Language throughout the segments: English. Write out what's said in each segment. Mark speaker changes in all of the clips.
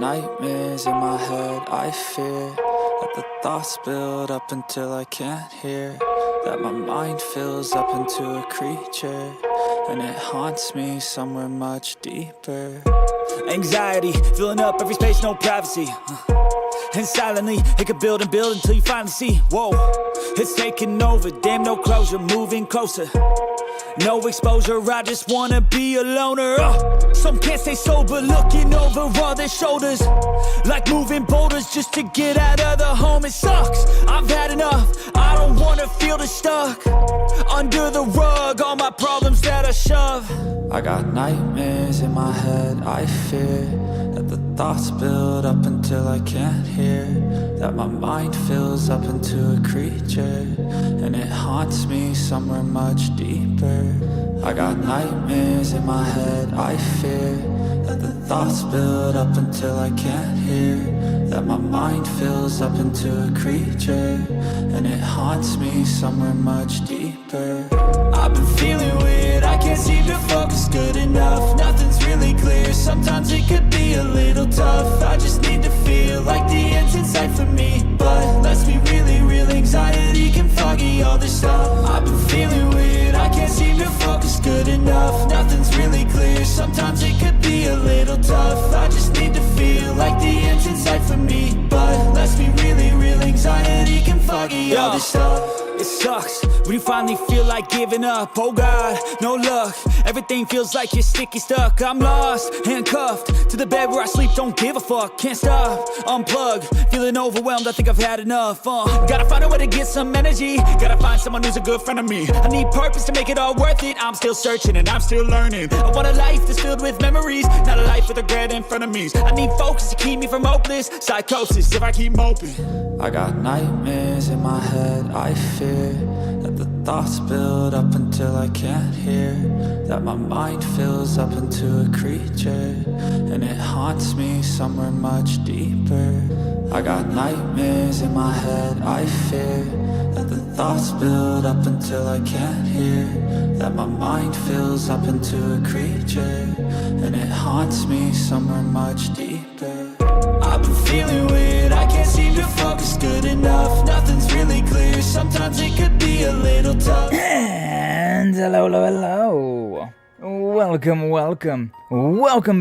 Speaker 1: nightmares in my head, I fear that the thoughts build up until I can't hear, that my mind fills up into a creature, and it haunts me somewhere much deeper.
Speaker 2: Anxiety, filling up every space, no privacy. And silently, it could build and build until you finally see, whoa, it's taking over, damn no closure, moving closer. No exposure, I just wanna be a loner. Some can't stay sober, looking over all their shoulders, like moving boulders just to get out of the home. It sucks, I've had enough, I don't wanna feel the stuck under the rug, all my problems that I shove.
Speaker 1: I got nightmares in my head, I fear that the thoughts build up until I can't hear, that my mind fills up into a creature, and it haunts me somewhere much deeper. I got nightmares in my head, I fear that the thoughts build up until I can't hear, that my mind fills up into a creature, and it haunts me somewhere much deeper.
Speaker 2: I've been feeling weird, I can't seem to focus good enough, nothing's really clear, sometimes it could be a little tough. I just need to feel like the end's in sight for me, but let's be really real, anxiety can foggy all this stuff. I've been feeling weird, I can't seem to focus good enough, nothing's really clear, sometimes it could be a little tough. I just need to feel like the end's in sight for me, but let's be really real, anxiety can foggy all this stuff. It sucks when you finally feel like giving up. Oh God, no luck, everything feels like you're sticky stuck. I'm lost, handcuffed to the bed where I sleep, don't give a fuck. Can't stop, unplug, feeling overwhelmed, I think I've had enough. Gotta find a way to get some energy, gotta find someone who's a good friend of me. I need purpose to make it all worth it, I'm still searching and I'm still learning. I want a life that's filled with memories, not a life with regret in front of me. I need focus to keep me from hopeless psychosis if I keep moping.
Speaker 1: I got nightmares in my head, I fear that the thoughts build up until I can't hear, that my mind fills up into a creature, and it haunts me somewhere much deeper. I got nightmares in my head, I fear that the thoughts build up until I can't hear, that my mind fills up into a creature, and it haunts me somewhere much deeper.
Speaker 2: I've been feeling weird, I can't seem to focus good enough, nothing's really clear, sometimes it could be a little tough.
Speaker 3: And hello, welcome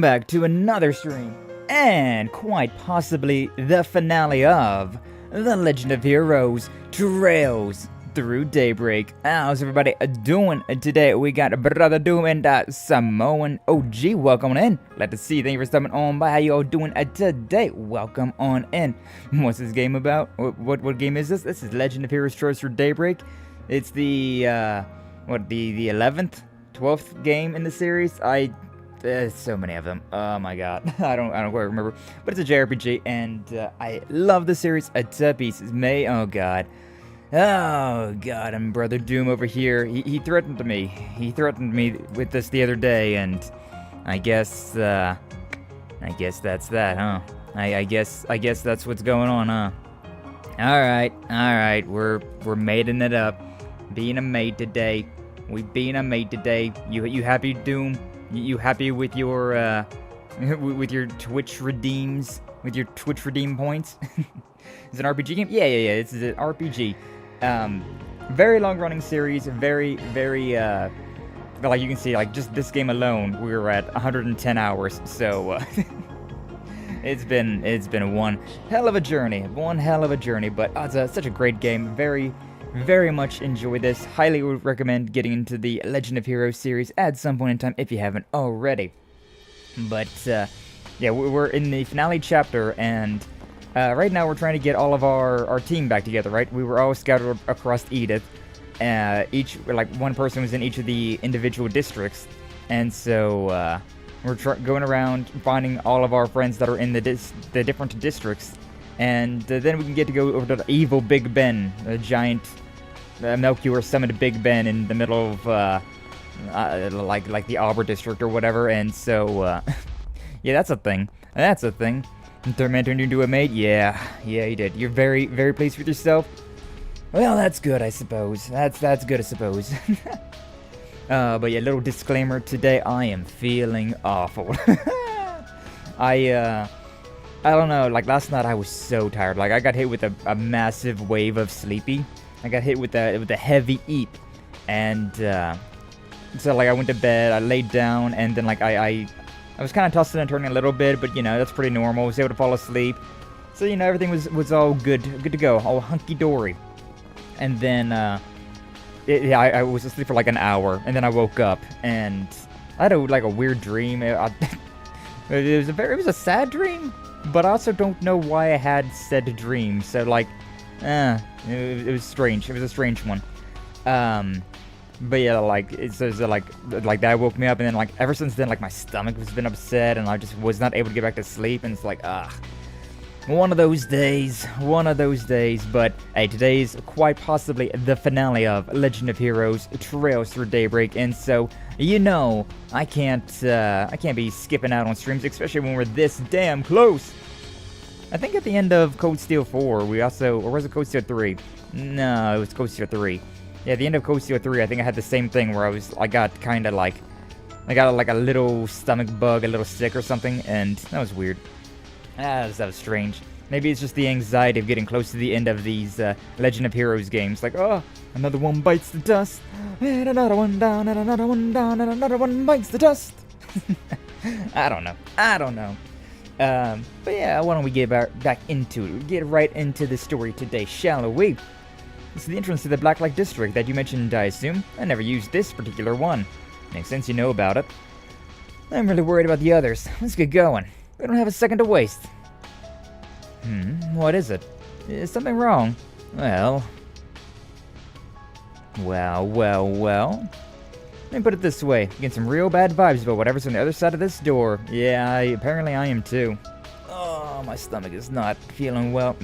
Speaker 3: back to another stream, and quite possibly the finale of The Legend of Heroes Trails Through Daybreak. How's everybody doing today? We got Brother Doom and Samoan OG. Welcome in. Glad to see you. Thank you for stopping on by. How you all doing today? Welcome on in. What's this game about? What game is this? This is Legend of Heroes Trails Through Daybreak. It's the 11th, 12th game in the series. There's so many of them. Oh my god, I don't quite remember. But it's a JRPG, and I love the series to pieces. Oh god, and Brother Doom over here, he threatened me. He threatened me with this the other day, and I guess that's that, huh? I guess that's what's going on, huh? Alright, we're mating it up. Being a mate today. We being a mate today. You happy, Doom? You happy with your with your Twitch redeems? With your Twitch redeem points? Is it an RPG game? Yeah, it's an RPG. Very long running series, very, like you can see, like just this game alone, we were at 110 hours, so, it's been one hell of a journey, but it's such a great game, very much enjoy this, highly would recommend getting into the Legend of Heroes series at some point in time if you haven't already, but, yeah, we're in the finale chapter, and right now we're trying to get all of our team back together, right? We were all scattered across Edith. One person was in each of the individual districts. And so, we're going around finding all of our friends that are in the different districts. And then we can get to go over to the evil Big Ben, the giant Melchior summoned Big Ben in the middle of, like the Arbor district or whatever. And so, yeah, that's a thing. Third man turned into a mate? Yeah, you did. You're very, very pleased with yourself? Well, that's good, I suppose. That's good, I suppose. But yeah, little disclaimer. Today, I am feeling awful. I I don't know, like last night I was so tired. Like I got hit with a massive wave of sleepy. I got hit with a heavy eat, and so like I went to bed, I laid down, and then like I was kind of tossing and turning a little bit, but you know that's pretty normal. I was able to fall asleep, so you know everything was all good to go, all hunky dory. And then I was asleep for like an hour, and then I woke up and I had a weird dream. It was a sad dream, but I also don't know why I had said dream. So like, it was strange. It was a strange one. But yeah, like it's like that woke me up, and then like ever since then, like my stomach has been upset, and I just was not able to get back to sleep, and it's like one of those days. But hey, today's quite possibly the finale of Legend of Heroes: Trails Through Daybreak, and so you know I can't be skipping out on streams, especially when we're this damn close. I think at the end of Cold Steel 4, or was it Cold Steel 3? No, it was Cold Steel 3. Yeah, at the end of Cold Steel 3, I think I had the same thing where I got a little stomach bug, a little sick or something, and that was weird. That was strange. Maybe it's just the anxiety of getting close to the end of these Legend of Heroes games. Like, oh, another one bites the dust, and another one down, and another one down, and another one bites the dust. I don't know. But yeah, why don't we get back into it? Get right into the story today, shall we? This is the entrance to the Blacklight District that you mentioned, I assume. I never used this particular one. Makes sense you know about it. I'm really worried about the others. Let's get going. We don't have a second to waste. What is it? Is something wrong? Well. Let me put it this way. I'm getting some real bad vibes about whatever's on the other side of this door. Yeah, apparently I am too. Oh, my stomach is not feeling well.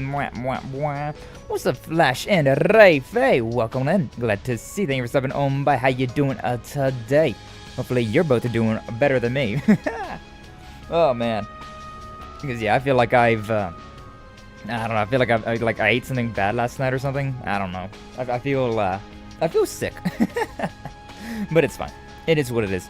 Speaker 3: What's up, Flash and Rafe? Hey, welcome in. Glad to see. Thank you for stopping on by. How you doing today? Hopefully you're both doing better than me. Oh, man. Because, yeah, I feel like I don't know. I feel like I ate something bad last night or something. I don't know. I feel sick. But it's fine. It is what it is.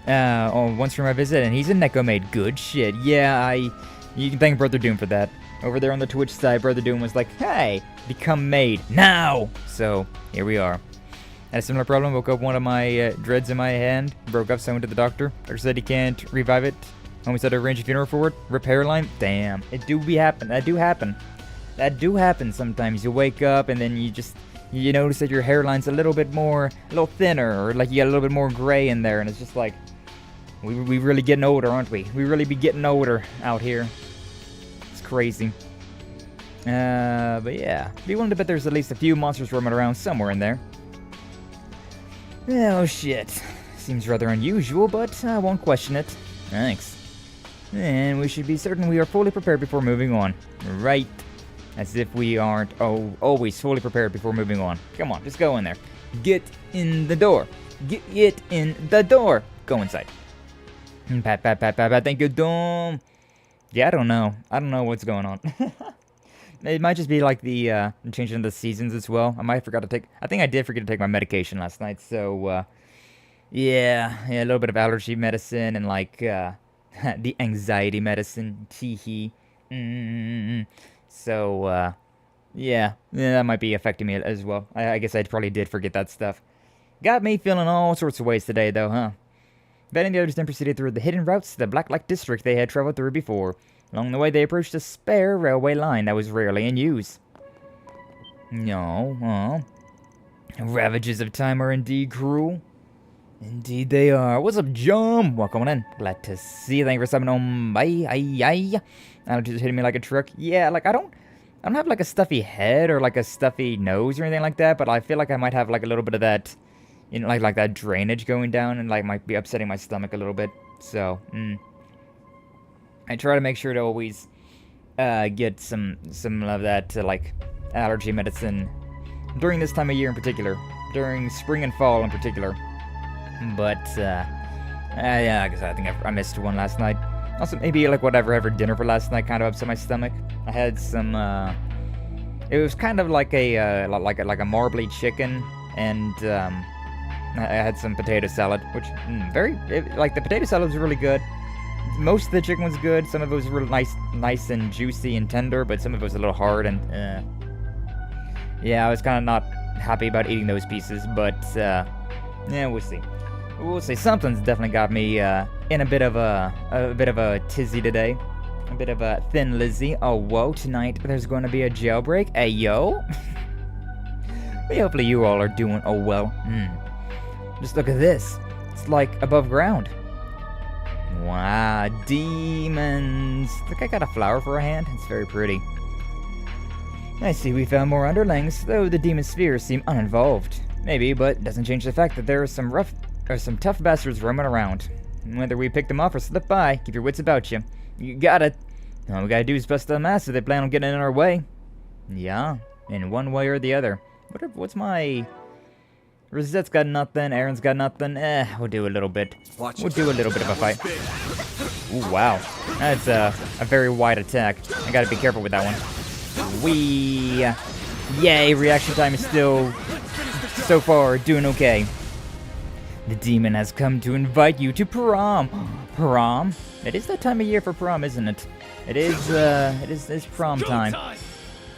Speaker 3: Once for my visit, and he's a Neko Maid. Good shit. Yeah, you can thank Brother Doom for that. Over there on the Twitch side, Brother Doom was like, hey, become maid now! So, here we are. Had a similar problem. Woke up one of my dreads in my hand. Broke up, so I went to the doctor. Doctor said he can't revive it. Homie said to arrange a funeral for it. Repair line. Damn. That do happen sometimes. You wake up, and then you notice that your hairline's a little thinner, or like you got a little bit more gray in there, and it's just like, we really getting older, aren't we? We really be getting older out here. It's crazy. But yeah, be willing to bet there's at least a few monsters roaming around somewhere in there. Oh shit. Seems rather unusual, but I won't question it. Thanks. And we should be certain we are fully prepared before moving on. Right. As if we aren't always fully prepared before moving on. Come on, just go in there. Get in the door. Get it in the door. Go inside. Pat. Thank you, Dom. Yeah, I don't know what's going on. It might just be like the changing of the seasons as well. I think I did forget to take my medication last night. So, yeah, a little bit of allergy medicine and like the anxiety medicine. Teehee. So, yeah, that might be affecting me as well. I guess I probably did forget that stuff. Got me feeling all sorts of ways today, though, huh? Ben and the others then proceeded through the hidden routes to the Blacklight District they had traveled through before. Along the way, they approached a spare railway line that was rarely in use. No, ravages of time are indeed cruel. Indeed they are. What's up, Jum? Welcome in. Glad to see you. Thank you for stopping on by. Allergies hitting me like a truck. Yeah, like I don't have like a stuffy head or like a stuffy nose or anything like that, but I feel like I might have like a little bit of that, you know, like that drainage going down, and like might be upsetting my stomach a little bit. So, I try to make sure to always get some of that like allergy medicine during this time of year in particular, during spring and fall in particular. But yeah, I guess I think I missed one last night. Also, maybe like whatever I had for dinner for last night kind of upset my stomach. I had some. It was kind of like a marbly chicken, and I had some potato salad, which like the potato salad was really good. most of the chicken was good. Some of it was real nice and juicy and tender, but some of it was a little hard and yeah, I was kind of not happy about eating those pieces, but yeah, we'll see. We'll see. Something's definitely got me in a bit of a tizzy today. A bit of a thin Lizzy. Oh, whoa, tonight there's going to be a jailbreak. Hey, yo. Hey, hopefully you all are doing well. Just look at this. It's like above ground. Wow, demons. Look, I got a flower for a hand. It's very pretty. I see we found more underlings, though the demon spheres seem uninvolved. Maybe, but it doesn't change the fact that there are some tough bastards roaming around. Whether we pick them off or slip by, keep your wits about you. You got it. All we gotta do is bust the mass if they plan on getting in our way. Yeah, in one way or the other. What's my... Rosette's got nothing, Aaron's got nothing. We'll do a little bit. We'll do a little bit of a fight. Ooh, wow. That's a very wide attack. I gotta be careful with that one. Wee! Yay, reaction time is still, so far, doing okay. The demon has come to invite you to prom. Prom? It is that time of year for prom, isn't it? It is prom time.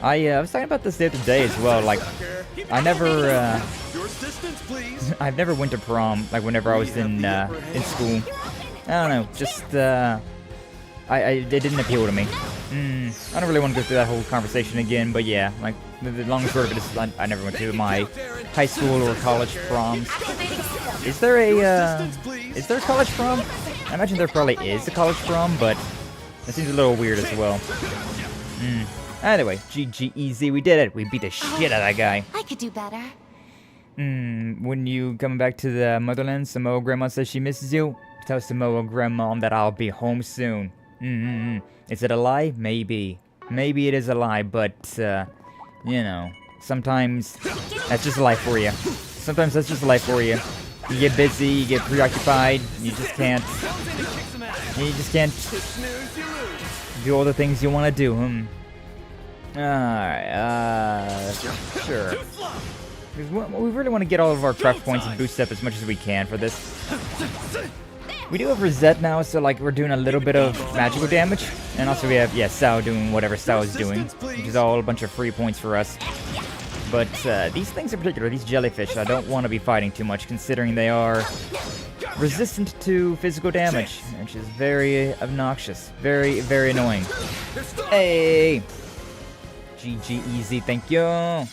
Speaker 3: I was talking about this the other day as well. Like, I've never went to prom. Like whenever I was in school. I don't know. Just it didn't appeal to me. I don't really want to go through that whole conversation again. But yeah, like the long and short of it is, I never went to my high school or college proms. Is there a college prom? I imagine there probably is a college prom, but that seems a little weird as well. Anyway, GG easy, we did it. We beat the shit out of that guy.
Speaker 4: I could do better.
Speaker 3: When you coming back to the motherland, Samoa Grandma says she misses you. Tell Samoa Grandma that I'll be home soon. Is it a lie? Maybe. Maybe it is a lie, but, you know, sometimes that's just life for you. Sometimes that's just life for you. You get busy, you get preoccupied, you just can't do all the things you want to do. Alright, sure. We really want to get all of our craft points and boost up as much as we can for this. We do have Rosette now, so like we're doing a little bit of magical damage. And also we have, yeah, Sao doing whatever Sao is doing, which is all a bunch of free points for us. But these things in particular, these jellyfish, I don't want to be fighting too much considering they are resistant to physical damage, which is very obnoxious. Very, very annoying. Hey! GG easy, thank you. Yeah,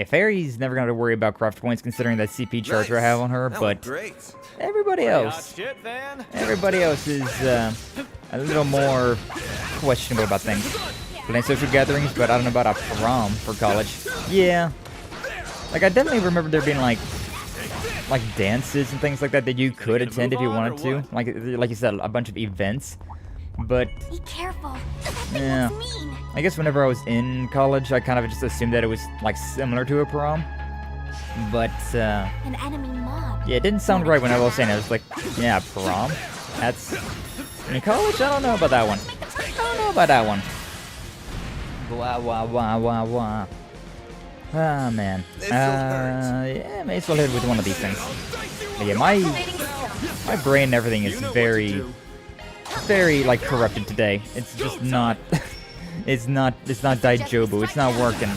Speaker 3: Fairy's never going to worry about craft points considering that CP charger I have on her, but everybody else is a little more questionable about things. Playing social gatherings, but I don't know about a prom for college. Yeah. Like, I definitely remember there being, like dances and things like that that you could attend if you wanted to. Like you said, a bunch of events. But...
Speaker 4: Be careful.
Speaker 3: Yeah. I guess whenever I was in college, I kind of just assumed that it was, like, similar to a prom. But,
Speaker 4: An enemy mob.
Speaker 3: yeah, it didn't sound right when I was saying it. I was like, yeah, prom? That's... In college? I don't know about that one. Wah. Ah, man. Yeah, may as well hit with one of these things. But yeah, my brain and everything is very, like, corrupted today. It's just not... it's not Daijobu. It's not working.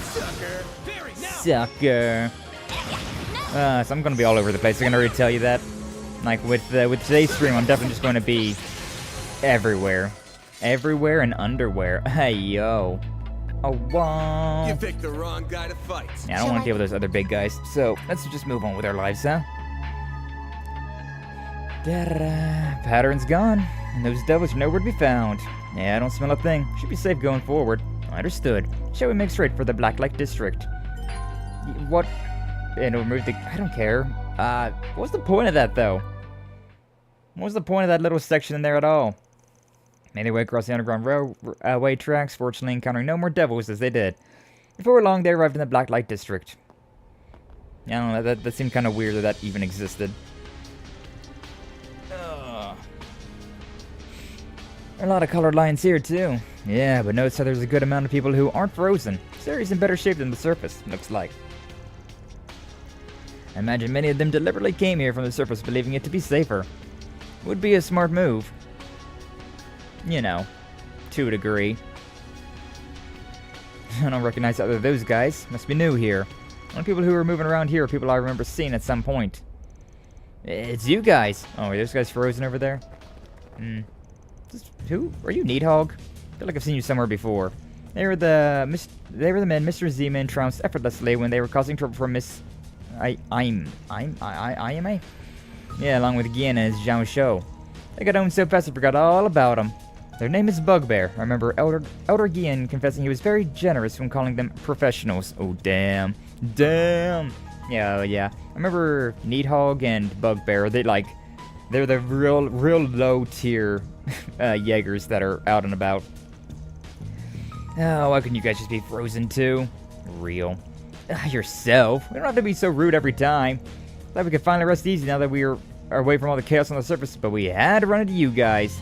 Speaker 3: Sucker. So I'm gonna be all over the place. I can already tell you that. Like, with today's stream, I'm definitely just going to be everywhere. Everywhere and underwear. Hey, yo. Oh, wow.
Speaker 5: You picked the wrong guy to fight.
Speaker 3: Yeah, I don't want to deal with those other big guys. So, let's just move on with our lives, huh? Pattern's gone, and those devils are nowhere to be found. Yeah, I don't smell a thing. Should be safe going forward. Understood. Shall we make straight for the Blacklight District? What? And remove the... I don't care. What's the point of that, though? What was the point of that little section in there at all? Made their way across the underground railway tracks, fortunately encountering no more devils as they did. Before long, they arrived in the Blacklight District. Yeah, I don't know, that seemed kind of weird that even existed. There are a lot of colored lines here, too. Yeah, but notice how there's a good amount of people who aren't frozen. This area's in better shape than the surface, looks like. I imagine many of them deliberately came here from the surface, believing it to be safer. Would be a smart move. you know, to a degree. I don't recognize either of those guys. Must be new here. Only people who are moving around here are people I remember seeing at some point. It's you guys. Oh, are those guys frozen over there? Who? Are you Needhog? I feel like I've seen you somewhere before. They were the men Mr. Zeman trounced effortlessly when they were causing trouble for Miss... I'm a? Yeah, along with Gehenna and Zhao Shou. They got owned so fast I forgot all about them. Their name is Bugbear. I remember Elder Gian confessing he was very generous when calling them professionals. Oh, damn. Damn. Yeah, yeah. I remember Needhog and Bugbear. They're the real low tier Jaegers that are out and about. Oh, why couldn't you guys just be frozen too? Real. Yourself. We don't have to be so rude every time. Thought we could finally rest easy now that we are away from all the chaos on the surface, but we had to run into you guys.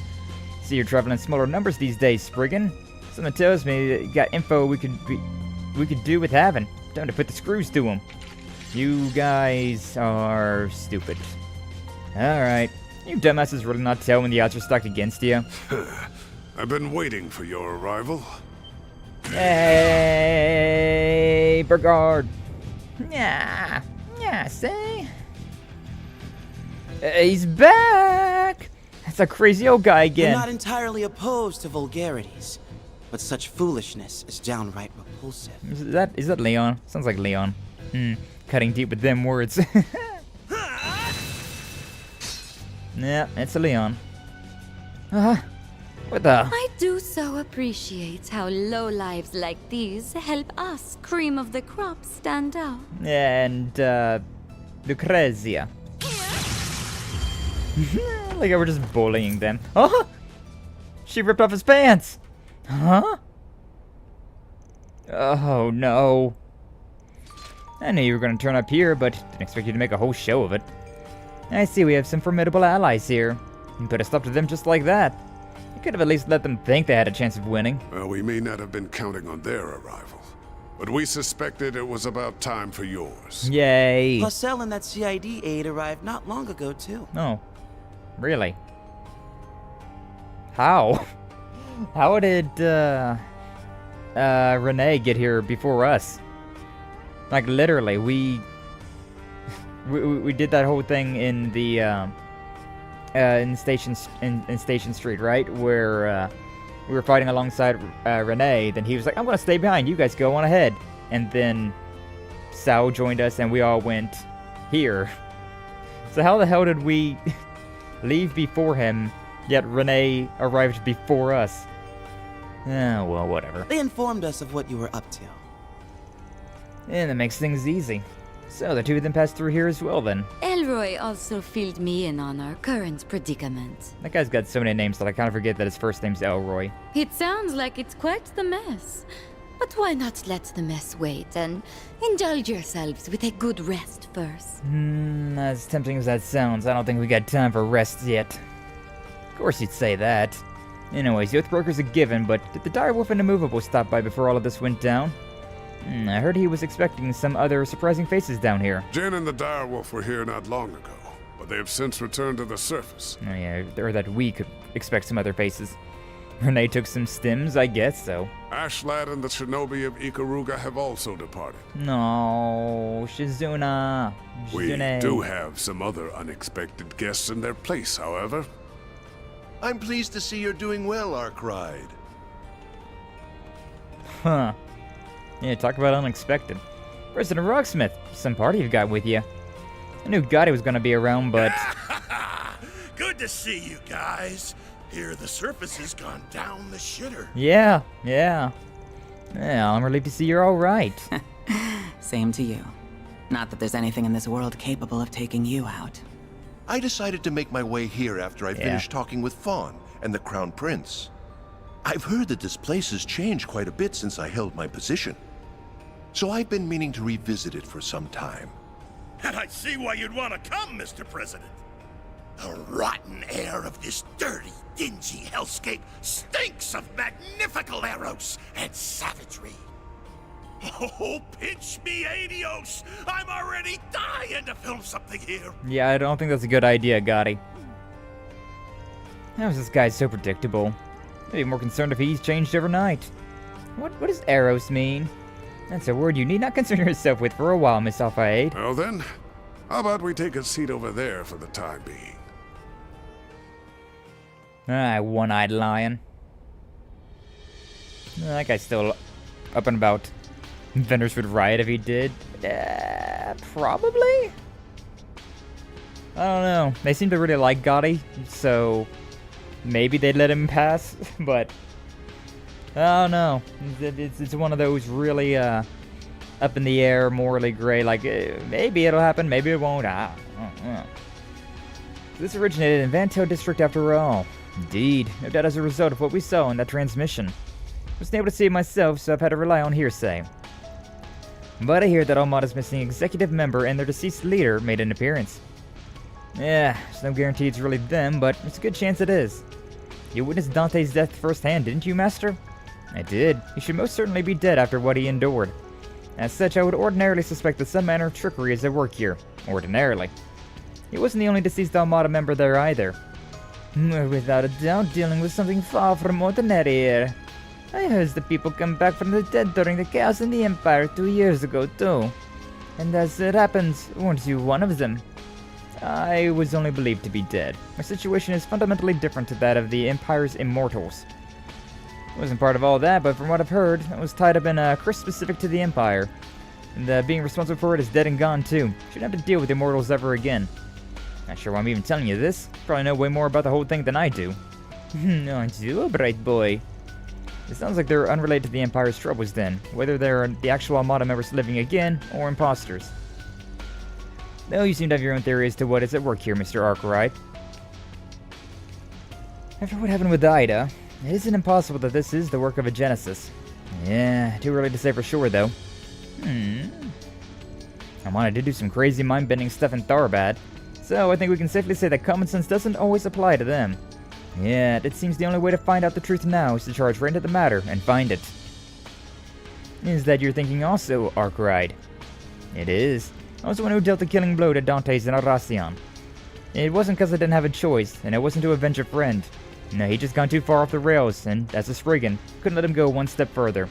Speaker 3: See, you're traveling in smaller numbers these days, Spriggan. Something tells me that you got info we could do with having. Time to put the screws to them. You guys are stupid. Alright. You dumbasses really not tell when the odds are stacked against you?
Speaker 6: I've been waiting for your arrival.
Speaker 3: Hey, Burgard. Yeah, see? He's back! That's a crazy old guy again.
Speaker 7: I'm not entirely opposed to vulgarities, but such foolishness is downright repulsive.
Speaker 3: Is that Leon? Sounds like Leon. Cutting deep with them words. Yeah, it's a Leon. What the?
Speaker 8: I do so appreciate how lowlives like these help us, cream of the crop, stand out.
Speaker 3: And, Lucrezia. Like we're just bullying them. Oh! She ripped off his pants! Huh? Oh, no. I knew you were going to turn up here, but didn't expect you to make a whole show of it. I see we have some formidable allies here. You put a stop to them just like that. You could have at least let them think they had a chance of winning.
Speaker 6: Well, we may not have been counting on their arrival, but we suspected it was about time for yours.
Speaker 3: Yay.
Speaker 7: Pucelle and that CID aide arrived not long ago, too.
Speaker 3: Oh. Really? How? How did, Renee get here before us? Like, literally, we did that whole thing in the, in Station Street, right? Where, we were fighting alongside, Renee. Then he was like, I'm gonna stay behind. You guys go on ahead. And then Sao joined us and we all went here. So how the hell did we leave before him, yet Renee arrived before us? Well, whatever.
Speaker 7: They informed us of what you were up to.
Speaker 3: And that makes things easy. So the two of them passed through here as well, then.
Speaker 8: Elroy also filled me in on our current predicament.
Speaker 3: That guy's got so many names that I kind of forget that his first name's Elroy.
Speaker 8: It sounds like it's quite the mess. But why not let the mess wait and indulge yourselves with a good rest first?
Speaker 3: As tempting as that sounds, I don't think we got time for rest yet. Of course you'd say that. Anyways, the Oathbroker's a given, but did the Direwolf and Immovable stop by before all of this went down? I heard he was expecting some other surprising faces down here.
Speaker 6: Jen and the Direwolf were here not long ago, but they have since returned to the surface.
Speaker 3: Oh yeah, or that we could expect some other faces. Renee took some stims, I guess so.
Speaker 6: Ashlad and the Shinobi of Ikaruga have also departed.
Speaker 3: No, Shizuna.
Speaker 6: We do have some other unexpected guests in their place, however.
Speaker 5: I'm pleased to see you're doing well, Arkride.
Speaker 3: Huh. Yeah, talk about unexpected. President Rocksmith, some party you've got with you. I knew Gotti was gonna be around, but...
Speaker 5: Good to see you guys. Here the surface has gone down the shitter.
Speaker 3: Yeah. Well, I'm relieved to see you're alright.
Speaker 7: Same to you. Not that there's anything in this world capable of taking you out.
Speaker 5: I decided to make my way here after I finished talking with Fawn and the Crown Prince. I've heard that this place has changed quite a bit since I held my position. So I've been meaning to revisit it for some time. And I see why you'd want to come, Mr. President. The rotten air of this dirty, dingy hellscape stinks of magnifical arrows and savagery. Oh, pinch me, adios! I'm already dying to film something here.
Speaker 3: Yeah, I don't think that's a good idea, Gotti. How is this guy so predictable? I'd be more concerned if he's changed overnight. What does Eros mean? That's a word you need not concern yourself with for a while, Miss Alpha-8.
Speaker 6: Well then, how about we take a seat over there for the time being?
Speaker 3: Ah, one-eyed lion. That guy's still up and about. Vendors would riot if he did. Probably? I don't know. They seem to really like Gotti, so maybe they'd let him pass, but I don't know. It's one of those really up in the air, morally gray, like maybe it'll happen, maybe it won't. I don't know. This originated in Vanto District after all. Indeed, no doubt as a result of what we saw in that transmission. I wasn't able to see it myself, so I've had to rely on hearsay. But I hear that Almata's missing executive member and their deceased leader made an appearance. Yeah, there's no guarantee it's really them, but there's a good chance it is. You witnessed Dante's death firsthand, didn't you, Master? I did. He should most certainly be dead after what he endured. As such, I would ordinarily suspect that some manner of trickery is at work here. Ordinarily. He wasn't the only deceased Almata member there either. We're without a doubt dealing with something far from ordinary here. I heard the people come back from the dead during the chaos in the Empire 2 years ago, too. And as it happens, weren't you one of them? I was only believed to be dead. My situation is fundamentally different to that of the Empire's immortals. I wasn't part of all that, but from what I've heard, I was tied up in a curse specific to the Empire. And being responsible for it is dead and gone, too. Shouldn't have to deal with immortals ever again. Not sure why I'm even telling you this. Probably know way more about the whole thing than I do. Aren't you a bright boy? It sounds like they're unrelated to the Empire's troubles then, whether they're the actual Almata members living again, or imposters. Though you seem to have your own theory as to what is at work here, Mr. Arkride. After what happened with Ida, it isn't impossible that this is the work of a Genesis. Yeah, too early to say for sure, though. Almata did do some crazy mind-bending stuff in Tharbad, so I think we can safely say that common sense doesn't always apply to them. Yet, it seems the only way to find out the truth now is to charge right into the matter and find it. Is that your thinking also, Arkride? It is. I was the one who dealt the killing blow to Dante's and Aracion. It wasn't because I didn't have a choice, and it wasn't to avenge a friend. No, he'd just gone too far off the rails, and as a spriggan, couldn't let him go one step further.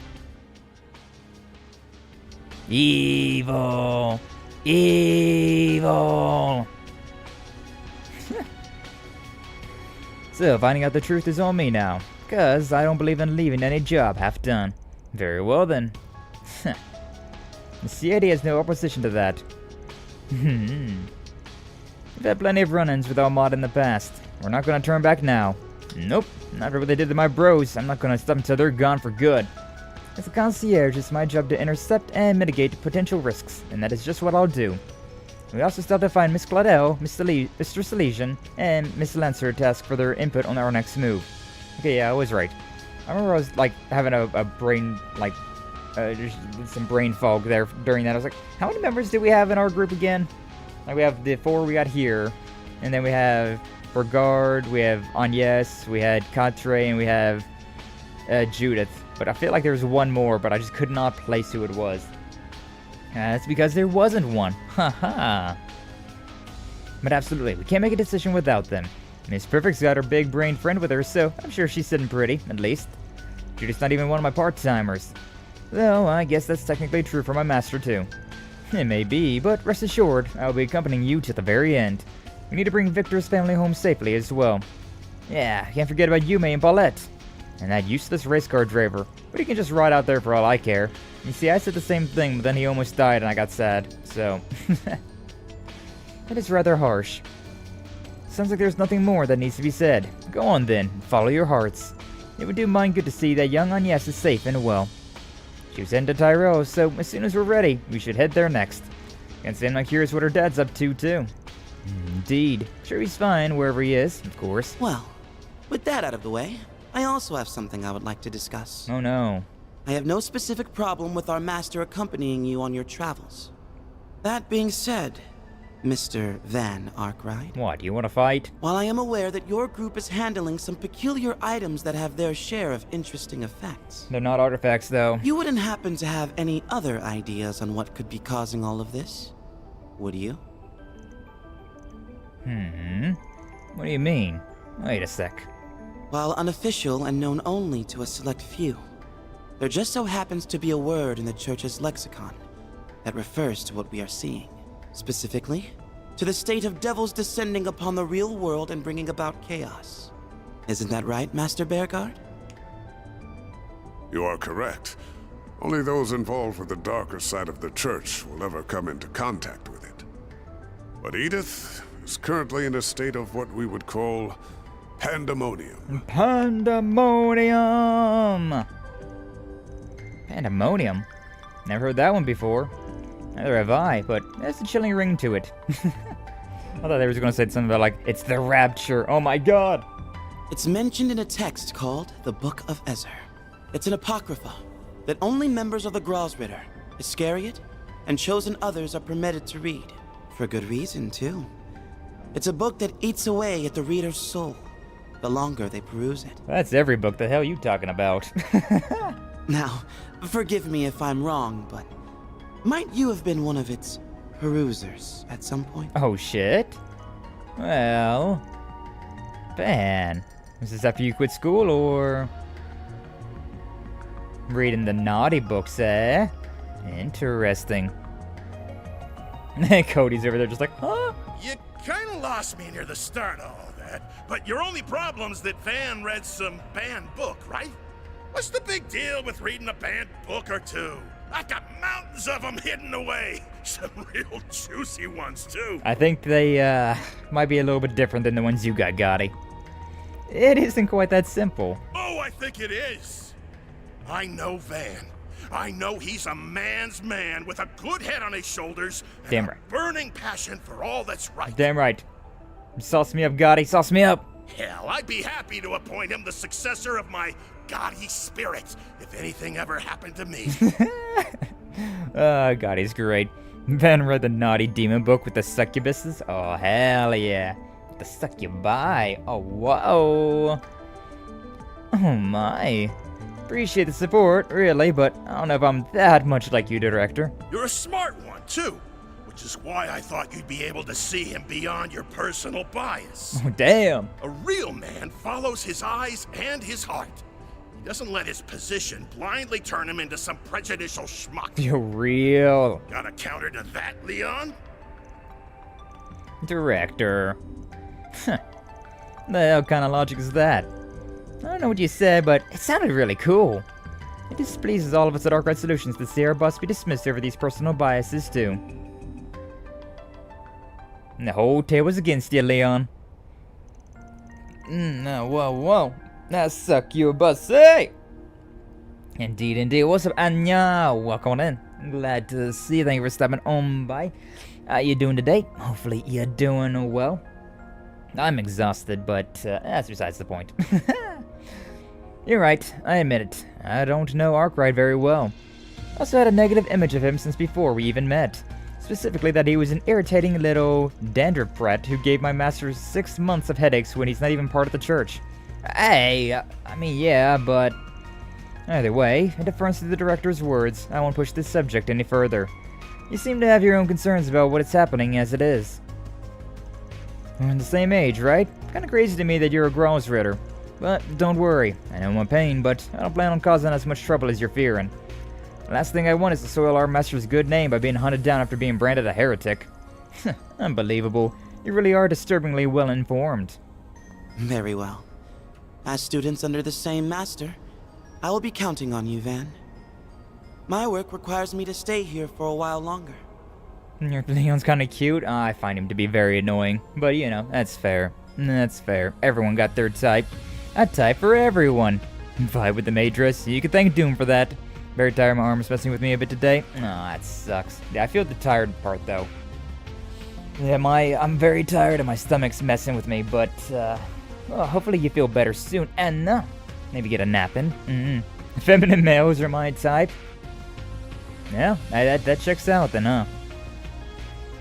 Speaker 3: Evil! Evil! So, finding out the truth is on me now, cause I don't believe in leaving any job half done. Very well then. The CID has no opposition to that. We've had plenty of run-ins with Almata in the past. We're not gonna turn back now. Nope, not after what they did to my bros. I'm not gonna stop until they're gone for good. As a concierge, it's my job to intercept and mitigate potential risks, and that is just what I'll do. We also still have to find Miss Claudel, Mr. Salesian, and Miss Lancer to ask for their input on our next move. Okay, yeah, I was right. I remember I was, like, having a brain, like, just some brain fog there during that. I was like, how many members do we have in our group again? Like, we have the 4 we got here, and then we have Burgard, we have Agnes, we had Katre, and we have Judith. But I feel like there was one more, but I just could not place who it was. That's because there wasn't one. Haha. But absolutely, we can't make a decision without them. Miss Perfect's got her big-brained friend with her, so I'm sure she's sitting pretty, at least. Judith's not even one of my part-timers. Though, I guess that's technically true for my master, too. It may be, but rest assured, I'll be accompanying you to the very end. We need to bring Victor's family home safely as well. Yeah, can't forget about Yume and Paulette. And that useless race car driver. But he can just ride out there for all I care. You see, I said the same thing, but then he almost died and I got sad, so... That is rather harsh. Sounds like there's nothing more that needs to be said. Go on then, follow your hearts. It would do mine good to see that young Agnes is safe and well. She was heading to Tyrell, so as soon as we're ready, we should head there next. Can't say I'm not curious what her dad's up to, too. Indeed. Sure he's fine wherever he is, of course.
Speaker 7: Well, with that out of the way, I also have something I would like to discuss.
Speaker 3: Oh no.
Speaker 7: I have no specific problem with our master accompanying you on your travels. That being said, Mr. Van Arkride.
Speaker 3: What, you want to fight?
Speaker 7: While I am aware that your group is handling some peculiar items that have their share of interesting effects.
Speaker 3: They're not artifacts, though.
Speaker 7: You wouldn't happen to have any other ideas on what could be causing all of this? Would you?
Speaker 3: What do you mean? Wait a sec.
Speaker 7: while unofficial and known only to a select few, there just so happens to be a word in the Church's lexicon that refers to what we are seeing. Specifically, to the state of devils descending upon the real world and bringing about chaos. Isn't that right, Master Bearguard?
Speaker 6: You are correct. Only those involved with the darker side of the Church will ever come into contact with it. But Edith is currently in a state of what we would call pandemonium.
Speaker 3: Pandemonium! Pandemonium? Never heard that one before. Neither have I, but there's a chilling ring to it. I thought they were going to say something about, like, it's the rapture. Oh my god!
Speaker 7: It's mentioned in a text called the Book of Ezer. It's an apocrypha that only members of the Grosritter, Iscariot, and chosen others are permitted to read. For good reason, too. It's a book that eats away at the reader's soul the longer they peruse it.
Speaker 3: That's every book. The hell you talking about?
Speaker 7: Now, forgive me if I'm wrong, but might you have been one of its perusers at some point?
Speaker 3: Oh shit. Well, Ben, was this after you quit school or reading the naughty books, eh? Interesting. Cody's over there just like, huh?
Speaker 9: You kinda lost me near the start of all that, but your only problem's that Van read some banned book, right? What's the big deal with reading a banned book or two? I've got mountains of them hidden away. Some real juicy ones, too.
Speaker 3: I think they, might be a little bit different than the ones you got, Gotti. It isn't quite that simple.
Speaker 9: Oh, I think it is. I know Van. I know he's a man's man with a good head on his shoulders and
Speaker 3: Damn
Speaker 9: a
Speaker 3: right.
Speaker 9: burning passion for all that's right.
Speaker 3: Damn right. Sauce me up, Gotti. Sauce me up.
Speaker 9: Hell, I'd be happy to appoint him the successor of my gaudy spirit if anything ever happened to me.
Speaker 3: Gotti's great. Ben read the naughty demon book with the succubuses. Oh, hell yeah. The succubi. Oh, whoa. Oh, my. Appreciate the support, really, but I don't know if I'm that much like you, Director.
Speaker 9: You're a smart one, too, which is why I thought you'd be able to see him beyond your personal bias.
Speaker 3: Oh, damn.
Speaker 9: A real man follows his eyes and his heart. He doesn't let his position blindly turn him into some prejudicial schmuck.
Speaker 3: You're real.
Speaker 9: Got a counter to that, Leon?
Speaker 3: Director. Huh. The hell kind of logic is that? I don't know what you said, but it sounded really cool. It displeases all of us at Arkride Solutions to see our boss be dismissed over these personal biases, too. And the whole tale was against you, Leon. No, whoa. Now suck your bussy! Indeed, indeed. What's up, Anya? Welcome on in. Glad to see you. Thank you for stopping on by. How you doing today? Hopefully you're doing well. I'm exhausted, but that's besides the point. You're right, I admit it. I don't know Arkride very well. I also had a negative image of him since before we even met. Specifically that he was an irritating little dandruff brat who gave my master 6 months of headaches when he's not even part of the church. Hey, I mean, yeah, but... Either way, in deference to the director's words, I won't push this subject any further. You seem to have your own concerns about what is happening as it is. We're in the same age, right? Kinda crazy to me that you're a Grossritter. But don't worry, I know my pain, but I don't plan on causing as much trouble as you're fearing. The last thing I want is to soil our master's good name by being hunted down after being branded a heretic. Unbelievable. You really are disturbingly well informed.
Speaker 7: Very well. As students under the same master, I will be counting on you, Van. My work requires me to stay here for a while longer.
Speaker 3: Your Leon's kinda cute. I find him to be very annoying. But you know, that's fair. That's fair. Everyone got their type. A type for everyone. Vibe with the Matrix. You can thank Doom for that. Very tired, my arm's messing with me a bit today. Aw, that sucks. Yeah, I feel the tired part though. Yeah, I'm very tired and my stomach's messing with me, but well, hopefully you feel better soon. And maybe get a nap in. Feminine males are my type. Yeah, that checks out then, huh?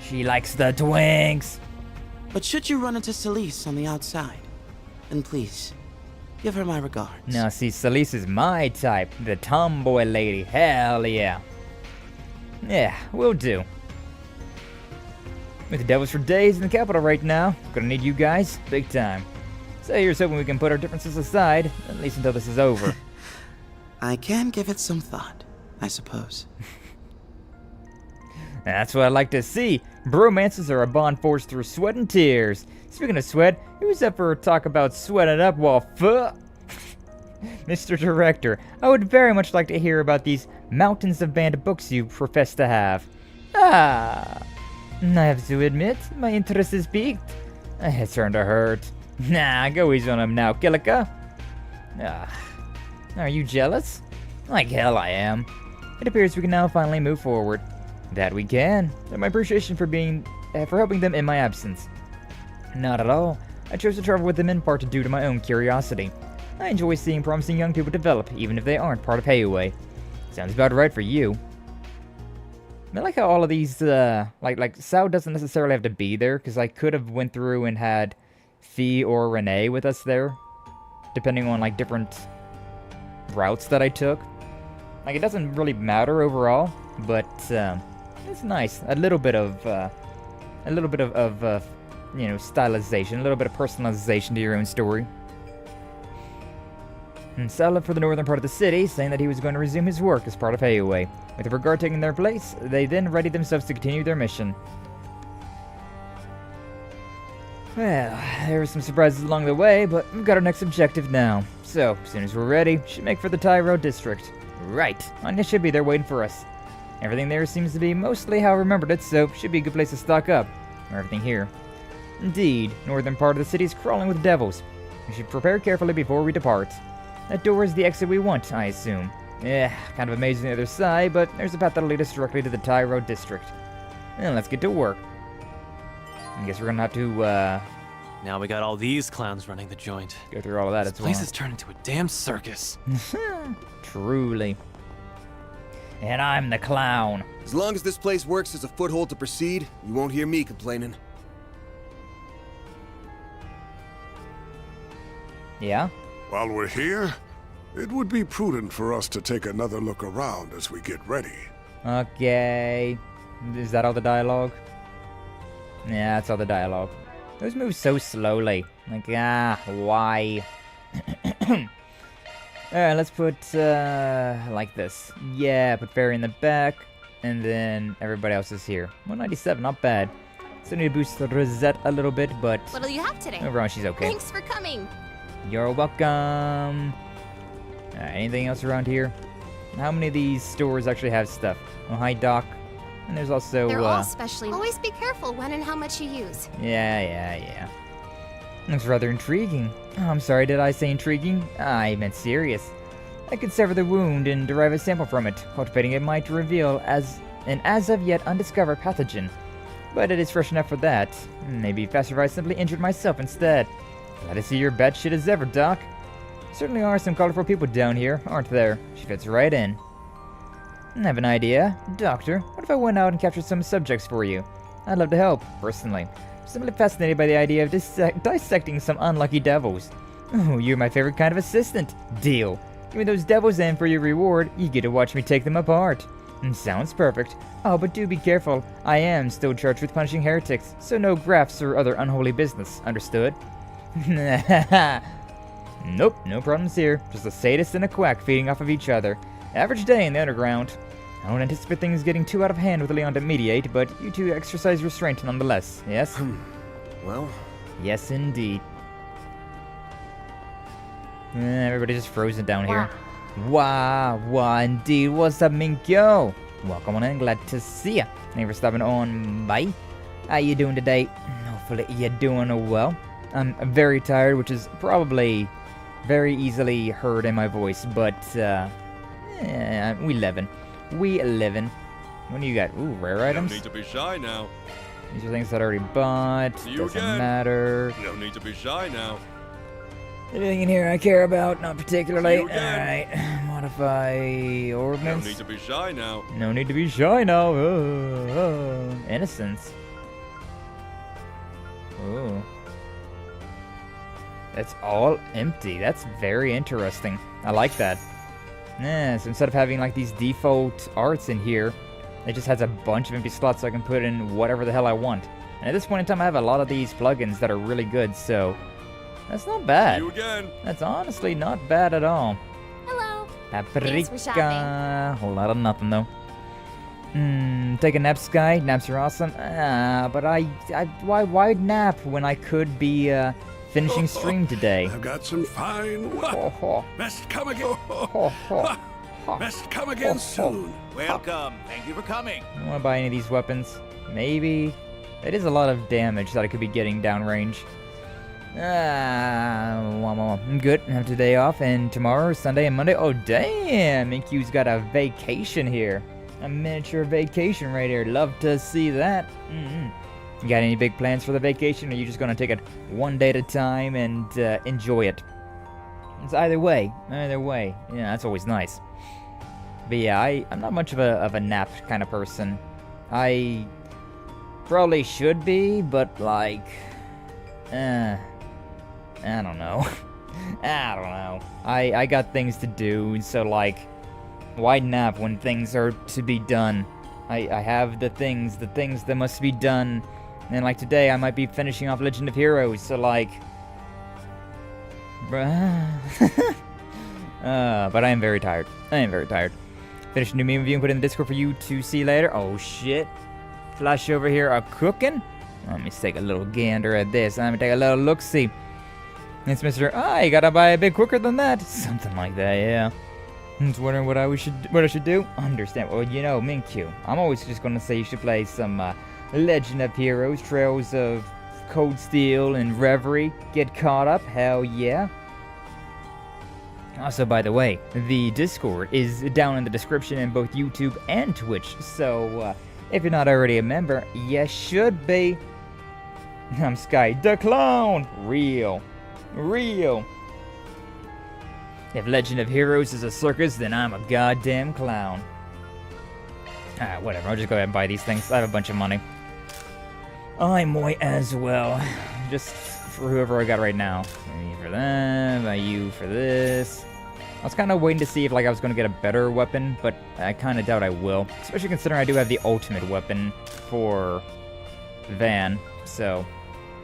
Speaker 3: She likes the twinks.
Speaker 7: But should you run into Celise on the outside, then please, give her my regards.
Speaker 3: Now see, Celise is my type. The tomboy lady. Hell yeah. Yeah, will do. With the devils for days in the capital right now. Gonna need you guys big time. So here's hoping we can put our differences aside, at least until this is over.
Speaker 7: I can give it some thought, I suppose.
Speaker 3: That's what I like to see. Bromances are a bond forged through sweat and tears. Speaking of sweat, who's up for a talk about sweating up while Mr. Director, I would very much like to hear about these mountains of banned books you profess to have. I have to admit, my interest is piqued. It's starting to hurt. Nah, go easy on him now, Kilika. Are you jealous? Like hell I am. It appears we can now finally move forward. That we can. And my appreciation for helping them in my absence. Not at all. I chose to travel with them in part due to my own curiosity. I enjoy seeing promising young people develop, even if they aren't part of Heiuei. Sounds about right for you. I like how all of these, like Sao doesn't necessarily have to be there, because I could have went through and had Fee or Renee with us there, depending on, like, different routes that I took. Like, it doesn't really matter overall, but, it's nice. A little bit of you know, stylization, a little bit of personalization to your own story. And Sao left for the northern part of the city, saying that he was going to resume his work as part of Heiuei. With the regard taking their place, they then readied themselves to continue their mission. Well, there were some surprises along the way, but we've got our next objective now. So, as soon as we're ready, should make for the Tyro district. Right, Anya should be there waiting for us. Everything there seems to be mostly how I remembered it, so should be a good place to stock up. Or everything here. Indeed, northern part of the city is crawling with devils. We should prepare carefully before we depart. That door is the exit we want, I assume. Kind of amazing on the other side, but there's a path that'll lead us directly to the Tyro district. Well, let's get to work. I guess we're gonna have to,
Speaker 10: Now we got all these clowns running the joint.
Speaker 3: go through all of that as well.
Speaker 10: This place has turned into a damn circus.
Speaker 3: Truly. And I'm the clown.
Speaker 11: As long as this place works as a foothold to proceed, you won't hear me complaining.
Speaker 3: Yeah?
Speaker 6: While we're here, it would be prudent for us to take another look around as we get ready.
Speaker 3: Okay. Is that all the dialogue? Yeah, that's all the dialogue. Those move so slowly. Like, why? Alright, let's put, like this. Yeah, put Fairy in the back, and then everybody else is here. 197, not bad. Still need to boost the Rosette a little bit, but
Speaker 4: What'll you have today?
Speaker 3: overall she's okay.
Speaker 4: Thanks for coming.
Speaker 3: You're welcome. Anything else around here? How many of these stores actually have stuff? Oh, hi, Doc. And there's also,
Speaker 4: They're all specially. Always be careful when and how much you use.
Speaker 3: Yeah. Looks rather intriguing. Oh, I'm sorry, did I say intriguing? I meant serious. I could sever the wound and derive a sample from it. Cultivating it might reveal an as of yet undiscovered pathogen. But it is fresh enough for that. Maybe faster if I simply injured myself instead. Glad to see you're bad shit as ever, Doc. Certainly are some colorful people down here, aren't there? She fits right in. I have an idea. Doctor, what if I went out and captured some subjects for you? I'd love to help, personally. I'm simply fascinated by the idea of dissecting some unlucky devils. Oh, you're my favorite kind of assistant. Deal. Give me those devils in for your reward. You get to watch me take them apart. Sounds perfect. Oh, but do be careful. I am still charged with punishing heretics, so no grafts or other unholy business. Understood? Nope, no problems here. Just a sadist and a quack feeding off of each other. Average day in the underground. I don't anticipate things getting too out of hand with Leon to mediate, but you two exercise restraint nonetheless, yes?
Speaker 11: Well?
Speaker 3: Yes, indeed. Everybody's just frozen down here. Wow, indeed. What's up, Melchior? Welcome on in, glad to see ya. Thanks for stopping on by. How you doing today? Hopefully you're doing well. I'm very tired, which is probably very easily heard in my voice, but, we livin'. What do you got? Ooh, rare items?
Speaker 12: No need to be shy now.
Speaker 3: These are things that I already bought. Doesn't matter.
Speaker 12: No need to be shy now.
Speaker 3: Anything in here I care about? Not particularly. Alright. Modify orbments.
Speaker 12: No need to be shy now.
Speaker 3: No need to be shy now. Innocence. Ooh. That's all empty. That's very interesting. I like that. So instead of having like these default arts in here, it just has a bunch of empty slots so I can put in whatever the hell I want. And at this point in time, I have a lot of these plugins that are really good, so That's not bad.
Speaker 12: See you again.
Speaker 3: That's honestly not bad at all.
Speaker 4: Hello. Thanks for shopping.
Speaker 3: Paprika. Whole lot of nothing though. Take a nap, Sky. Naps are awesome. But why nap when I could be finishing stream today?
Speaker 6: I've got some fine. Best come again. Best come again soon.
Speaker 2: Welcome. Thank you for coming.
Speaker 3: I don't want to buy any of these weapons. Maybe. It is a lot of damage that I could be getting downrange. I'm good. I have today off, and tomorrow, Sunday, and Monday. Oh, damn! Minkew's got a vacation here. A miniature vacation right here. Love to see that. You got any big plans for the vacation, or are you just going to take it one day at a time and enjoy it? It's either way. Either way. Yeah, that's always nice. But yeah, I'm not much of a nap kind of person. I probably should be, but like, I don't know. I don't know. I got things to do, so like, why nap when things are to be done? I have the things that must be done, and like today I might be finishing off Legend of Heroes, so like, but I am very tired. Finish a new meme review and put it in the Discord for you to see later. Oh shit. Flash over here are cooking. Let me take a little gander at this. Let me take a little look-see. It's Mr. You gotta buy a bit quicker than that. Something like that, yeah. I was wondering what I should do. Understand. Well, you know, Minkyu. I'm always just gonna say you should play some Legend of Heroes, Trails of Cold Steel, and Reverie. Get caught up. Hell yeah. Also, by the way, the Discord is down in the description in both YouTube and Twitch, so if you're not already a member, you should be. I'm Sky the Clown! Real. If Legend of Heroes is a circus, then I'm a goddamn clown. Whatever, I'll just go ahead and buy these things. I have a bunch of money. I might as well. Just for whoever I got right now. Maybe for them, you for this. I was kind of waiting to see if like I was going to get a better weapon, but I kind of doubt I will. Especially considering I do have the ultimate weapon for Van, so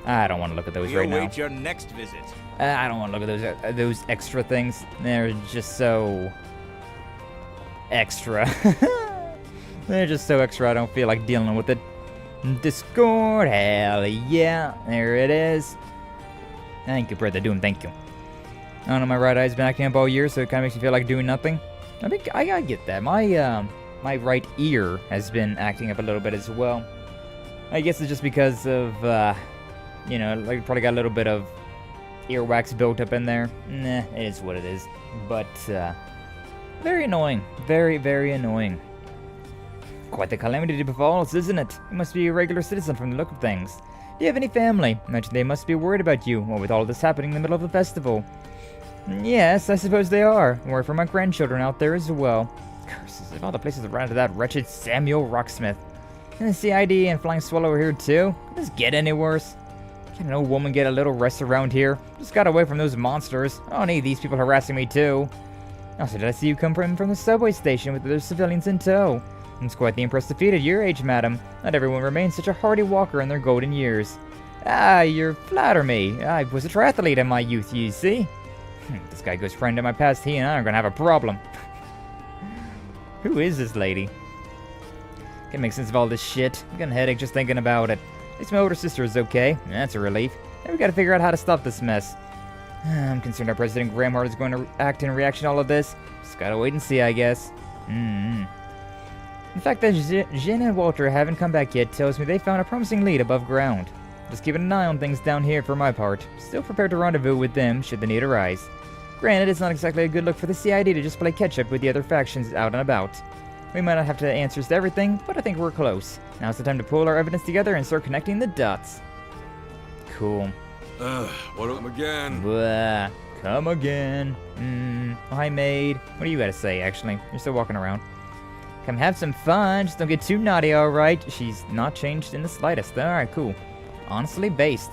Speaker 3: I don't want to look at those right now.
Speaker 2: Await your next visit.
Speaker 3: I don't want to look at those extra things. They're just so extra. They're just so extra. I don't feel like dealing with it. Discord, hell yeah, there it is. Thank you, Brother Doom, thank you. I don't know, my right eye's been acting up all year, so it kind of makes me feel like doing nothing. I think I get that. My right ear has been acting up a little bit as well. I guess it's just because of, you know, like probably got a little bit of earwax built up in there. Nah, it is what it is. But, very annoying. Very, very annoying. Quite the calamity to befall us, isn't it? You must be a regular citizen from the look of things. Do you have any family? Imagine they must be worried about you, what with all this happening in the middle of the festival. Yes, I suppose they are. Worry for my grandchildren out there as well. Curses, of all the places around to that wretched Samuel Rocksmith. And the CID and Flying Swallow are here too? Could this get any worse? Can an old woman get a little rest around here? Just got away from those monsters. I don't need these people harassing me too. Also, did I see you come from the subway station with other civilians in tow? It's quite the impressive feat at your age, madam. Not everyone remains such a hardy walker in their golden years. You flatter me. I was a triathlete in my youth, you see. This guy goes friend in my past, he and I are gonna have a problem. Who is this lady? Can't make sense of all this shit. I'm getting a headache just thinking about it. At least my older sister is okay. That's a relief. Now we gotta figure out how to stop this mess. I'm concerned our President Gramhart is going to act in reaction to all of this. Just gotta wait and see, I guess. The fact that Jin and Walter haven't come back yet tells me they found a promising lead above ground. Just keeping an eye on things down here for my part. Still prepared to rendezvous with them should the need arise. Granted, it's not exactly a good look for the CID to just play catch-up with the other factions out and about. We might not have answers to everything, but I think we're close. Now's the time to pull our evidence together and start connecting the dots. Cool.
Speaker 12: Come again?
Speaker 3: Blah. Come again. Hi, maid. What do you gotta say, actually? You're still walking around. Come have some fun. Just don't get too naughty, alright? She's not changed in the slightest. Alright, cool. Honestly based.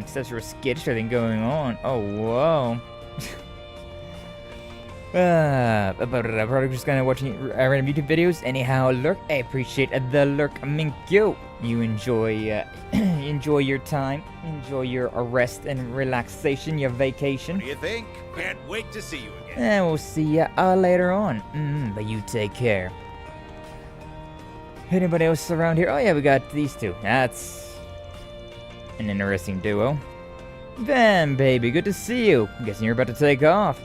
Speaker 3: Such a sketchy thing going on. Oh, whoa. About it, I'm probably just kind of watching random YouTube videos. Anyhow, lurk, I appreciate the lurk. Thank you. You enjoy, enjoy your time, enjoy your rest and relaxation, your vacation.
Speaker 12: What do you think? Can't wait to see you again.
Speaker 3: And we'll see ya later on. But you take care. Anybody else around here? Oh yeah, we got these two. That's an interesting duo. Ben, baby, good to see you. I'm guessing you're about to take off.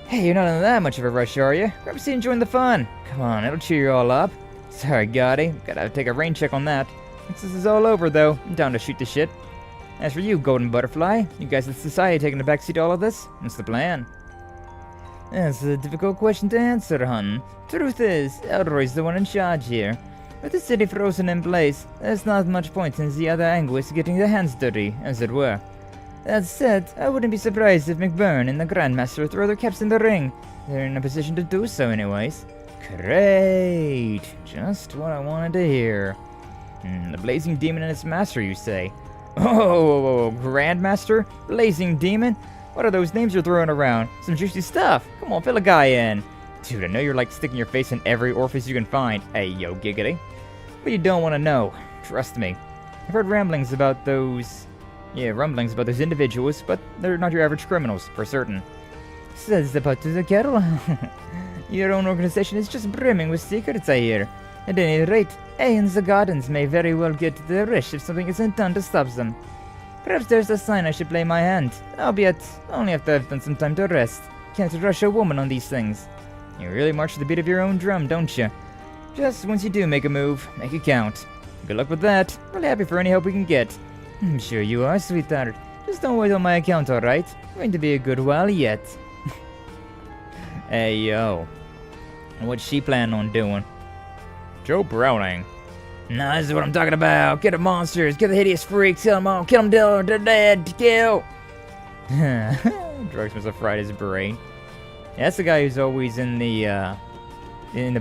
Speaker 3: Hey, you're not in that much of a rush, are you? Grab a seat and join the fun. Come on, it'll cheer you all up. Sorry, Gotti. Gotta take a rain check on that. Once this is all over, though, I'm down to shoot the shit. As for you, Golden Butterfly, you guys at Society taking the backseat to all of this? What's the plan? That's a difficult question to answer, hun. Truth is, Elroy's the one in charge here. With the city frozen in place, there's not much point in the other Anguis getting their hands dirty, as it were. That said, I wouldn't be surprised if McBurn and the Grandmaster throw their caps in the ring. They're in a position to do so anyways. Great! Just what I wanted to hear. The Blazing Demon and its master, you say? Oh, Grandmaster? Blazing Demon? What are those names you're throwing around? Some juicy stuff. Come on, fill a guy in. Dude, I know you're like sticking your face in every orifice you can find. Hey, yo, giggity. But you don't want to know. Trust me. I've heard rumblings about those individuals, but they're not your average criminals, for certain. Says the pot to the kettle. Your own organization is just brimming with secrets, I hear. At any rate, and the Gardens may very well get the rush if something isn't done to stop them. Perhaps there's a sign I should play my hand, albeit only after I've done some time to rest. Can't rush a woman on these things. You really march to the beat of your own drum, don't you? Just once you do make a move, make it count. Good luck with that. Really happy for any help we can get. I'm sure you are, sweetheart. Just don't wait on my account, alright? Going to be a good while yet. Hey, yo. What's she planning on doing? Joe Browning. Nah, this is what I'm talking about. Get the monsters, get the hideous freaks, kill them all, kill them till they're dead, kill! Drugs must have fried his brain. Yeah, that's the guy who's always in the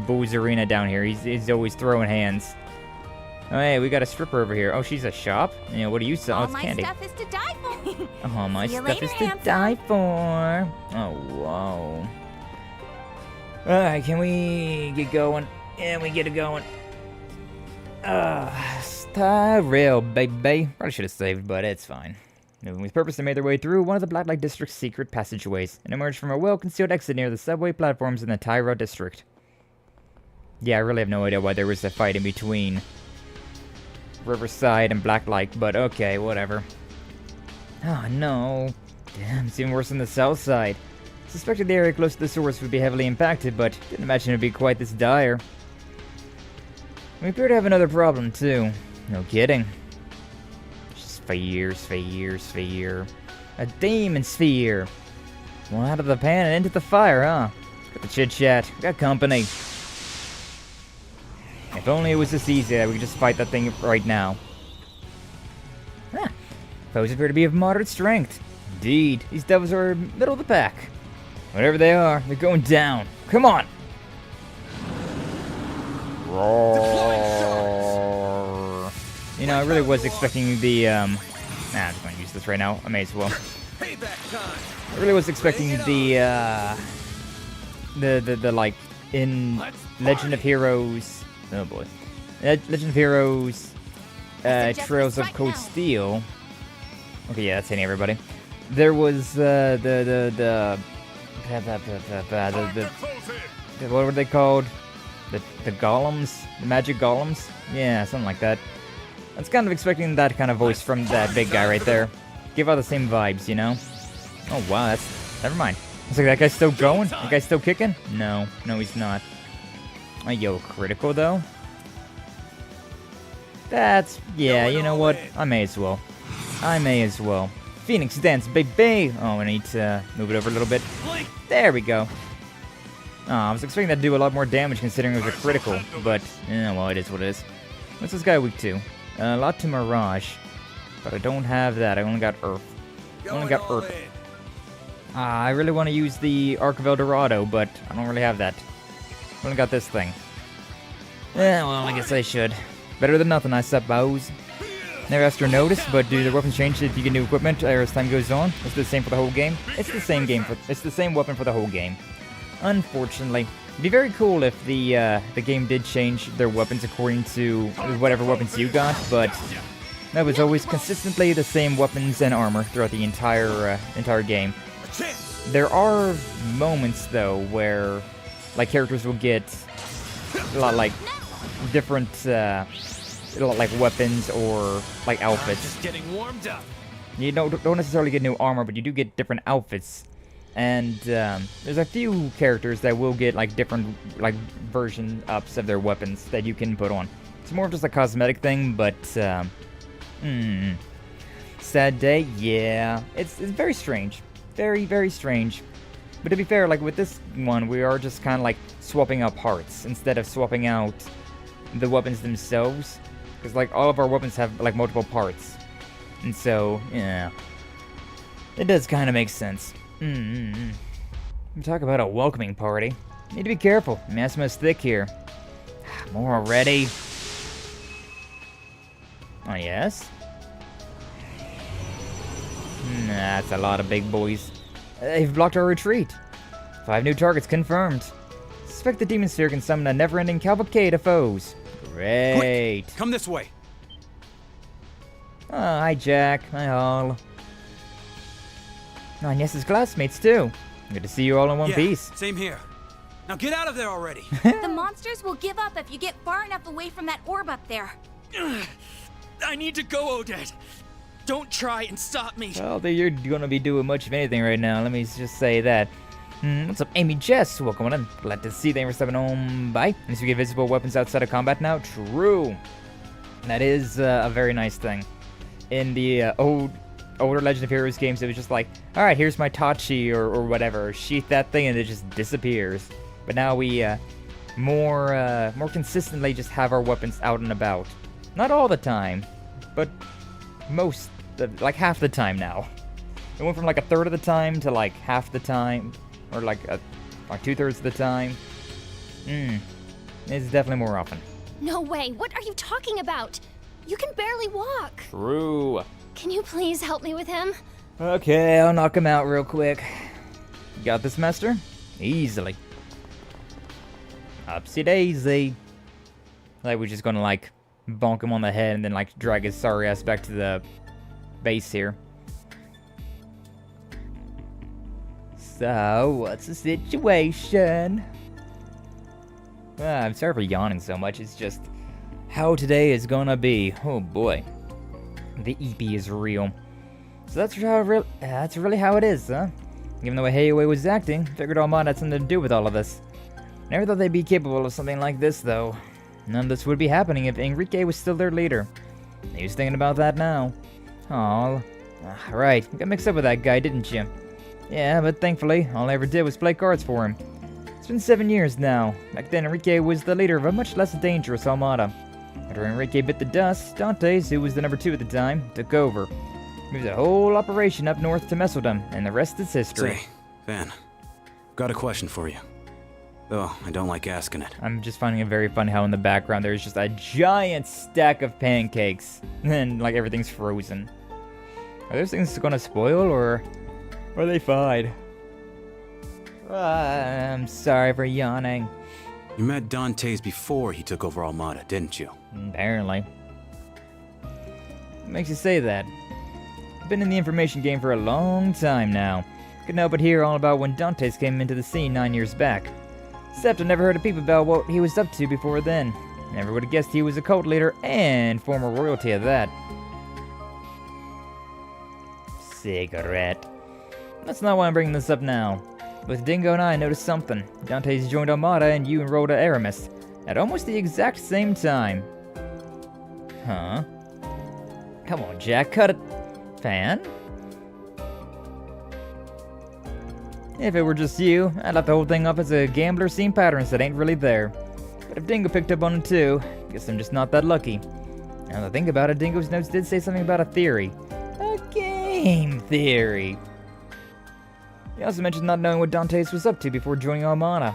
Speaker 3: booze arena down here. He's always throwing hands. Oh, hey, we got a stripper over here. Oh, she's a shop? Yeah, what do you sell?
Speaker 4: All
Speaker 3: it's
Speaker 4: my
Speaker 3: candy.
Speaker 4: stuff is to die for.
Speaker 3: Oh, my
Speaker 4: See you
Speaker 3: stuff
Speaker 4: later,
Speaker 3: is to
Speaker 4: handsome.
Speaker 3: die for. Oh, whoa. Alright, can we get going? Yeah, we get it going. Star rail, baby. Probably should have saved, but it's fine. Moving with purpose, they made their way through one of the Blacklight District's secret passageways and emerged from a well-concealed exit near the subway platforms in the Tyra district. Yeah, I really have no idea why there was a fight in between Riverside and Blacklight, but okay, whatever. Oh no. Damn, it's even worse than the south side. Suspected the area close to the source would be heavily impacted, but didn't imagine it would be quite this dire. We appear to have another problem, too. No kidding. Sphere. A demon sphere. Well, out of the pan and into the fire, huh? Got the chit-chat. Got company. If only it was this easy that we could just fight that thing right now. Ah, foes appear to be of moderate strength. Indeed, these devils are middle of the pack. Whatever they are, they're going down. Come on! Roar. You know, I really was expecting the, I'm just gonna use this right now. I may as well. I really was expecting the like, in Legend of Heroes... Oh boy. Legend of Heroes, Trails of Cold Steel. Okay, yeah, that's hitting everybody. There was, what were they called? The golems? The magic golems? Yeah, something like that. I was kind of expecting that kind of voice from that big guy right there. Give out the same vibes, you know? Oh, wow, that's... Never mind. Looks like that guy's still going? That guy's still kicking? No, he's not. Oh, yo, critical, though? That's... Yeah, you know what? I may as well. Phoenix Dance, baby! Oh, I need to move it over a little bit. There we go. Oh, I was expecting that to do a lot more damage considering it was a critical, but, well, it is what it is. What's this guy weak to? A lot to Mirage, but I don't have that. I only got Earth. I really want to use the Arc of El Dorado, but I don't really have that. I only got this thing. Yeah, well, I guess I should. Better than nothing, I suppose. Never asked or noticed, but do the weapons change if you get new equipment or as time goes on? It's the same for the whole game? It's the same weapon for the whole game. unfortunately. It'd be very cool if the game did change their weapons according to whatever weapons you got, but that was always consistently the same weapons and armor throughout the entire game. There are moments though where like characters will get a lot like different like weapons or like outfits.
Speaker 10: Just getting warmed up.
Speaker 3: You don't necessarily get new armor, but you do get different outfits. And there's a few characters that will get like different like version ups of their weapons that you can put on. It's more of just a cosmetic thing, but sad day, yeah. It's very strange. Very, very strange. But to be fair, like with this one, we are just kind of like swapping out parts instead of swapping out the weapons themselves. Because like all of our weapons have like multiple parts. And so, yeah. It does kind of make sense. Talk about a welcoming party. Need to be careful. Massimo's thick here. More already. Oh, yes? That's a lot of big boys. They've blocked our retreat. 5 new targets confirmed. Suspect the demon sphere can summon a never-ending cavalcade of foes. Great.
Speaker 11: Quick, come this way.
Speaker 3: Oh, hi Jack. Hi all. Oh, and yes, his classmates too. Good to see you all in one piece.
Speaker 11: Same here. Now get out of there already.
Speaker 4: The monsters will give up if you get far enough away from that orb up there.
Speaker 2: I need to go, Odette. Don't try and stop me.
Speaker 3: I don't think you're gonna be doing much of anything right now. Let me just say that. What's up, Amy Jess? Welcome on. Glad to see you. Thanks for stepping on by. At least we get visible weapons outside of combat now. True. That is a very nice thing. In the older Legend of Heroes games, it was just like, all right, here's my Tachi or whatever. Sheath that thing and it just disappears. But now we more consistently just have our weapons out and about. Not all the time, but like half the time now. It went from like a third of the time to like half the time, or like 2/3 of the time. It's definitely more often.
Speaker 4: No way. What are you talking about? You can barely walk.
Speaker 3: True.
Speaker 4: Can you please help me with him?
Speaker 3: Okay, I'll knock him out real quick. Got this, master? Easily. Upsy daisy. Like we're just gonna like bonk him on the head and then like drag his sorry ass back to the base here. So, what's the situation? I'm sorry for yawning so much. It's just how today is gonna be. Oh boy. The EP is real. So that's really how it is, huh? Given the way Heiaway was acting, figured Almata had something to do with all of this. Never thought they'd be capable of something like this, though. None of this would be happening if Enrique was still their leader. He was thinking about that now. Aw. Right, you got mixed up with that guy, didn't you? Yeah, but thankfully, all I ever did was play cards for him. It's been 7 years now. Back then, Enrique was the leader of a much less dangerous Almata. After Enrique bit the dust, Dantes, who was the number 2 at the time, took over. Moved the whole operation up north to mess with him, and the rest is history.
Speaker 11: Say, Van, got a question for you. Though, I don't like asking it.
Speaker 3: I'm just finding it very funny how in the background there's just a giant stack of pancakes, and like everything's frozen. Are those things gonna spoil, or are they fine? I'm sorry for yawning.
Speaker 11: You met Dantes before he took over Almata, didn't you?
Speaker 3: Apparently. What makes you say that? I've been in the information game for a long time now. Couldn't help but hear all about when Dantes came into the scene 9 years back. Except I never heard a peep about what he was up to before then. Never would have guessed he was a cult leader and former royalty at that. Cigarette. That's not why I'm bringing this up now. With Dingo and I noticed something. Dantes joined Almata and you enrolled at Aramis at almost the exact same time. Huh? Come on, Jack, cut it. Fan? If it were just you, I'd let the whole thing off as a gambler seeing patterns that ain't really there. But if Dingo picked up on it too, guess I'm just not that lucky. Now that I think about it, Dingo's notes did say something about a theory. A game theory. He also mentioned not knowing what Dantes was up to before joining Almata.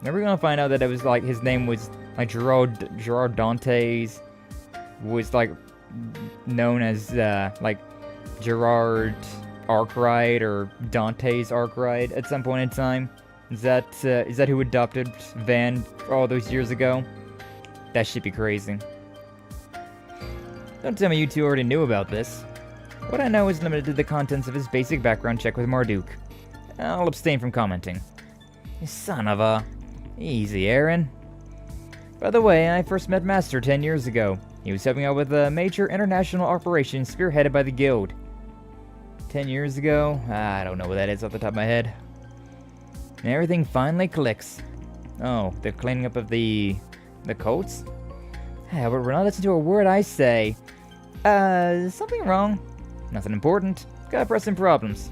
Speaker 3: Now we're gonna find out that it was like his name was like Gerard Dantes was like known as like Gerard Arkride or Dantes Arkride at some point in time. Is that who adopted Van all those years ago? That should be crazy. Don't tell me you two already knew about this. What I know is limited to the contents of his basic background check with Marduk. I'll abstain from commenting. You son of a... Easy, Aaron. By the way, I first met Master 10 years ago. He was helping out with a major international operation spearheaded by the Guild. 10 years ago? I don't know what that is off the top of my head. And everything finally clicks. Oh, the cleaning up of the coats? Yeah, but we're not listening to a word I say. Something wrong? Nothing important. Got pressing problems.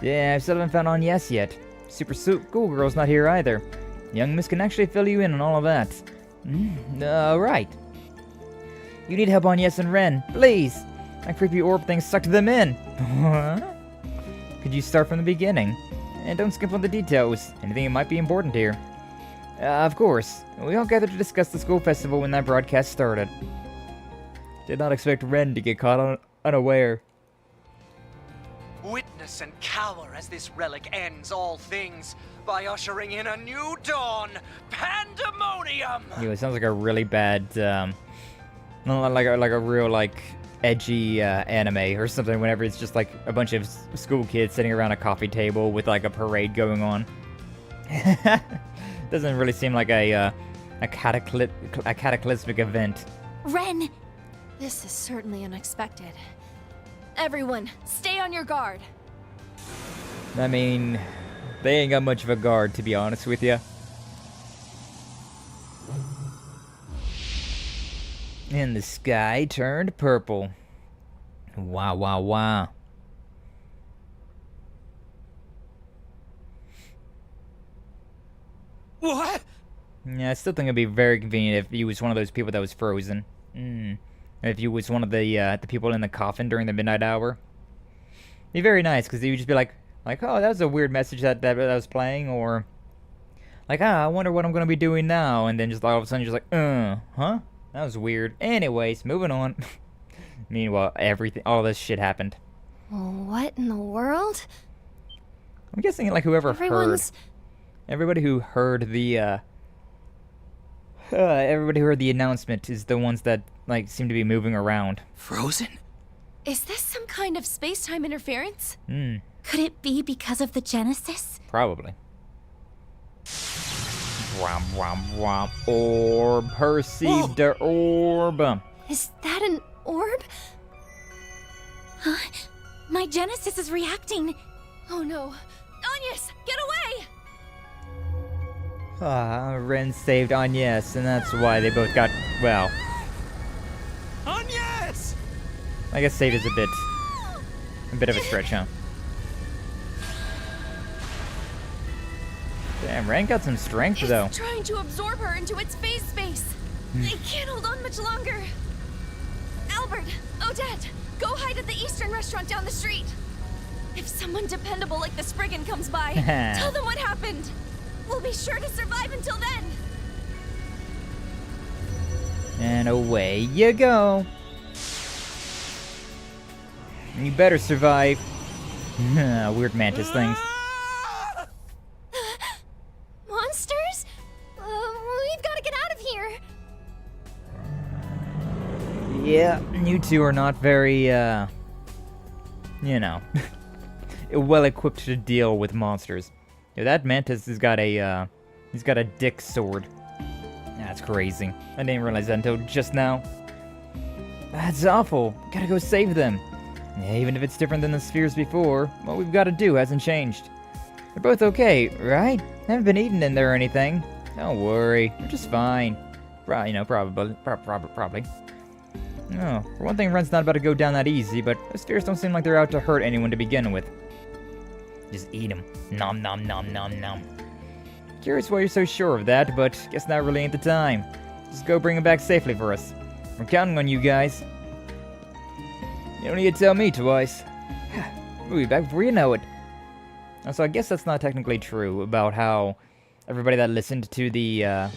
Speaker 3: Yeah, I still haven't found Agnes yet. Super cool girl's not here either. Young Miss can actually fill you in on all of that. Right. You need help on Yes and Ren, please. That creepy orb thing sucked them in. Could you start from the beginning? And don't skip on the details. Anything that might be important here. Of course. We all gathered to discuss the school festival when that broadcast started. Did not expect Ren to get caught unaware.
Speaker 13: Witness and cower as this relic ends all things by ushering in a new dawn, pandemonium.
Speaker 3: Yo, it sounds like a really bad, like a real edgy anime or something. Whenever it's just like a bunch of school kids sitting around a coffee table with like a parade going on. Doesn't really seem like a cataclysmic event.
Speaker 4: Ren, this is certainly unexpected. Everyone, stay on your guard.
Speaker 3: I mean, they ain't got much of a guard, to be honest with you. And the sky turned purple. Wow, wow, wow.
Speaker 13: What?
Speaker 3: Yeah, I still think it'd be very convenient if you was one of those people that was frozen. If you was one of the people in the coffin during the midnight hour. Be very nice, because you would just be like, oh, that was a weird message that was playing, or like, I wonder what I'm gonna be doing now, and then just all of a sudden you're just like, huh? That was weird. Anyways, moving on. Meanwhile, all this shit happened.
Speaker 4: What in the world?
Speaker 3: I'm guessing like whoever everybody who heard the announcement is the ones that like seem to be moving around.
Speaker 7: Frozen?
Speaker 4: Is this some kind of space-time interference?
Speaker 8: Could it be because of the Genesis?
Speaker 3: Probably. Womp, womp, womp. Orb. Perceived the orb.
Speaker 4: Is that an orb?
Speaker 8: Huh? My Genesis is reacting.
Speaker 4: Oh no. Agnes, get away!
Speaker 3: Ren saved Agnes, and that's why they both got, well...
Speaker 13: Agnes!
Speaker 3: I guess saved is a bit of a stretch, huh? Damn, Ren got some strength, though.
Speaker 4: It's trying to absorb her into its phase space. I can't hold on much longer. Albert, Odette, go hide at the Eastern restaurant down the street. If someone dependable like the Spriggan comes by, tell them what happened. We'll be sure to survive until then.
Speaker 3: And away you go. You better survive. Weird mantis things.
Speaker 4: Monsters? We've got to get out of here.
Speaker 3: Yeah, you two are not very, you know, well equipped to deal with monsters. Yeah, that mantis has got he's got a dick sword. That's crazy. I didn't realize that until just now. That's awful. Gotta go save them. Yeah, even if it's different than the spheres before, what we've got to do hasn't changed. They're both okay, right? Haven't been eaten in there or anything. Don't worry, they're just fine. Probably. Oh, for one thing, Ren's not about to go down that easy, but the spheres don't seem like they're out to hurt anyone to begin with. Just eat them. Nom nom nom nom nom. Curious why you're so sure of that, but guess now really ain't the time. Just go bring them back safely for us. We're counting on you guys. You don't need to tell me twice. We'll be back before you know it. So I guess that's not technically true about how everybody that listened to the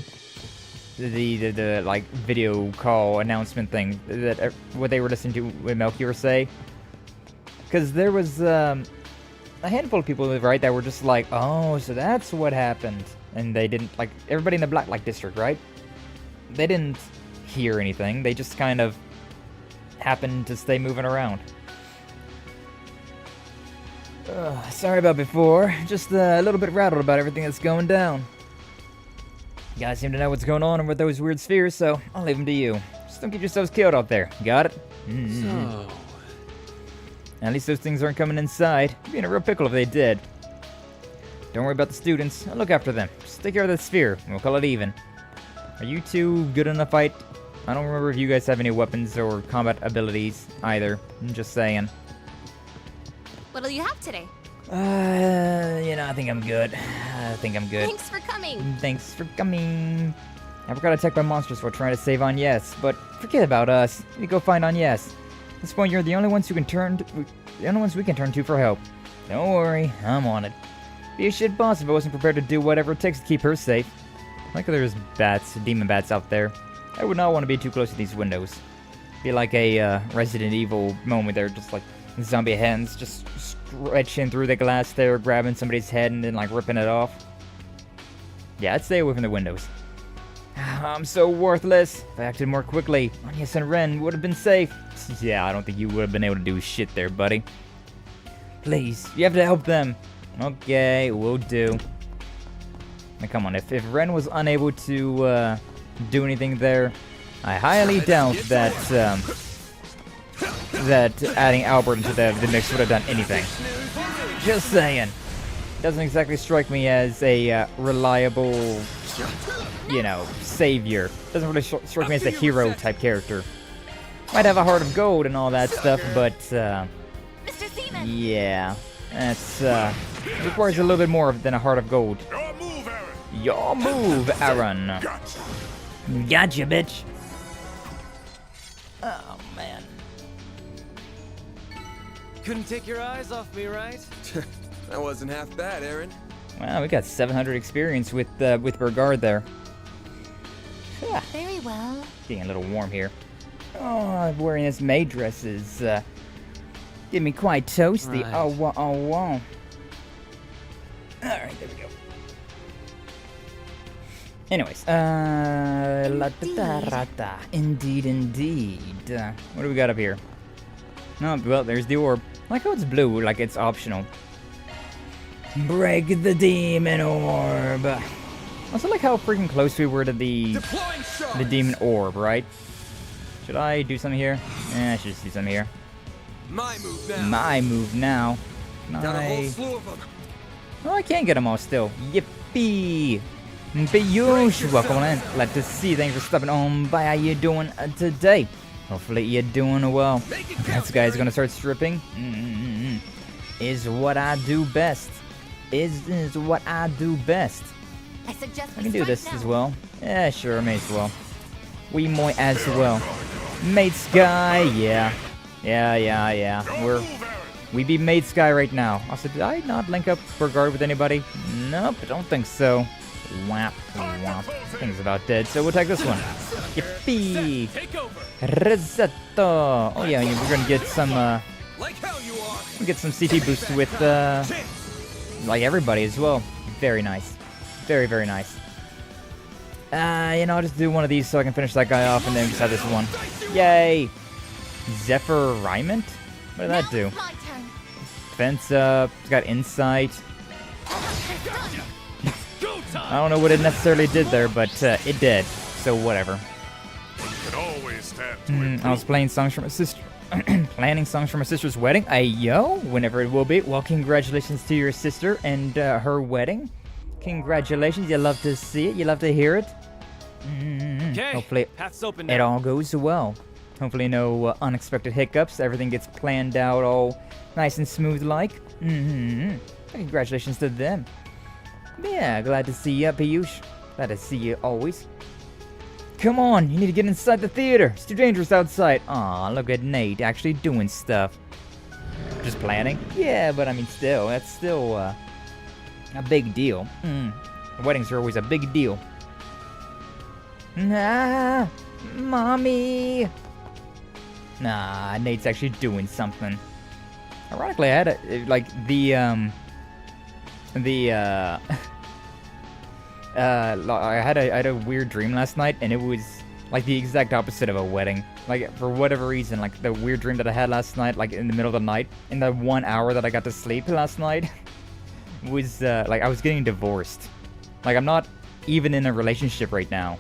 Speaker 3: like video call announcement thing, that what they were listening to with Melchior say, because there was a handful of people, right, that were just like, oh, so that's what happened. And they didn't, like, everybody in the Black Light District, right? They didn't hear anything. They just kind of happened to stay moving around. Sorry about before. Just a little bit rattled about everything that's going down. You guys seem to know what's going on with those weird spheres, so I'll leave them to you. Just don't get yourselves killed out there. Got it?
Speaker 10: So...
Speaker 3: At least those things aren't coming inside. You'd be in a real pickle if they did. Don't worry about the students. I'll look after them. Just take care of the sphere, and we'll call it even. Are you two good in a fight? I don't remember if you guys have any weapons or combat abilities either. I'm just saying.
Speaker 4: What'll you have today?
Speaker 3: I think I'm good.
Speaker 4: Thanks for coming.
Speaker 3: Thanks for coming. I got attacked by monsters while trying to save Agnes, but forget about us. You go find Agnes. At this point, you're the only ones we can turn to for help. Don't worry, I'm on it. Be a shit boss if I wasn't prepared to do whatever it takes to keep her safe. Like there's bats, demon bats out there. I would not want to be too close to these windows. Be like a Resident Evil moment there, just like zombie hands just stretching through the glass there, grabbing somebody's head and then like ripping it off. Yeah, I'd stay away from the windows. I'm so worthless. If I acted more quickly, Agnes and Ren would have been safe. Yeah, I don't think you would have been able to do shit there, buddy. Please, you have to help them. Okay, will do. Now, come on, if Ren was unable to do anything there, I highly doubt that that adding Albert into the mix would have done anything. Just saying. Doesn't exactly strike me as a reliable, savior. Doesn't really strike me as a hero type character. Might have a heart of gold and all that stuff, but yeah, that's requires a little bit more than a heart of gold. Your move, Aaron. Gotcha, bitch. Oh man.
Speaker 10: Couldn't take your eyes off me, right?
Speaker 12: That wasn't half bad, Aaron.
Speaker 3: Wow, we got 700 experience with Burgard there.
Speaker 4: Very well.
Speaker 3: Getting a little warm here. Oh, wearing this maid dress is getting me quite toasty.
Speaker 10: Right.
Speaker 3: Oh, wow, oh, wow. Alright, there we go. Anyways, indeed, indeed. What do we got up here? Oh, well, there's the orb. I like how it's blue, like it's optional. Break the demon orb. Also like how freaking close we were to the demon orb, right? Should I do something here? I should just do something here.
Speaker 12: My move now.
Speaker 3: My move now. Can
Speaker 12: Got a whole
Speaker 3: I...
Speaker 12: slew of them.
Speaker 3: Oh, I can't get them all still. Yippee! Bayush, welcome in. Glad to see you. Thanks for stopping on by. How you doing today? Hopefully you're doing well. This guy's gonna start stripping. Is what I do best. Is what I do best.
Speaker 4: I suggest
Speaker 3: I can do this as well. Yeah, sure, may as well. We might as well. Mate Sky, yeah. We be Mate Sky right now. Also, did I not link up Burgard with anybody? Nope, I don't think so. Whap, whap. Thing's about dead, so we'll take this one. Yippee! Resetto! Oh yeah, we're gonna get some, we'll get some CT boost with, like everybody as well. Very nice. Very, very nice. I'll just do one of these so I can finish that guy off and then just have this one. Yay! Zephyr Ryment? What did that do? Fence up, it's got insight. I don't know what it necessarily did there, but it did. So whatever. I was playing songs from my sister. Planning songs for my sister's wedding. Yo, whenever it will be. Well, congratulations to your sister and her wedding. Congratulations. You love to see it. You love to hear it. Hopefully it all goes well. Hopefully no unexpected hiccups. Everything gets planned out all nice and smooth like. Congratulations to them. Yeah, glad to see you, Piyush. Glad to see you always. Come on, you need to get inside the theater. It's too dangerous outside. Aw, look at Nate actually doing stuff. Just planning? Yeah, but I mean still, that's still a big deal. Weddings are always a big deal. Nah, mommy. Nah, Nate's actually doing something. Ironically, I had I had a weird dream last night, and it was like the exact opposite of a wedding. Like, for whatever reason, like the weird dream that I had last night, like in the middle of the night, in the 1 hour that I got to sleep last night, was like I was getting divorced. Like, I'm not even in a relationship right now.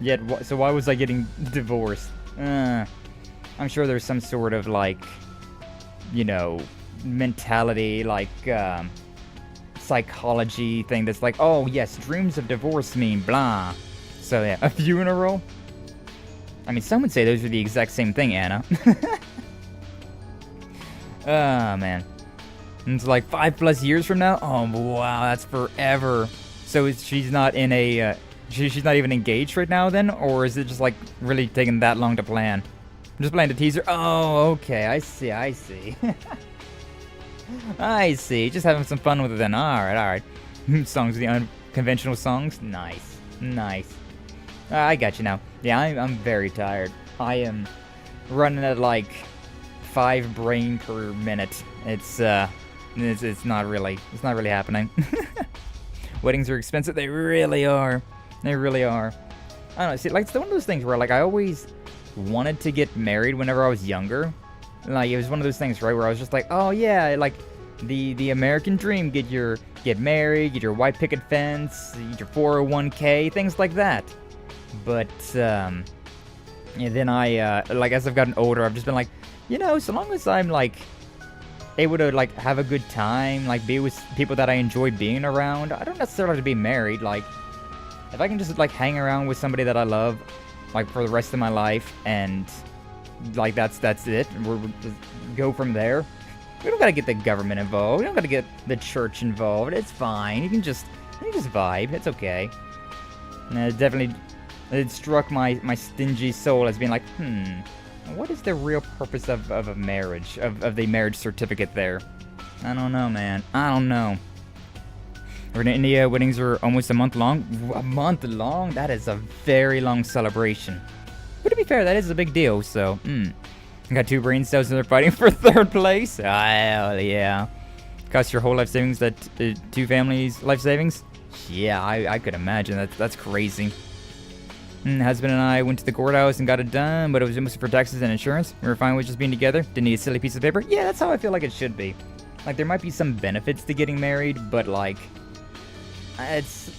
Speaker 3: Yet, so why was I getting divorced? I'm sure there's some sort of, like, you know, mentality, like, psychology thing that's like, oh, yes, dreams of divorce mean blah. So, yeah, a funeral? I mean, some would say those are the exact same thing, Anna. Oh, man. And it's like 5+ years from now? Oh, wow, that's forever. So she's not in a, she's not even engaged right now then? Or is it just like really taking that long to plan? I'm just playing the teaser. Oh, okay, I see. I see. Just having some fun with it then. Alright. Songs, the unconventional songs? Nice. I got you now. Yeah, I'm very tired. I am running at like 5 brain per minute. It's not really happening. Weddings are expensive. They really are. I don't know. See, like, it's one of those things where, like, I always wanted to get married whenever I was younger. Like, it was one of those things, right, where I was just like, oh yeah, like the American dream: get married, get your white picket fence, get your 401k, things like that. But yeah, then I like, as I've gotten older, I've just been like, you know, so long as I'm like able to like have a good time, like be with people that I enjoy being around, I don't necessarily have to be married. Like, if I can just like hang around with somebody that I love, like, for the rest of my life, and like that's it, we'll just go from there. We don't gotta get the government involved. We don't gotta get the church involved. It's fine. You can just vibe. It's okay. And it struck my stingy soul as being like, what is the real purpose of a marriage, of the marriage certificate there? I don't know, man. I don't know. Over in India, weddings are almost a month long. A month long? That is a very long celebration. But to be fair, that is a big deal, so, I got 2 brain cells and they're fighting for 3rd place? Hell yeah. Cost your whole life savings, that 2 families' life savings? Yeah, I could imagine. That's crazy. Husband and I went to the courthouse and got it done, but it was mostly for taxes and insurance. We were fine with just being together. Didn't need a silly piece of paper. Yeah, that's how I feel like it should be. Like, there might be some benefits to getting married, but like, it's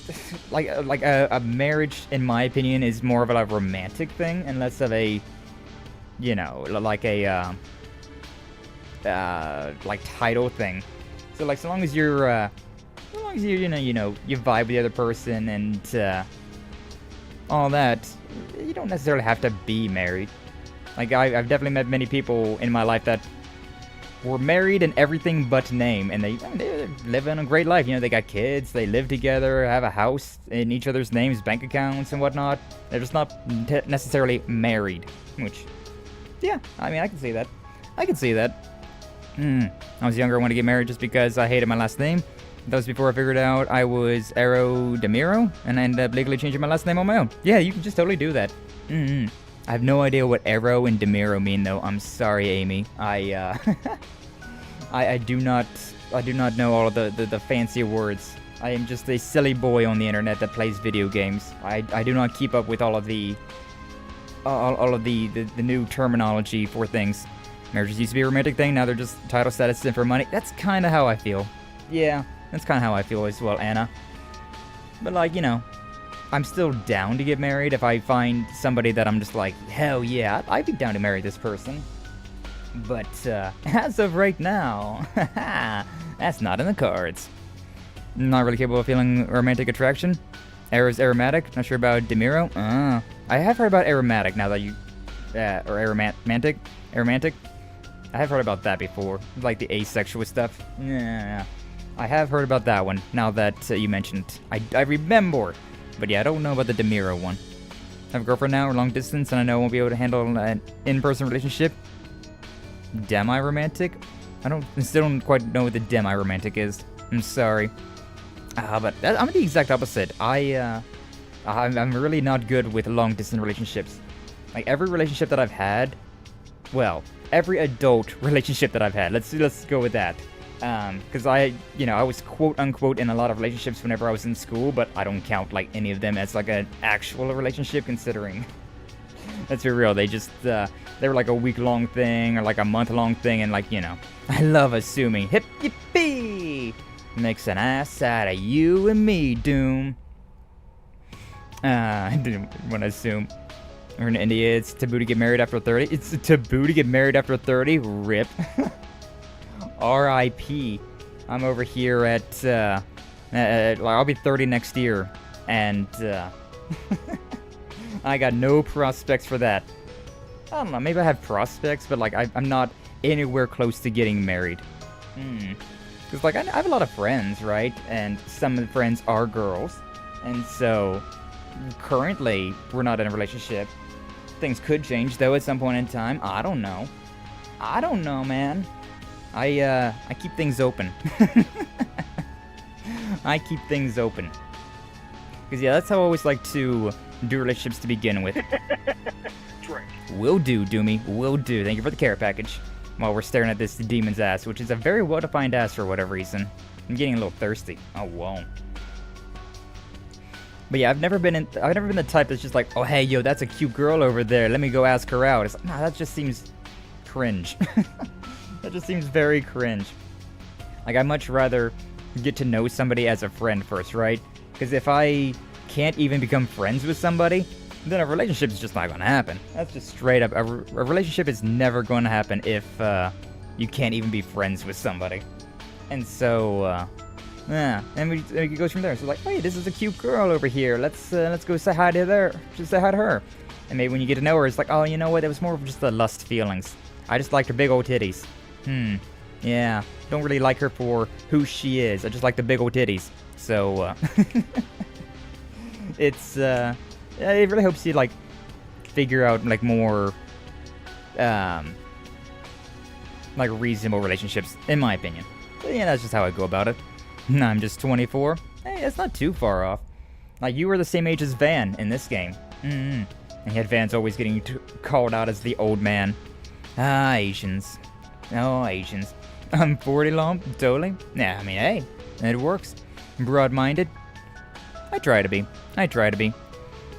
Speaker 3: like a marriage, in my opinion, is more of a romantic thing and less of a, you know, like a like title thing. So like, so long as you you vibe with the other person and all that, you don't necessarily have to be married. Like, I've definitely met many people in my life that were married and everything but name, and they're living a great life. You know, they got kids, they live together, have a house in each other's names, bank accounts and whatnot. They're just not necessarily married, which, yeah, I mean, I can see that. I was younger, I wanted to get married just because I hated my last name. That was before I figured out I was Arrow DeMiro, and I ended up legally changing my last name on my own. Yeah, you can just totally do that. I have no idea what Arrow and DeMiro mean, though. I'm sorry, Amy. I do not know all of the fancy words. I am just a silly boy on the internet that plays video games. I do not keep up with all of the new terminology for things. Marriages used to be a romantic thing, now they're just title, status, and for money. That's kind of how I feel. Yeah, that's kind of how I feel as well, Anna. But, like, you know, I'm still down to get married if I find somebody that I'm just like, hell yeah, I'd be down to marry this person. But, as of right now, that's not in the cards. Not really capable of feeling romantic attraction. Arrow's aromatic, not sure about DeMiro. I have heard about aromatic now that you, or aromantic. I have heard about that before, like the asexual stuff. Yeah, I have heard about that one, now that you mentioned it. I remember, but yeah, I don't know about the DeMiro one. I have a girlfriend now, we're long distance, and I know I won't be able to handle an in-person relationship. Demi-romantic? I still don't quite know what the demi-romantic is. I'm sorry. But I'm the exact opposite. I'm really not good with long-distance relationships. Like, every relationship that I've had, well, every adult relationship that I've had. Let's go with that. Because I was quote unquote in a lot of relationships whenever I was in school, but I don't count like any of them as like an actual relationship, considering, let's be real, they were like a week-long thing or like a month-long thing, and like, I love assuming. Hip yippee! Makes an ass out of you and me, Doom. I didn't want to assume. We're in India, it's taboo to get married after 30. It's taboo to get married after 30? Rip. R.I.P. I'm over here at, I'll be 30 next year, and, I got no prospects for that. I don't know, maybe I have prospects, but, like, I'm not anywhere close to getting married. Because, like, I have a lot of friends, right? And some of the friends are girls, and so, currently, we're not in a relationship. Things could change, though, at some point in time. I don't know. I don't know, man. I keep things open. I keep things open. Because, yeah, that's how I always like to do relationships to begin with. Will do, Doomy. Will do. Thank you for the care package. While we're staring at this demon's ass, which is a very well-defined ass for whatever reason. I'm getting a little thirsty. Oh, whoa. But yeah, I've never been the type that's just like, oh, hey, yo, that's a cute girl over there. Let me go ask her out. It's like, nah, that just seems cringe. That just seems very cringe. Like, I'd much rather get to know somebody as a friend first, right? Because if I can't even become friends with somebody, then a relationship is just not going to happen. That's just straight up. A relationship is never going to happen if you can't even be friends with somebody. And so, yeah, and it goes from there. So like, hey, this is a cute girl over here. Let's go say hi to her. Just say hi to her. And maybe when you get to know her, it's like, oh, you know what? It was more of just the lust feelings. I just liked her big old titties. Yeah. Don't really like her for who she is. I just like the big old titties. So, it's, it really helps you, like, figure out, like, more, like, reasonable relationships, in my opinion. But, yeah, that's just how I go about it. I'm just 24. Hey, that's not too far off. Like, you were the same age as Van in this game. And yet Van's always getting called out as the old man. Ah, Asians. Oh, Asians. I'm 40 long, totally. Yeah, I mean, hey, it works. Broad-minded. I try to be.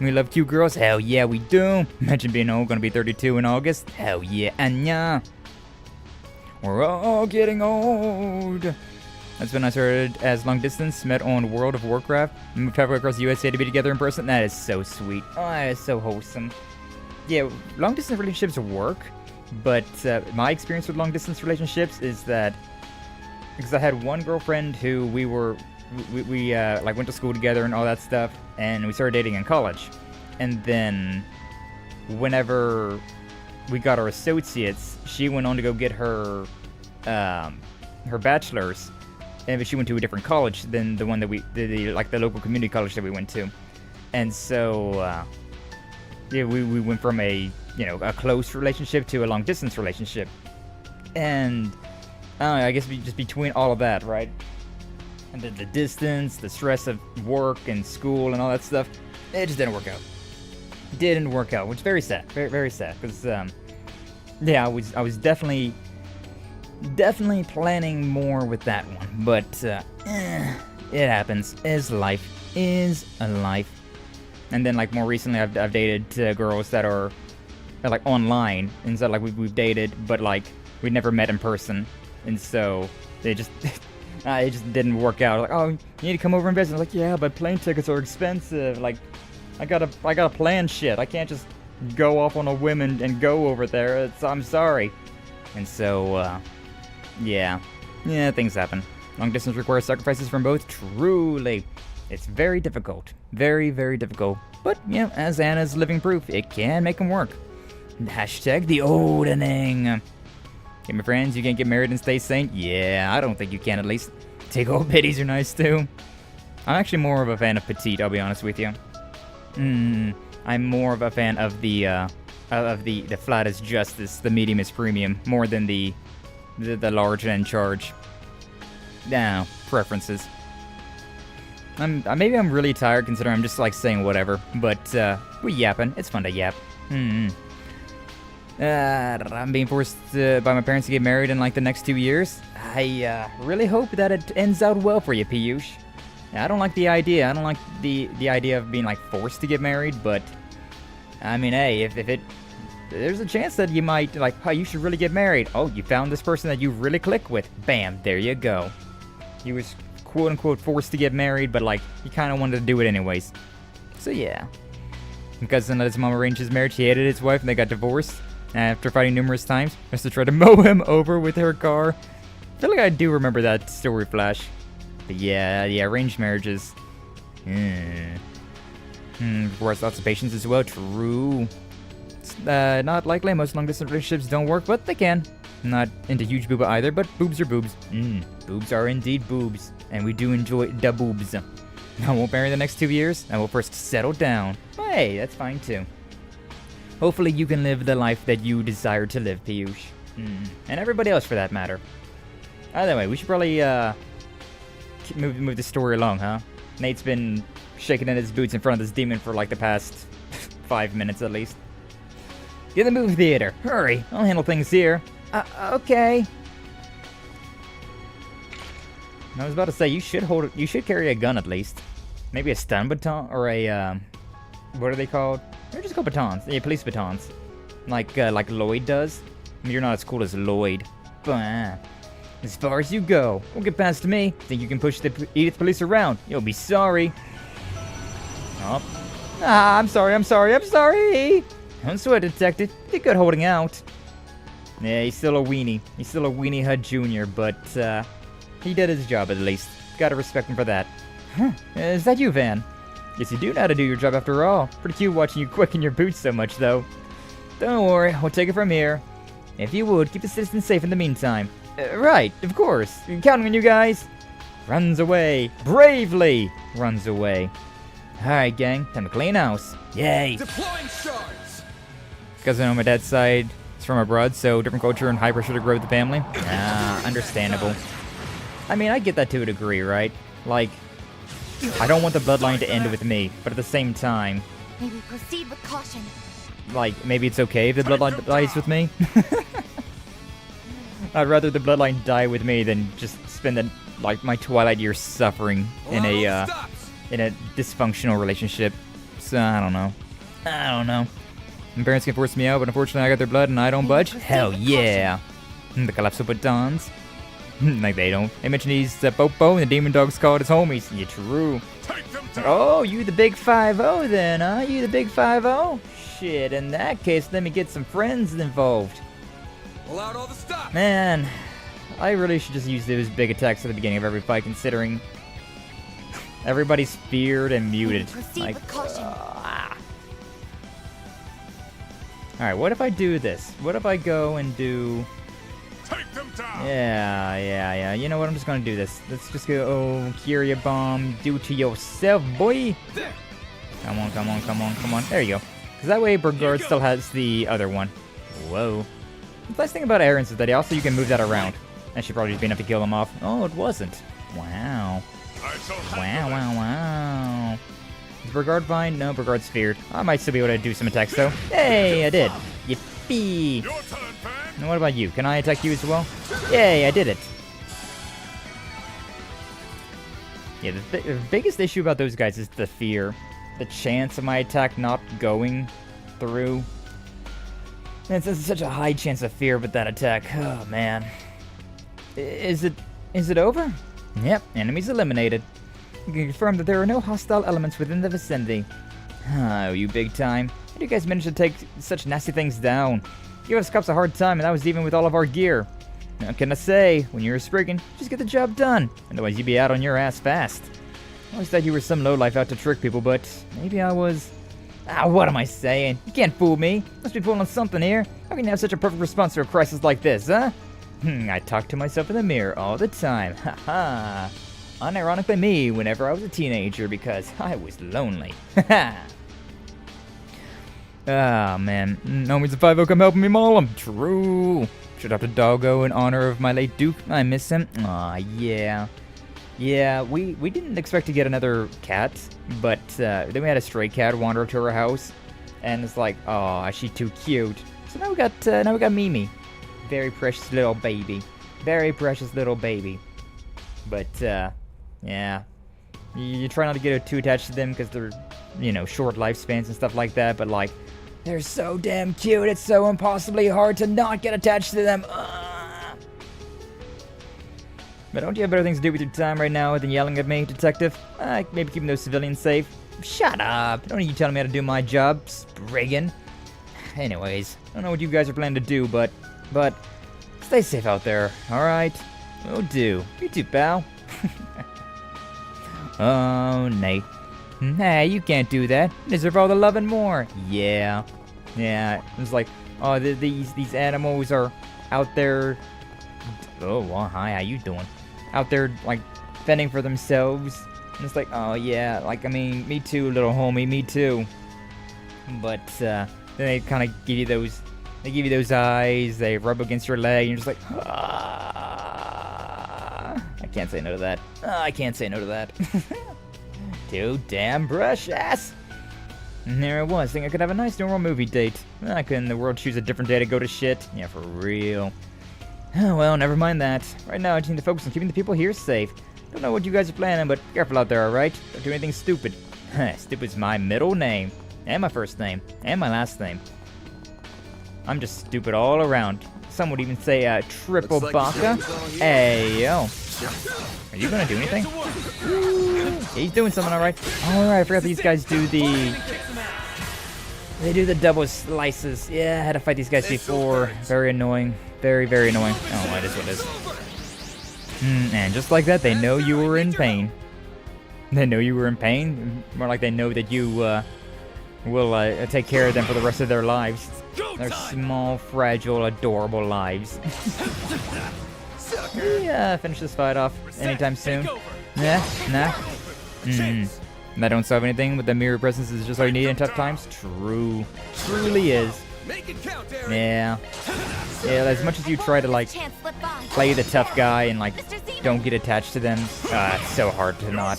Speaker 3: We love cute girls? Hell yeah, we do. Imagine being old, gonna be 32 in August. Hell yeah, Anya. We're all getting old. That's when I started as long distance, met on World of Warcraft, moved halfway across the USA to be together in person. That is so sweet. Oh, that is so wholesome. Yeah, long distance relationships work, but my experience with long distance relationships is that, because I had one girlfriend who we like went to school together and all that stuff, and we started dating in college. And then whenever we got our associates, she went on to go get her her bachelor's, and she went to a different college than the one that like the local community college that we went to. And so yeah, we went from a close relationship to a long distance relationship. And I guess just between all of that, right? And the distance, the stress of work and school and all that stuff, it just didn't work out. Didn't work out, which is very sad. Very, very sad. Because, yeah, I was definitely planning more with that one. But, it happens. Is life. And then, like, more recently, I've dated girls that are like, online. And so, like, we've dated, but, like, we never met in person. And so, they just... it just didn't work out. Like, oh, you need to come over and visit. I was like, yeah, but plane tickets are expensive. Like, I gotta plan shit. I can't just go off on a whim and go over there. I'm sorry. And so, yeah, things happen. Long distance requires sacrifices from both. Truly, it's very difficult. Very, very difficult. But yeah, as Anna's living proof, it can make them work. Hashtag the oldening. Okay, my friends, you can't get married and stay sane? Yeah, I don't think you can, at least. Take old biddies are nice, too. I'm actually more of a fan of petite, I'll be honest with you. I'm more of a fan of the flat is justice, the medium is premium, more than the large and in charge. Now, preferences. Maybe I'm really tired, considering I'm just, like, saying whatever, but, we're yapping. It's fun to yap. I'm being forced by my parents to get married in like the next 2 years. I really hope that it ends out well for you, Piyush. I don't like the idea. I don't like the idea of being like forced to get married, but I mean, hey, if there's a chance that you might like, oh, you should really get married. Oh, you found this person that you really click with. Bam, there you go. He was quote unquote forced to get married, but like he kind of wanted to do it anyways. So yeah. My cousin let his mom arrange his marriage. He hated his wife and they got divorced. After fighting numerous times, Mr. tried to mow him over with her car. I feel like I do remember that story flash. But yeah, arranged marriages. Requires lots of patience as well. True. It's not likely. Most long-distance relationships don't work, but they can. I'm not into huge booba either, but boobs are boobs. Boobs are indeed boobs. And we do enjoy the boobs. I won't marry in the next 2 years. I will first settle down. Hey, that's fine too. Hopefully you can live the life that you desire to live, Piyush. And everybody else for that matter. Either way, we should probably move the story along, huh? Nate's been shaking in his boots in front of this demon for like the past 5 minutes at least. Get the movie theater. Hurry, I'll handle things here. Okay. I was about to say you should carry a gun at least. Maybe a stun baton or a what are they called? They're just called batons. Yeah, police batons. Like Lloyd does. I mean, you're not as cool as Lloyd. But as far as you go, won't get past me. Think you can push the Edith police around? You'll be sorry. Oh. I'm sorry. Don't sweat, detective. You're good holding out. Yeah, he's still a weenie. He's still a weenie Hud Jr., but he did his job at least. Gotta respect him for that. Huh. Is that you, Van? Guess you do know how to do your job after all. Pretty cute watching you quicken your boots so much, though. Don't worry, we'll take it from here. If you would, keep the citizens safe in the meantime. Right, of course. Counting on you guys. Runs away. Bravely runs away. Alright, gang. Time to clean house. Yay.
Speaker 12: Deploying shards.
Speaker 3: Cousin on my dad's side is from abroad, so different culture and high pressure to grow with the family. Understandable. I mean, I get that to a degree, right? Like, I don't want the bloodline to end with me, but at the same time,
Speaker 4: Maybe proceed with caution.
Speaker 3: like, maybe it's okay if the bloodline dies with me. I'd rather the bloodline die with me than just spend my twilight years suffering in a dysfunctional relationship. So I don't know. My parents can force me out, but unfortunately I got their blood and I don't budge. Hell yeah. The Calypso batons. Like they don't. They mentioned he's Popo and the demon dogs called his homies. Yeah, true. Oh, you the big 5-0 then, huh? You the big 5-0? Shit, in that case, let me get some friends involved.
Speaker 12: Pull out all the stops.
Speaker 3: Man, I really should just use those big attacks at the beginning of every fight, considering everybody's feared and muted.
Speaker 4: Proceed with caution.
Speaker 3: Alright, what if I do this? What if I go and do...
Speaker 6: Take them down.
Speaker 3: Yeah. You know what? I'm just gonna do this. Let's just go. Oh, Curia Bomb. Do it to yourself, boy.
Speaker 12: There.
Speaker 3: Come on. There you go. Because that way, Burgard still has the other one. Whoa. The nice thing about Aaron's is that you can move that around. That should probably just be enough to kill him off. Oh, it wasn't. Wow. Wow. Is Burgard fine? No, Burgard's feared. I might still be able to do some attacks, though. Hey, I did. Yippee.
Speaker 6: Your turn, Van.
Speaker 3: And what about you? Can I attack you as well? Yay, I did it. Yeah, the biggest issue about those guys is the fear. The chance of my attack not going through. It's such a high chance of fear with that attack. Oh, man. Is it over? Yep, enemies eliminated. You can confirm that there are no hostile elements within the vicinity. Oh, you big time. How do you guys manage to take such nasty things down? You give us cops a hard time, and that was even with all of our gear. Now, can I say, when you're a spriggan, just get the job done. Otherwise, you'd be out on your ass fast. I always thought you were some lowlife out to trick people, but maybe I was... what am I saying? You can't fool me. Must be pulling something here. How can you have such a perfect response to a crisis like this, huh? I talk to myself in the mirror all the time. Ha. Unironically me whenever I was a teenager because I was lonely. Ah, man. Homies the 5-0 come helping me maul him. True. Should have to doggo in honor of my late Duke. I miss him. Aw, yeah. Yeah, we didn't expect to get another cat, but then we had a stray cat wander up to our house, and it's like, aw, she's too cute. So now we got Mimi. Very precious little baby. Very precious little baby. But, yeah. You try not to get too attached to them because they're, you know, short lifespans and stuff like that, but, like, they're so damn cute, it's so impossibly hard to not get attached to them. But don't you have better things to do with your time right now than yelling at me, detective? Maybe keeping those civilians safe? Shut up! Don't need you telling me how to do my job, spriggan. Anyways, I don't know what you guys are planning to do, but stay safe out there, alright? Will do. You too, pal. Oh, Nate. Hey, you can't do that. You deserve all the love and more. Yeah. It's like, oh, these animals are out there. Oh, well, hi, how you doing? Out there, like, fending for themselves. And it's like, oh, yeah, like, I mean, me too, little homie, me too. But, then they kind of give you those, eyes, they rub against your leg, and you're just like, I can't say no to that. I can't say no to that. Too damn precious. And there it was, thinking I could have a nice normal movie date. Couldn't the world choose a different day to go to shit? Yeah, for real. Oh, well, never mind that. Right now, I just need to focus on keeping the people here safe. Don't know what you guys are planning, but careful out there, alright? Don't do anything stupid. Stupid's my middle name. And my first name. And my last name. I'm just stupid all around. Some would even say, triple baka. Hey, yo. Are you gonna do anything? He's doing something, alright. Alright, I forgot these guys do the... They do the double slices. Yeah, I had to fight these guys before. Very annoying. Very, very annoying. Oh, well, it is what it is. And just like that, they know you were in pain. They know you were in pain. More like they know that you will take care of them for the rest of their lives. Their small, fragile, adorable lives. Yeah, finish this fight off anytime soon. Nah. I don't solve anything, but the mirror presence is just all you need in tough times. True. Truly is. Yeah. Yeah, as much as you try to, like, play the tough guy and, like, don't get attached to them, it's so hard to not.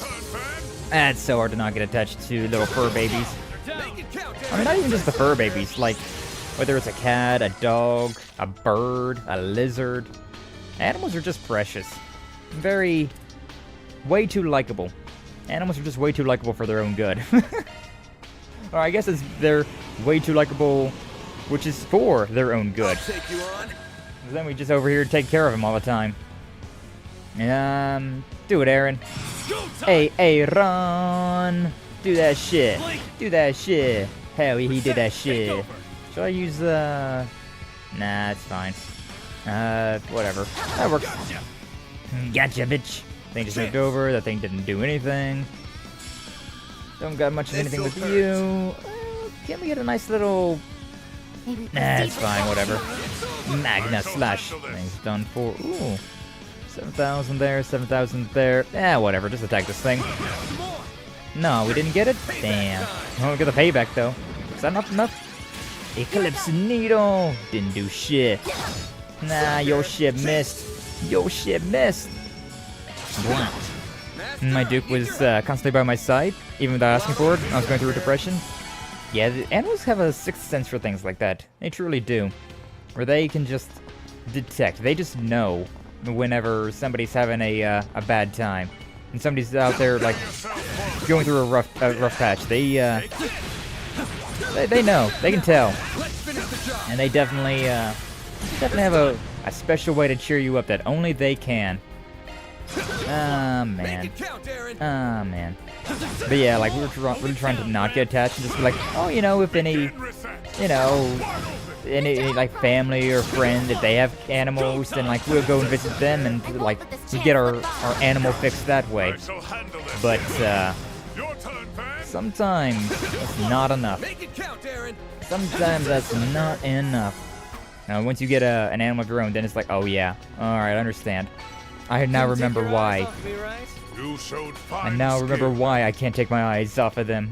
Speaker 3: It's so hard to not get attached to little fur babies. I mean, not even just the fur babies, like, whether it's a cat, a dog, a bird, a lizard. Animals are just precious. Way too likable. Animals are just way too likable for their own good. Or I guess they're way too likable, which is for their own good. Then we just over here take care of them all the time. Do it, Aaron. Hey, run! Do that shit. Do that shit. Hell, he did that shit. Should I use, Nah, it's fine. Whatever. That works. Gotcha, bitch. Thing just moved over. That thing didn't do anything. Don't got much of anything with you. Can't we get a nice little... Nah, it's fine, whatever. Magna Slash. Thing's done for... Ooh. 7,000 there, 7,000 there. Whatever, just attack this thing. No, we didn't get it? Damn. Oh, we got the payback, though. Is that not enough? Eclipse Needle! Didn't do shit. Nah, your shit missed. Your shit missed. My Duke was constantly by my side, even without asking for it. I was going through a depression. Yeah, the animals have a sixth sense for things like that. They truly do. Where they can just detect. They just know whenever somebody's having a bad time. And somebody's out there, like, going through a rough patch. They know. They can tell. And they definitely have a special way to cheer you up that only they can. Ah, man. Ah, man. But yeah, like, we're trying to not get attached and just be like, oh, you know, if any, like, family or friend, if they have animals, then, like, we'll go and visit them and, like, we get our animal fixed that way. But, sometimes that's not enough. Sometimes that's not enough. Now, once you get an animal of your own, then it's like, oh, yeah. Alright, I understand. I now remember why. I now remember why I can't take my eyes off of them.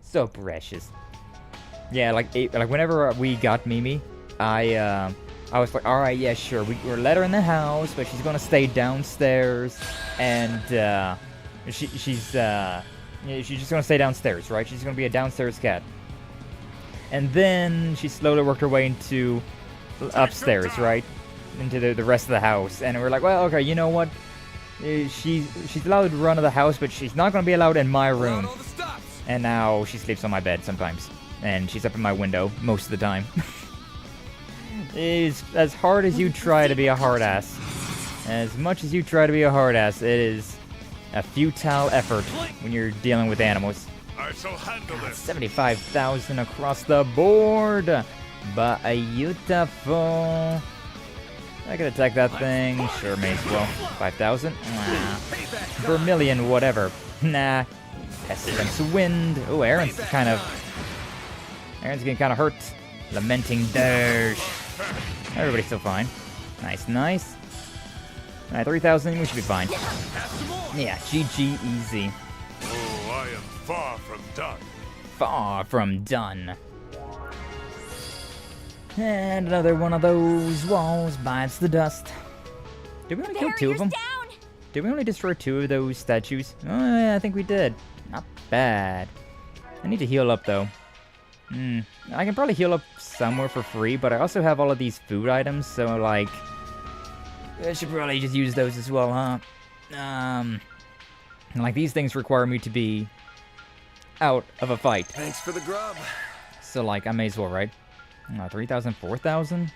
Speaker 3: So precious. Yeah, like whenever we got Mimi, I was like, all right, yeah, sure, we'll let her in the house, but she's gonna stay downstairs, and she's just gonna stay downstairs, right? She's gonna be a downstairs cat. And then she slowly worked her way into upstairs, right? Into the rest of the house. And we're like, well, okay, you know what? She's allowed to run of the house, but she's not going to be allowed in my room. And now she sleeps on my bed sometimes. And she's up in my window most of the time. It's as hard as you try to be a hard ass. As much as you try to be a hard ass, it is a futile effort when you're dealing with animals.
Speaker 6: I shall handle this.
Speaker 3: 75,000 across the board. But beautiful. I could attack that thing. Sure, may as well. 5,000. Nah. Vermilion, whatever. Nah. Pestilence wind. Oh, Aaron's getting kind of hurt. Lamenting dirge. Everybody's still fine. Nice, nice. Alright, 3,000. We should be fine. Yeah, GG easy.
Speaker 6: Oh, I am far from done.
Speaker 3: Far from done. And another one of those walls bites the dust. Did we only kill 2 of them? Did we only destroy 2 of those statues? Oh, yeah, I think we did. Not bad. I need to heal up, though. I can probably heal up somewhere for free, but I also have all of these food items, so, like... I should probably just use those as well, huh? And, like, these things require me to be out of a fight.
Speaker 12: Thanks for the grub.
Speaker 3: So, like, I may as well, right? 3,000, 4,000?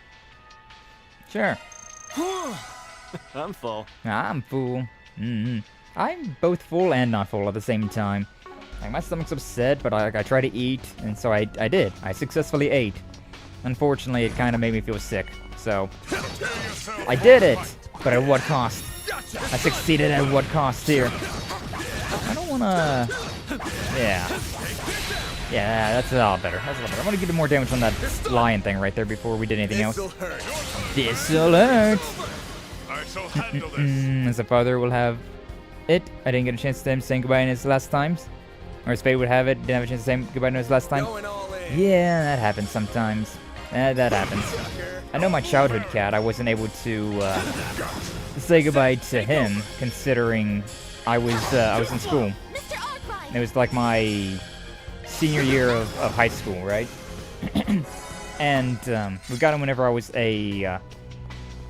Speaker 3: Sure.
Speaker 10: I'm full.
Speaker 3: I'm full. I'm both full and not full at the same time. Like, my stomach's upset, but I try to eat, and so I did. I successfully ate. Unfortunately, it kind of made me feel sick, so... I did it! But at what cost? I succeeded at what cost here? I don't wanna... Yeah. Yeah, that's a lot better. That's a lot better. I want to get more damage on that lion thing right there before we did anything else. This'll hurt.
Speaker 6: I shall handle this.
Speaker 3: As a father will have it. I didn't get a chance to him saying goodbye in his last times. Or his fate would have it. Didn't have a chance to say goodbye in his last time. Yeah, that happens sometimes. That happens. I know my childhood cat. I wasn't able to say goodbye to him, considering I was in school. It was like my senior year of high school, right? And we got him whenever I was a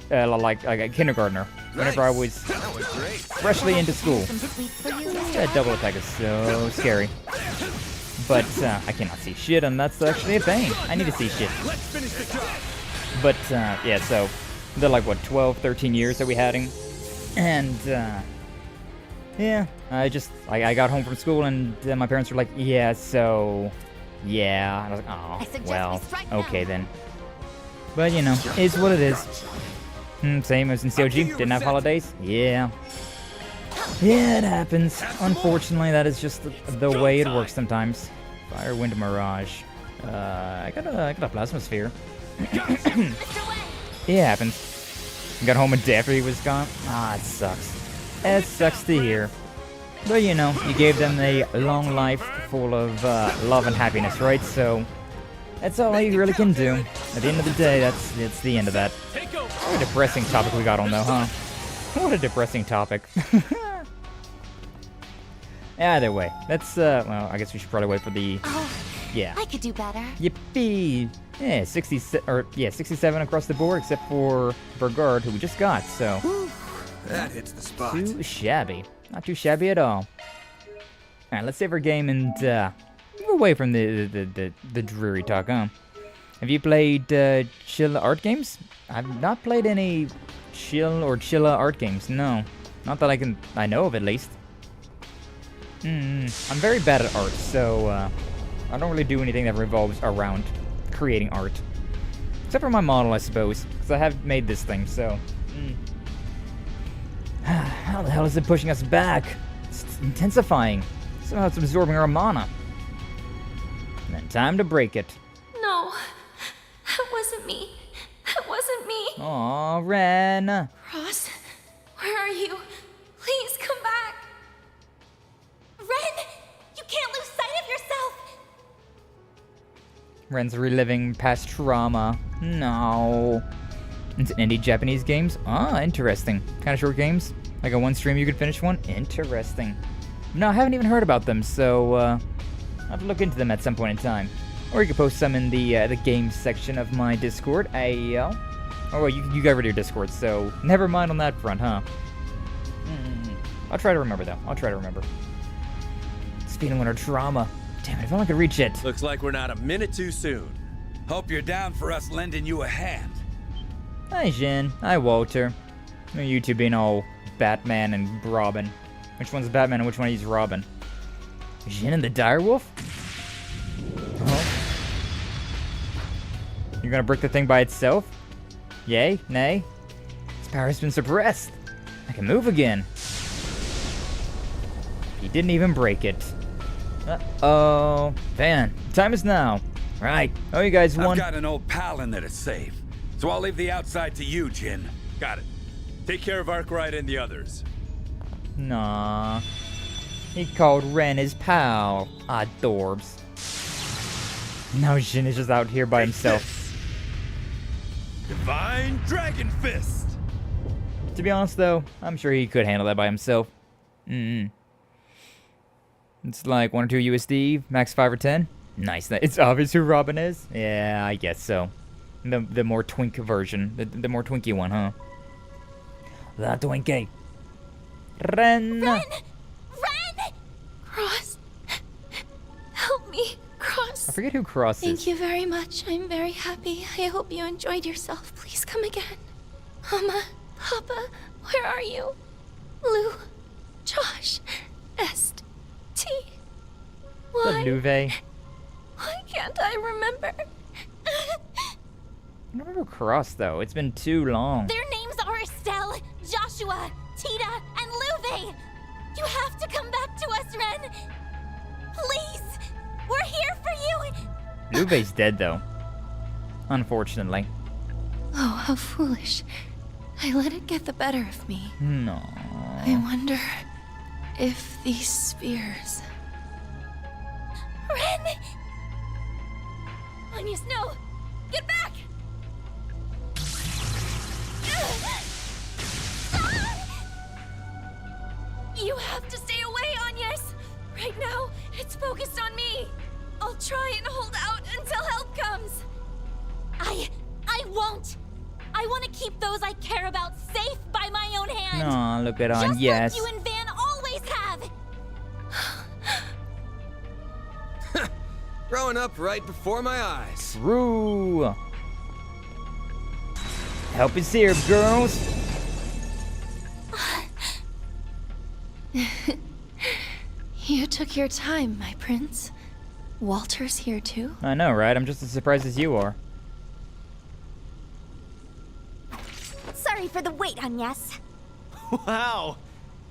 Speaker 3: kindergartner. Whenever I was freshly into school. That double attack is so scary. But I cannot see shit, and that's actually a pain. I need to see shit. But yeah, so they're like what, 12, 13 years that we had him, and yeah, I got home from school, and my parents were like, yeah, so yeah. And I was like, oh, well, okay then. But you know, it's what it is. Same as in COG, didn't have holidays. Yeah, it happens. Unfortunately, that is just the way it works sometimes. Fire, wind, mirage. I got a plasma sphere. It happens. Got home a day after he was gone. It sucks. It sucks to hear. But you know, you gave them a long life full of love and happiness, right? So that's all you really can do. At the end of the day, it's the end of that. What a depressing topic we got on though, huh? What a depressing topic. Either way, let's well, I guess we should probably wait for the yeah.
Speaker 8: I could do better.
Speaker 3: Yippee! Yeah, 67 across the board, except for Burgard, who we just got. So
Speaker 12: that hits the spot.
Speaker 3: Too shabby. Not too shabby at all. All right, let's save our game and move away from the dreary talk, huh? Have you played chill art games? I've not played any chill or chilla art games. No, not that I know of at least. I'm very bad at art, so I don't really do anything that revolves around creating art. Except for my model, I suppose, because I have made this thing, so... How the hell is it pushing us back? It's intensifying. Somehow it's absorbing our mana. And then time to break it.
Speaker 4: No, that wasn't me. That wasn't me.
Speaker 3: Aw, Ren.
Speaker 4: Ross, where are you? Please come back. Ren, you can't lose sight of yourself.
Speaker 3: Ren's reliving past trauma. No. It's indie Japanese games? Ah, interesting. Kind of short games? Like a one stream you could finish one? Interesting. No, I haven't even heard about them, so I'll have to look into them at some point in time. or you can post some in the games section of my Discord. Oh, well, you got rid of your Discord, so never mind on that front, huh? I'll try to remember, though. I'll try to remember. Speeding winter drama. Damn it, if only I could reach it.
Speaker 12: Looks like we're not a minute too soon. Hope you're down for us lending you a hand.
Speaker 3: Hi, Jin. Hi, Walter. You two being all Batman and Robin. Which one's Batman and which one is Robin? Jin and the Direwolf? Oh. You're gonna break the thing by itself? Yay? Nay? Its power has been suppressed. I can move again. He didn't even break it. Uh-oh. Van, time is now. Right. Oh, you guys won.
Speaker 12: I've got an old pal in there to save, so I'll leave the outside to you, Jin. Got it. Take care of Arkride and the others.
Speaker 3: Nah. He called Ren his pal. Adorbs. Now Jin is just out here by himself.
Speaker 12: Divine Dragon Fist!
Speaker 3: To be honest, though, I'm sure he could handle that by himself. It's like 1 or 2 USD, max 5 or 10. Nice. It's obvious who Robin is. Yeah, I guess so. The more twink version. The more twinky one, huh? The twinky. Ren!
Speaker 4: Ren! Cross. Help me, Cross.
Speaker 3: I forget who Cross is.
Speaker 4: Thank you very much. I'm very happy. I hope you enjoyed yourself. Please come again. Mama, Papa, where are you? Lou, Josh, Est, T. Why? Why can't I remember?
Speaker 3: I don't remember Cross, though. It's been too long.
Speaker 4: Their names are Estelle, Joshua, Tita, and Luve. You have to come back to us, Ren. Please. We're here for you.
Speaker 3: Luve's dead, though. Unfortunately.
Speaker 4: Oh, how foolish. I let it get the better of me.
Speaker 3: No.
Speaker 4: I wonder if these spears... Ren! Agnes, no! Get back! You have to stay away, Agnes! Right now, it's focused on me. I'll try and hold out until help comes. I won't! I want to keep those I care about safe by my own hand!
Speaker 3: Aw, look at on, yes.
Speaker 4: Just like you and Van always have!
Speaker 12: Growing up right before my eyes.
Speaker 3: True. Help is here, girls.
Speaker 4: You took your time, my prince. Walter's here too?
Speaker 3: I know, right? I'm just as surprised as you are.
Speaker 4: Sorry for the wait, Agnes.
Speaker 10: Wow.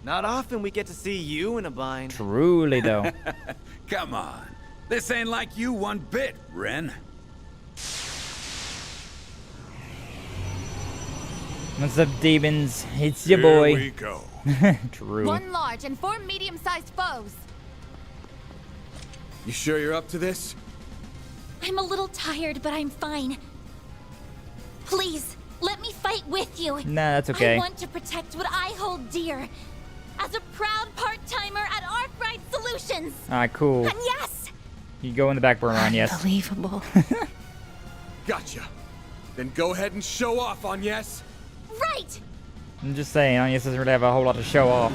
Speaker 10: Not often we get to see you in a bind.
Speaker 3: Truly, though.
Speaker 12: Come on. This ain't like you one bit, Ren.
Speaker 3: What's up, demons? It's your boy.
Speaker 6: Here we go.
Speaker 3: True.
Speaker 4: 1 large and 4 medium-sized foes.
Speaker 12: You sure you're up to this?
Speaker 4: I'm a little tired, but I'm fine. Please, let me fight with you.
Speaker 3: Nah, that's okay.
Speaker 4: I want to protect what I hold dear. As a proud part-timer at Arkride Solutions.
Speaker 3: Alright, cool.
Speaker 4: And yes!
Speaker 3: You go in the back burner on, yes.
Speaker 4: Unbelievable.
Speaker 12: Gotcha. Then go ahead and show off, Agnes.
Speaker 4: Right!
Speaker 3: I'm just saying, Agnes doesn't really have a whole lot to show off.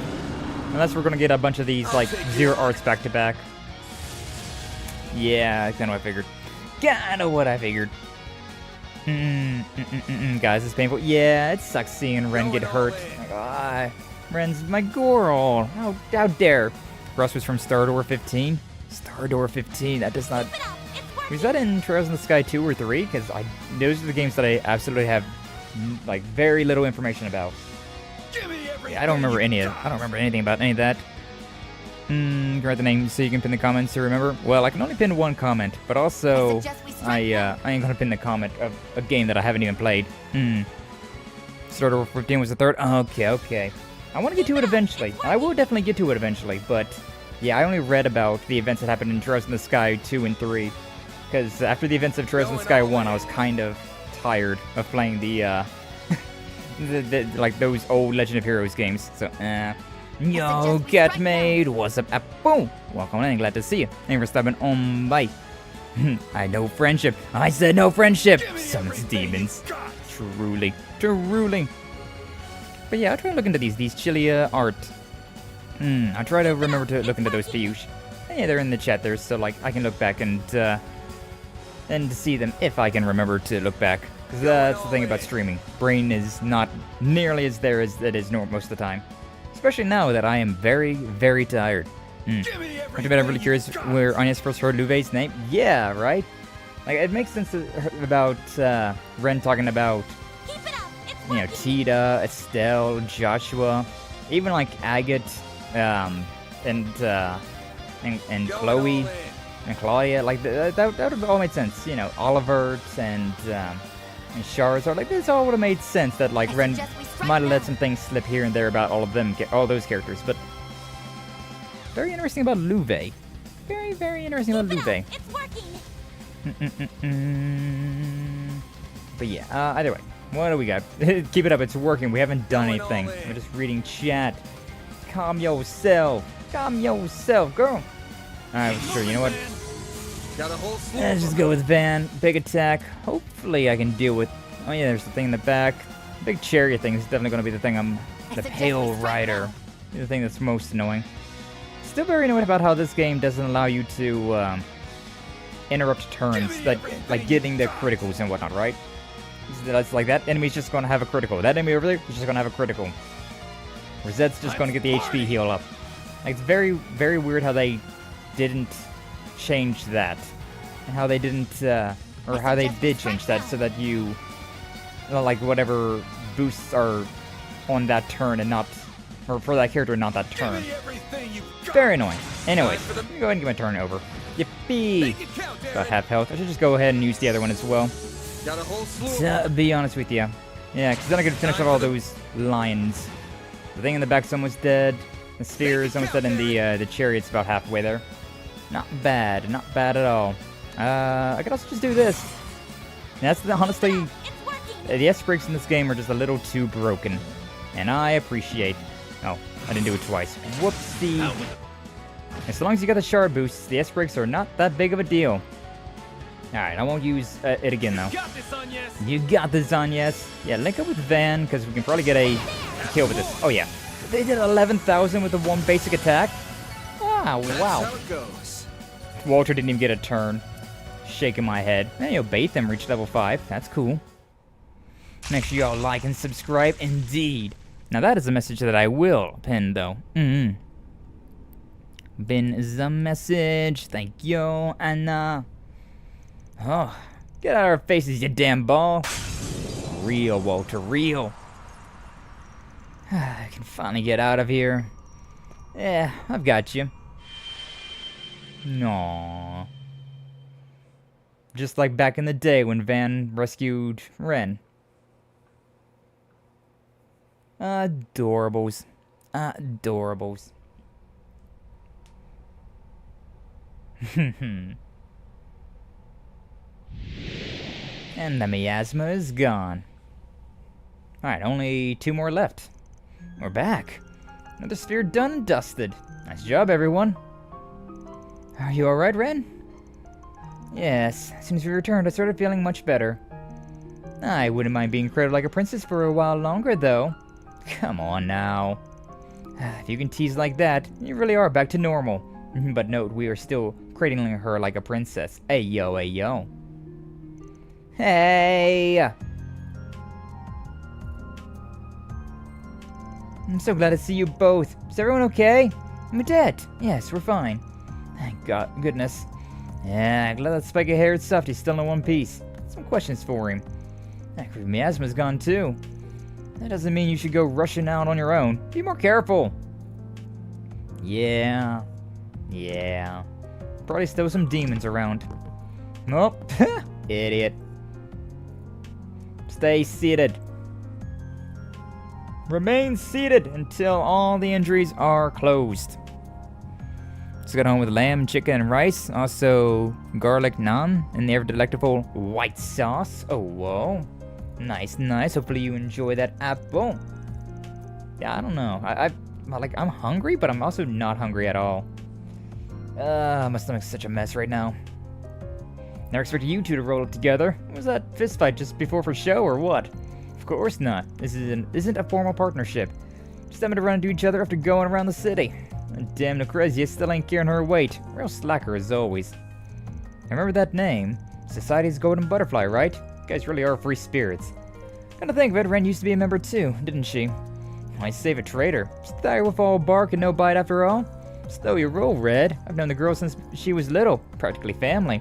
Speaker 3: Unless we're gonna get a bunch of these, like, zero arts back to back. Yeah, that's kinda what I figured. Kinda what I figured. Guys, it's painful. Yeah, it sucks seeing Ren get hurt. Like, Ren's my girl. How dare. Russ was from Star Door 15? Star Door 15, that does not... Was that in Trails in the Sky 2 or 3? Because those are the games that I absolutely have, like, very little information about. Yeah, I don't remember any of it. I don't remember anything about any of that. Can write the name so you can pin the comments to remember? Well, I can only pin 1 comment, but also I ain't gonna pin the comment of a game that I haven't even played. Star Door 15 was the 3rd? Okay. I want to get to it eventually. I will definitely get to it eventually, but yeah, I only read about the events that happened in Trails in the Sky 2 and 3. Because after the events of Trails in the Sky 1, I was kind of tired of playing the like those old Legend of Heroes games. So, yo, Catmaid, what's up, Apple? Welcome in, glad to see you. Thanks for stopping on by. I know friendship. I said no friendship. Summons demons. Truly. But yeah, I'll try to look into these chili art. I'll try to remember to look into those Piyush. Yeah, they're in the chat there, so like I can look back and see them if I can remember to look back. Because that's the thing about streaming. Brain is not nearly as there as it is most of the time. Especially now that I am very, very tired. I'm really curious where Anya's first heard Louvet's name. Yeah, right? Like, it makes sense about Ren talking about, you know, Tita, Estelle, Joshua, even like Agate, and Chloe, and Claudia. Like, that would have all made sense. You know, Oliver and Charizard. Like, this all would have made sense that, like, Ren might have let some things slip here and there about all of them, all those characters, but very interesting about Louvet. Very, very interesting about Louvet.
Speaker 4: It's working.
Speaker 3: But yeah, either way, what do we got? Keep it up, it's working. We haven't done anything. We're just reading chat. Calm yourself. Calm yourself, girl. Alright, sure, you know what? Let's just go with Van. Big attack. Hopefully I can deal with... Oh yeah, there's the thing in the back. Big chariot thing is definitely going to be the thing the Pale Rider. The thing that's most annoying. Still very annoyed about how this game doesn't allow you to interrupt turns, like getting the criticals and whatnot, right? That's like that enemy's just going to have a critical. That enemy over there is just going to have a critical. Rosette's just going to get the HP heal up. Like, it's very, very weird how they didn't change that. And how they didn't, or how they did change that so that you, like, whatever boosts are on that turn and not, or for that character and not that turn. Very annoying. Anyways, let me go ahead and get my turn over. Yippee! About half health. I should just go ahead and use the other one as well. To be honest with you. Yeah, because then I can finish off all those lions. The thing in the back's almost dead. The sphere is almost dead, and the chariot's about halfway there. Not bad at all. I could also just do this. That's honestly, the S breaks in this game are just a little too broken, and I appreciate. Oh, I didn't do it twice. Whoopsie. As long as you got the shard boosts, the S breaks are not that big of a deal. Alright, I won't use it again though. You got this, Anyes. Yeah, link up with Van, because we can probably get a kill with this. Oh yeah. They did 11,000 with the one basic attack? Ah, wow. Walter didn't even get a turn. Shaking my head. Hey, yo, Batham reached level 5. That's cool. Make sure y'all like and subscribe. Indeed. Now that is a message that I will pin, though. Pin the message. Thank you, Anna. Oh, get out of our faces, you damn ball. Real, Walter, real. I can finally get out of here. Yeah, I've got you. No. Just like back in the day when Van rescued Ren. Adorables. Adorables. And the miasma is gone. Alright, only 2 more left. We're back. Another sphere done and dusted. Nice job, everyone. Are you alright, Ren? Yes, as soon as we returned, I started feeling much better. I wouldn't mind being cradled like a princess for a while longer, though. Come on now. If you can tease like that, you really are back to normal. But note, we are still cradling her like a princess. Hey yo, hey yo. Hey! I'm so glad to see you both. Is everyone okay? Medette! Yes, we're fine. Thank God, goodness. Yeah, glad that spiky-haired softy's still in one piece. Some questions for him. That miasma's gone too. That doesn't mean you should go rushing out on your own. Be more careful. Yeah. Yeah. Probably still some demons around. Oh, idiot. Stay seated. Remain seated until all the injuries are closed. Let's get on with lamb, chicken, and rice. Also, garlic naan and the ever delectable white sauce. Oh, whoa. Nice, nice. Hopefully you enjoy that apple. Yeah, I don't know. I'm hungry, but I'm also not hungry at all. My stomach's such a mess right now. Never expected you two to roll it together. Was that fistfight just before for show or what? Of course not. This isn't a formal partnership. Just having to run into each other after going around the city. And damn Lucrezia still ain't carrying her weight. Real slacker as always. I remember that name. Society's Golden Butterfly, right? You guys really are free spirits. Kinda think of it, Ren used to be a member too, didn't she? I save a traitor. Stay with all bark and no bite after all. Slow your roll, Red. I've known the girl since she was little, practically family.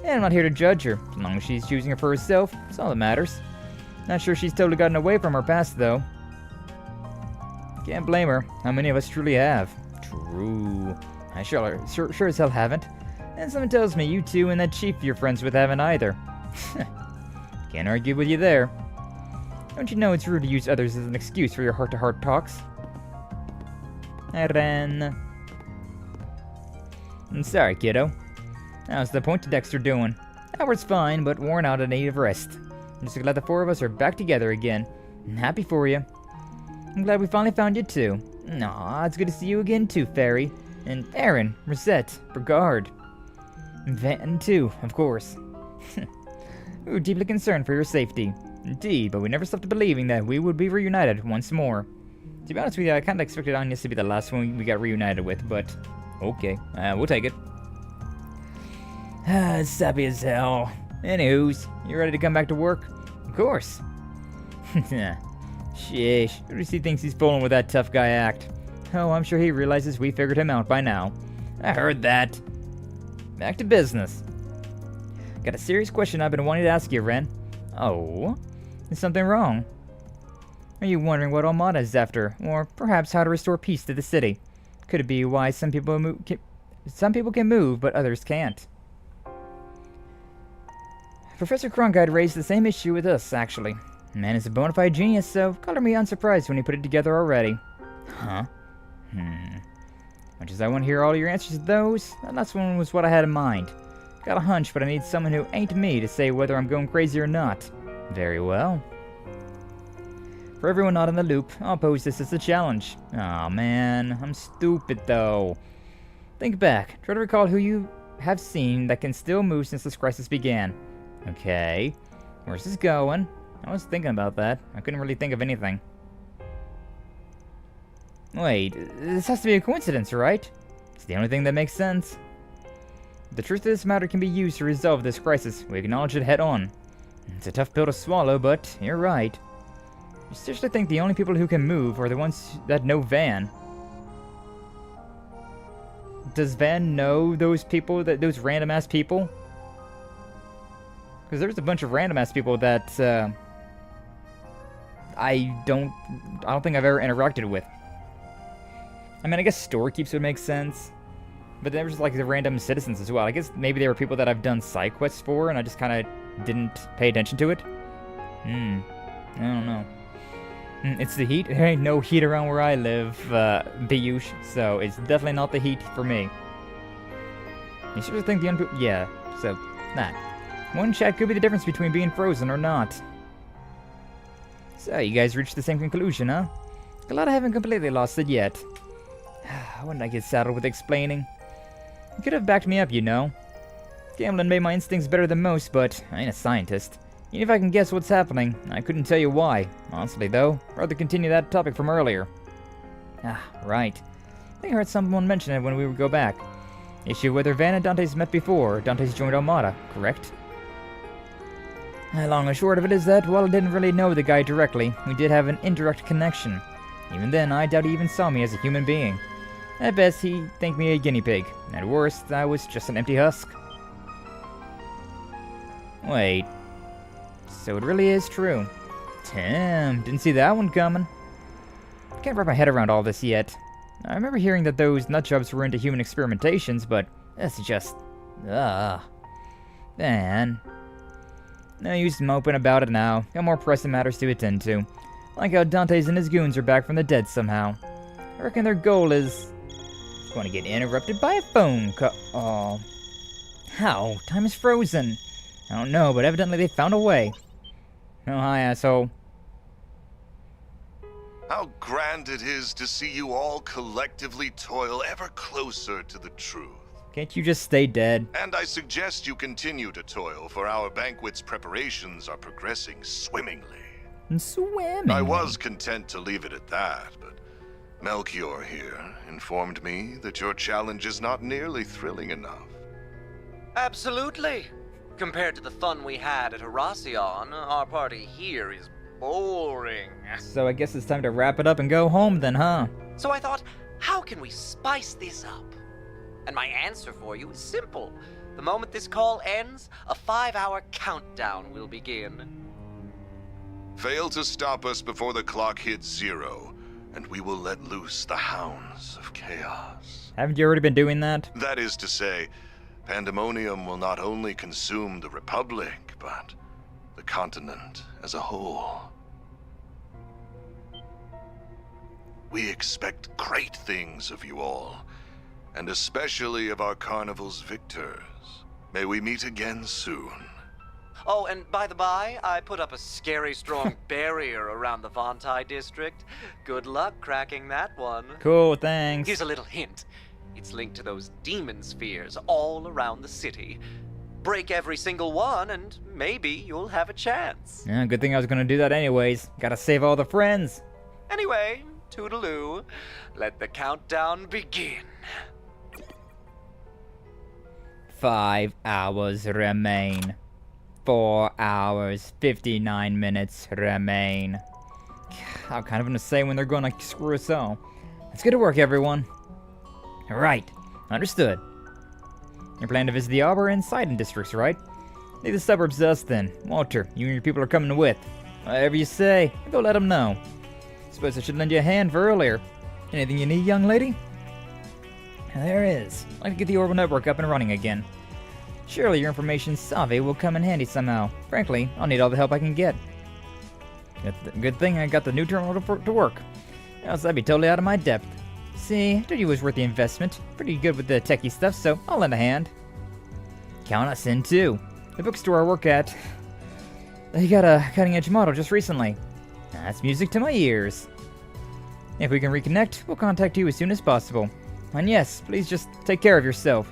Speaker 3: And I'm not here to judge her. As long as she's choosing her for herself, that's all that matters. Not sure she's totally gotten away from her past, though. Can't blame her. How many of us truly have? True. I sure as hell haven't. And someone tells me you two and that chief you're friends with haven't either. Can't argue with you there. Don't you know it's rude to use others as an excuse for your heart-to-heart talks? Ren. I'm sorry, kiddo. How's the point to Dexter doing? Howard's fine, but worn out and in need of rest. I'm just glad the four of us are back together again. I'm happy for you. I'm glad we finally found you too. Aw, it's good to see you again too, Fairy. And Aaron, Rosette, Brigard. Van too, of course. We were deeply concerned for your safety. Indeed, but we never stopped believing that we would be reunited once more. To be honest with you, I kinda expected Agnes to be the last one we got reunited with, but okay, we'll take it. It's sappy as hell. Anywho's, you ready to come back to work? Of course. Sheesh, Lucy thinks he's pulling with that tough guy act. Oh, I'm sure he realizes we figured him out by now. I heard that. Back to business. Got a serious question I've been wanting to ask you, Ren. Oh? Is something wrong? Are you wondering what Almata is after, or perhaps how to restore peace to the city? Could it be why some people can move, but others can't? Professor Cronkite raised the same issue with us, actually. Man is a bona fide genius, so color me unsurprised when he put it together already. Huh? Much as I want to hear all your answers to those, that last one was what I had in mind. Got a hunch, but I need someone who ain't me to say whether I'm going crazy or not. Very well. For everyone not in the loop, I'll pose this as a challenge. Aw, man, I'm stupid though. Think back. Try to recall who you have seen that can still move since this crisis began. Okay. Where's this going? I was thinking about that. I couldn't really think of anything. Wait, this has to be a coincidence, right? It's the only thing that makes sense. If the truth of this matter can be used to resolve this crisis, we acknowledge it head on. It's a tough pill to swallow, but you're right. You seriously think the only people who can move are the ones that know Van? Does Van know those people, those random-ass people? Because there's a bunch of random-ass people that, I don't think I've ever interacted with. I mean, I guess storekeeps would make sense. But there was like the random citizens as well. I guess maybe they were people that I've done side quests for and I just kind of didn't pay attention to it. I don't know. It's the heat. There ain't no heat around where I live, Bayouche, so it's definitely not the heat for me. You should think the yeah, so, that. One chat could be the difference between being frozen or not. So, you guys reached the same conclusion, huh? Glad I haven't completely lost it yet. When did I get saddled with explaining? You could have backed me up, you know. Gambling made my instincts better than most, but I ain't a scientist. Even if I can guess what's happening, I couldn't tell you why. Honestly, though, I'd rather continue that topic from earlier. Ah, right. I think I heard someone mention it when we would go back. Issue whether Van and Dante's met before, or Dante's joined Almata, correct? Long and short of it is that, while I didn't really know the guy directly, we did have an indirect connection. Even then, I doubt he even saw me as a human being. At best, he think me a guinea pig. At worst, I was just an empty husk. Wait. So it really is true. Damn, didn't see that one coming. Can't wrap my head around all this yet. I remember hearing that those nutjobs were into human experimentations, but that's just... Man. No use moping about it now. Got more pressing matters to attend to. Like how Dante's and his goons are back from the dead somehow. I reckon their goal is... going to get interrupted by a phone call. Oh. How? Time is frozen. I don't know, but evidently they found a way. Oh, hi, asshole.
Speaker 5: How grand it is to see you all collectively toil ever closer to the truth.
Speaker 3: Can't you just stay dead?
Speaker 5: And I suggest you continue to toil, for our banquet's preparations are progressing swimmingly.
Speaker 3: Swimming.
Speaker 5: I was content to leave it at that, but Melchior here informed me that your challenge is not nearly thrilling enough.
Speaker 13: Absolutely. Compared to the fun we had at Herasion, our party here is boring.
Speaker 3: So I guess it's time to wrap it up and go home then, huh?
Speaker 13: So I thought, how can we spice this up? And my answer for you is simple. The moment this call ends, a 5-hour countdown will begin.
Speaker 5: Fail to stop us before the clock hits 0, and we will let loose the hounds of chaos.
Speaker 3: Haven't you already been doing that?
Speaker 5: That is to say, pandemonium will not only consume the Republic, but the continent as a whole. We expect great things of you all, and especially of our carnival's victors. May we meet again soon.
Speaker 13: Oh, and by the by, I put up a scary strong barrier around the Vontai district. Good luck cracking that one.
Speaker 3: Cool, thanks.
Speaker 13: Here's a little hint. It's linked to those demon spheres all around the city. Break every single one, and maybe you'll have a chance.
Speaker 3: Yeah, good thing I was gonna do that anyways. Gotta save all the friends.
Speaker 13: Anyway, toodaloo. Let the countdown begin.
Speaker 3: 5 hours remain. 4 hours, 59 minutes remain. I'm kind of gonna say when they're gonna screw us all. Let's get to work, everyone. Alright, understood. You're planning to visit the Arbor and Sidon districts, right? Leave the suburbs to us then. Walter, you and your people are coming with. Whatever you say, go let them know. Suppose I should lend you a hand for earlier. Anything you need, young lady? There is. I'd like to get the orbital network up and running again. Surely your information savvy will come in handy somehow. Frankly, I'll need all the help I can get. Good thing I got the new terminal to work. Else I'd be totally out of my depth. See, I told you it was worth the investment. Pretty good with the techie stuff, so I'll lend a hand. Count us in too. The bookstore I work at, they got a cutting-edge model just recently. That's music to my ears. If we can reconnect, we'll contact you as soon as possible. And yes, please just take care of yourself.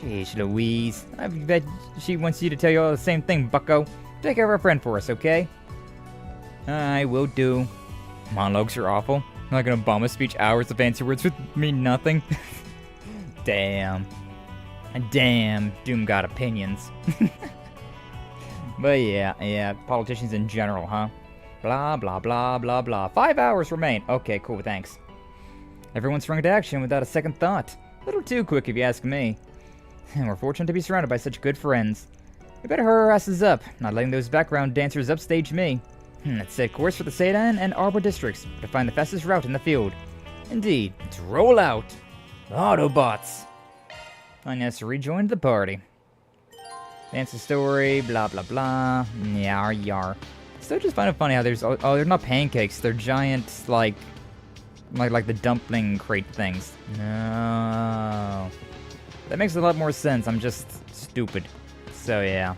Speaker 3: Sheesh, Louise. I bet she wants you to tell you all the same thing, bucko. Take care of our friend for us, okay? I will do. Monologues are awful. Like an Obama speech, hours of fancy words mean nothing. Damn. Damn, Doom got opinions. But yeah, politicians in general, huh? Blah, blah, blah, blah, blah. 5 hours remain. Okay, cool, thanks. Everyone sprung into action without a second thought. A little too quick, if you ask me. And we're fortunate to be surrounded by such good friends. We better hurry our asses up, not letting those background dancers upstage me. Let's set course for the Sedan and Arbor districts to find the fastest route in the field. Indeed, let's roll out. The Autobots. And yes, rejoin the party. Dance the story, blah blah blah. Yar yar. Still just find it funny how there's they're not pancakes, they're giant like the dumpling crate things. No. That makes a lot more sense. I'm just stupid. So yeah.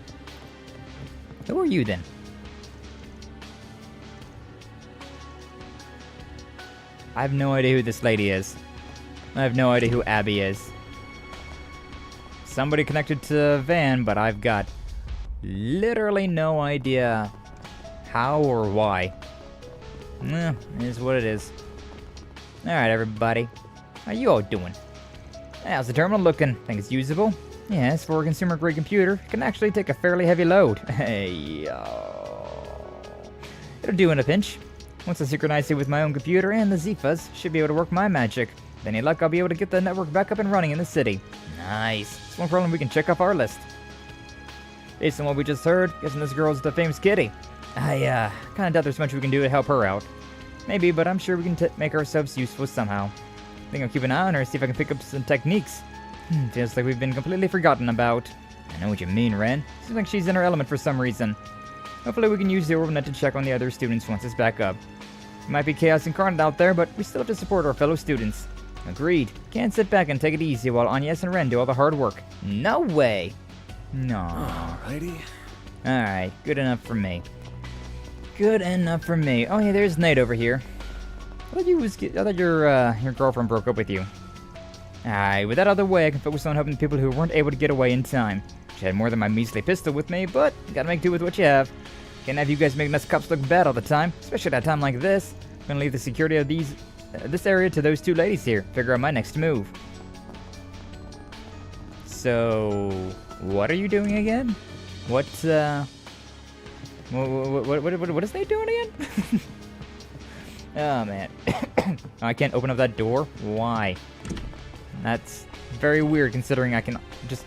Speaker 3: Who are you then? I have no idea who this lady is. I have no idea who Abby is. Somebody connected to Van, but I've got literally no idea how or why. It is what it is. Alright, everybody. How you all doing? How's the terminal looking? Think it's usable? Yes, for a consumer-grade computer, it can actually take a fairly heavy load. Hey, it'll do in a pinch. Once I synchronize it with my own computer and the Zifas, should be able to work my magic. With any luck, I'll be able to get the network back up and running in the city. Nice. It's one problem we can check off our list. Based on what we just heard, guessing this girl's the famous kitty. I kinda doubt there's much we can do to help her out. Maybe, but I'm sure we can make ourselves useful somehow. I think I'll keep an eye on her, see if I can pick up some techniques. Feels like we've been completely forgotten about. I know what you mean, Ren. Seems like she's in her element for some reason. Hopefully we can use the Orbinet to check on the other students once it's back up. It might be chaos incarnate out there, but we still have to support our fellow students. Agreed. Can't sit back and take it easy while Agnes and Ren do all the hard work. No way! No.
Speaker 11: Alrighty.
Speaker 3: Alright, good enough for me. Good enough for me. Oh yeah, there's Nate over here. I thought your girlfriend broke up with you. Alright, with that out of the way, I can focus on helping the people who weren't able to get away in time. Which had more than my measly pistol with me, but gotta make do with what you have. Can't have you guys making us cops look bad all the time, especially at a time like this. I'm gonna leave the security of this area to those two ladies here. Figure out my next move. So, what are you doing again? What is they doing again? Oh man, I can't open up that door. Why? That's very weird considering I can just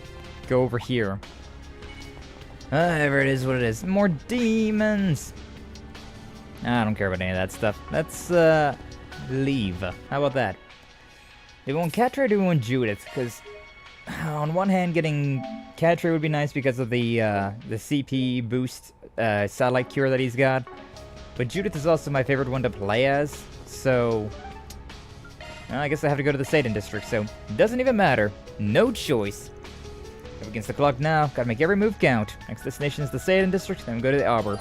Speaker 3: go over here. Whatever it is, what it is. More demons. I don't care about any of that stuff. Let's leave. How about that? Do we want Catra or do we want Judith? Because on one hand, getting Catra would be nice because of the CP boost satellite cure that he's got. But Judith is also my favorite one to play as, so I guess I have to go to the Satan District, so it doesn't even matter. No choice. Up against the clock now, gotta make every move count. Next destination is the Satan District, then go to the Arbor.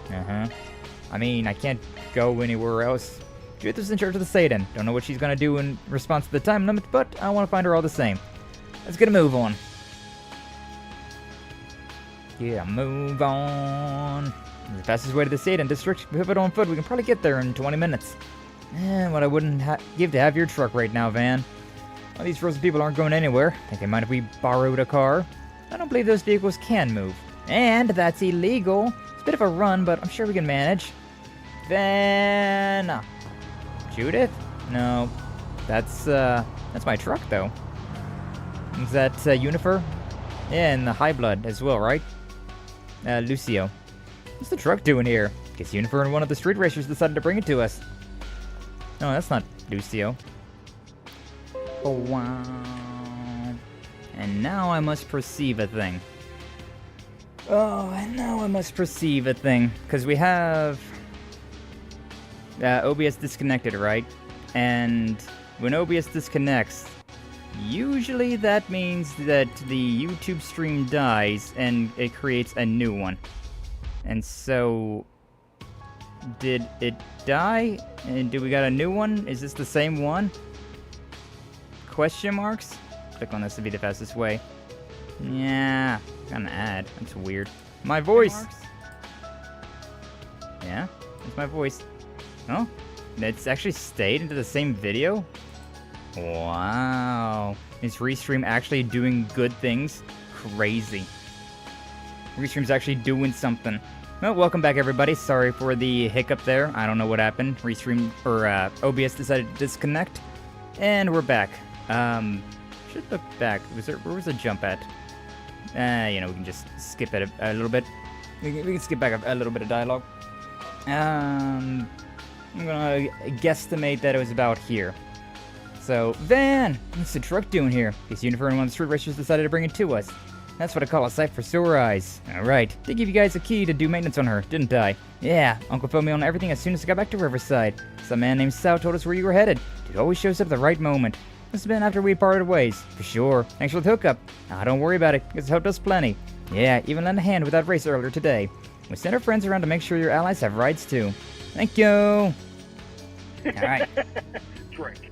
Speaker 3: I mean, I can't go anywhere else. Judith is in charge of the Satan. Don't know what she's gonna do in response to the time limit, but I want to find her all the same. Let's get a move on. Yeah, move on. The fastest way to the Satan District. If it on foot, we can probably get there in 20 minutes. What I wouldn't give to have your truck right now, Van. Well, these frozen people aren't going anywhere. Think they mind if we borrowed a car? I don't believe those vehicles can move. And that's illegal. It's a bit of a run, but I'm sure we can manage. Van... Judith? No. That's my truck, though. Is that Unifer? Yeah, and the High Blood as well, right? Lucio. What's the truck doing here? Guess Unifer and one of the street racers decided to bring it to us. No, that's not Lucio. Oh, wow. And now I must perceive a thing. Oh, and now I must perceive a thing. Because we have... OBS disconnected, right? And when OBS disconnects, usually that means that the YouTube stream dies and it creates a new one. And so, did it die? And do we got a new one? Is this the same one? Question marks? Click on this to be the fastest way. Yeah, got an ad. That's weird. My voice! Yeah, that's my voice. Oh, it's actually stayed into the same video? Wow. Is Restream actually doing good things? Crazy. Restream's actually doing something. Well, welcome back, everybody. Sorry for the hiccup there. I don't know what happened. Restream, or OBS decided to disconnect. And we're back. Should look back. Where was the jump at? You know, we can just skip it a little bit. We can skip back a little bit of dialogue. I'm gonna guesstimate that it was about here. So, Van! What's the truck doing here? Guess Unifer and one of the street racers decided to bring it to us. That's what I call a sight for sore eyes. Alright, they give you guys a key to do maintenance on her, didn't I? Yeah, Uncle filled me on everything as soon as I got back to Riverside. Some man named Sal told us where you were headed. Dude always shows up at the right moment. Must have been after we parted ways. For sure. Thanks for the hookup. Nah, don't worry about it. It's helped us plenty. Yeah, even lent a hand with that race earlier today. We sent our friends around to make sure your allies have rides too. Thank you. Alright.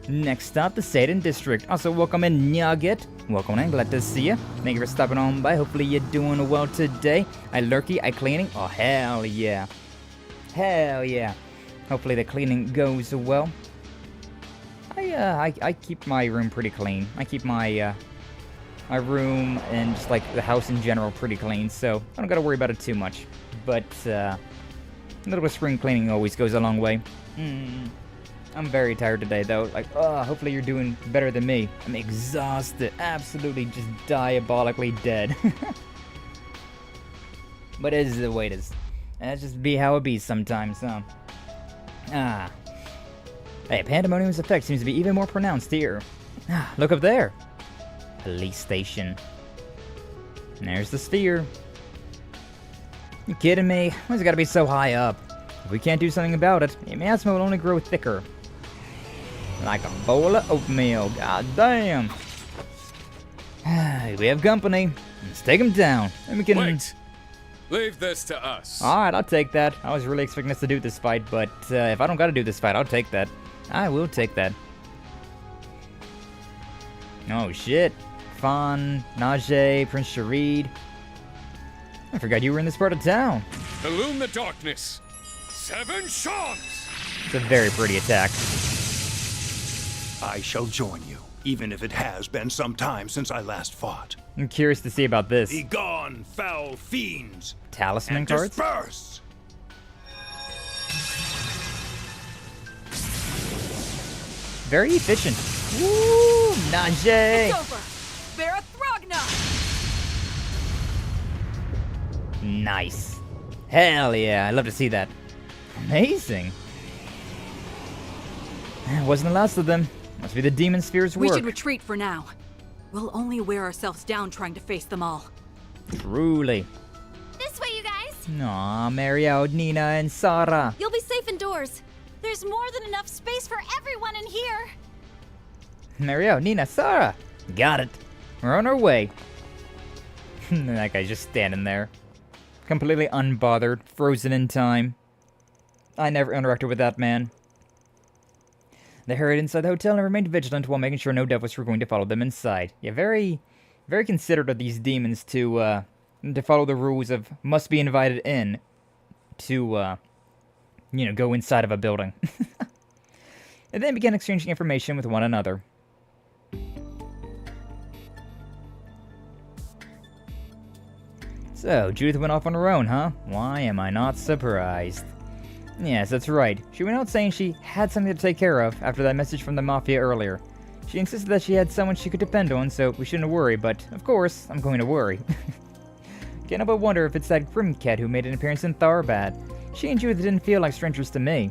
Speaker 3: Next stop, the Satan District. Also, welcome in, Nugget. Welcome in, glad to see you. Thank you for stopping on by. Hopefully you're doing well today. I lurky, I cleaning. Oh, hell yeah. Hell yeah. Hopefully the cleaning goes well. I keep my room pretty clean. I keep my my room and just like the house in general pretty clean, so I don't gotta worry about it too much. But a little bit of spring cleaning always goes a long way. I'm very tired today, though. Like, hopefully you're doing better than me. I'm exhausted. Absolutely just diabolically dead. But it is the way it is. And that's just be how it be sometimes, huh? Hey, Pandemonium's effect seems to be even more pronounced here. Look up there. Police station. And there's the sphere. You kidding me? Why's it gotta be so high up? If we can't do something about it, the miasma will only grow thicker. Like a bowl of oatmeal, god damn. We have company. Let's take them down. And we can...
Speaker 12: Wait! Leave this to us.
Speaker 3: Alright, I'll take that. I was really expecting us to do this fight, but if I don't gotta do this fight, I'll take that. I will take that. Oh shit. Fawn, Najee, Prince Sharid. I forgot you were in this part of town.
Speaker 14: Illume the darkness. 7 shots!
Speaker 3: It's a very pretty attack.
Speaker 15: I shall join you, even if it has been some time since I last fought.
Speaker 3: I'm curious to see about this.
Speaker 15: Begone, foul fiends!
Speaker 3: Talisman
Speaker 15: and
Speaker 3: cards?
Speaker 15: Disperse!
Speaker 3: Very efficient. Woo! Najee!
Speaker 16: It's over! Vera Throgna!
Speaker 3: Nice. Hell yeah, I'd love to see that. Amazing. It wasn't the last of them. Must be the demon sphere's work.
Speaker 16: We should retreat for now. We'll only wear ourselves down trying to face them all.
Speaker 3: Truly.
Speaker 4: This way, you guys!
Speaker 3: Aw, Mario, Nina, and Sarah.
Speaker 4: You'll be safe indoors. There's more than enough space for everyone in here.
Speaker 3: Mario, Nina, Sarah. Got it. We're on our way. That guy's just standing there. Completely unbothered, frozen in time. I never interacted with that man. They hurried inside the hotel and remained vigilant while making sure no devils were going to follow them inside. Yeah, very considerate of these demons to follow the rules of must be invited in to, go inside of a building. And then began exchanging information with one another. So, Judith went off on her own, huh? Why am I not surprised? Yes, that's right. She went out saying she had something to take care of after that message from the Mafia earlier. She insisted that she had someone she could depend on, so we shouldn't worry, but, of course, I'm going to worry. Can't help but wonder if it's that Grimcat who made an appearance in Tharbad. She and Judith didn't feel like strangers to me.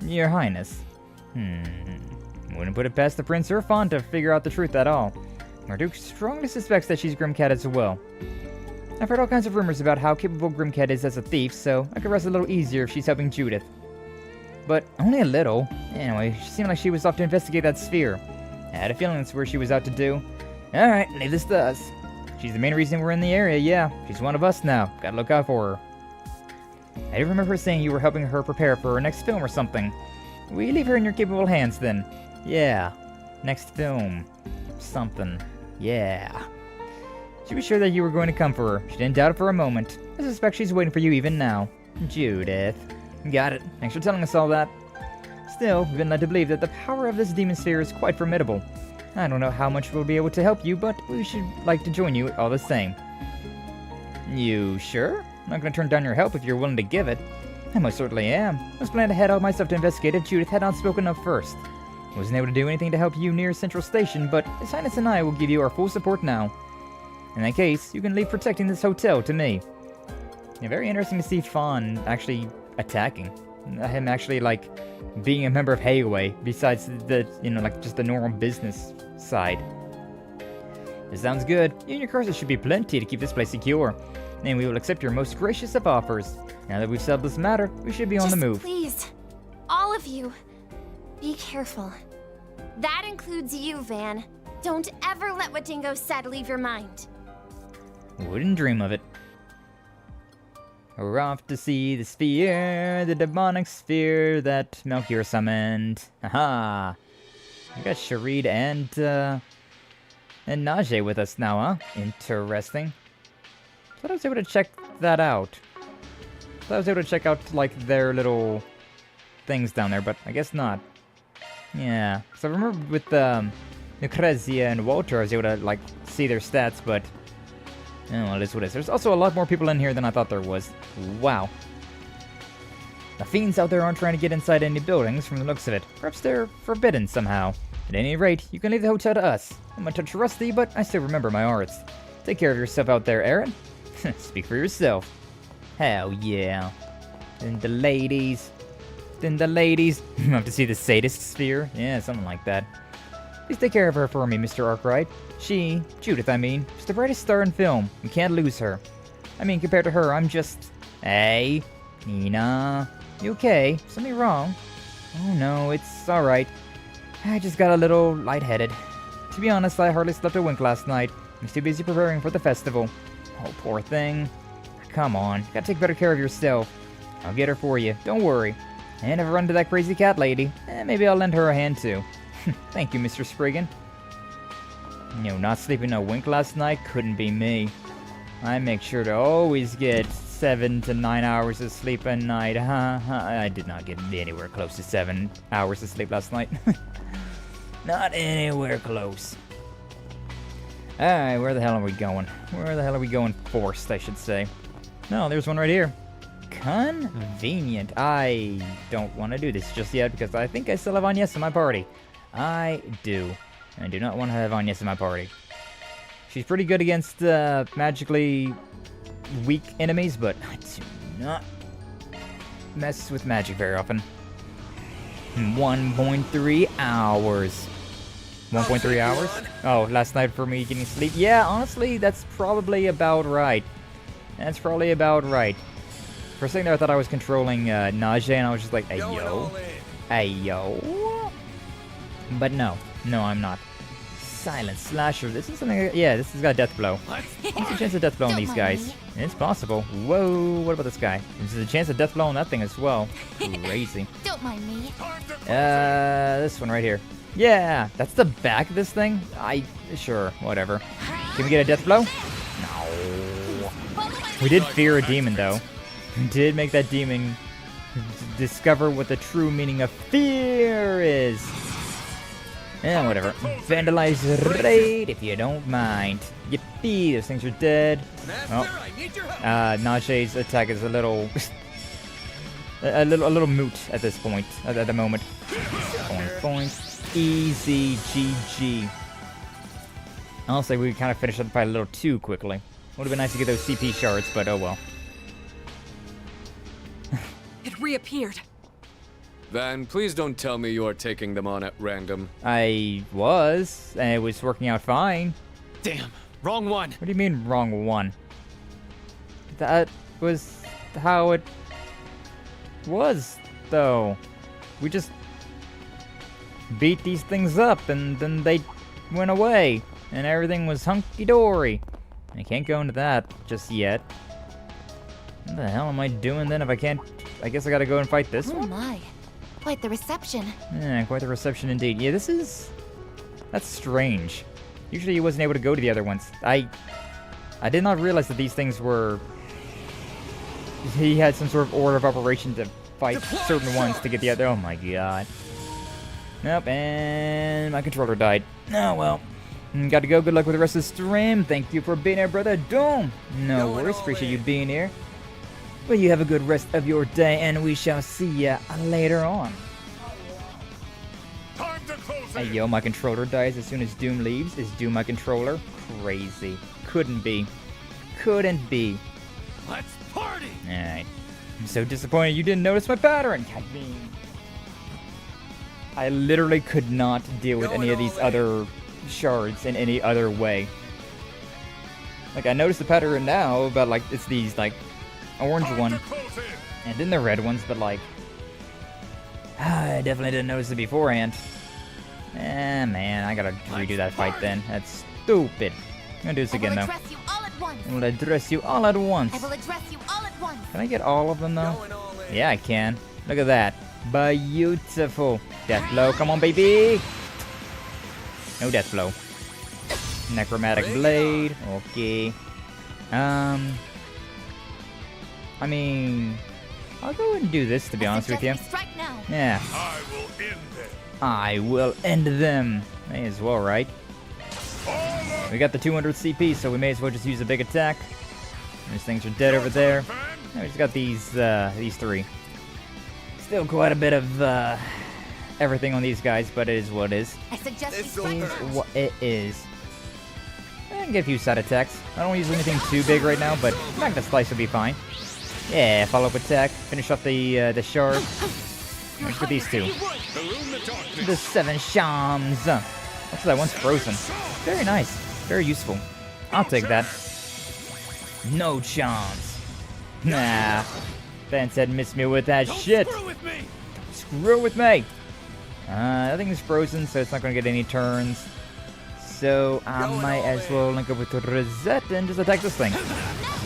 Speaker 3: Your Highness. Wouldn't put it past the Prince or Fawn to figure out the truth at all. Marduk strongly suspects that she's Grimcat as well. I've heard all kinds of rumors about how capable Grimcat is as a thief, so I could rest a little easier if she's helping Judith. But only a little. Anyway, she seemed like she was off to investigate that sphere. I had a feeling that's where she was out to do. Alright, leave this to us. She's the main reason we're in the area, yeah. She's one of us now. Gotta look out for her. I remember her saying you were helping her prepare for her next film or something. We leave her in your capable hands then. Yeah. Next film. Something. Yeah. She was sure that you were going to come for her. She didn't doubt it for a moment. I suspect she's waiting for you even now. Judith. Got it. Thanks for telling us all that. Still, we've been led to believe that the power of this demon sphere is quite formidable. I don't know how much we'll be able to help you, but we should like to join you all the same. You sure? I'm not going to turn down your help if you're willing to give it. I most certainly am. I was planning to head out myself to investigate if Judith had not spoken up first. I wasn't able to do anything to help you near Central Station, but His Highness and I will give you our full support now. In that case, you can leave protecting this hotel to me. Yeah, very interesting to see Fawn actually attacking. Him actually, being a member of Hayway, besides the, just the normal business side. This sounds good. You and your curses should be plenty to keep this place secure. And we will accept your most gracious of offers. Now that we've settled this matter, we should be on the move.
Speaker 4: Please, all of you, be careful. That includes you, Van. Don't ever let what Dingo said leave your mind.
Speaker 3: Wouldn't dream of it. We're off to see the sphere, the demonic sphere that Melchior summoned. Haha. We got Sharid and Najee with us now, huh? Interesting. Thought I was able to check that out. Thought I was able to check out, their little things down there, but I guess not. Yeah. So I remember with Lucrezia and Walter, I was able to, see their stats, but... oh, well, it is what it is. There's also a lot more people in here than I thought there was. Wow. The fiends out there aren't trying to get inside any buildings from the looks of it. Perhaps they're forbidden somehow. At any rate, you can leave the hotel to us. I'm a touch rusty, but I still remember my arts. Take care of yourself out there, Aaron. Speak for yourself. Hell yeah. Then the ladies. You have to see the sadist sphere? Yeah, something like that. Please take care of her for me, Mr. Arkride. She, Judith, is the brightest star in film. We can't lose her. Compared to her, I'm just... Hey, Nina. You okay? Something wrong? Oh no, it's alright. I just got a little lightheaded. To be honest, I hardly slept a wink last night. I was too busy preparing for the festival. Oh, poor thing. Come on, you gotta take better care of yourself. I'll get her for you, don't worry. And if I run into that crazy cat lady, maybe I'll lend her a hand too. Thank you, Mr. Spriggan. You know, not sleeping a wink last night couldn't be me. I make sure to always get 7 to 9 hours of sleep a night. I did not get anywhere close to 7 hours of sleep last night. Not anywhere close. Alright, where the hell are we going? Where the hell are we going first, I should say? No, there's one right here. Convenient. I don't want to do this just yet because I think I still have Agnes in my party. I do. I do not want to have Agnes in my party. She's pretty good against magically weak enemies, but I do not mess with magic very often. 1.3 hours. 1.3 hours? Oh, last night for me getting sleep? Yeah, honestly, that's probably about right. That's probably about right. For a second there, I thought I was controlling nausea, and I was just like, hey, yo. Hey, yo. But no. No, I'm not. Silent Slasher. This is something... Yeah, this has got a death blow. There's a chance of death blow on these guys. It's possible. Whoa, what about this guy? There's a chance of death blow on that thing as well. Crazy.
Speaker 4: Don't mind me.
Speaker 3: This one right here. Yeah, that's the back of this thing? Sure, whatever. Can we get a death blow? No. We did fear a demon, though. We did make that demon discover what the true meaning of fear is. Yeah, whatever. Vandalize raid if you don't mind. Yippee, those things are dead. Oh. Naje's attack is a little... a little moot at this point, at the moment. Point. Easy GG. I'll say we kind of finished the fight a little too quickly. Would have been nice to get those CP shards, but oh well.
Speaker 16: It reappeared.
Speaker 14: Van, please don't tell me you're taking them on at random.
Speaker 3: I was, and it was working out fine.
Speaker 10: Damn, wrong one.
Speaker 3: What do you mean, wrong one? That was how it was, though. We just beat these things up, and then they went away, and everything was hunky-dory. I can't go into that just yet. What the hell am I doing then if I can't... I guess I gotta go and fight this one?
Speaker 4: Oh my. Quite the reception.
Speaker 3: Yeah, quite the reception indeed. Yeah, this is... That's strange. Usually he wasn't able to go to the other ones. I did not realize that these things were... He had some sort of order of operation to fight certain ones to get the other... Oh my god. Nope, and my controller died. Oh well. Got to go. Good luck with the rest of the stream. Thank you for being here, brother Doom. No worries. Appreciate you being here. Well, you have a good rest of your day, and we shall see ya later on.
Speaker 9: Time to close
Speaker 3: Hey, yo, my controller dies as soon as Doom leaves. Is Doom my controller? Crazy. Couldn't be. Couldn't be.
Speaker 9: Let's party!
Speaker 3: Alright. I'm so disappointed you didn't notice my pattern. I literally could not deal with any of these other shards in any other way. Like, I noticed the pattern now, but like, it's these, like, orange one, and then the red ones, but like, I definitely didn't notice it beforehand. Man, I gotta redo that fight then. That's stupid. I'm gonna do this again, though. I will address you all at once.
Speaker 4: I will address you all at once.
Speaker 3: Can I get all of them, though? Yeah, I can. Look at that. Beautiful. Death blow, come on, baby! No death blow. Necromantic blade, okay. I mean, I'll go ahead and do this, to be honest with you. Yeah. I will end them. May as well, right? We got the 200 CP, so we may as well just use a big attack. These things are dead over there. We just got these three. Still quite a bit of everything on these guys, but it is what it is.
Speaker 4: I suggest
Speaker 3: it is what it is. I can get a few side attacks. I don't use anything too big right now, but Magna Slice will be fine. Yeah, follow-up attack. Finish off the shard. Let's get these two. The 7 shams. What's that? One's frozen. Very nice. Very useful. I'll take that. No chance. Nah. Ben said miss me with that shit. Screw with me. That thing's frozen, so it's not going to get any turns. So I might as well link up with the Rosette and just attack this thing.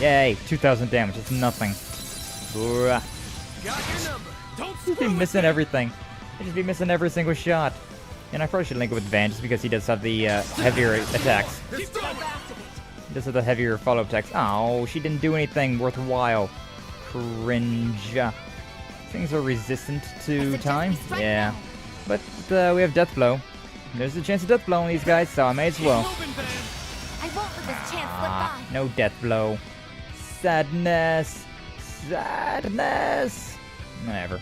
Speaker 3: Yay, 2,000 damage. It's nothing. Just be missing everything. I just be missing every single shot. And I probably should link it with Van just because he does have the heavier attacks. He does have the heavier follow-up attacks. Oh, she didn't do anything worthwhile. Cringe. Things are resistant to time. Yeah. But we have Death Blow. There's a chance of Death Blow on these guys, so I may as well.
Speaker 4: I won't let this chance slip by.
Speaker 3: No Death Blow. Sadness. Sadness. Whatever.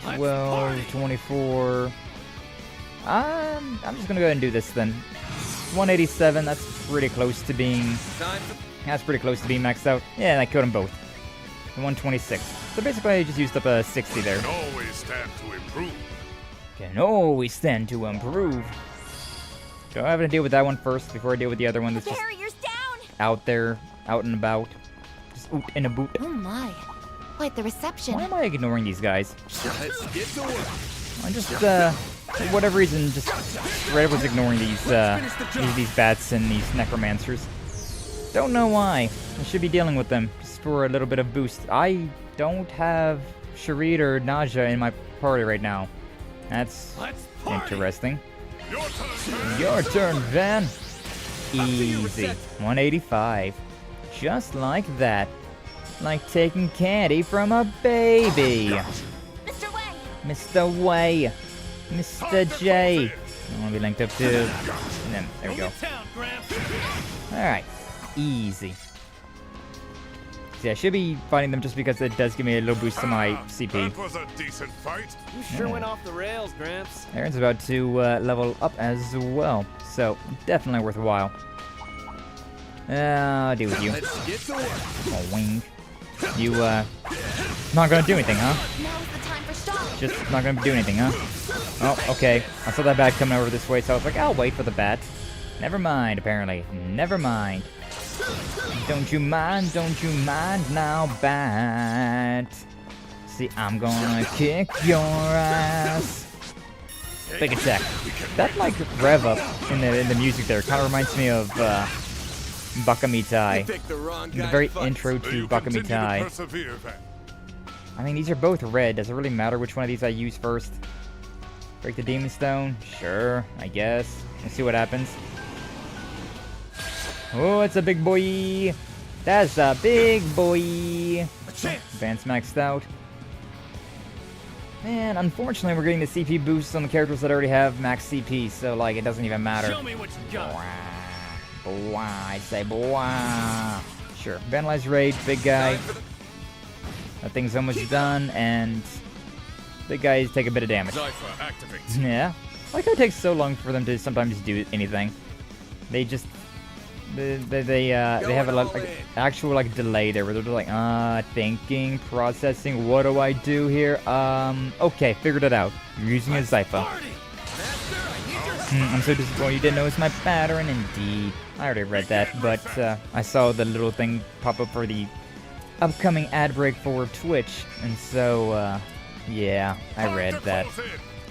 Speaker 3: 12, 24. I'm just gonna go ahead and do this then. 187. That's pretty close to being. That's pretty close to being maxed out. Yeah, I killed them both. 126. So basically, I just used up a 60 there.
Speaker 6: Can always stand to improve.
Speaker 3: Can always stand to improve. So I'm gonna deal with that one first before I deal with the other one that's just out there, out and about. Just oot in a boot.
Speaker 4: Oh my. Quite the reception.
Speaker 3: Why am I ignoring these guys?
Speaker 9: Let's get to work.
Speaker 3: I just, for whatever reason, just straight up was ignoring these bats and these necromancers. Don't know why. I should be dealing with them just for a little bit of boost. I don't have Sharid or Naja in my party right now. That's interesting. Your turn, Van. Easy. 185. Just like that. Like taking candy from a baby.
Speaker 4: Mr. Way.
Speaker 3: Mr. Way. Mr. J. I want to be linked up to... And then, there we go. Alright. Easy. So yeah, I should be fighting them just because it does give me a little boost to my CP.
Speaker 6: That was a decent fight.
Speaker 10: You sure went off the rails, Gramps.
Speaker 3: Aaron's about to level up as well, so definitely worthwhile. I'll deal with you.
Speaker 9: Let's get to work.
Speaker 3: Oh, wing. You, not gonna do anything, huh?
Speaker 4: Now's the time for stalling.
Speaker 3: Just not gonna do anything, huh? Oh, okay. I saw that bat coming over this way, so I was like, I'll wait for the bat. Never mind, apparently. Never mind. Don't you mind now, bat. See, I'm gonna kick your ass. Big attack. That, like, rev up in the music there kind of reminds me of, Bakamitai. The very intro to Bakamitai. I mean, these are both red. Does it really matter which one of these I use first? Break the Demon Stone? Sure, I guess. Let's see what happens. Oh, it's a big boy. That's a big boy. Advance maxed out. Man, unfortunately, we're getting the CP boosts on the characters that already have max CP, so, like, it doesn't even matter.
Speaker 10: Show me what you got.
Speaker 3: Boy, I say boy. Sure. Vandalize Raid, big guy. That thing's almost done, and big guys take a bit of damage. Yeah. Like how it takes so long for them to sometimes do anything. They just they have a lot, like, actual like delay there where they're like thinking, processing, what do I do here? Okay, figured it out. You're using a Zypha. I'm so disappointed you didn't notice my pattern. Indeed. I already read that, but I saw the little thing pop up for the upcoming ad break for Twitch, and so, yeah, I read that.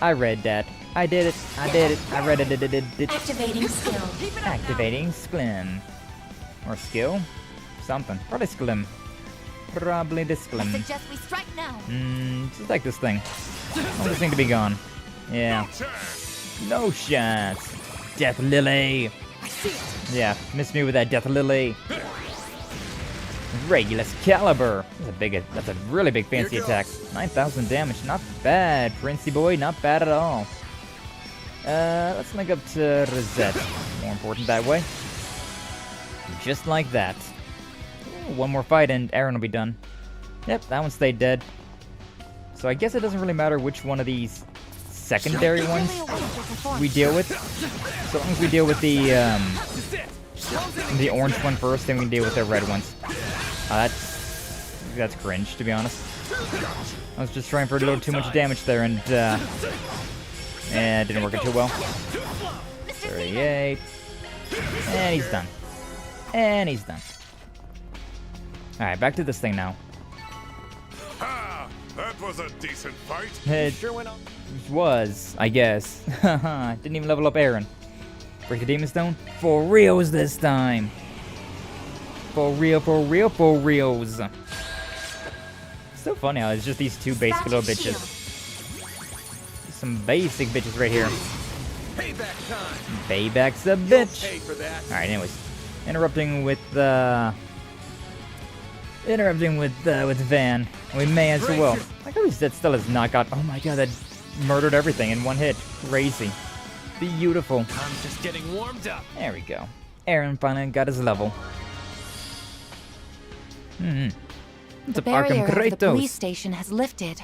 Speaker 3: I read that. I did it. I did it. I read it.
Speaker 4: Activating skill.
Speaker 3: Activating Sklim. Or skill? Something. Probably Sklim. Probably the
Speaker 4: I
Speaker 3: Sklim.
Speaker 4: suggest we strike now.
Speaker 3: Just like this thing. I want this thing to be gone. Yeah. No chance. Death Lily. Yeah, missed me with that Death Lily. Regulus Caliber. That's a really big fancy attack. 9,000 damage. Not bad, Princey boy. Not bad at all. Let's link up to Rosette. More important that way. Just like that. Ooh, one more fight and Aaron will be done. Yep, that one stayed dead. So I guess it doesn't really matter which one of these secondary ones we deal with. So long as we deal with the orange one first, then we can deal with the red ones. That's cringe, to be honest. I was just trying for a little too much damage there, and it didn't work out too well. 38. And he's done. And he's done. Alright, back to this thing now.
Speaker 6: That was a decent fight.
Speaker 3: It
Speaker 10: Sure went on.
Speaker 3: was, I guess. Didn't even level up Aaron. Break the Demon Stone? For reals this time. For real, for real, for reals. It's so funny how it's just these two basic little bitches. Some basic bitches right here.
Speaker 10: Payback time.
Speaker 3: Payback's a bitch.
Speaker 10: Pay for that.
Speaker 3: All right. Anyways, interrupting with Van. We may as well. Like how that still has not got. Oh my god, that murdered everything in one hit. Crazy. Beautiful.
Speaker 10: I'm just getting warmed up.
Speaker 3: There we go. Aaron finally got his level. It's
Speaker 17: The
Speaker 3: a Arkham
Speaker 17: barrier of the
Speaker 3: Kratos.
Speaker 17: police station has lifted.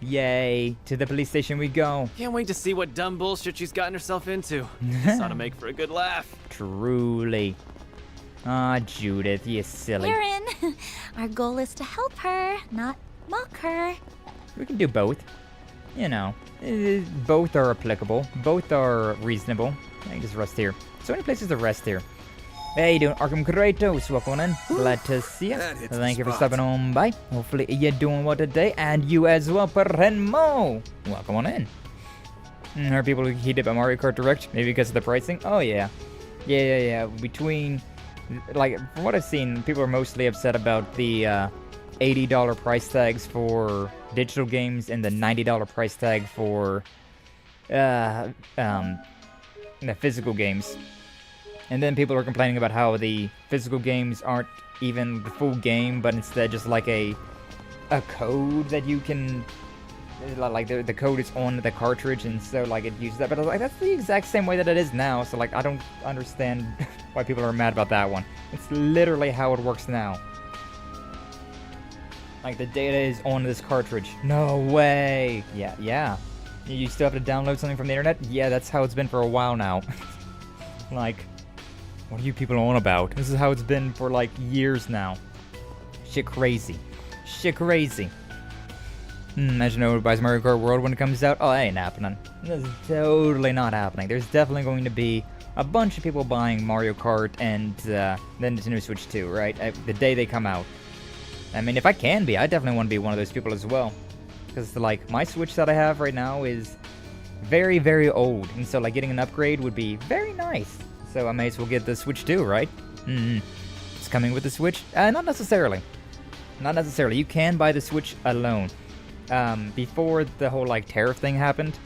Speaker 3: Yay! To the police station we go.
Speaker 10: Can't wait to see what dumb bullshit she's gotten herself into. This ought to make for a good laugh.
Speaker 3: Truly. Ah, Judith, you silly.
Speaker 17: Aaron, our goal is to help her, not mock her.
Speaker 3: We can do both. You know, both are applicable. Both are reasonable. I can just rest here. So many places to rest here. Hey, you doing Arkham Kratos? Welcome on in. Glad to see you. Thank you for stopping on by. Hopefully you're doing well today, and you as well, Perenmo. Welcome on in. Are people heated by Mario Kart Direct? Maybe because of the pricing? Oh yeah. Yeah. Between, like, from what I've seen, people are mostly upset about the $80 price tags for digital games and the $90 price tag for the physical games. And then people are complaining about how the physical games aren't even the full game, but instead just like a code that you can, like the code is on the cartridge, and so like it uses that. But I was like, that's the exact same way that it is now. So like I don't understand why people are mad about that one. It's literally how it works now. Like the data is on this cartridge. No way. Yeah. You still have to download something from the internet? Yeah, that's how it's been for a while now. Like, what are you people on about? This is how it's been for like years now. Shit crazy. Imagine nobody buys Mario Kart World when it comes out. Oh, that ain't happening. This is totally not happening. There's definitely going to be a bunch of people buying Mario Kart and the Nintendo Switch 2, right? The day they come out. I mean, if I can be, I definitely want to be one of those people as well. Because, like, my Switch that I have right now is very, very old. And so, like, getting an upgrade would be very nice. So I may as well get the Switch 2, right? It's coming with the Switch? Not necessarily. Not necessarily. You can buy the Switch alone. Before the whole, like, tariff thing happened,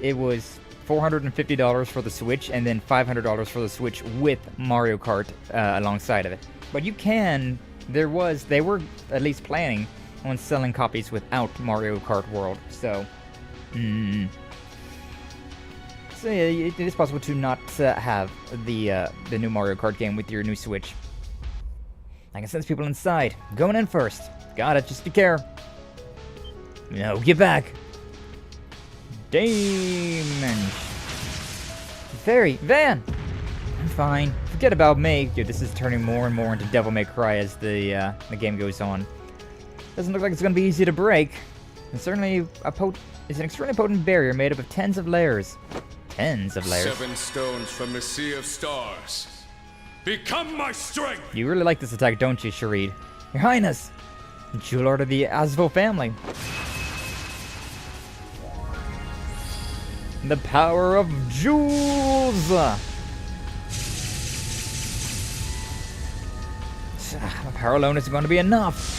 Speaker 3: it was $450 for the Switch and then $500 for the Switch with Mario Kart alongside of it. But you can... They were at least planning on selling copies without Mario Kart World, so... So yeah, it is possible to not have the new Mario Kart game with your new Switch. I can sense people inside. Going in first. Got it, just be care. No, get back. Damon. Van! I'm fine. Forget about me. Dude, this is turning more and more into Devil May Cry as the game goes on. Doesn't look like it's going to be easy to break. It's certainly it's an extremely potent barrier made up of tens of layers.
Speaker 14: 7 stones from the Sea of Stars. Become my strength!
Speaker 3: You really like this attack, don't you, Sharid? Your Highness! Jewel Lord of the Asvo family. The power of jewels! Power alone isn't going to be enough.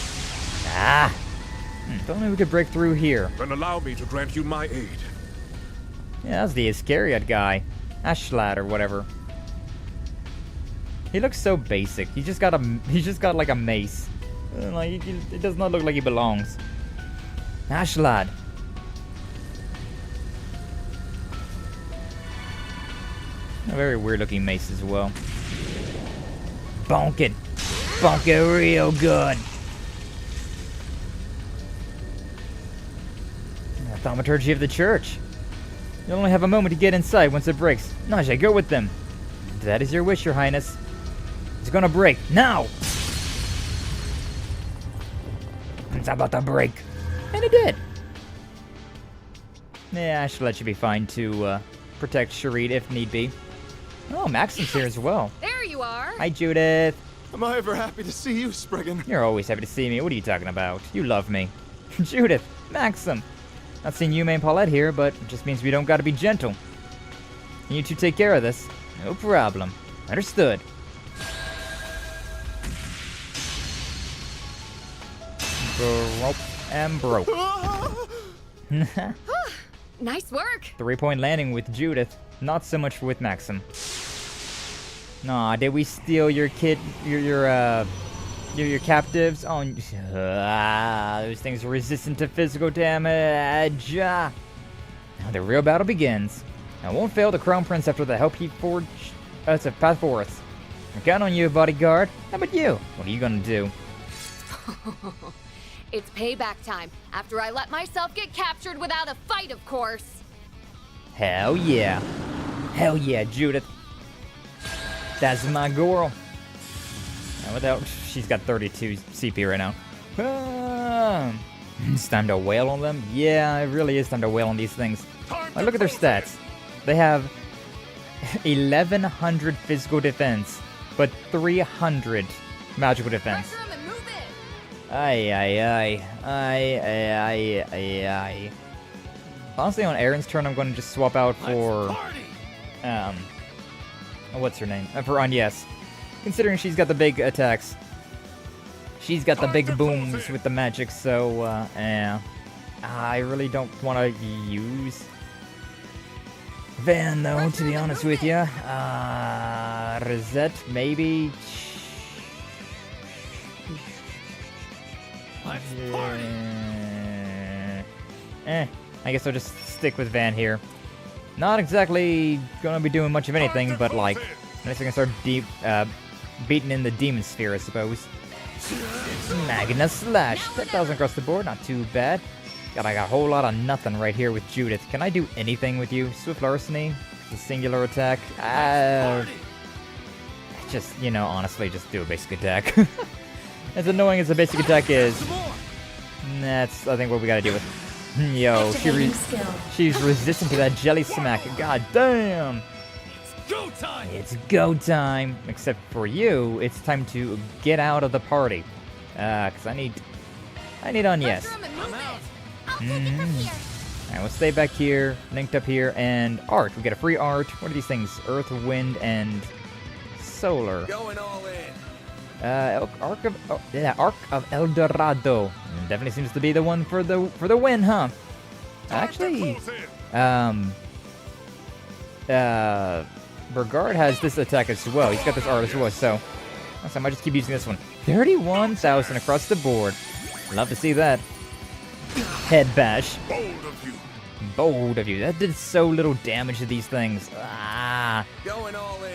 Speaker 3: If only we could break through here.
Speaker 15: Then allow me to grant you my aid.
Speaker 3: Yeah, that's the Iscariot guy. Ashlad or whatever. He looks so basic. He's just got like a mace. Like it does not look like he belongs. Ashlad. A very weird looking mace as well. Bonk it. Bonk it real good. Thaumaturgy of the church. You'll only have a moment to get inside once it breaks. Najee, go with them. If that is your wish, Your Highness. It's gonna break. Now! It's about to break. And it did. Yeah, Ashlet should be fine to protect Sharid if need be. Oh, Maxim's here as well.
Speaker 4: There you are.
Speaker 3: Hi, Judith.
Speaker 10: Am I ever happy to see you, Spriggan?
Speaker 3: You're always happy to see me. What are you talking about? You love me. Judith, Maxim. Not seeing you and Paulette here, but it just means we don't gotta be gentle. You two take care of this. No problem. Understood. Broke and broke.
Speaker 4: Nice work.
Speaker 3: 3-point landing with Judith. Not so much with Maxim. Nah, did we steal your your captives? Oh, those things are resistant to physical damage. Now the real battle begins. I won't fail the Crown Prince after the help he forged us a path forth. I count on you, bodyguard. How about you? What are you gonna do?
Speaker 18: It's payback time, after I let myself get captured without a fight, of course.
Speaker 3: Hell yeah. Hell yeah, Judith. That's my girl. Now without, she's got 32 CP right now. It's time to wail on them? Yeah, it really is time to wail on these things. Like, look at their stats. They have 1100 physical defense, but 300 magical defense. Aye. Honestly, on Aaron's turn, I'm going to just swap out for, what's her name? For Agnes. Considering she's got the big attacks. She's got the big booms with the magic, so, yeah. I really don't want to use Van, though, to be honest with you. Rosette, maybe. I guess I'll just stick with Van here. Not exactly gonna be doing much of anything, but like, at least I can start beating in the demon sphere, I suppose. Magna Slash, 10,000 across the board, not too bad. God, I got a whole lot of nothing right here with Judith. Can I do anything with you? Swift Larceny, the singular attack. Just, you know, honestly, just do a basic attack. As annoying as a basic attack is, that's, I think, what we gotta deal with. Yo, she's resistant to that jelly smack. God damn! It's go time! It's go time! Except for you, it's time to get out of the party. Cause I need Agnes. Alright, we'll stay back here, linked up here, and art. We get a free art. What are these things? Earth, wind, and solar. Going all in. Ark of El Dorado. Definitely seems to be the one for the win, huh? Actually, Burgard has this attack as well. He's got this art as well, so I might just keep using this one. 31,000 across the board. Love to see that. Head bash.
Speaker 6: Bold of you.
Speaker 3: Bold of you. That did so little damage to these things. Ah.
Speaker 10: Going all in.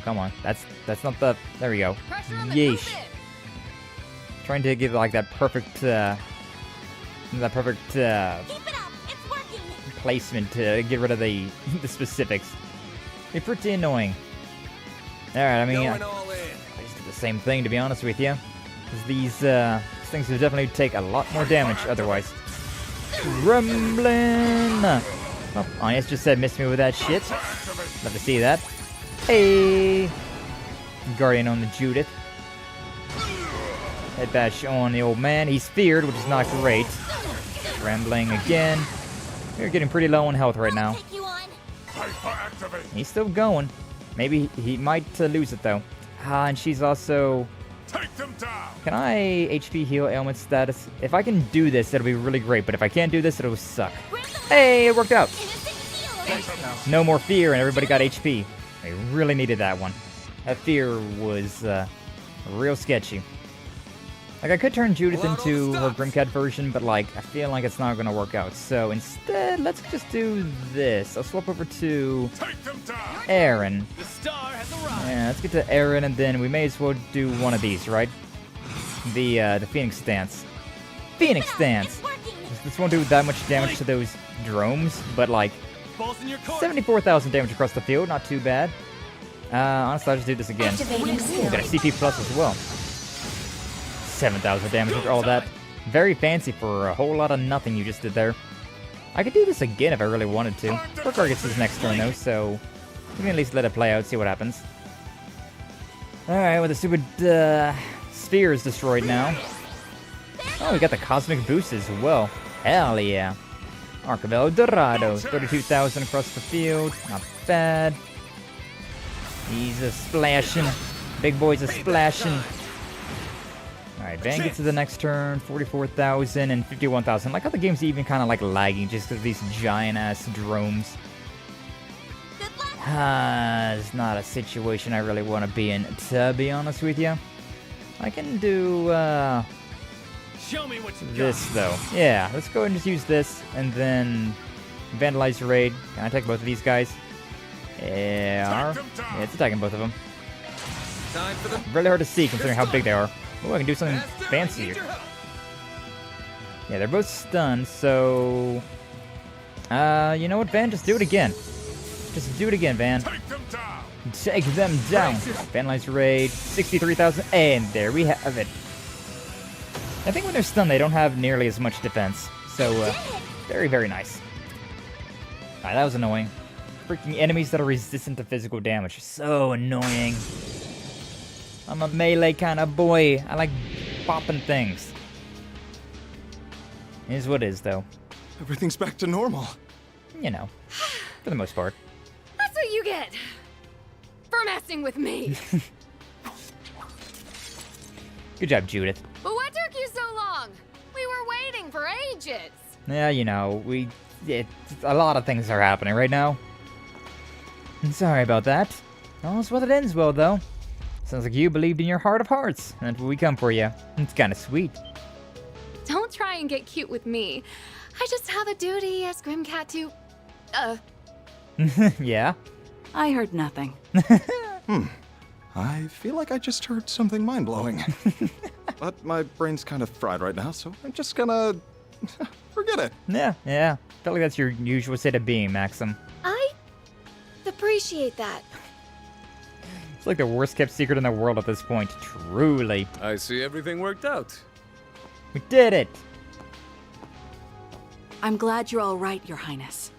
Speaker 3: Come on. That's not the. There we go. Yeesh. Trying to give like that perfect placement to get rid of the specifics. They're pretty annoying. All right, I mean, I just did the same thing, to be honest with you. Because these things would definitely take a lot more damage otherwise. Rumbling. Oh, Agnes just said miss me with that shit. Love to see that. Hey! Guardian on the Judith. Head bash on the old man. He's feared, which is not great. Rambling again. We're getting pretty low on health right now. He's still going. Maybe he might lose it though. And she's also...
Speaker 6: Take them down.
Speaker 3: Can I HP heal ailment status? If I can do this, that'll be really great. But if I can't do this, it'll suck. Hey, it worked out. No more fear and everybody got HP. I really needed that one. That fear was real sketchy. Like, I could turn Judith into her Grimcat version, but like, I feel like it's not gonna work out. So instead, let's just do this. I'll swap over to Aaron. Yeah, let's get to Aaron, and then we may as well do one of these, right? The Phoenix Stance. Phoenix Stance! This won't do that much damage to those drones, but like, 74,000 damage across the field, not too bad. Honestly, I'll just do this again. Ooh, got a CP plus as well. 7,000 damage with all that. Very fancy for a whole lot of nothing you just did there. I could do this again if I really wanted to. Burkar gets his next turn though, so we can at least let it play out, see what happens. Alright, well the stupid sphere is destroyed now. Oh, we got the cosmic boost as well. Hell yeah. Ark of El Dorado, 32,000 across the field. Not bad. He's a splashing. Big boy's a splashing. Alright, Van gets to the next turn. 44,000 and 51,000. Like how the game's even kind of like lagging just because of these giant ass drones. It's not a situation I really want to be in, to be honest with you. I can do,
Speaker 10: Show me what you
Speaker 3: this, though. Yeah, let's go ahead and just use this, and then vandalize raid. Can I attack both of these guys? Yeah, it's attacking both of them.
Speaker 10: Time for the
Speaker 3: Really hard to see considering how big they are. Oh, I can do something fancier. Yeah, they're both stunned, so... you know what, Van? Just do it again. Just do it again, Van. Take them down. Vandalize raid, 63,000, and there we have it. I think when they're stunned, they don't have nearly as much defense. So, very, very nice. Alright, that was annoying. Freaking enemies that are resistant to physical damage are so annoying. I'm a melee kind of boy. I like popping things. It is what it is, though.
Speaker 19: Everything's back to normal.
Speaker 3: You know, for the most part.
Speaker 18: That's what you get for messing with me.
Speaker 3: Good job, Judith.
Speaker 18: But what took you so long? We were waiting for ages.
Speaker 3: Yeah, you know, a lot of things are happening right now. I'm sorry about that. All's well that ends well, though. Sounds like you believed in your heart of hearts, and we come for you. It's kind of sweet.
Speaker 18: Don't try and get cute with me. I just have a duty as Grimcat to,
Speaker 3: Yeah?
Speaker 16: I heard nothing.
Speaker 19: I feel like I just heard something mind-blowing. But my brain's kind of fried right now, so I'm just gonna... forget it.
Speaker 3: Yeah. Felt like that's your usual state of being, Maxim.
Speaker 18: I appreciate that.
Speaker 3: It's like the worst kept secret in the world at this point, truly.
Speaker 14: I see everything worked out.
Speaker 3: We did it!
Speaker 16: I'm glad you're all right, Your Highness.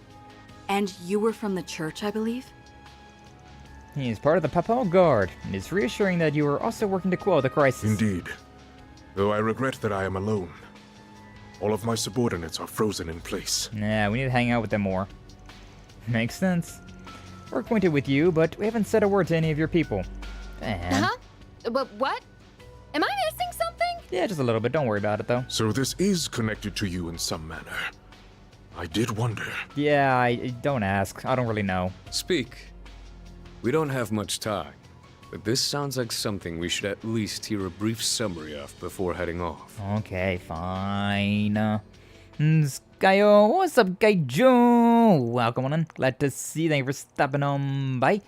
Speaker 16: And you were from the church, I believe?
Speaker 3: He is part of the Papal Guard, and it's reassuring that you are also working to quell the crisis.
Speaker 20: Indeed. Though I regret that I am alone. All of my subordinates are frozen in place.
Speaker 3: Yeah, we need to hang out with them more. Makes sense. We're acquainted with you, but we haven't said a word to any of your people. And...
Speaker 18: Huh? But what? Am I missing something?
Speaker 3: Yeah, just a little bit. Don't worry about it, though.
Speaker 20: So this is connected to you in some manner. I did wonder.
Speaker 3: Yeah, I don't ask. I don't really know.
Speaker 14: Speak. We don't have much time, but this sounds like something we should at least hear a brief summary of before heading off.
Speaker 3: Okay, fine. Skyo, what's up, Gaijo? Welcome on in. Glad to see you. Thank you for stopping on by.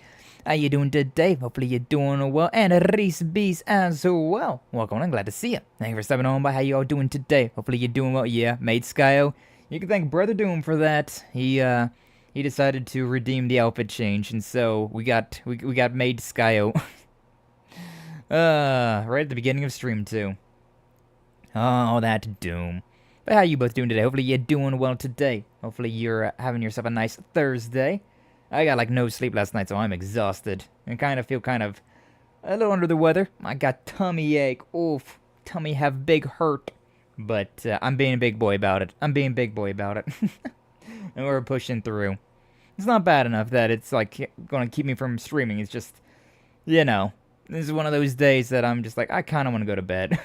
Speaker 3: How you doing today? Hopefully you're doing well. And Reese Beast as well. Welcome on in. Glad to see you. Thank you for stopping on by. How you all doing today? Hopefully you're doing well. Yeah, mate Skyo. You can thank Brother Doom for that. He decided to redeem the outfit change, and so we got made Skyo. Right at the beginning of stream too. Oh, that Doom. But how you both doing today? Hopefully you're doing well today. Hopefully you're having yourself a nice Thursday. I got like no sleep last night, so I'm exhausted. And feel a little under the weather. I got tummy ache. Oof. Tummy have big hurt. But I'm being a big boy about it. And we're pushing through. It's not bad enough that it's like going to keep me from streaming. It's just, you know, this is one of those days that I'm just like, I kind of want to go to bed.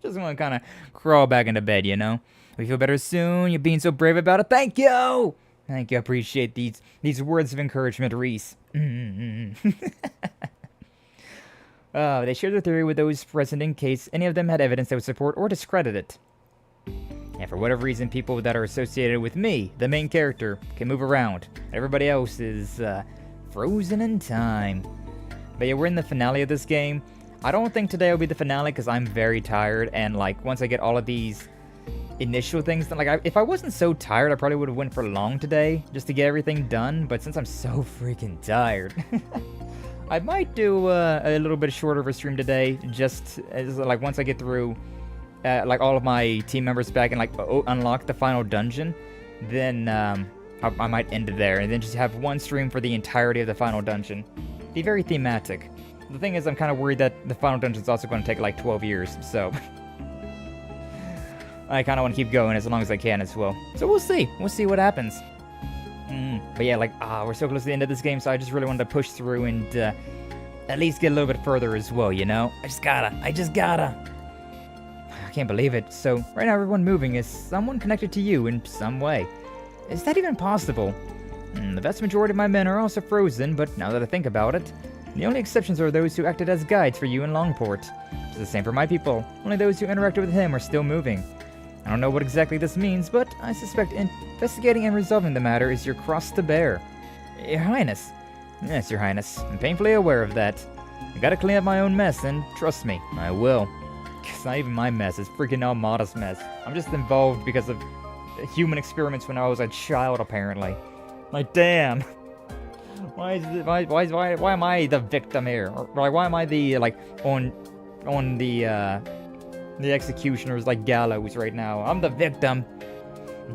Speaker 3: Just want to kind of crawl back into bed, you know? We feel better soon. You're being so brave about it. Thank you! Thank you. I appreciate these words of encouragement, Reese. They shared their theory with those present in case any of them had evidence that would support or discredit it. And for whatever reason, people that are associated with me, the main character, can move around. Everybody else is frozen in time. But yeah, we're in the finale of this game. I don't think today will be the finale because I'm very tired. And like once I get all of these initial things, then like if I wasn't so tired, I probably would have went for long today just to get everything done. But since I'm so freaking tired, I might do a little bit shorter of a stream today. Just as like once I get through. Like all of my team members back and like unlock the final dungeon, then I might end it there and then just have one stream for the entirety of the final dungeon. Be very thematic. The thing is, I'm kind of worried that the final dungeon is also going to take like 12 years, so I kind of want to keep going as long as I can as well. So we'll see. We'll see what happens. But yeah, like we're so close to the end of this game, so I just really wanted to push through and at least get a little bit further as well. You know, I just gotta. I can't believe it. So, right now everyone moving is someone connected to you in some way. Is that even possible? The vast majority of my men are also frozen, but now that I think about it, the only exceptions are those who acted as guides for you in Longport. It's the same for my people. Only those who interacted with him are still moving. I don't know what exactly this means, but I suspect investigating and resolving the matter is your cross to bear. Your Highness. Yes, Your Highness. I'm painfully aware of that. I gotta clean up my own mess, and trust me, I will. It's not even my mess, it's freaking Almata's mess. I'm just involved because of human experiments when I was a child, apparently. Like, damn. Why am I the victim here? Or, like, why am I the, like, on the executioner's, like, gallows right now? I'm the victim.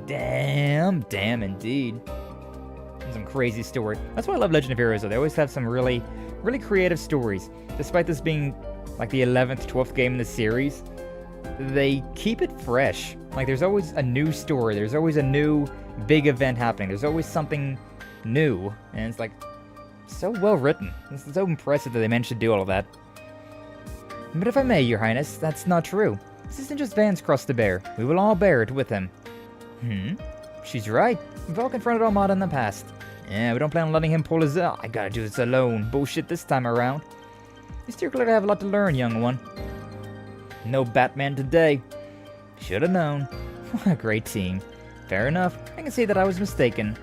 Speaker 3: Damn indeed. Some crazy story. That's why I love Legend of Heroes, though. They always have some really creative stories. Despite this being, like, the 11th, 12th game in the series, they keep it fresh. Like, there's always a new story. There's always a new big event happening. There's always something new. And it's, like, so well written. It's so impressive that they managed to do all of that. But if I may, Your Highness, that's not true. This isn't just Van's cross to bear. We will all bear it with him. She's right. We've all confronted Almata in the past. Yeah, we don't plan on letting him pull his I gotta do this alone bullshit this time around. You still clearly have a lot to learn, young one. No Batman today. Should've known. What a great team. Fair enough. I can see that I was mistaken.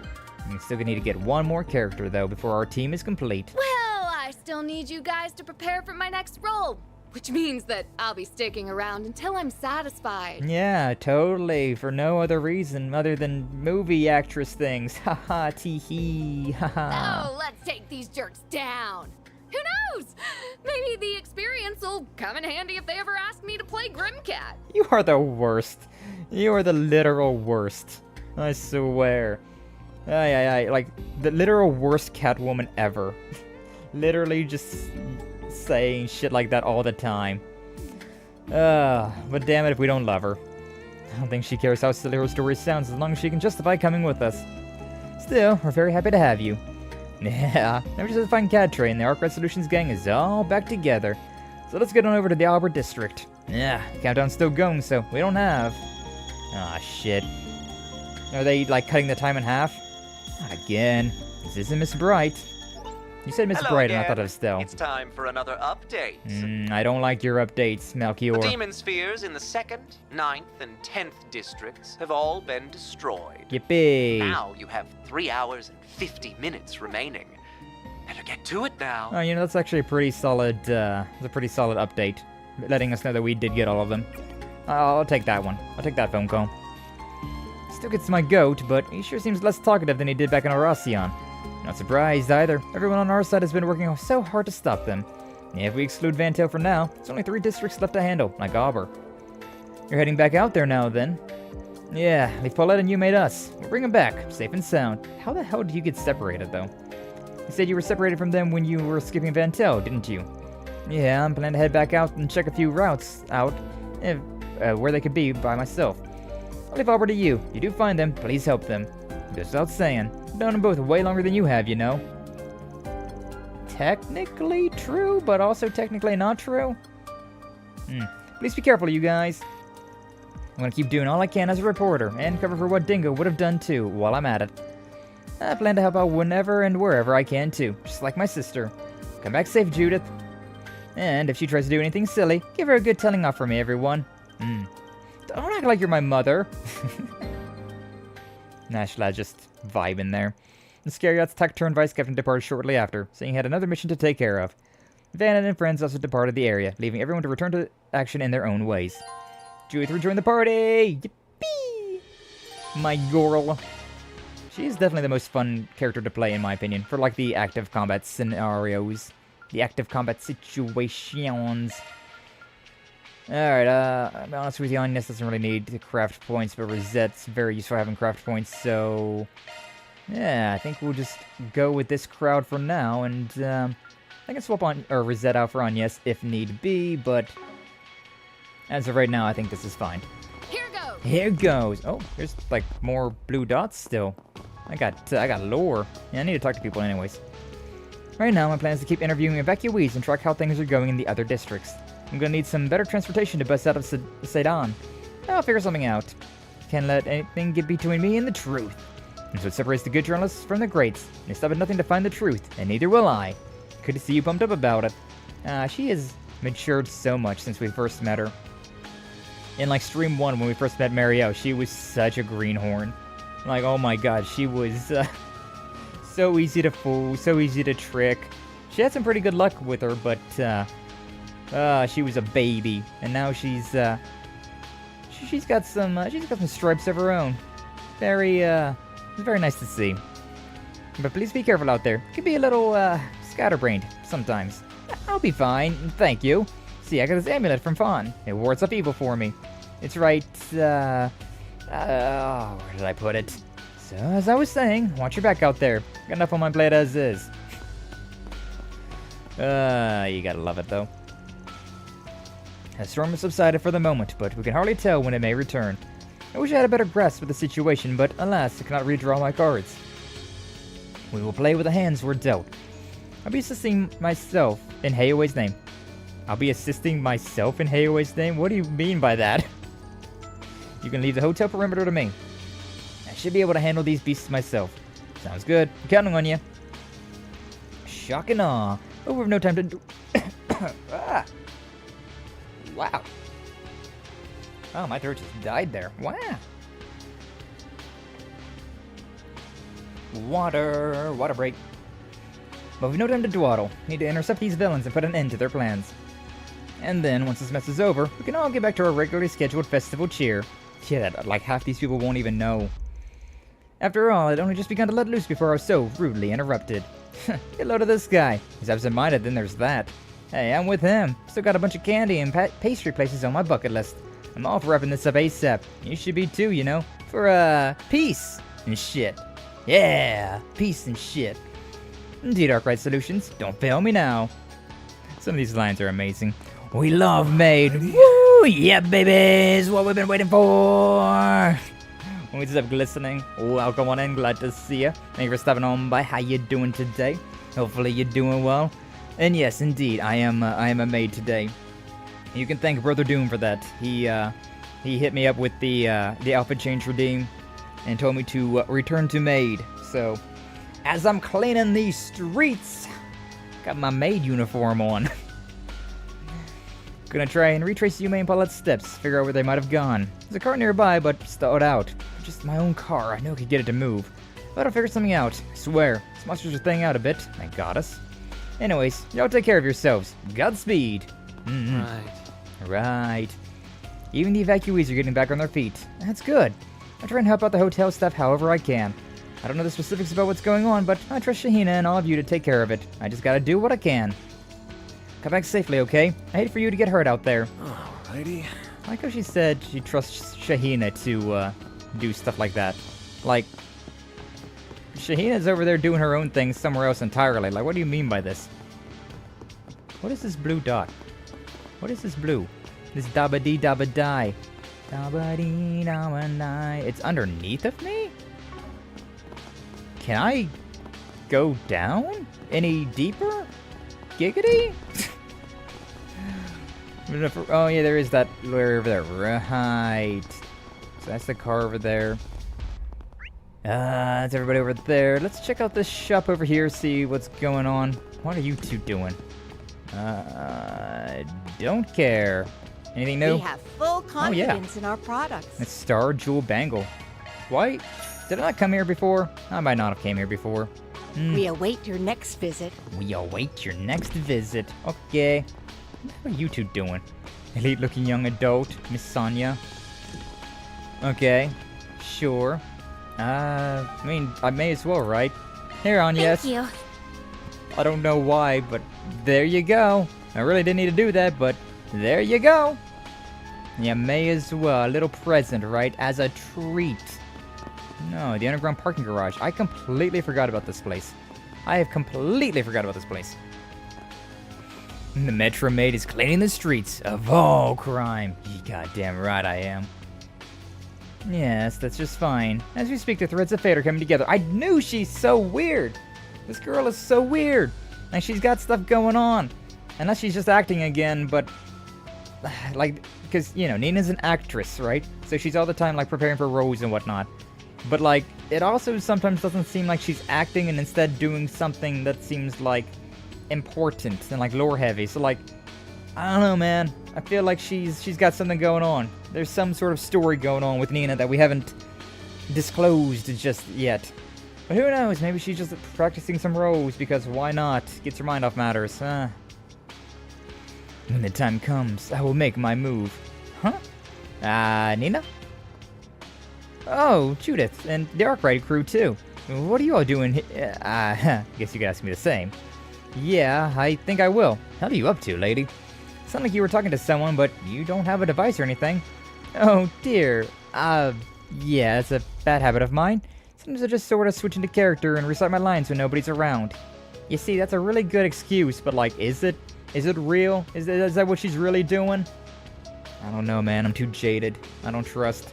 Speaker 3: We still gonna need to get one more character, though, before our team is complete.
Speaker 18: Well, I still need you guys to prepare for my next role. Which means that I'll be sticking around until I'm satisfied.
Speaker 3: Yeah, totally. For no other reason other than movie actress things. Haha, tee-hee, haha.
Speaker 18: Oh, let's take these jerks down. Who knows? Maybe the experience will come in handy if they ever ask me to play Grimcat.
Speaker 3: You are the worst. You are the literal worst. I swear. Like, the literal worst Catwoman ever. Literally just saying shit like that all the time. But damn it if we don't love her. I don't think she cares how silly her story sounds as long as she can justify coming with us. Still, we're very happy to have you. Yeah, never just a fine cat train. The Arkride Solutions gang is all back together. So let's get on over to the Albert district. Yeah, the countdown's still going, so we don't have... Aw, shit. Are they, like, cutting the time in half? Not again. This isn't Miss Bright. You said Miss Bright,
Speaker 13: again.
Speaker 3: And I thought it was Stell.
Speaker 13: It's time for another update.
Speaker 3: I don't like your updates, Melchior.
Speaker 13: The demon spheres in the 2nd, 9th, and 10th districts have all been destroyed.
Speaker 3: Yippee!
Speaker 13: Now you have 3 hours and 50 minutes remaining. Better get to it now.
Speaker 3: Oh, you know, that's actually a pretty solid, it's a pretty solid update. Letting us know that we did get all of them. I'll take that one. I'll take that phone call. Still gets my goat, but he sure seems less talkative than he did back in Horacion. Not surprised either. Everyone on our side has been working so hard to stop them. If we exclude Vantail for now, there's only 3 districts left to handle, like Auber. You're heading back out there now, then? Yeah, leave Paulette and you made us. We'll bring them back, safe and sound. How the hell did you get separated, though? You said you were separated from them when you were skipping Vantail, didn't you? Yeah, I'm planning to head back out and check a few routes out, where they could be by myself. I'll leave Auber to you. If you do find them, please help them. Goes without saying. I've known them both way longer than you have, you know. Technically true, but also technically not true. Please be careful, you guys. I'm gonna keep doing all I can as a reporter, and cover for what Dingo would have done too, while I'm at it. I plan to help out whenever and wherever I can too, just like my sister. Come back safe, Judith. And if she tries to do anything silly, give her a good telling off for me, everyone. Don't act like you're my mother. Nashla just vibing there. The Scariot's tech turned vice captain departed shortly after, saying he had another mission to take care of. Van and friends also departed the area, leaving everyone to return to action in their own ways. Judith rejoined the party! Yippee! My girl. She is definitely the most fun character to play, in my opinion, for like the active combat scenarios. The active combat situations. Alright, I'll be honest with you, Agnes doesn't really need to craft points, but Rosette's very useful having craft points, so... Yeah, I think we'll just go with this crowd for now, and I can swap on Rosette out for Agnes if need be, but... As of right now, I think this is fine.
Speaker 18: Here goes!
Speaker 3: Here goes! Oh, there's like more blue dots still. I got lore. Yeah, I need to talk to people anyways. Right now, my plan is to keep interviewing evacuees and track how things are going in the other districts. I'm gonna need some better transportation to bust out of Sedan. I'll figure something out. Can't let anything get between me and the truth. That's what separates the good journalists from the greats. They stop at nothing to find the truth, and neither will I. Good to see you pumped up about it. She has matured so much since we first met her. In like stream 1 when we first met Mario, she was such a greenhorn. Like, oh my god, she was so easy to fool, so easy to trick. She had some pretty good luck with her, but she was a baby, and now she's got some stripes of her own. It's very nice to see. But please be careful out there. It can be a little scatterbrained sometimes. I'll be fine, thank you. See, I got this amulet from Fawn. It wards off evil for me. It's right, where did I put it? So, as I was saying, watch your back out there. Got enough on my plate as is. You gotta love it, though. The storm has subsided for the moment, but we can hardly tell when it may return. I wish I had a better grasp of the situation, but alas, I cannot redraw my cards. We will play with the hands we're dealt. I'll be assisting myself in Hayoe's name. I'll be assisting myself in Hayoe's name? What do you mean by that? You can leave the hotel perimeter to me. I should be able to handle these beasts myself. Sounds good. I'm counting on you. Shock and awe. Oh, we have no time to do... ah. Wow. Oh, my throat just died there. Wow. Water break. But we've no time to dawdle. Need to intercept these villains and put an end to their plans. And then, once this mess is over, we can all get back to our regularly scheduled festival cheer. Yeah, like half these people won't even know. After all, I'd only just begun to let loose before I was so rudely interrupted. Get low to this guy. He's absent-minded, then there's that. Hey, I'm with him. Still got a bunch of candy and pastry places on my bucket list. I'm all for wrapping this up ASAP. You should be too, you know. For, peace and shit. Yeah, peace and shit. Indeed, Arkride Solutions. Don't fail me now. Some of these lines are amazing. We love Maid. Woo! Yeah, babies! What we've been waiting for! When we just have glistening. Welcome on in. Glad to see you. Thank you for stopping on by. How you doing today? Hopefully you're doing well. And yes, indeed, I am a maid today. You can thank Brother Doom for that. He hit me up with the outfit change redeem and told me to return to maid. So, as I'm cleaning these streets, got my maid uniform on. Gonna try and retrace Yume and Paulette's steps, figure out where they might have gone. There's a car nearby, but stalled out. Just my own car, I know I could get it to move. But I'll figure something out, I swear. These monsters are thinning out a bit, thank goddess. Anyways, y'all take care of yourselves. Godspeed. Right. Even the evacuees are getting back on their feet. That's good. I try and help out the hotel staff however I can. I don't know the specifics about what's going on, but I trust Gehenna and all of you to take care of it. I just gotta do what I can. Come back safely, okay? I hate for you to get hurt out there.
Speaker 20: Alrighty.
Speaker 3: I like how she said she trusts Gehenna to do stuff like that. Like, Gehenna's over there doing her own thing somewhere else entirely. Like, what do you mean by this? What is this blue dot? What is this blue? This dabba-dee dabba-die. Dabba-dee dabba-die. It's underneath of me? Can I go down any deeper? Giggity? Oh yeah, there is that lure over there. Right. So that's the car over there. That's everybody over there. Let's check out this shop over here, see what's going on. What are you two doing? Don't care. Anything new?
Speaker 21: We have full confidence in our products.
Speaker 3: It's Star Jewel Bangle. Why? Did I not come here before? I might not have came here before.
Speaker 21: We await your next visit.
Speaker 3: We await your next visit. Okay. What are you two doing? Elite-looking young adult, Miss Sonia. Okay. Sure. I mean, I may as well, right? Here on, yes.
Speaker 17: Thank you.
Speaker 3: I don't know why, but there you go. I really didn't need to do that, but there you go. You may as well. A little present, right? As a treat. No, the underground parking garage. I completely forgot about this place. I have completely forgot about this place. The Metro Maid is cleaning the streets of all crime. You goddamn right I am. Yes, that's just fine. As we speak, the threads of fate are coming together. I knew she's so weird. This girl is so weird. Like, she's got stuff going on. Unless she's just acting again, but... like, because, you know, Nina's an actress, right? So she's all the time, like, preparing for roles and whatnot. But, like, it also sometimes doesn't seem like she's acting and instead doing something that seems, like, important and, like, lore-heavy. So, like, I don't know, man. I feel like she's got something going on. There's some sort of story going on with Nina that we haven't disclosed just yet. But who knows? Maybe she's just practicing some roles, because why not? Gets her mind off matters. When the time comes, I will make my move. Huh? Nina? Oh, Judith, and the Arkride crew, too. What are you all doing here? Guess you could ask me the same. Yeah, I think I will. How are you up to, lady? Sound like you were talking to someone, but you don't have a device or anything. Oh, dear. Yeah, it's a bad habit of mine. Sometimes I just sort of switch into character and recite my lines when nobody's around. You see, that's a really good excuse, but, like, is it? Is it real? Is that what she's really doing? I don't know, man. I'm too jaded. I don't trust.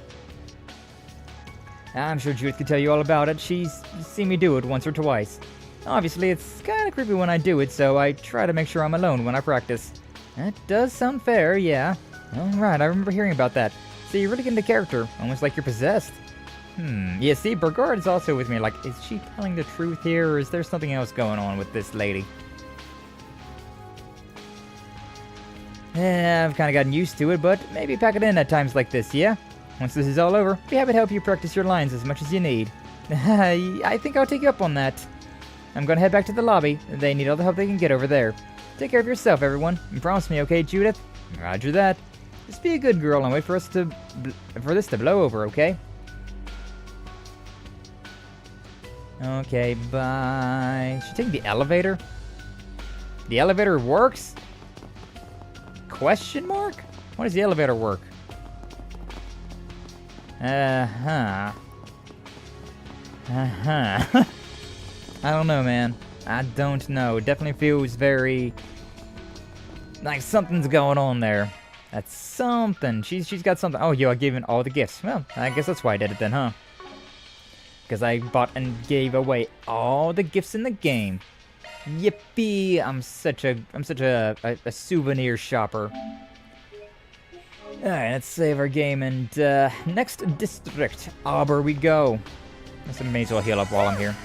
Speaker 3: I'm sure Judith could tell you all about it. She's seen me do it once or twice. Obviously, it's kind of creepy when I do it, so I try to make sure I'm alone when I practice. That does sound fair, yeah. Alright, I remember hearing about that. So you really get into character, almost like you're possessed. Yeah, see, Burgard is also with me. Like, is she telling the truth here, or is there something else going on with this lady? I've kind of gotten used to it, but maybe pack it in at times like this, yeah? Once this is all over, be happy to help you practice your lines as much as you need. I think I'll take you up on that. I'm gonna head back to the lobby. They need all the help they can get over there. Take care of yourself, everyone. And promise me, okay, Judith? Roger that. Just be a good girl and wait for us to for this to blow over, okay? Okay, bye. Should take the elevator? The elevator works? Question mark? Why does the elevator work? I don't know, man. I don't know. It definitely feels very... like something's going on there. That's something. She's got something. Oh, yo, I gave in all the gifts. Well, I guess that's why I did it then, huh? Because I bought and gave away all the gifts in the game. Yippee! I'm such a souvenir shopper. Alright, let's save our game and next district, Arbor we go. I may as well heal up while I'm here.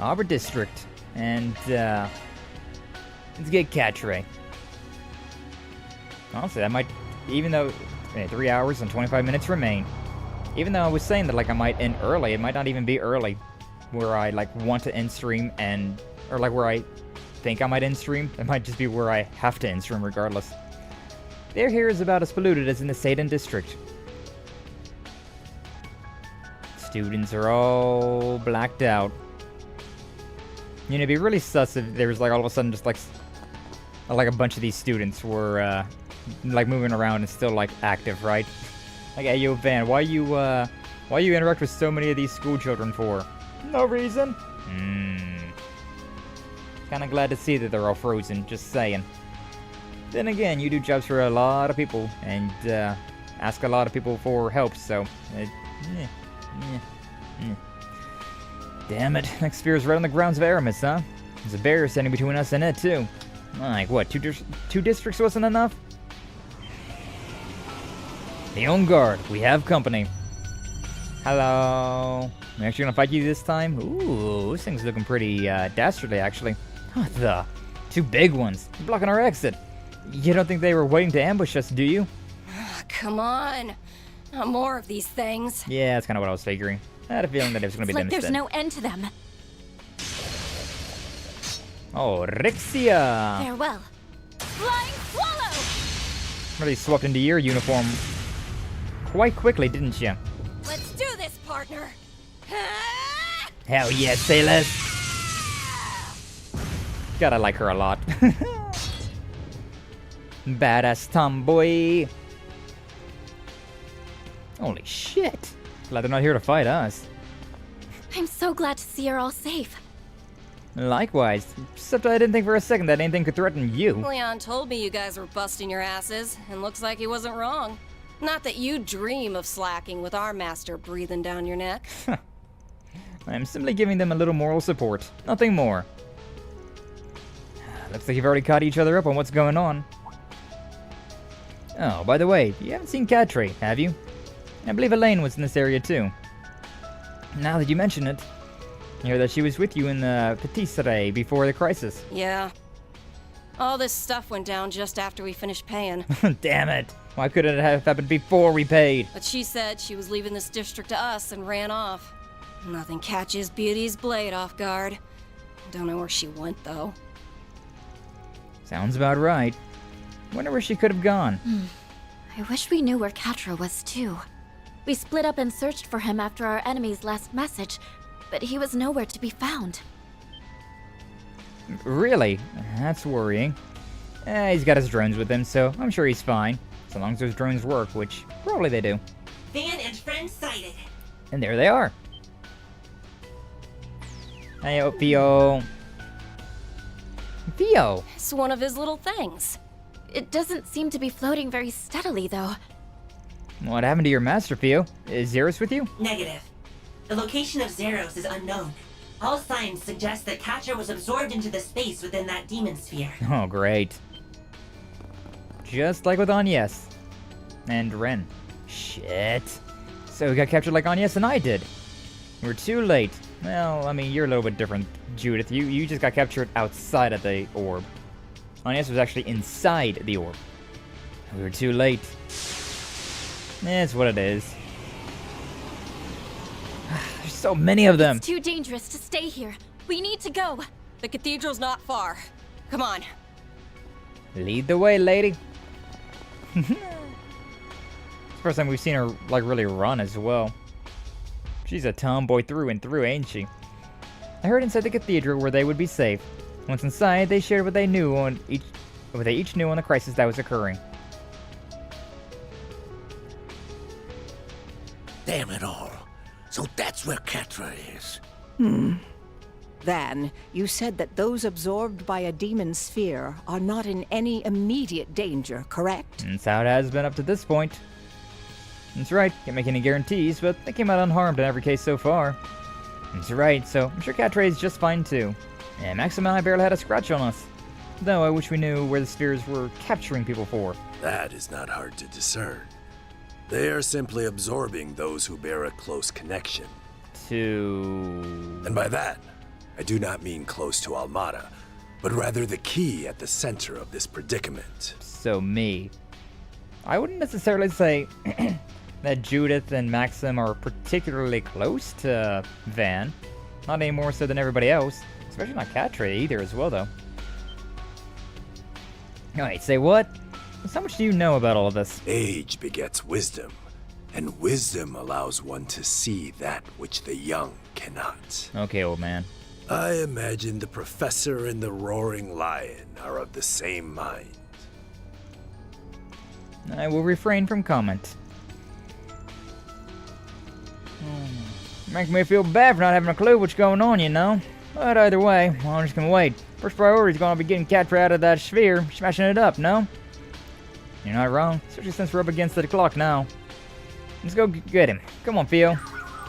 Speaker 3: Arbor district, and let's get Catray. Honestly, that might, even though 3 hours and 25 minutes remain. Even though I was saying that like I might end early, it might not even be early, where I like want to end stream and, or like where I think I might end stream. It might just be where I have to end stream regardless. The air here is about as polluted as in the Satan district. Students are all blacked out. You know, it'd be really sus if there was like all of a sudden just like a bunch of these students were like moving around and still like active, right? Like, hey, yo, Van, why you interact with so many of these school children for? No reason. Kinda glad to see that they're all frozen, just saying. Then again, you do jobs for a lot of people, and ask a lot of people for help, so... Damn it, next sphere is right on the grounds of Aramis, huh? There's a barrier standing between us and it, too. Like, what, two districts wasn't enough? The On Guard, we have company. Hello. I'm actually gonna fight you this time? Ooh, this thing's looking pretty dastardly, actually. What the? Two big ones, blocking our exit. You don't think they were waiting to ambush us, do you?
Speaker 21: Come on. Not more of these things.
Speaker 3: Yeah, that's kind of what I was figuring. I had a feeling that it was going to be them
Speaker 21: there's
Speaker 3: instead.
Speaker 21: no end to them.
Speaker 3: Oh, Rixia!
Speaker 21: Farewell. Flying Swallow!
Speaker 3: Really swapped into your uniform quite quickly, didn't you?
Speaker 21: Let's do this, partner.
Speaker 3: Hell yeah, sailors! Gotta like her a lot. Badass tomboy. Holy shit. Glad they're not here to fight us.
Speaker 21: I'm so glad to see you're all safe.
Speaker 3: Likewise. Except I didn't think for a second that anything could threaten you.
Speaker 21: Leon told me you guys were busting your asses, and looks like he wasn't wrong. Not that you dream of slacking with our master breathing down your neck.
Speaker 3: I'm simply giving them a little moral support. Nothing more. Looks like you've already caught each other up on what's going on. Oh, by the way, you haven't seen Catray, have you? I believe Elaine was in this area too. Now that you mention it, I hear that she was with you in the patisserie before the crisis.
Speaker 21: Yeah. All this stuff went down just after we finished paying.
Speaker 3: Damn it. Why couldn't it have happened before we paid?
Speaker 21: But she said she was leaving this district to us and ran off. Nothing catches Beauty's blade off guard. Don't know where she went, though.
Speaker 3: Sounds about right. Wonder where she could have gone.
Speaker 17: I wish we knew where Catra was, too. We split up and searched for him after our enemy's last message, but he was nowhere to be found.
Speaker 3: Really? That's worrying. He's got his drones with him, so I'm sure he's fine. So long as those drones work, which probably they do.
Speaker 1: Van and friends sighted.
Speaker 3: And there they are. Hey, Theo. Theo!
Speaker 21: It's one of his little things.
Speaker 17: It doesn't seem to be floating very steadily, though.
Speaker 3: What happened to your master, Theo? Is Zeros with you?
Speaker 1: Negative. The location of Zeros is unknown. All signs suggest that Catra was absorbed into the space within that demon sphere.
Speaker 3: Oh, great. Just like with Agnes. And Ren. Shit. So we got captured like Agnes and I did. We're too late. Well, I mean, you're a little bit different, Judith. You just got captured outside of the orb. Agnes was actually inside the orb. We were too late. It's what it is. There's so many of them.
Speaker 17: It's too dangerous to stay here. We need to go.
Speaker 21: The cathedral's not far. Come on.
Speaker 3: Lead the way, lady. It's the first time we've seen her, like, really run as well. She's a tomboy through and through, ain't she? I heard inside the cathedral where they would be safe. Once inside, they shared what they each knew on the crisis that was occurring.
Speaker 22: Damn it all. So that's where Catra is.
Speaker 23: Van, you said that those absorbed by a demon sphere are not in any immediate danger, correct?
Speaker 3: That's how it has been up to this point. That's right, can't make any guarantees, but they came out unharmed in every case so far. That's right, so I'm sure Catra is just fine too. And Max and I barely had a scratch on us. Though I wish we knew where the spheres were capturing people for.
Speaker 24: That is not hard to discern. They are simply absorbing those who bear a close connection.
Speaker 3: To...
Speaker 24: And by that, I do not mean close to Almata, but rather the key at the center of this predicament.
Speaker 3: So me. I wouldn't necessarily say that Judith and Maxim are particularly close to Van. Not any more so than everybody else. Especially not Catra either as well, though. Alright, say what? So much do you know about all of this?
Speaker 24: Age begets wisdom, and wisdom allows one to see that which the young cannot.
Speaker 3: Okay, old man.
Speaker 24: I imagine the Professor and the Roaring Lion are of the same mind.
Speaker 3: I will refrain from comment. Makes me feel bad for not having a clue what's going on, you know? But either way, I'm just gonna wait. First priority is gonna be getting Catra out of that sphere, smashing it up, no? You're not wrong, especially since we're up against the clock now. Let's go get him. Come on, Theo.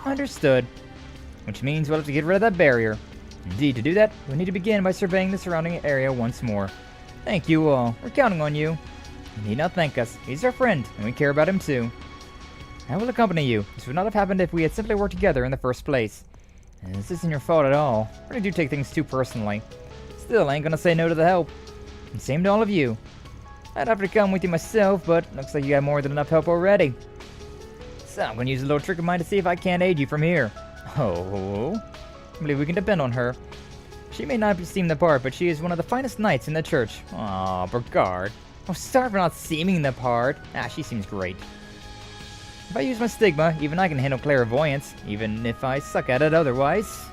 Speaker 3: Understood. Which means we'll have to get rid of that barrier. Indeed, to do that, we'll need to begin by surveying the surrounding area once more. Thank you all. We're counting on you. You need not thank us. He's our friend, and we care about him too. I will accompany you. This would not have happened if we had simply worked together in the first place. And this isn't your fault at all. I really do take things too personally. Still, I ain't gonna say no to the help. And same to all of you. I'd have to come with you myself, but looks like you got more than enough help already. So I'm gonna use a little trick of mine to see if I can't aid you from here. Oh, I believe we can depend on her. She may not seem the part, but she is one of the finest knights in the church. Aw, Burgard. Oh, sorry for not seeming the part. She seems great. If I use my stigma, even I can handle clairvoyance, even if I suck at it otherwise.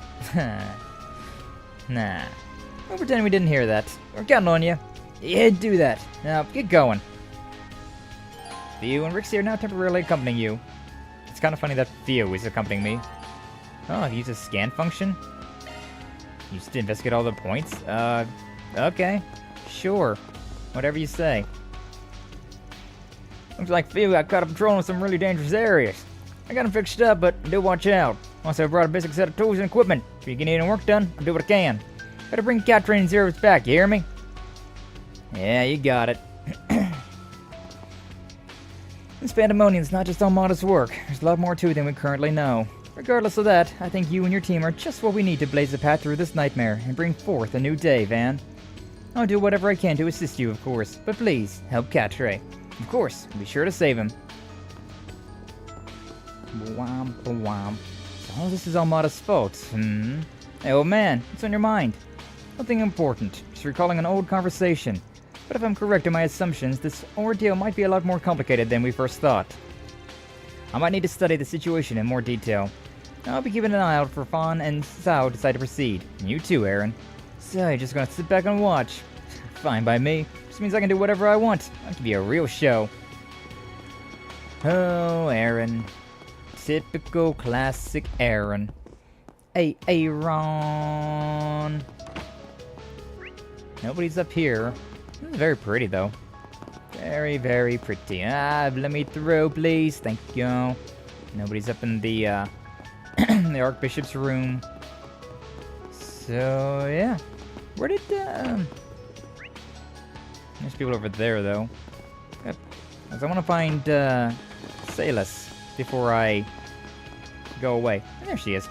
Speaker 3: Nah. We'll pretend we didn't hear that. We're counting on you. Yeah, do that. Now, get going. Theo and Rixie are now temporarily accompanying you. It's kind of funny that Theo is accompanying me. Oh, use a scan function? Use to investigate all the points? Okay. Sure. Whatever you say. Looks like Theo got caught up patrolling some really dangerous areas. I got him fixed up, but do watch out. Once I've brought a basic set of tools and equipment. If you get any work done, I'll do what I can. Better bring Catra and Zeros back, you hear me? Yeah, you got it. This pandemonium's not just Almata's work. There's a lot more to it than we currently know. Regardless of that, I think you and your team are just what we need to blaze a path through this nightmare and bring forth a new day, Van. I'll do whatever I can to assist you, of course, but please, help Catre. Of course, be sure to save him. Whomp whomp. So this is Almata's fault, Hey, old man, what's on your mind? Nothing important, just recalling an old conversation. But if I'm correct in my assumptions, this ordeal might be a lot more complicated than we first thought. I might need to study the situation in more detail. I'll be keeping an eye out for Fawn and Sao decide to proceed. And you too, Aaron. So you're just gonna sit back and watch? Fine by me. Just means I can do whatever I want. That could be a real show. Oh, Aaron. Typical classic Aaron. Hey, Aaron. Nobody's up here. This is very pretty, though. Very, very pretty. Let me through, please. Thank you. Nobody's up in the, the Archbishop's room. So, yeah. Where did, There's people over there, though. Yep. I want to find, Salus before I go away. There she is.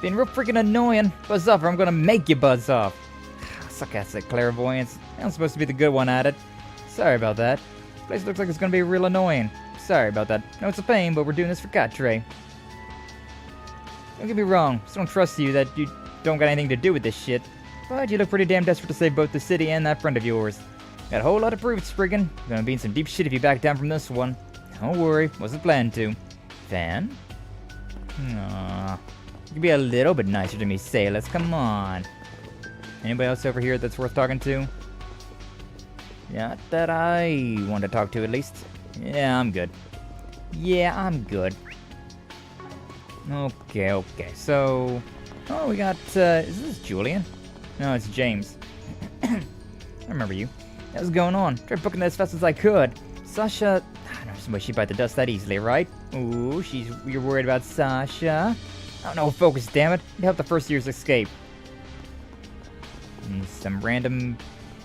Speaker 3: Being real freaking annoying. Buzz off or I'm gonna make you buzz off. Suck ass at clairvoyance. I'm supposed to be the good one at it. Sorry about that. This place looks like it's gonna be real annoying. Sorry about that. No, it's a pain, but we're doing this for Catre. Don't get me wrong. Just don't trust you that you don't got anything to do with this shit. But you look pretty damn desperate to save both the city and that friend of yours. Got a whole lot of proof, Spriggan. Gonna be in some deep shit if you back down from this one. Don't worry, wasn't planned to. Van? Aww. You can be a little bit nicer to me, Salus. Come on. Anybody else over here that's worth talking to? Not that I want to talk to, at least. Yeah, I'm good. Yeah, I'm good. Okay. So... Oh, we got, is this Julian? No, it's James. I remember you. What's going on? Tried booking that as fast as I could. Sasha... I don't know somebody she'd bite the dust that easily, right? Ooh, you're worried about Sasha? Oh no, focus, damn it. You helped the first year's escape. And some random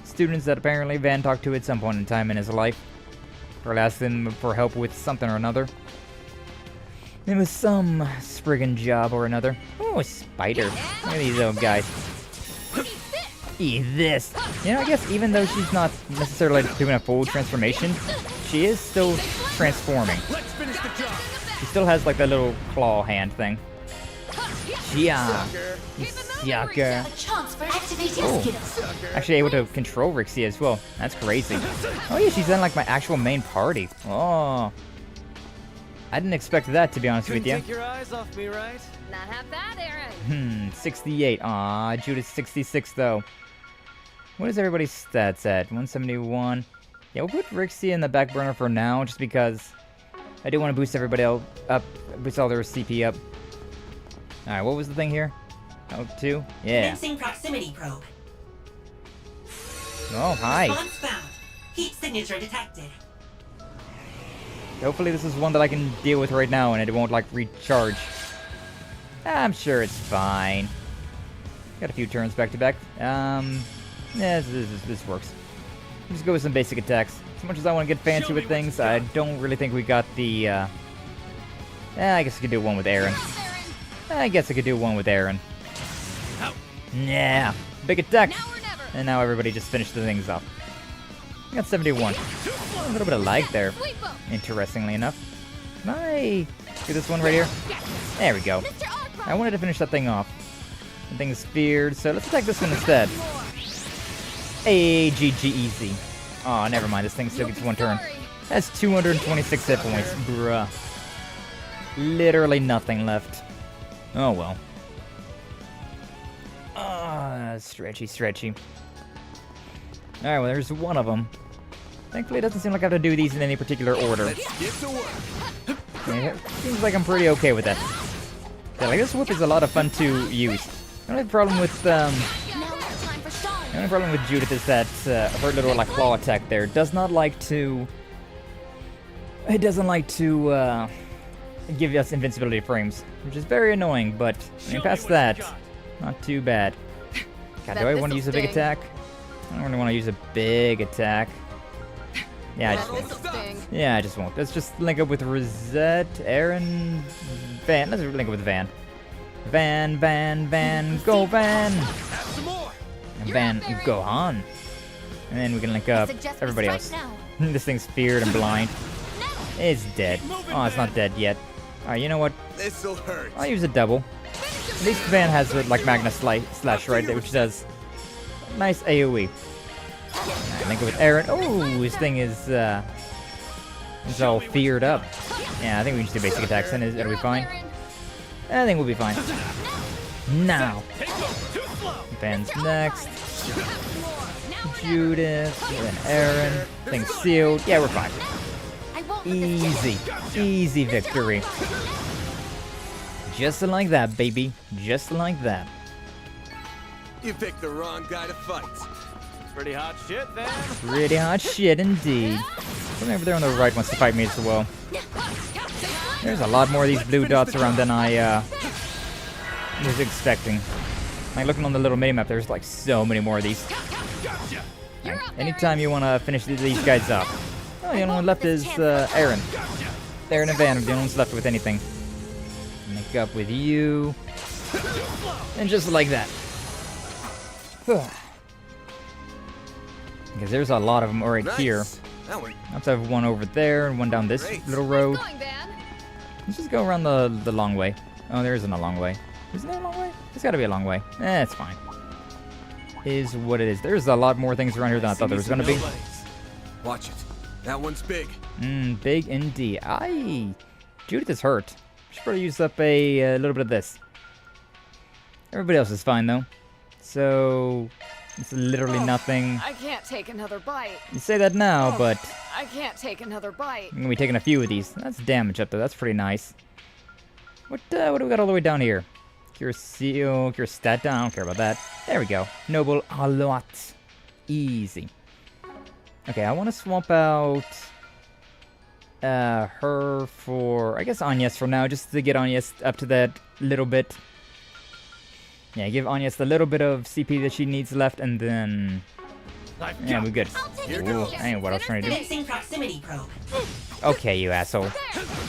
Speaker 3: students that apparently Van talked to at some point in time in his life. Or asked them for help with something or another. It was some spriggan job or another. Oh, a spider. Look at these old guys. Eat this. You know, I guess even though she's not necessarily doing a full transformation, she is still transforming. She still has like that little claw hand thing. Yeah. Sucker. Oh. Actually able to control Rixie as well. That's crazy. Oh yeah, she's in like my actual main party. Oh. I didn't expect that, to be honest with you.
Speaker 10: Take your eyes off me, right?
Speaker 18: Not half bad, Aaron.
Speaker 3: 68. Aw, Judith's 66 though. What is everybody's stats at? 171. Yeah, we'll put Rixie in the back burner for now, just because I do want to boost everybody else up, boost all their CP up. Alright, what was the thing here? Oh, 2? Yeah.
Speaker 1: Commencing proximity probe.
Speaker 3: Oh, hi.
Speaker 1: Response found. Heat signature detected.
Speaker 3: Hopefully this is one that I can deal with right now and it won't, like, recharge. I'm sure it's fine. Got a few turns back to back. Yeah, this works. Just go with some basic attacks. As much as I want to get fancy with things, I don't really think we got the, I guess I could do one with Aaron. I guess I could do one with Aaron. Yeah, big attack. And now everybody just finished the things off. I got 71. A little bit of lag there, interestingly enough. Can I do this one right here? There we go. I wanted to finish that thing off. The thing is feared, so let's attack this one instead. Hey, GG easy. Oh, never mind. This thing still gets one turn. That's 226 hit points, bruh. Literally nothing left. Oh well. Stretchy. Alright, well, there's one of them. Thankfully, it doesn't seem like I have to do these in any particular order. Yeah, it seems like I'm pretty okay with that. Yeah, like, this whip is a lot of fun to use. The only problem with, Judith is that her little, like, claw attack there does not like to... It doesn't like to, give us invincibility frames, which is very annoying, but I mean, past that, not too bad. God, do I want to use a big attack? I don't really want to use a big attack. Yeah, I just won't. Yeah, I just won't. Let's just link up with Rosette, Aaron, Van. Let's link up with Van. Van, go Van! And Van, go on. And then we can link up everybody else. This thing's feared and blind. It's dead. Oh, it's not dead yet. Alright, you know what?
Speaker 10: This'll hurt.
Speaker 3: I'll use a double. At least Van has like Magna Slash right there, which does nice AoE. Alright, link up with Aaron. Oh, this thing is it's all feared up. Yeah, I think we can just do basic attacks and it'll be fine. I think we'll be fine. Now. Van's next. Judith, then Aaron. Thing's sealed. Yeah, we're fine. Easy. Easy victory. Just like that, baby. Just like that.
Speaker 10: You picked the wrong guy to fight. Pretty hot shit, Van.
Speaker 3: Pretty hot shit indeed. Someone over there on the right wants to fight me as well. There's a lot more of these blue dots around than I was expecting. Like looking on the little minimap, there's like so many more of these. Right. Anytime you want to finish these guys up. Oh, the only one left is Aaron. Aaron and Van are the only ones left with anything. Make up with you. And just like that. Because there's a lot of them right here. I have to have one over there and one down this little road. Let's just go around the long way. Oh, there isn't a long way. Isn't there a long way? There's got to be a long way. It's fine. Is what it is. There's a lot more things around here than I thought there was going to be.
Speaker 10: Watch it. That one's big.
Speaker 3: Big indeed. Judith is hurt. Should probably use up a little bit of this. Everybody else is fine though. So it's literally nothing.
Speaker 18: I can't take another bite.
Speaker 3: You say that now, but
Speaker 18: I can't take another bite.
Speaker 3: I'm gonna be taking a few of these. That's damage up there. That's pretty nice. What do we got all the way down here? Cure seal, cure stat down. I don't care about that. There we go. Noble a lot. Easy. Okay, I want to swap out her for, I guess, Agnes for now, just to get Agnes up to that little bit. Yeah, give Agnes the little bit of CP that she needs left, and then yeah, we're good. Ooh, I know what I was trying to do.
Speaker 1: Commencing proximity probe.
Speaker 3: Okay, you asshole.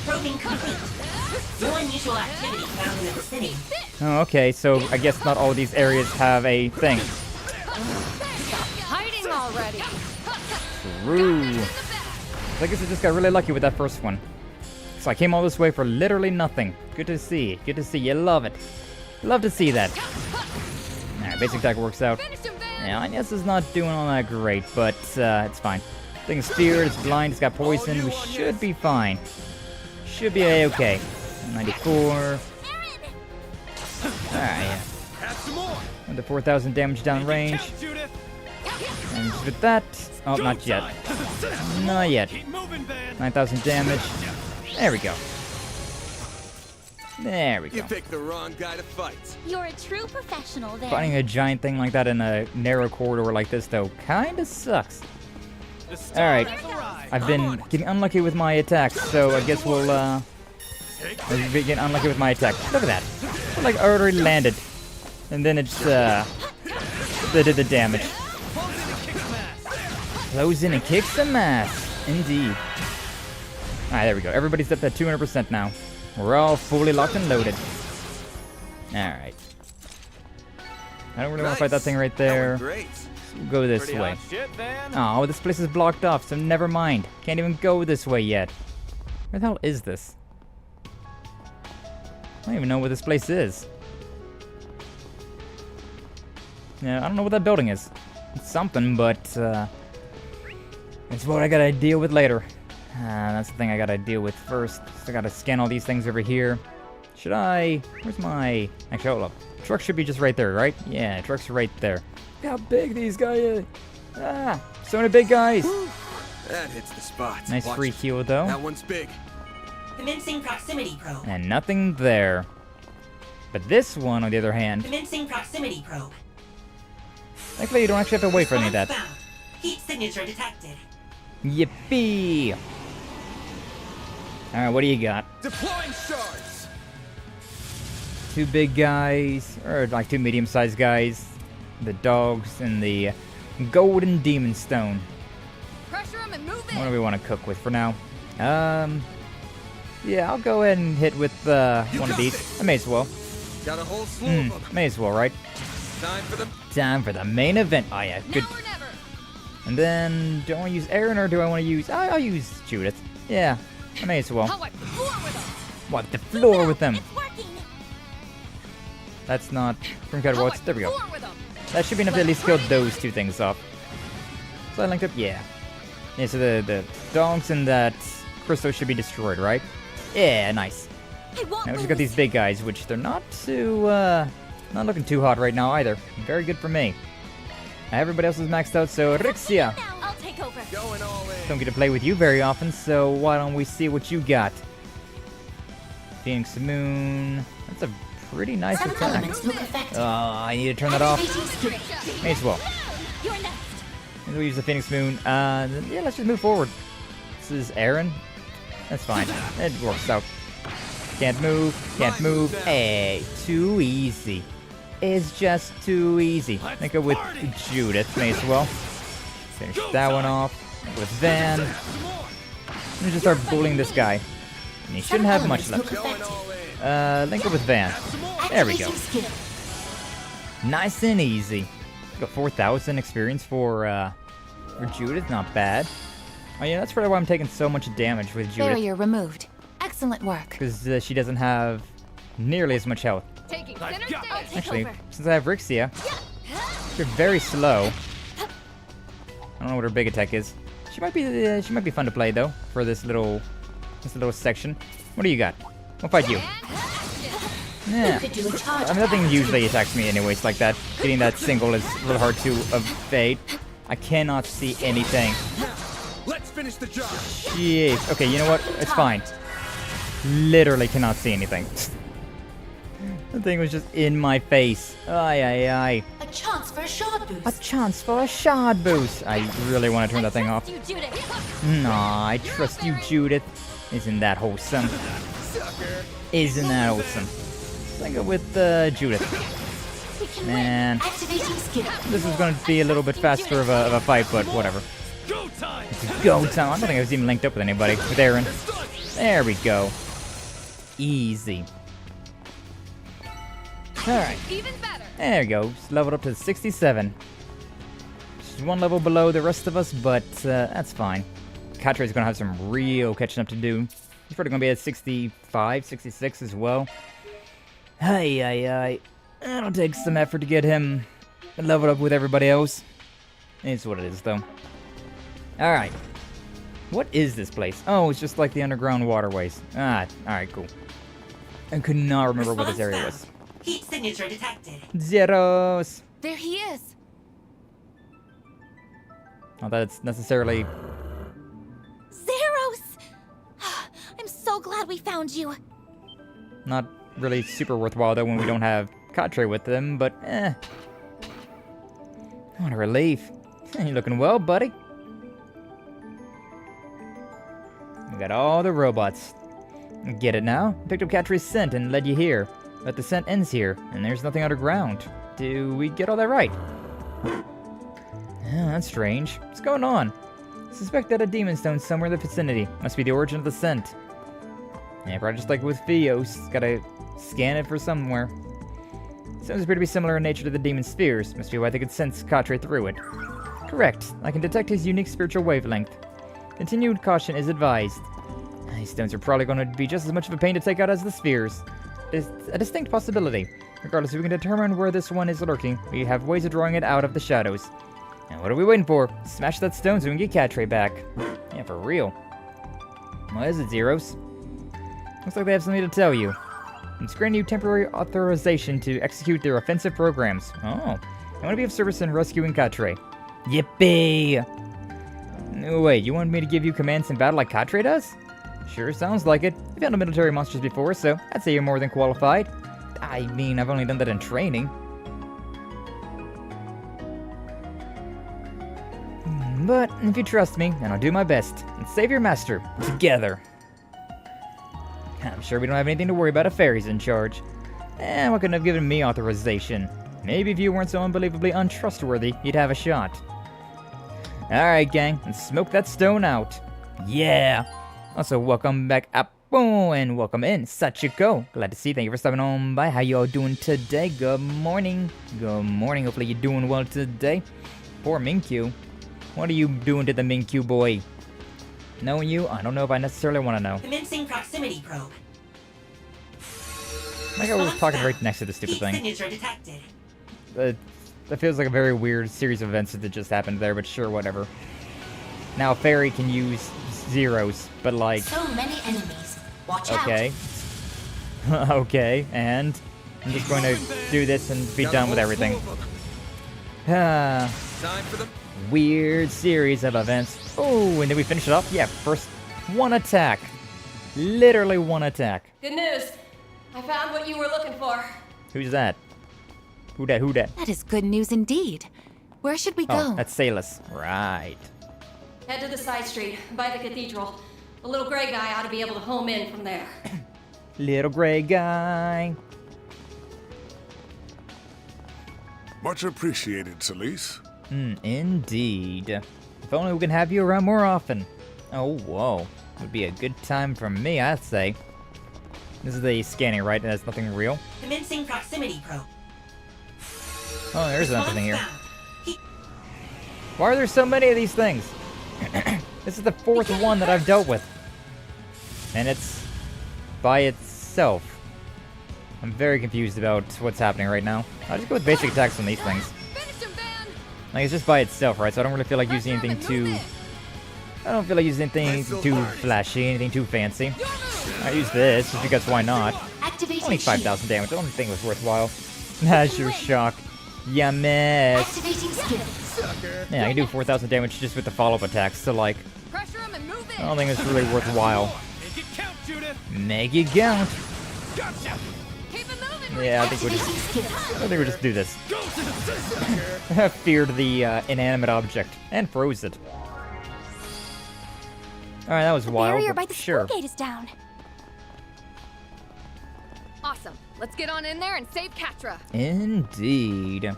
Speaker 1: Probing complete. No unusual activity found in the vicinity.
Speaker 3: Oh, okay, so I guess not all of these areas have a thing.
Speaker 18: Hiding already.
Speaker 3: True. I guess I just got really lucky with that first one. So I came all this way for literally nothing. Good to see. Good to see. You love it. Love to see that. Alright, basic attack works out. Yeah, Agnes is not doing all that great, but it's fine. Thing's feared, it's blind, it's got poison. We should be fine. Should be a-okay. 94. Alright. Under 4,000 damage down range. And with that... Oh, not yet. Not yet. 9,000 damage. There we go. There we go.
Speaker 10: You picked the wrong guy to fight.
Speaker 17: You're a true professional there.
Speaker 3: Fighting a giant thing like that in a narrow corridor like this, though, kinda sucks. Alright. I've been getting unlucky with my attacks, so I guess we'll, I'll be getting unlucky with my attack. Look at that. It's like already landed. And then it's, they did the damage. Close in and kick some ass. Indeed. Alright, there we go. Everybody's up at 200% now. We're all fully locked and loaded. Alright. I don't really want to fight that thing right there. So we'll go this way. Oh, this place is blocked off, so never mind. Can't even go this way yet. Where the hell is this? I don't even know what this place is. Yeah, I don't know what that building is. It's something, but it's what I gotta deal with later. That's the thing I gotta deal with first. So I gotta scan all these things over here. Should I... Where's my... Actually, hold up. Truck should be just right there, right? Yeah, truck's right there. Look how big these guys are. So many big guys.
Speaker 10: That hits the spot.
Speaker 3: Nice free heal, though.
Speaker 10: That one's big.
Speaker 1: Commencing proximity probe.
Speaker 3: And nothing there. But this one, on the other hand...
Speaker 1: Commencing proximity probe.
Speaker 3: Thankfully, you don't actually have to wait for any of that.
Speaker 1: Found. Heat signature detected.
Speaker 3: Yippee! Alright, what do you got?
Speaker 10: Deploying shards.
Speaker 3: 2 big guys, or like 2 medium-sized guys. The dogs and the golden demon stone.
Speaker 18: Pressure room and move in.
Speaker 3: What do we want to cook with for now? Yeah, I'll go ahead and hit with one of these. I may as well.
Speaker 2: Got a whole slew of them.
Speaker 3: May as well, right? Time for the main event. Oh yeah, good. And then, do I want to use Aaron or do I want to use... I'll use Judith. Yeah, I may as well.
Speaker 18: I'll wipe the floor with them.
Speaker 3: Wipe the floor with them. That's not from Calvard. There we go. That should be enough to at least kill those two things off. So I linked up, yeah. Yeah, so the dogs and that crystal should be destroyed, right? Yeah, nice. Now we just got these big guys, which they're not too, not looking too hot right now either. Very good for me. Everybody else is maxed out, so Rixia.
Speaker 17: I'll take over.
Speaker 2: Going all in.
Speaker 3: Don't get to play with you very often, so why don't we see what you got? Phoenix Moon. That's a pretty nice attack. I need to turn that off. May as well. We'll use the Phoenix Moon. Yeah, let's just move forward. This is Aaron. That's fine. It works out. Can't move. Can't move. Hey, too easy. It's just too easy. I think with Judith, may as well. Finish that one off. With Van. Let me just start bullying this guy. And he shouldn't have much left. Link up with Van. There we go. Nice and easy. Got 4,000 experience for Judith. Not bad. Oh yeah, that's probably why I'm taking so much damage with Judith.
Speaker 17: Barrier removed. Excellent work.
Speaker 3: Because she doesn't have nearly as much health.
Speaker 18: Taking center stage.
Speaker 3: Actually, since I have Rixia, you're very slow. I don't know what her big attack is. She might be fun to play though for this little section. What do you got? I'll fight you. Yeah. I mean, nothing usually attacks me anyways like that. Getting that single is a little hard to evade. I cannot see anything.
Speaker 2: Let's finish the job.
Speaker 3: Jeez. Okay, you know what? It's fine. Literally cannot see anything. The thing was just in my face. Aye, aye, aye.
Speaker 17: A chance for a shard boost.
Speaker 3: A chance for a shard boost. I really want to turn that thing off. Nah, I trust you, Judith. Isn't that wholesome? Isn't that awesome? Let's go with Judith. Man, this is going to be a little bit faster of a fight, but whatever. It's go time. I don't think I was even linked up with anybody. With Aaron. There we go. Easy. Alright. There we go. Just leveled up to 67. Just one level below the rest of us, but that's fine. Katre's going to have some real catching up to do. He's probably going to be at 65, 66 as well. Hey. It'll take some effort to get him leveled up with everybody else. It's what it is, though. Alright. What is this place? Oh, it's just like the underground waterways. Alright, cool. I could not remember what this area was.
Speaker 1: Heat signature detected.
Speaker 3: Zeros!
Speaker 17: There he is.
Speaker 3: Not that it's necessarily...
Speaker 17: Zeros! I'm so glad we found you.
Speaker 3: Not really super worthwhile, though, when we don't have Katre with them, but what a relief. You looking well, buddy? We got all the robots. Get it now? Picked up Katre's scent and led you here. But the scent ends here, and there's nothing underground. Do we get all that right? Oh, that's strange. What's going on? Suspect that a demon stone somewhere in the vicinity. Must be the origin of the scent. Yeah, probably just like with Theos. Gotta scan it for somewhere. Sounds appear to be similar in nature to the demon spheres. Must be why they could sense Katre through it. Correct. I can detect his unique spiritual wavelength. Continued caution is advised. These stones are probably going to be just as much of a pain to take out as the spheres. It's a distinct possibility. Regardless, if we can determine where this one is lurking, we have ways of drawing it out of the shadows. Now, what are we waiting for? Smash that stone so we can get Katre back. Yeah, for real. What is it, Zeros? Looks like they have something to tell you. It's granting you temporary authorization to execute their offensive programs. Oh, I want to be of service in rescuing Katre. Yippee! No, wait, you want me to give you commands in battle like Katre does? Sure, sounds like it. I've handled military monsters before, so I'd say you're more than qualified. I mean, I've only done that in training. But if you trust me, then I'll do my best and save your master together. I'm sure we don't have anything to worry about if Fairy's in charge. What couldn't have given me authorization? Maybe if you weren't so unbelievably untrustworthy, you'd have a shot. Alright, gang, let's smoke that stone out. Yeah! Also, welcome back up, and welcome in, Sachiko. Glad to see you. Thank you for stopping on by. How you all doing today? Good morning. Good morning. Hopefully you're doing well today. Poor Minkyu. What are you doing to the Minkyu boy? Knowing you, I don't know if I necessarily want to know.
Speaker 1: Commencing proximity probe.
Speaker 3: Like I was talking right next to the stupid thing.
Speaker 1: Signature detected.
Speaker 3: That feels like a very weird series of events that just happened there, but sure, whatever. Now, a fairy can use zeros, but like...
Speaker 1: So many enemies. Watch
Speaker 3: okay. Okay, and I'm just going to do this and be done with everything.
Speaker 2: Time for the...
Speaker 3: Weird series of events. Oh, and did we finish it off? Yeah, first one attack. Literally one attack.
Speaker 21: Good news. I found what you were looking for.
Speaker 3: Who's that? Who dat? Who dat?
Speaker 17: That is good news indeed. Where should we go?
Speaker 3: Oh, that's Salus. Right.
Speaker 21: Head to the side street, by the cathedral. The little gray guy ought to be able to home in from there.
Speaker 3: Little gray guy.
Speaker 6: Much appreciated, Celise.
Speaker 3: Indeed. If only we can have you around more often. Oh, whoa. Would be a good time for me, I'd say. This is the scanning, right? It has nothing real.
Speaker 1: Commencing proximity probe.
Speaker 3: Oh, there's nothing here. Why are there so many of these things? This is the fourth one that I've dealt with. And it's by itself. I'm very confused about what's happening right now. I'll just go with basic attacks on these things. Like, it's just by itself, right? So I don't really feel like using anything too... I don't feel like using anything too flashy, anything too fancy. I use this, just because why not? Only 5,000 damage, I don't think it was worthwhile. That's your shock. Ya miss. Yeah, I can do 4,000 damage just with the follow-up attacks, so like... I don't think it's really worthwhile. Make it count. Yeah, I think we'll just do this. Feared the inanimate object and froze it. All right, that was wild.
Speaker 17: The barrier by the
Speaker 3: sure.
Speaker 17: school gate is down.
Speaker 18: Awesome. Let's get on in there and save Catra.
Speaker 3: Indeed.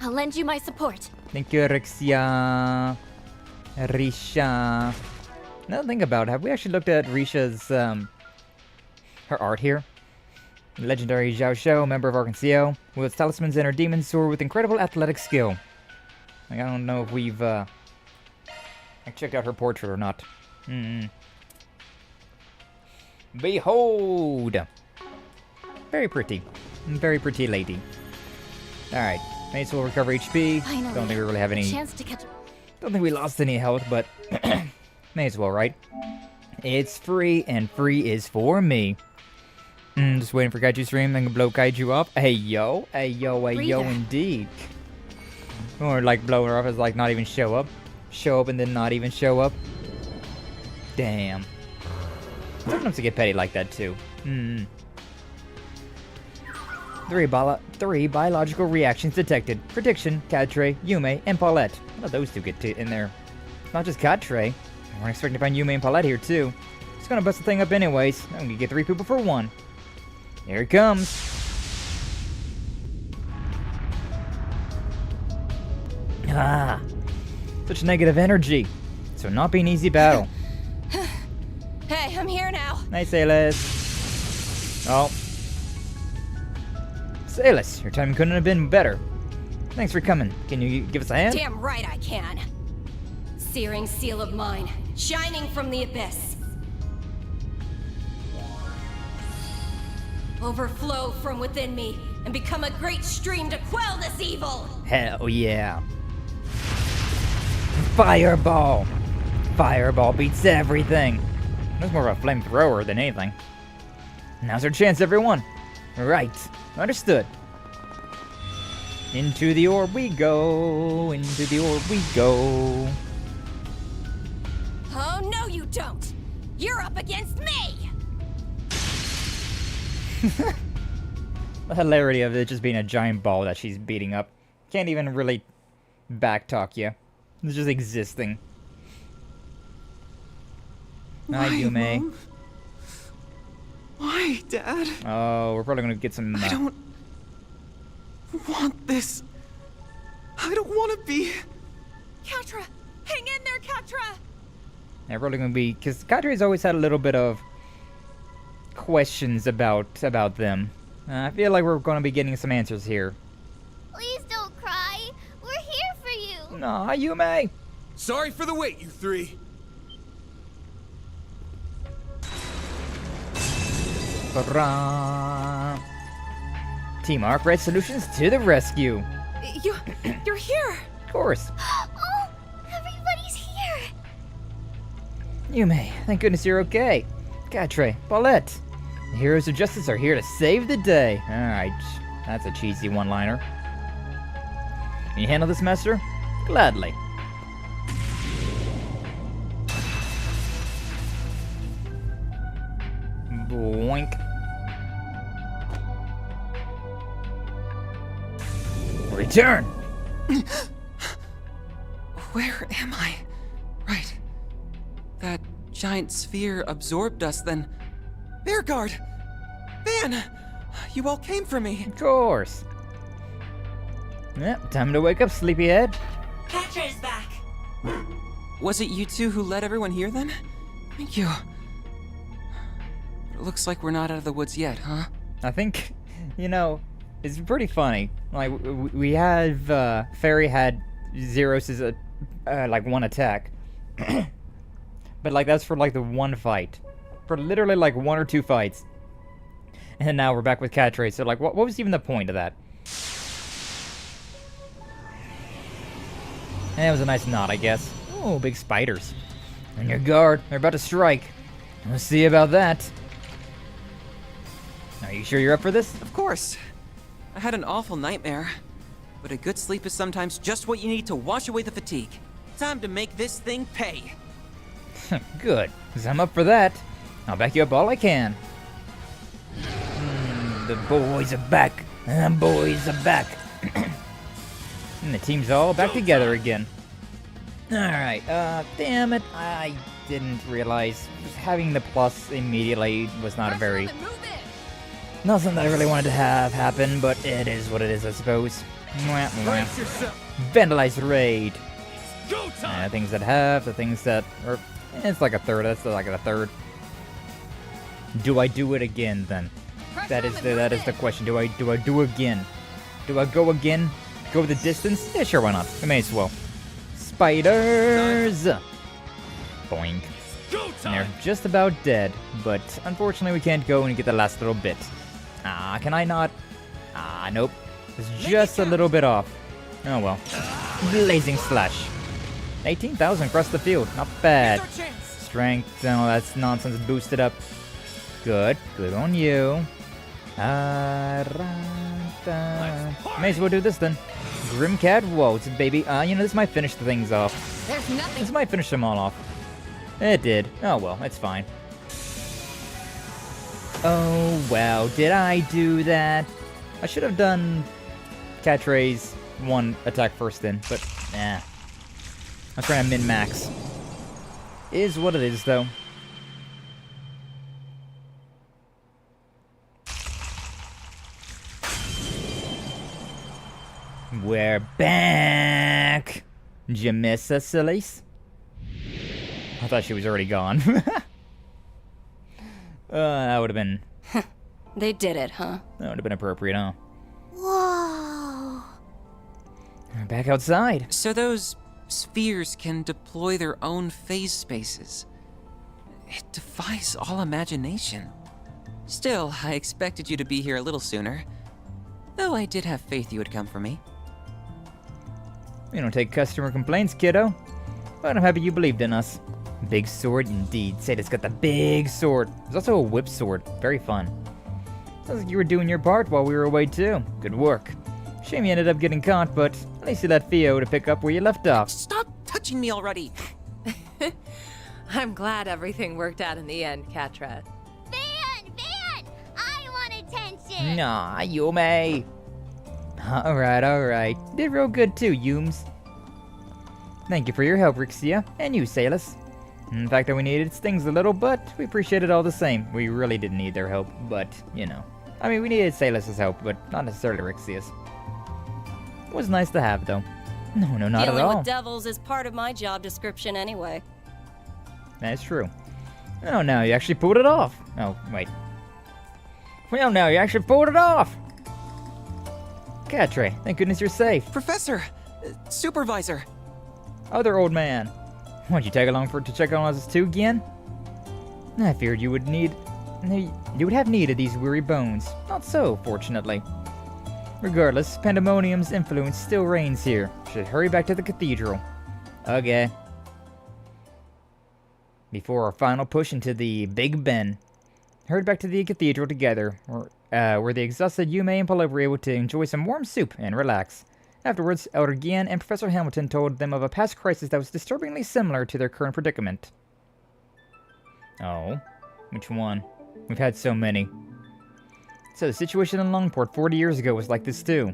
Speaker 17: I'll lend you my support.
Speaker 3: Thank you, Rixia. Risha. Now think about it. Have we actually looked at Risha's her art here? Legendary Zhao Shou, member of Arkansas, wields talismans and her demon sword with incredible athletic skill. Like, I don't know if we've I checked out her portrait or not. Behold! Very pretty. Very pretty lady. Alright. May as well recover HP.
Speaker 17: Finally,
Speaker 3: don't think we really have any...
Speaker 17: chance to catch...
Speaker 3: Don't think we lost any health, but... may as well, right? It's free, and free is for me. Just waiting for Kaiju stream and blow Kaiju off. Hey yo, hey yo, hey yo, indeed. Or like blow her off as like not even show up. Show up and then not even show up. Damn. Sometimes I get petty like that too. Three biological reactions detected. Prediction, Catre, Yume, and Paulette. How about those two get in there? Not just Catre. We're expecting to find Yume and Paulette here too. Just gonna bust the thing up anyways. I'm gonna get 3 people for 1. Here it comes. Ah, such negative energy. So not be an easy battle.
Speaker 21: Hey, I'm here now.
Speaker 3: Nice, Salus. Oh. Salus, your time couldn't have been better. Thanks for coming. Can you give us a hand?
Speaker 21: Damn right I can. Searing seal of mine, shining from the abyss. Overflow from within me and become a great stream to quell this evil.
Speaker 3: Hell yeah. Fireball. Fireball beats everything. That's more of a flamethrower than anything. Now's our chance, everyone. Right. Understood. Into the orb we go. Into the orb we go.
Speaker 21: Oh, no you don't. You're up against me.
Speaker 3: The hilarity of it just being a giant ball that she's beating up. Can't even really backtalk you. It's just existing. Hi, Yume.
Speaker 10: Mom? Why, Dad?
Speaker 3: Oh, we're probably gonna get some...
Speaker 10: I don't want this. I don't want to be
Speaker 4: Catra! Hang in there, Catra!
Speaker 3: I'm really gonna be, because Catra's always had a little bit of questions about them. I feel like we're gonna be getting some answers here.
Speaker 17: Please don't cry. We're here for you.
Speaker 3: Nah, Yume.
Speaker 2: Sorry for the wait, you three.
Speaker 3: Ta-da. Team Arkride Solutions to the rescue.
Speaker 4: You're here.
Speaker 3: Of course.
Speaker 17: Oh, everybody's here.
Speaker 3: Yume, thank goodness you're okay. Catra, Paulette, the heroes of justice are here to save the day. Alright, that's a cheesy one-liner. Can you handle this, Master? Gladly. Boink. Return!
Speaker 5: Where am I? Right. That giant sphere absorbed us then. Bearguard! Van! You all came for me.
Speaker 3: Of course. Yep, time to wake up, sleepyhead.
Speaker 1: Catra is back.
Speaker 5: Was it you two who led everyone here then? Thank you. It looks like we're not out of the woods yet, huh?
Speaker 3: I think, you know, it's pretty funny. Like, we have, Fairy had Zeros's, like, one attack. But, like, that's for, like, the one fight. For literally, like, 1 or 2 fights. And now we're back with Catra, so, like, what was even the point of that? And it was a nice knot, I guess. Oh, big spiders. On your guard, they're about to strike. We'll see about that. Are you sure you're up for this?
Speaker 5: Of course. I had an awful nightmare. But a good sleep is sometimes just what you need to wash away the fatigue. Time to make this thing pay.
Speaker 3: Good, because I'm up for that. I'll back you up all I can. The boys are back. The boys are back. And the team's all back together again. Alright, damn it. I didn't realize having the plus immediately was not a very... Not something that I really wanted to have happen, but it is what it is, I suppose. Mwah, mwah. Vandalized raid. The things that have, the things that... Or, it's like a third, that's like a third. Do I do it again, then? That is the question. Do I do again? Do I go again? Go the distance? Yeah, sure, why not? We may as well. Spiders! Boink. They're just about dead, but unfortunately we can't go and get the last little bit. Ah, can I not? Ah, nope. It's just a little bit off. Oh well. Blazing Slash. 18,000 across the field. Not bad. Strength, no, that's nonsense. Boosted up. Good. Good on you. May as well do this then. Grimcat Waltz, baby. You know, this might finish the things off.
Speaker 18: There's nothing.
Speaker 3: This might finish them all off. It did. Oh well, it's fine. Oh wow, did I do that? I should have done Catra's one attack first then, but nah. I'm trying to min-max. Is what it is though. We're back! Did you miss us, Elise? I thought she was already gone. That would have been...
Speaker 21: They did it, huh?
Speaker 3: That would have been appropriate, huh?
Speaker 17: Whoa.
Speaker 3: We're back outside.
Speaker 5: So those spheres can deploy their own phase spaces. It defies all imagination. Still, I expected you to be here a little sooner. Though I did have faith you would come for me.
Speaker 3: We don't take customer complaints, kiddo. But I'm happy you believed in us. Big sword indeed. Sata's got the big sword. There's also a whip sword. Very fun. Sounds like you were doing your part while we were away too. Good work. Shame you ended up getting caught, but at least you let Theo to pick up where you left off.
Speaker 5: Stop touching me already!
Speaker 7: I'm glad everything worked out in the end, Catra.
Speaker 17: Van! I want attention!
Speaker 3: Nah, Yume. Alright. Did real good too, Yumes. Thank you for your help, Rixia, and you, Salus. In fact, that we needed stings a little, but we appreciate it all the same. We really didn't need their help, but, you know. I mean, we needed Salus's help, but not necessarily Rixia's. It was nice to have, though. No, not
Speaker 21: Dealing
Speaker 3: at all.
Speaker 21: with devils is part of my job description anyway.
Speaker 3: That's true. Oh, no, you actually pulled it off. Oh, wait. Well, no, you actually pulled it off. Catre, thank goodness you're safe.
Speaker 5: Professor! Supervisor!
Speaker 3: Other old man. Why'd you tag along to check on us too again? I feared you would have need of these weary bones. Not so, fortunately. Regardless, Pandemonium's influence still reigns here. Should hurry back to the cathedral. Okay. Before our final push into the Big Ben. Hurried back to the cathedral together, where the exhausted Yume and Paula were able to enjoy some warm soup and relax. Afterwards, Elder Gian and Professor Hamilton told them of a past crisis that was disturbingly similar to their current predicament. Oh, which one? We've had so many. So the situation in Longport 40 years ago was like this too.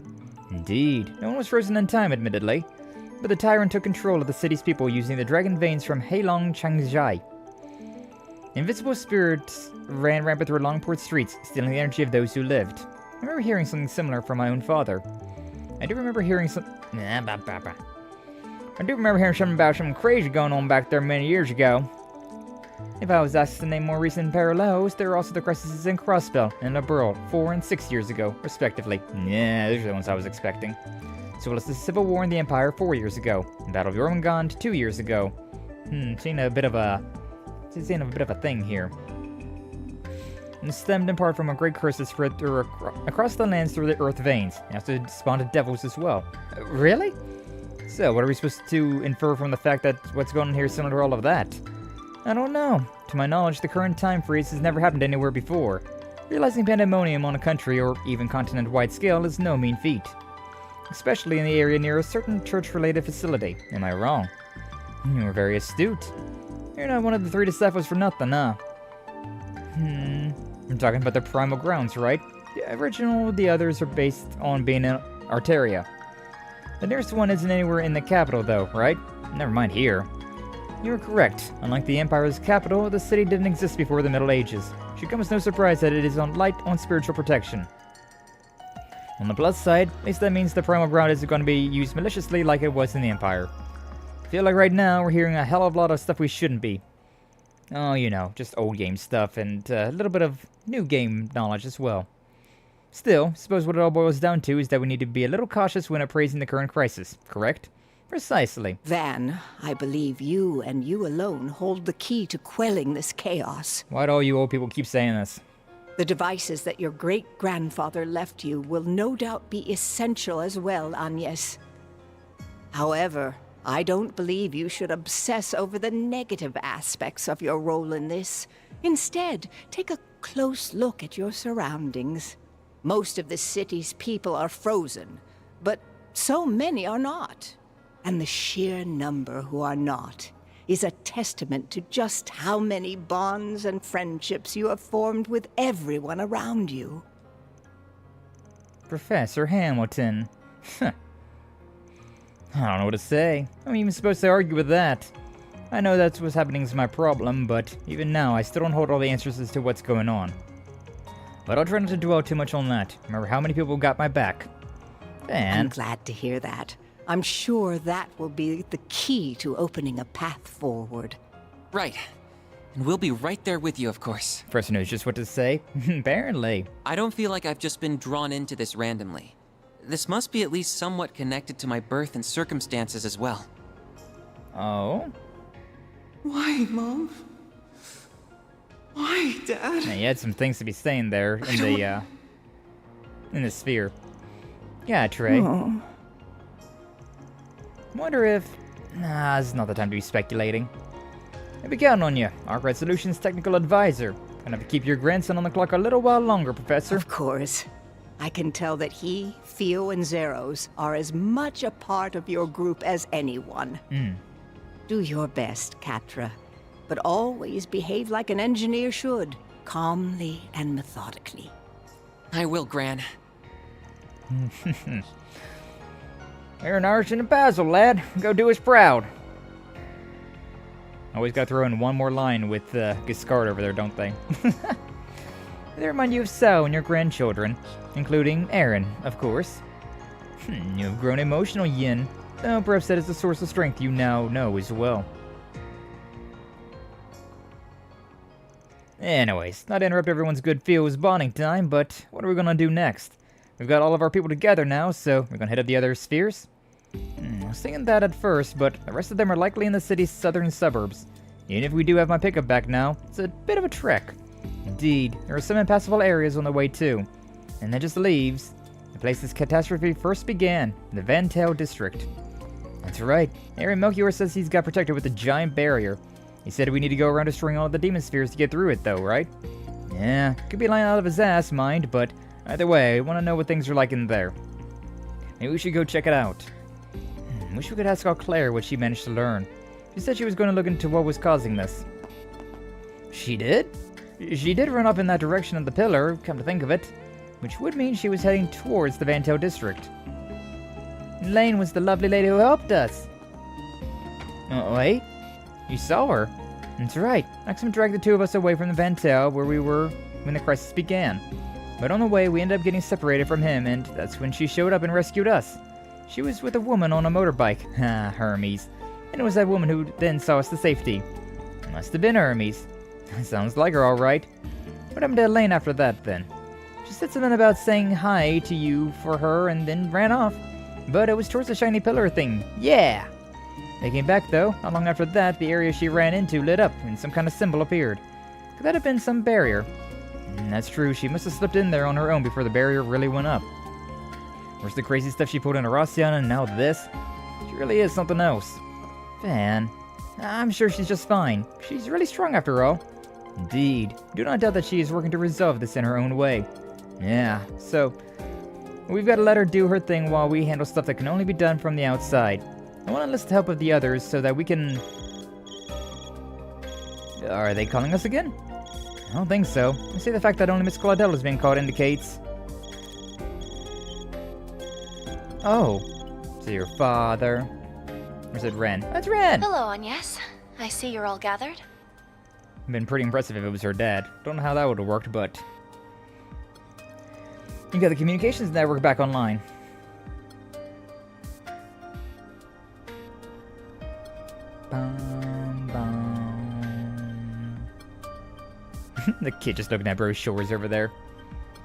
Speaker 3: Indeed, no one was frozen in time, admittedly, but the tyrant took control of the city's people using the dragon veins from Heilong Changjai. Invisible spirits ran rampant through Longport streets, stealing the energy of those who lived. I remember hearing something similar from my own father. I do remember hearing something about something crazy going on back there many years ago. If I was asked to name more recent parallels, there are also the crises in Crossbell and Laburl 4 and 6 years ago, respectively. Yeah, those are the ones I was expecting. As well as the Civil War in the Empire 4 years ago, and Battle of Jormungand 2 years ago. Seeing a bit of a thing here. And stemmed in part from a great curse that spread across the lands through the earth veins, and also spawned devils as well. Really? So, what are we supposed to infer from the fact that what's going on here is similar to all of that? I don't know. To my knowledge, the current time freeze has never happened anywhere before. Realizing pandemonium on a country or even continent-wide scale is no mean feat. Especially in the area near a certain church-related facility. Am I wrong? You were very astute. You're not one of the 3 disciples for nothing, huh? I'm talking about the primal grounds, right? The original, the others are based on being in Arteria. The nearest one isn't anywhere in the capital, though, right? Never mind here. You are correct. Unlike the Empire's capital, the city didn't exist before the Middle Ages. Should come as no surprise that it is light on spiritual protection. On the plus side, at least that means the primal ground isn't going to be used maliciously like it was in the Empire. I feel like right now we're hearing a hell of a lot of stuff we shouldn't be. Oh, you know, just old game stuff and a little bit of new game knowledge as well. Still, suppose what it all boils down to is that we need to be a little cautious when appraising the current crisis, correct? Precisely.
Speaker 23: Van, I believe you and you alone hold the key to quelling this chaos.
Speaker 3: Why do all you old people keep saying this?
Speaker 23: The devices that your great-grandfather left you will no doubt be essential as well, Agnes. However, I don't believe you should obsess over the negative aspects of your role in this. Instead, take a close look at your surroundings. Most of the city's people are frozen, but so many are not. And the sheer number who are not is a testament to just how many bonds and friendships you have formed with everyone around you.
Speaker 3: Professor Hamilton. I don't know what to say. I'm even supposed to argue with that. I know that's what's happening is my problem, but even now I still don't hold all the answers as to what's going on. But I'll try not to dwell too much on that. Remember how many people got my back. And
Speaker 23: I'm glad to hear that. I'm sure that will be the key to opening a path forward.
Speaker 5: Right. And we'll be right there with you, of course.
Speaker 3: Person knows just what to say. Apparently.
Speaker 5: I don't feel like I've just been drawn into this randomly. This must be at least somewhat connected to my birth and circumstances as well.
Speaker 3: Oh?
Speaker 8: Why, Mom? Why, Dad?
Speaker 3: Yeah, you had some things to be saying there in the sphere. Yeah, Trey.
Speaker 23: Oh.
Speaker 3: Wonder if... Nah, this is not the time to be speculating. I'll be counting on you, Arkride Solutions technical advisor. Gonna have to keep your grandson on the clock a little while longer, Professor.
Speaker 23: Of course. I can tell that he, Theo, and Zeros are as much a part of your group as anyone. Do your best, Catra, but always behave like an engineer should, calmly and methodically.
Speaker 5: I will, Gran.
Speaker 3: You're an arch and a Basil, lad. Go do us proud. Always gotta throw in one more line with Giscard over there, don't they? They remind you of Sal and your grandchildren, including Aaron, of course. You've grown emotional, Yin. Though perhaps that is the source of strength you now know as well. Anyways, not to interrupt everyone's good feels bonding time, but what are we gonna do next? We've got all of our people together now, so we're gonna head up the other spheres? I was thinking that at first, but the rest of them are likely in the city's southern suburbs. Even if we do have my pickup back now, it's a bit of a trek. Indeed, there are some impassable areas on the way too. And that just leaves the place this catastrophe first began, the Vantel district. That's right, Aaron Melchior says he's got protected with a giant barrier. He said we need to go around destroying all of the demon spheres to get through it though, right? Yeah, could be lying out of his ass, mind, but either way, I want to know what things are like in there. Maybe we should go check it out. Wish we could ask our Claire what she managed to learn. She said she was going to look into what was causing this. She did? She did run up in that direction of the pillar, come to think of it. Which would mean she was heading towards the Vantel district. Lane was the lovely lady who helped us. Oh, wait? You saw her? That's right. Maxim dragged the two of us away from the Vantel where we were when the crisis began. But on the way, we ended up getting separated from him, and that's when she showed up and rescued us. She was with a woman on a motorbike. Ah, Hermes. And it was that woman who then saw us to safety. Must have been Hermes. Sounds like her, alright. What happened to Elaine after that, then? She said something about saying hi to you for her and then ran off. But it was towards the shiny pillar thing. Yeah! They came back, though. Not long after that, the area she ran into lit up and some kind of symbol appeared. Could that have been some barrier? That's true. She must have slipped in there on her own before the barrier really went up. Where's the crazy stuff she pulled in Araciana and now this? She really is something else. Fan. I'm sure she's just fine. She's really strong after all. Indeed. Do not doubt that she is working to resolve this in her own way. Yeah, so we've got to let her do her thing while we handle stuff that can only be done from the outside. I want to enlist the help of the others so that we can... Are they calling us again? I don't think so. I see the fact that only Miss Claudel is being called indicates... Oh. So your father... Or is it Ren? That's Ren!
Speaker 17: Hello, Agnes. I see you're all gathered.
Speaker 3: Been pretty impressive if it was her dad. Don't know how that would have worked, but... You got the communications network back online. Bum, bum. The kid just looking at brochures over there.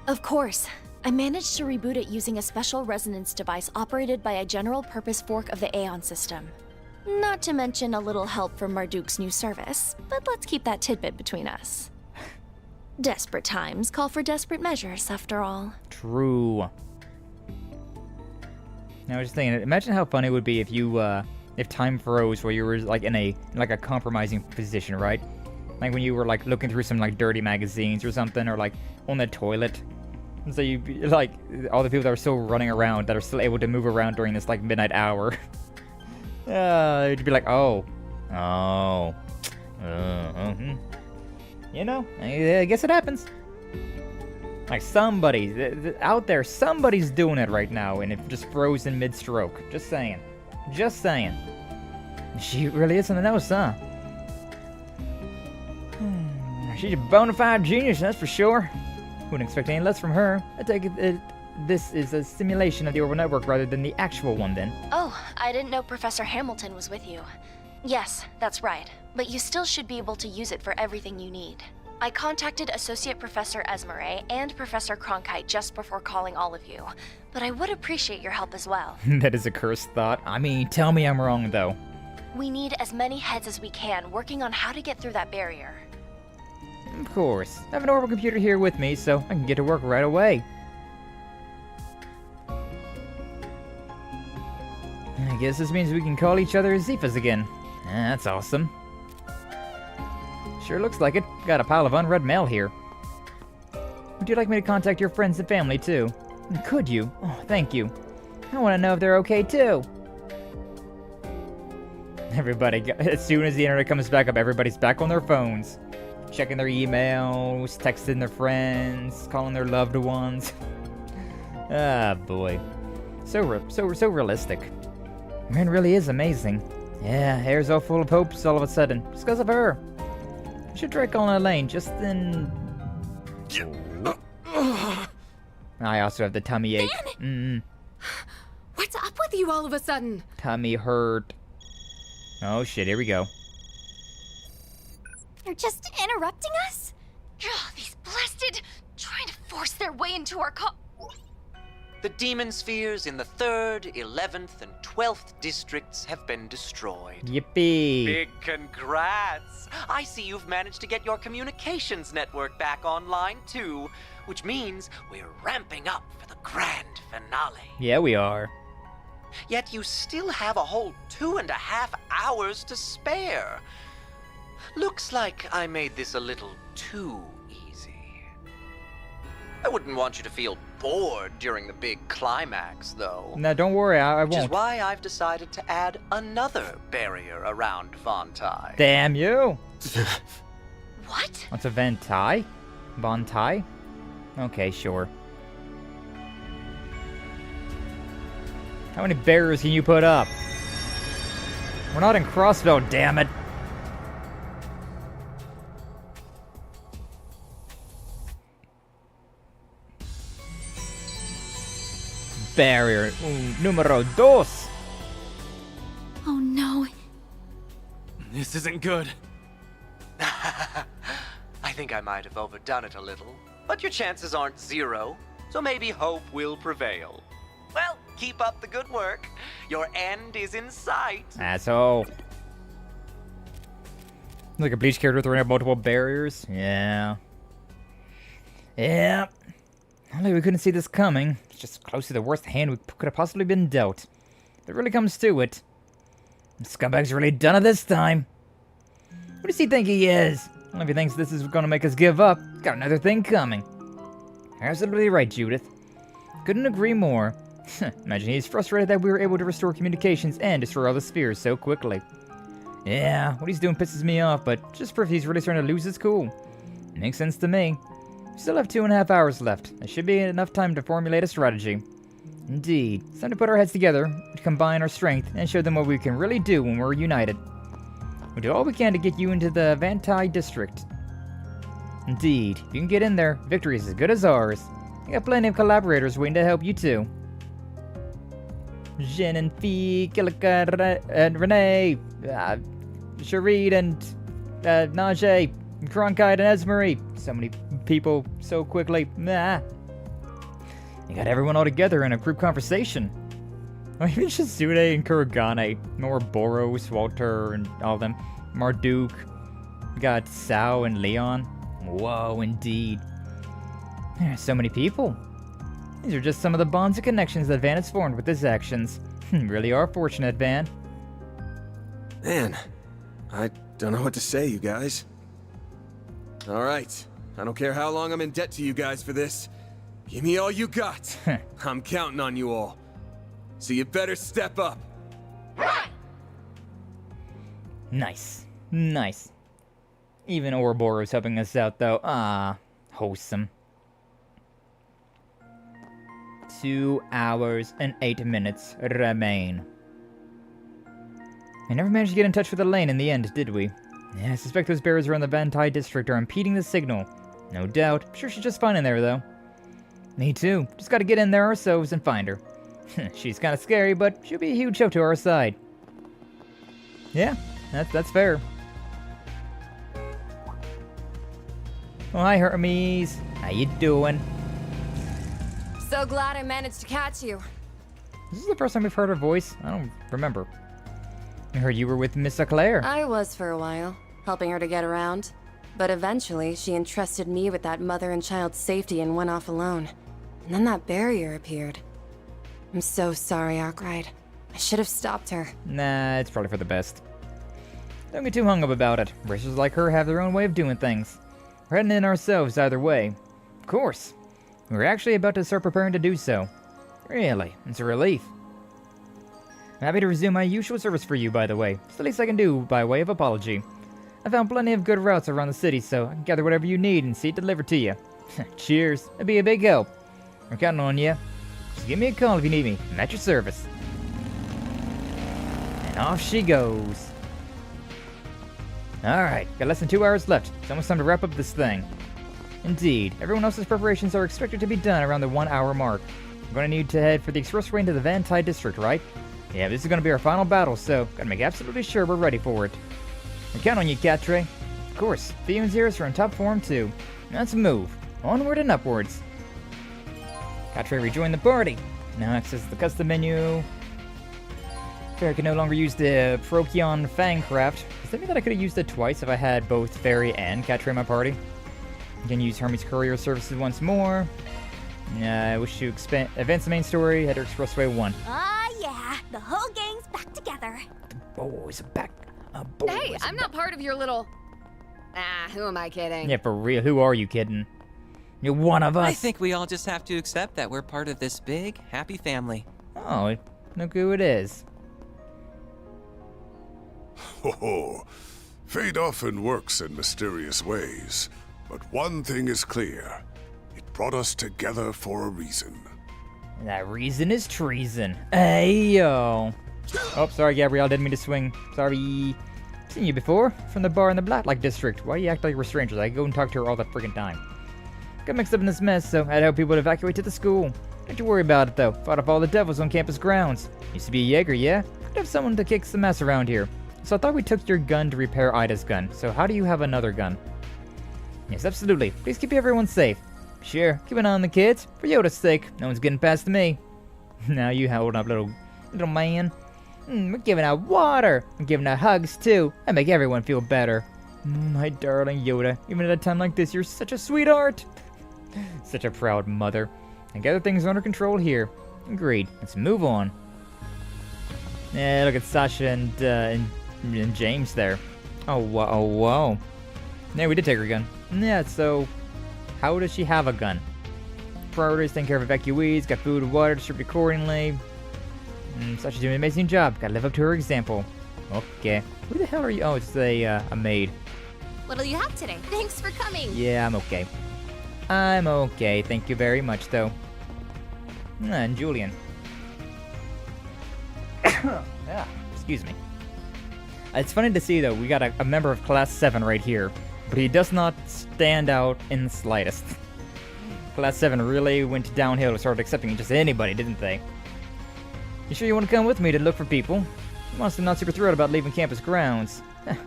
Speaker 4: Of course. I managed to reboot it using a special resonance device operated by a general-purpose fork of the Aeon system. Not to mention a little help from Marduk's new service, but let's keep that tidbit between us. Desperate times call for desperate measures, after all.
Speaker 3: True. Now, I was just thinking, imagine how funny it would be if you, if time froze while you were, like, in a compromising position, right? Like, when you were, like, looking through some, like, dirty magazines or something, or, like, on the toilet. And so you, like, all the people that are still running around, that are still able to move around during this, like, midnight hour. You'd be like, oh. You know, I guess it happens. Like, somebody, out there, somebody's doing it right now, and it just froze in mid-stroke. Just saying. Just saying. She really is something else, huh? She's a bona fide genius, that's for sure. Wouldn't expect any less from her. I take it this is a simulation of the orbital network rather than the actual one, then.
Speaker 17: Oh, I didn't know Professor Hamilton was with you. Yes, that's right. But you still should be able to use it for everything you need. I contacted Associate Professor Esmeralda and Professor Cronkite just before calling all of you. But I would appreciate your help as well.
Speaker 3: That is a cursed thought. I mean, tell me I'm wrong, though.
Speaker 17: We need as many heads as we can working on how to get through that barrier.
Speaker 3: Of course. I have an orbital computer here with me, so I can get to work right away. I guess this means we can call each other Zephas again. That's awesome. Sure looks like it. Got a pile of unread mail here. Would you like me to contact your friends and family, too? Could you? Oh, thank you. I want to know if they're okay, too. Everybody, as soon as the internet comes back up, everybody's back on their phones. Checking their emails, texting their friends, calling their loved ones. Ah, boy. So realistic. Ren really is amazing. Yeah, hair's all full of hopes all of a sudden, just because of her. I should try calling Elaine, just then... I also have the tummy ache.
Speaker 4: What's up with
Speaker 18: with you all of a sudden?
Speaker 3: Tummy hurt. Oh shit, here we go.
Speaker 4: They're just interrupting us? Ugh, these blasted... trying to force their way into our
Speaker 13: The demon spheres in the 3rd, 11th, and 12th districts have been destroyed.
Speaker 3: Yippee!
Speaker 13: Big congrats! I see you've managed to get your communications network back online too, which means we're ramping up for the grand finale.
Speaker 3: Yeah, we are.
Speaker 13: Yet you still have a whole 2.5 hours to spare. Looks like I made this a little too easy. I wouldn't want you to feel bored during the big climax, though.
Speaker 3: No, don't worry, I won't.
Speaker 13: Which is why I've decided to add another barrier around Vontai.
Speaker 3: Damn you!
Speaker 4: What?
Speaker 3: What's a Vantai? Vontai? Okay, sure. How many barriers can you put up? We're not in Crossville, damn it! Barrier numero dos.
Speaker 4: Oh no.
Speaker 10: This isn't good.
Speaker 13: I think I might have overdone it a little, but your chances aren't zero, so maybe hope will prevail. Well, keep up the good work. Your end is in sight.
Speaker 3: Asshole. Like a Bleach character throwing up multiple barriers? Yeah. Yeah. Only we couldn't see this coming. It's just close to the worst hand we could have possibly been dealt. If it really comes to it. The scumbag's really done it this time. Who does he think he is? Well, if he thinks this is going to make us give up, got another thing coming. You're absolutely right, Judith. Couldn't agree more. Imagine he's frustrated that we were able to restore communications and destroy all the spheres so quickly. Yeah, what he's doing pisses me off, but just proof he's really starting to lose his cool. Makes sense to me. We still have 2.5 hours left. There should be enough time to formulate a strategy. Indeed, it's time to put our heads together, to combine our strength, and show them what we can really do when we're united. We'll do all we can to get you into the Vantai district. Indeed, if you can get in there, victory is as good as ours. I got plenty of collaborators waiting to help you too. Jin and Fee, Kilika, and Renee, Sharid and Najee, Cronkite and Esmery. So many people so quickly. Nah. You got everyone all together in a group conversation. I mean, Shizune and Kurogane, Boros, Walter, and all of them. Marduk. We got Sao and Leon. Whoa, indeed. There are so many people. These are just some of the bonds and connections that Van has formed with his actions. Really are fortunate, Van.
Speaker 9: Man, I don't know what to say, you guys. Alright, I don't care how long I'm in debt to you guys for this. Give me all you got. I'm counting on you all. So you better step up.
Speaker 3: Nice. Nice. Even Ouroboros helping us out, though. Ah, wholesome. 2 hours and 8 minutes remain. We never managed to get in touch with Elaine in the end, did we? Yeah, I suspect those barriers around the Vantai district are impeding the signal. No doubt. I'm sure she's just fine in there, though. Me too. Just gotta get in there ourselves and find her. She's kinda scary, but she'll be a huge help to our side. Yeah, that's fair. Oh, hi, Hermes. How you doing?
Speaker 21: So glad I managed to catch you.
Speaker 3: This is the first time we've heard her voice. I don't remember. I heard you were with Miss Claire.
Speaker 21: I was for a while, helping her to get around. But eventually, she entrusted me with that mother and child safety and went off alone. And then that barrier appeared. I'm so sorry, Arkride. I should have stopped her.
Speaker 3: Nah, it's probably for the best. Don't get too hung up about it. Racers like her have their own way of doing things. We're heading in ourselves either way. Of course. We're actually about to start preparing to do so. Really, it's a relief. I'm happy to resume my usual service for you, by the way. It's the least I can do by way of apology. I found plenty of good routes around the city, so I can gather whatever you need and see it delivered to you. Cheers. It'd be a big help. We're counting on you. Just give me a call if you need me. I'm at your service. And off she goes. Alright, got less than 2 hours left. It's almost time to wrap up this thing. Indeed, everyone else's preparations are expected to be done around the 1 hour mark. We're gonna need to head for the expressway into the Van Tide district, right? Yeah, this is gonna be our final battle, so gotta make absolutely sure we're ready for it. We count on you, Catre. Of course, Theo and Xeris are in top form too. Let's move. Onward and upwards. Catre rejoined the party. Now access the custom menu. Fairy can no longer use the Procyon Fangcraft. Does that mean that I could have used it twice if I had both Fairy and Catre in my party? You can use Hermes Courier Services once more. I wish to advance the main story, head to Expressway 1.
Speaker 4: Yeah, the whole gang's back together.
Speaker 3: Boys are back.
Speaker 18: Hey, I'm not part of your little... who am I kidding?
Speaker 3: Yeah, for real. Who are you kidding? You're one of us.
Speaker 5: I think we all just have to accept that we're part of this big, happy family.
Speaker 3: Oh, look who it is.
Speaker 6: Ho ho. Fate often works in mysterious ways, but one thing is clear. It brought us together for a reason.
Speaker 3: That reason is treason. Hey, yo. Oh, sorry, Gabrielle. Didn't mean to swing. Sorry. Seen you before. From the bar in the Blacklight district. Why do you act like we're strangers? I go and talk to her all the freaking time. Got mixed up in this mess, so I'd help people to evacuate to the school. Don't you worry about it, though. Fought off all the devils on campus grounds. Used to be a Jaeger, yeah? Could have someone to kick some mess around here. So I thought we took your gun to repair Ida's gun. So how do you have another gun? Yes, absolutely. Please keep everyone safe. Sure, keep an eye on the kids. For Yoda's sake. No one's getting past me. Now you hold up, little man. We're giving out water. We're giving out hugs, too. I make everyone feel better. My darling Yoda. Even at a time like this, you're such a sweetheart. Such a proud mother. I gather things under control here. Agreed. Let's move on. Yeah, look at Sasha and James there. Oh, wow. Oh, whoa. Yeah, we did take her gun. Yeah, so how does she have a gun? Priorities, taking care of evacuees, got food and water, distributed accordingly. Sasha's doing an amazing job. Gotta live up to her example. Okay. Who the hell are you? Oh, it's a maid.
Speaker 4: What'll you have today? Thanks for coming.
Speaker 3: Yeah, I'm okay. I'm okay. Thank you very much, though. And Julian. Yeah, excuse me. It's funny to see, though, we got a member of Class 7 right here, but he does not stand out in the slightest. Class 7 really went downhill and started accepting just anybody, didn't they? You sure you want to come with me to look for people? Monster not super thrilled about leaving campus grounds.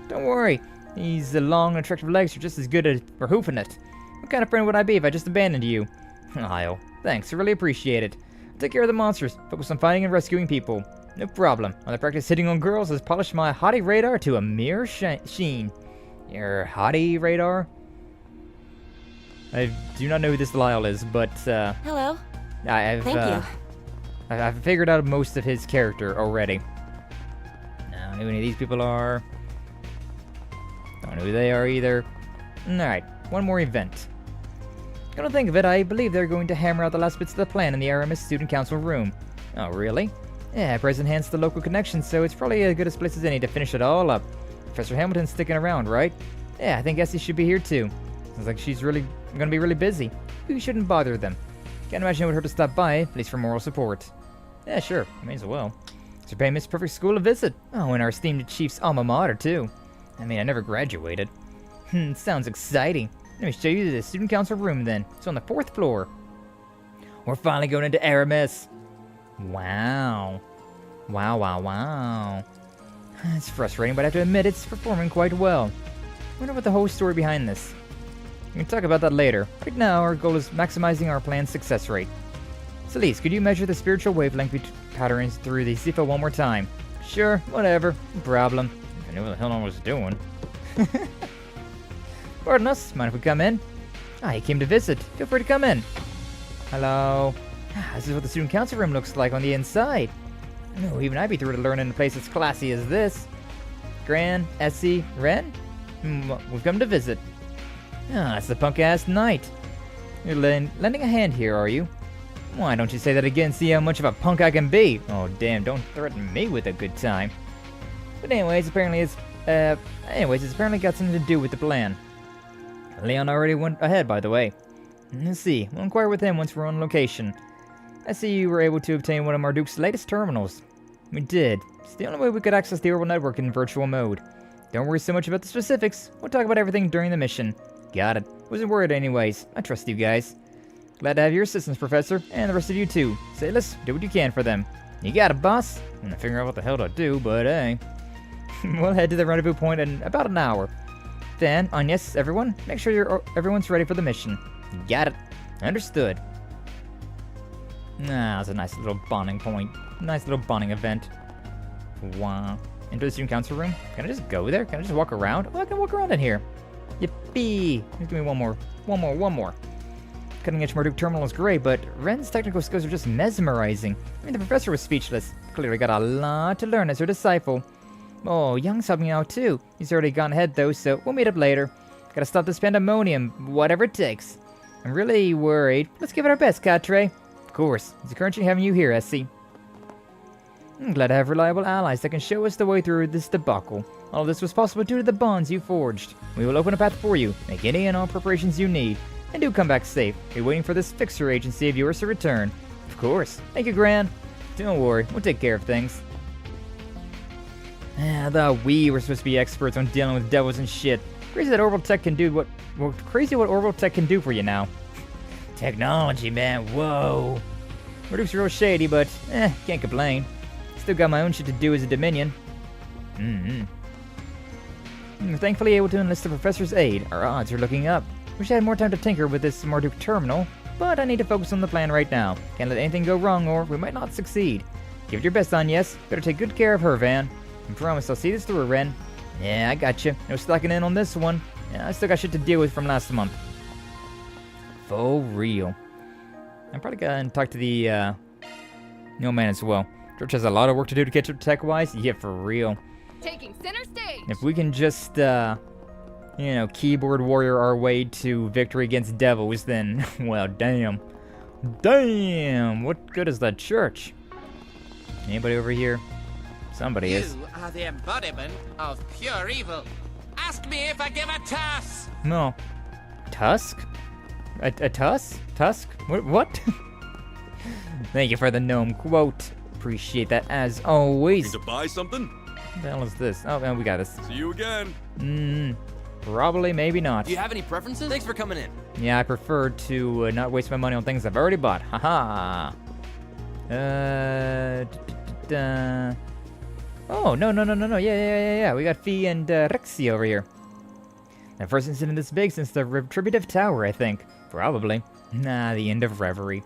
Speaker 3: Don't worry, these long and attractive legs are just as good for hoofing it. What kind of friend would I be if I just abandoned you? Lyle, thanks, I really appreciate it. I'll take care of the monsters, focus on finding and rescuing people. No problem. While I practice hitting on girls has polished my hottie radar to a mere sheen. Your hottie radar? I do not know who this Lyle is, but
Speaker 4: Hello.
Speaker 3: Thank
Speaker 4: you.
Speaker 3: I've figured out most of his character already. I don't know who any of these people are. Don't know who they are either. Alright, one more event. Come to think of it, I believe they're going to hammer out the last bits of the plan in the RMS Student Council room. Oh, really? Yeah, President enhanced the local connection, so it's probably as good a place as any to finish it all up. Professor Hamilton's sticking around, right? Yeah, I think Essie should be here too. Sounds like she's gonna be really busy. We shouldn't bother them. Can't imagine it would hurt to stop by, at least for moral support. Yeah, sure, may as well. So pay Miss Perfect School a visit. Oh, and our esteemed chief's alma mater too. I mean, I never graduated. Sounds exciting. Let me show you the student council room then. It's on the 4th floor. We're finally going into Aramis. Wow. Wow. It's frustrating, but I have to admit it's performing quite well. I wonder what the whole story behind this. We can talk about that later. Right now, our goal is maximizing our plan's success rate. Celeste, could you measure the spiritual wavelength patterns through the Zifa one more time? Sure, whatever. No problem. I knew what the hell I was doing. Pardon us, mind if we come in? He came to visit. Feel free to come in. Hello. This is what the student council room looks like on the inside. No, even I'd be thrilled to learn in a place as classy as this. Gran, Essie, Ren? We've come to visit. It's the punk-ass knight. You're lending a hand here, are you? Why don't you say that again, see how much of a punk I can be? Oh, damn, don't threaten me with a good time. But anyways, apparently it's apparently got something to do with the plan. Leon already went ahead, by the way. Let's see, we'll inquire with him once we're on location. I see you were able to obtain one of Marduk's latest terminals. We did. It's the only way we could access the orbital network in virtual mode. Don't worry so much about the specifics. We'll talk about everything during the mission. Got it. Wasn't worried anyways. I trust you guys. Glad to have your assistance, Professor, and the rest of you too. Sailus, do what you can for them. You got it, boss? I'm gonna figure out what the hell to do, but hey. We'll head to the rendezvous point in about an hour. Then, on yes, everyone, make sure everyone's ready for the mission. You got it. Understood. Ah, it's a nice little bonding point. Nice little bonding event. Wow. Into the student council room? Can I just go there? Can I just walk around? Oh, I can walk around in here. Yippee! Just give me one more. Cutting edge Marduk terminal is great, but Ren's technical skills are just mesmerizing. I mean, the professor was speechless. Clearly got a lot to learn as her disciple. Oh, Young's helping out too. He's already gone ahead though, so we'll meet up later. Gotta stop this pandemonium, whatever it takes. I'm really worried. Let's give it our best, Quatre. Of course, it's encouraging having you here, Essie. I'm glad to have reliable allies that can show us the way through this debacle. All of this was possible due to the bonds you forged. We will open a path for you, make any and all preparations you need, and do come back safe. Be waiting for this fixer agency of yours to return. Of course. Thank you, Gran. Don't worry, we'll take care of things. I thought we were supposed to be experts on dealing with devils and shit. Crazy that orbital tech can do crazy what orbital tech can do for you now. Technology, man, whoa. Marduk's real shady, but can't complain. Still got my own shit to do as a Dominion. I'm thankfully able to enlist the professor's aid. Our odds are looking up. Wish I had more time to tinker with this Marduk terminal, but I need to focus on the plan right now. Can't let anything go wrong or we might not succeed. Give it your best, Agnes. Better take good care of her, Van. I promise I'll see this through, Ren. Yeah, I got you. No slacking in on this one. Yeah, I still got shit to deal with from last month. For real. I'm probably gonna talk to the no man as well. George has a lot of work to do to catch up tech-wise. Yeah, for real.
Speaker 18: Taking center stage.
Speaker 3: If we can just, keyboard warrior our way to victory against devils, then, well, damn. Damn! What good is that church? Anybody over here? Somebody is.
Speaker 11: You are the embodiment of pure evil. Ask me if I give a toss.
Speaker 3: No. Tusk? A tusk? Tusk? What? Thank you for the gnome quote. Appreciate that as always.
Speaker 12: Need to buy something?
Speaker 3: What the hell is this? Oh, man, we got this.
Speaker 12: See you again.
Speaker 3: Probably, maybe not.
Speaker 10: Do you have any preferences? Thanks for coming in.
Speaker 3: Yeah, I prefer to not waste my money on things I've already bought. Haha. Oh, no. Yeah. We got Fee and Rexy over here. The first incident this big since the Retributive Tower, I think. Probably. Nah, the end of Reverie.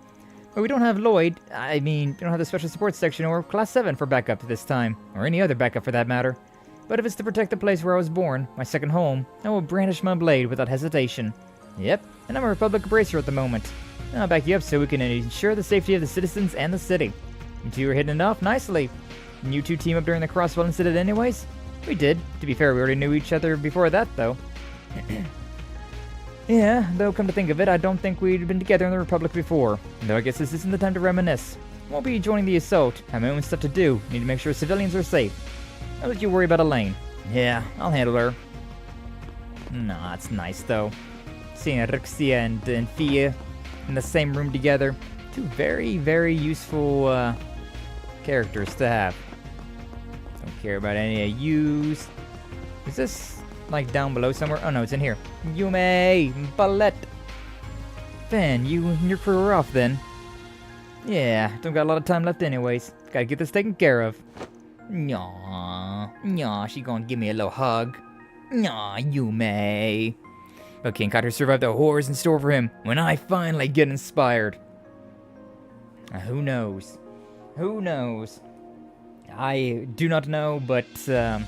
Speaker 3: But we don't have Lloyd. I mean, we don't have the Special Support Section or Class 7 for backup this time. Or any other backup for that matter. But if it's to protect the place where I was born, my second home, I will brandish my blade without hesitation. Yep, and I'm a Republic Bracer at the moment. I'll back you up so we can ensure the safety of the citizens and the city. You two are hitting it off nicely. And you two team up during the Crosswell incident anyways? We did. To be fair, we already knew each other before that, though. Yeah, though come to think of it, I don't think we'd been together in the Republic before. Though I guess this isn't the time to reminisce. Won't be joining the assault. Have my own stuff to do. Need to make sure civilians are safe. I'll let you worry about Elaine. Yeah, I'll handle her. Nah, it's nice though. Seeing Rixia and Fia in the same room together. Two very, very useful characters to have. Don't care about any of yous. Is this like down below somewhere? Oh no, it's in here. Yume! Ballet! Fan, you and your crew are off then. Yeah, don't got a lot of time left anyways. Gotta get this taken care of. Nyah, she gonna give me a little hug. Nyah, Yume. But King Cotter survived the horrors in store for him when I finally get inspired. Who knows? Who knows? I do not know, but, I'm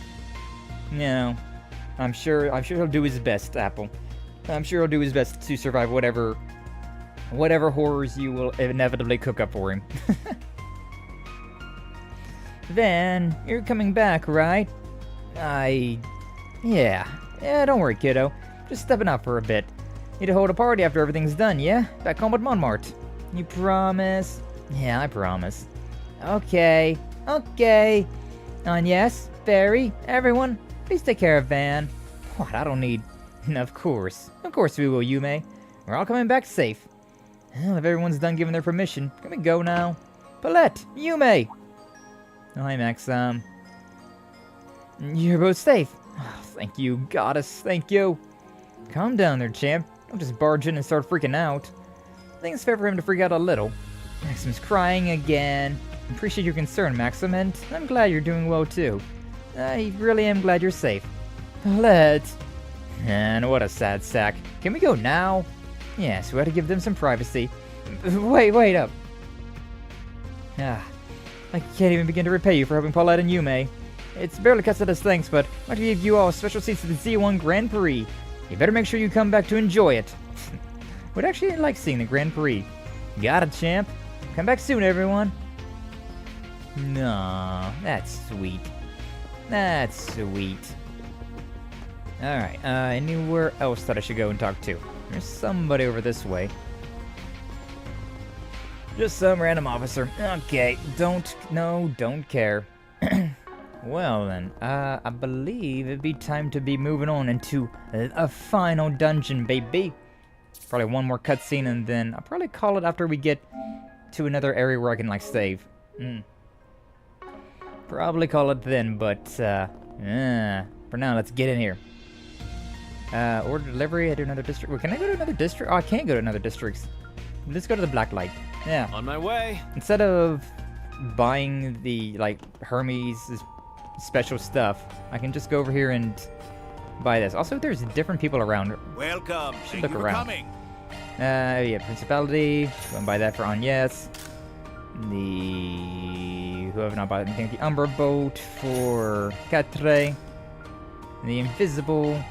Speaker 3: sure he'll do his best, Apple. I'm sure he'll do his best to survive whatever horrors you will inevitably cook up for him. Then, you're coming back, right? Yeah, don't worry, kiddo. Just stepping out for a bit. Need to hold a party after everything's done, yeah? Back home at Montmartre. You promise? Yeah, I promise. Okay. Yes, Fairy, everyone, please take care of Van. What, I don't need... Of course we will, Yume. We're all coming back safe. Well, if everyone's done giving their permission, can we go now? Paulette, Yume! Oh, hi, Max. You're both safe. Oh, thank you, goddess, thank you. Calm down there, champ. Don't just barge in and start freaking out. I think it's fair for him to freak out a little. Maxim's crying again. Appreciate your concern, Maxim, and I'm glad you're doing well too. I really am glad you're safe. Let's... And what a sad sack. Can we go now? Yes, we had to give them some privacy. Wait up. I can't even begin to repay you for helping Paulette and Yume. It's barely cuts as thanks, but I'd like to give you all special seats at the Z1 Grand Prix. You better make sure you come back to enjoy it. Would actually like seeing the Grand Prix. Got it, champ. Come back soon, everyone. No, that's sweet. That's sweet. Alright, anywhere else that I should go and talk to? There's somebody over this way. Just some random officer. Okay, don't care. Well then, I believe it'd be time to be moving on into a final dungeon, baby. Probably one more cutscene and then I'll probably call it after we get to another area where I can, like, save. Probably call it then, but, for now, let's get in here. Order delivery, I do another district. Wait, can I go to another district? Oh, I can't go to another district. Let's go to the Black Light. Yeah.
Speaker 10: On my way.
Speaker 3: Instead of buying the, like, Hermes' special stuff, I can just go over here and buy this. Also, there's different people around.
Speaker 10: Welcome.
Speaker 3: Should
Speaker 10: Thank
Speaker 3: look
Speaker 10: you for
Speaker 3: around.
Speaker 10: coming.
Speaker 3: Yeah, Principality. Go and buy that for Agnes. Who have not bought anything? The Umbra Boat for Catre. The Invisible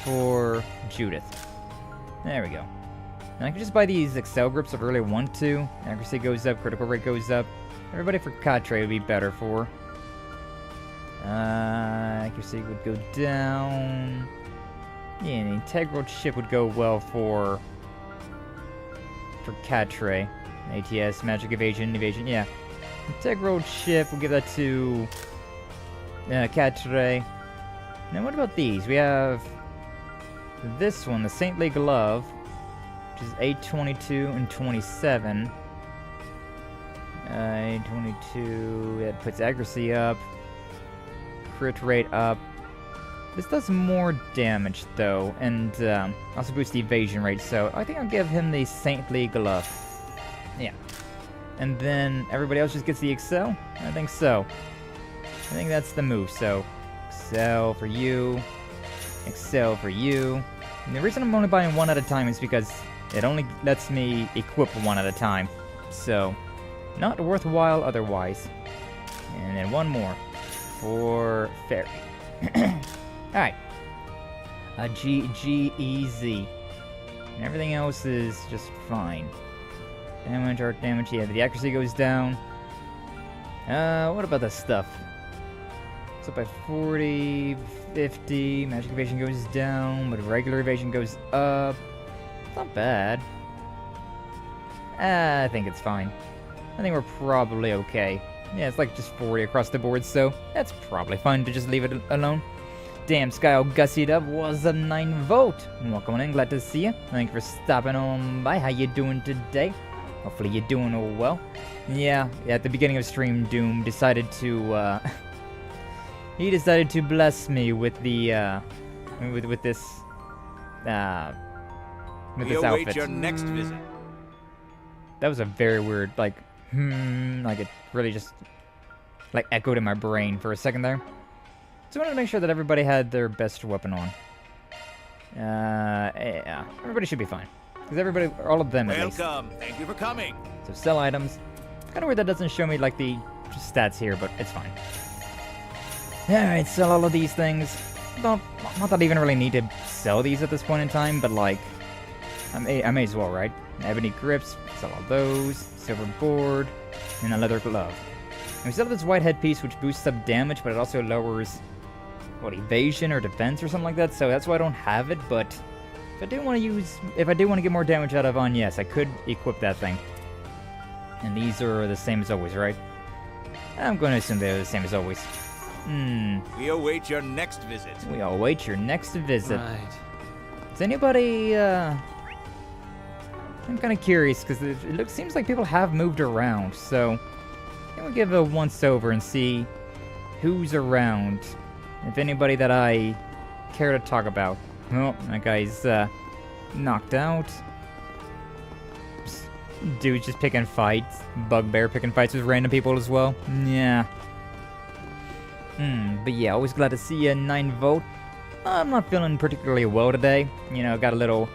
Speaker 3: for Judith. There we go. And I can just buy these Excel grips if I really want to. Accuracy goes up, critical rate goes up. Everybody for Catre would be better for. Accuracy would go down. Yeah, and the integral chip would go well for Catre. ATS, magic evasion, yeah. Integral chip, we'll give that to Catre. Now what about these? We have this one, the Saintly Glove, which is 822 and 27. 822, that puts accuracy up. Crit rate up. This does more damage though, and also boosts the evasion rate, so I think I'll give him the Saintly Glove. Yeah. And then everybody else just gets the Excel? I think so. I think that's the move, so Excel for you. Excel for you. And the reason I'm only buying one at a time is because it only lets me equip one at a time. So, not worthwhile otherwise. And then one more for Fairy. Alright. G-E-Z. And everything else is just fine. Damage, art damage, yeah, the accuracy goes down. What about this stuff? It's up by 40, 50, magic evasion goes down, but regular evasion goes up. It's not bad. I think it's fine. I think we're probably okay. Yeah, it's like just 40 across the board, so that's probably fine to just leave it alone. Damn, Sky all gussied up was a 9 vote. Welcome on in, glad to see you. Thank you for stopping on by. How you doing today? Hopefully you're doing all well. Yeah, at the beginning of stream, Doom decided to, he decided to bless me with the, with this outfit.
Speaker 10: Your next visit.
Speaker 3: That was a very weird, like, like it really just, like, echoed in my brain for a second there. So I wanted to make sure that everybody had their best weapon on. Yeah, everybody should be fine. Because everybody, all of them at least.
Speaker 10: Welcome. Thank you for coming.
Speaker 3: So sell items. Kind of weird that doesn't show me, like, the stats here, but it's fine. Alright, sell all of these things. Not that I even really need to sell these at this point in time, but, like, I may as well, right? Ebony grips, sell all those. Silver board, and a leather glove. And we still have this white headpiece, which boosts up damage, but it also lowers, what, evasion or defense or something like that, so that's why I don't have it, but if I do want to get more damage out of Agnes, I could equip that thing. And these are the same as always, right? I'm going to assume they're the same as always.
Speaker 10: We await your next visit.
Speaker 3: We await your next visit.
Speaker 10: Right.
Speaker 3: Is anybody, I'm kind of curious, because it seems like people have moved around, so I think we'll give a once-over and see who's around. If anybody that I care to talk about. Oh, that guy's knocked out. Oops. Dude's just picking fights. Bugbear picking fights with random people as well. Yeah. But yeah, always glad to see you, 9-Volt. I'm not feeling particularly well today. You know, got a little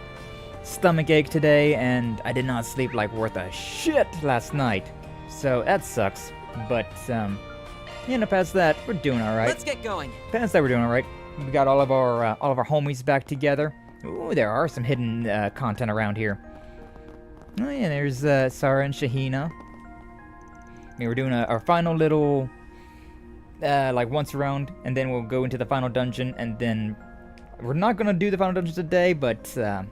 Speaker 3: stomach ache today, and I did not sleep like worth a shit last night. So that sucks. But, you know, past that, we're doing alright.
Speaker 5: Let's get going.
Speaker 3: Past that, we're doing alright. We got all of our homies back together. Ooh, there are some hidden content around here. Oh yeah, there's Sarah and Gehenna. Yeah, we're doing our final little, like once around, and then we'll go into the final dungeon, and then we're not gonna do the final dungeon today, but or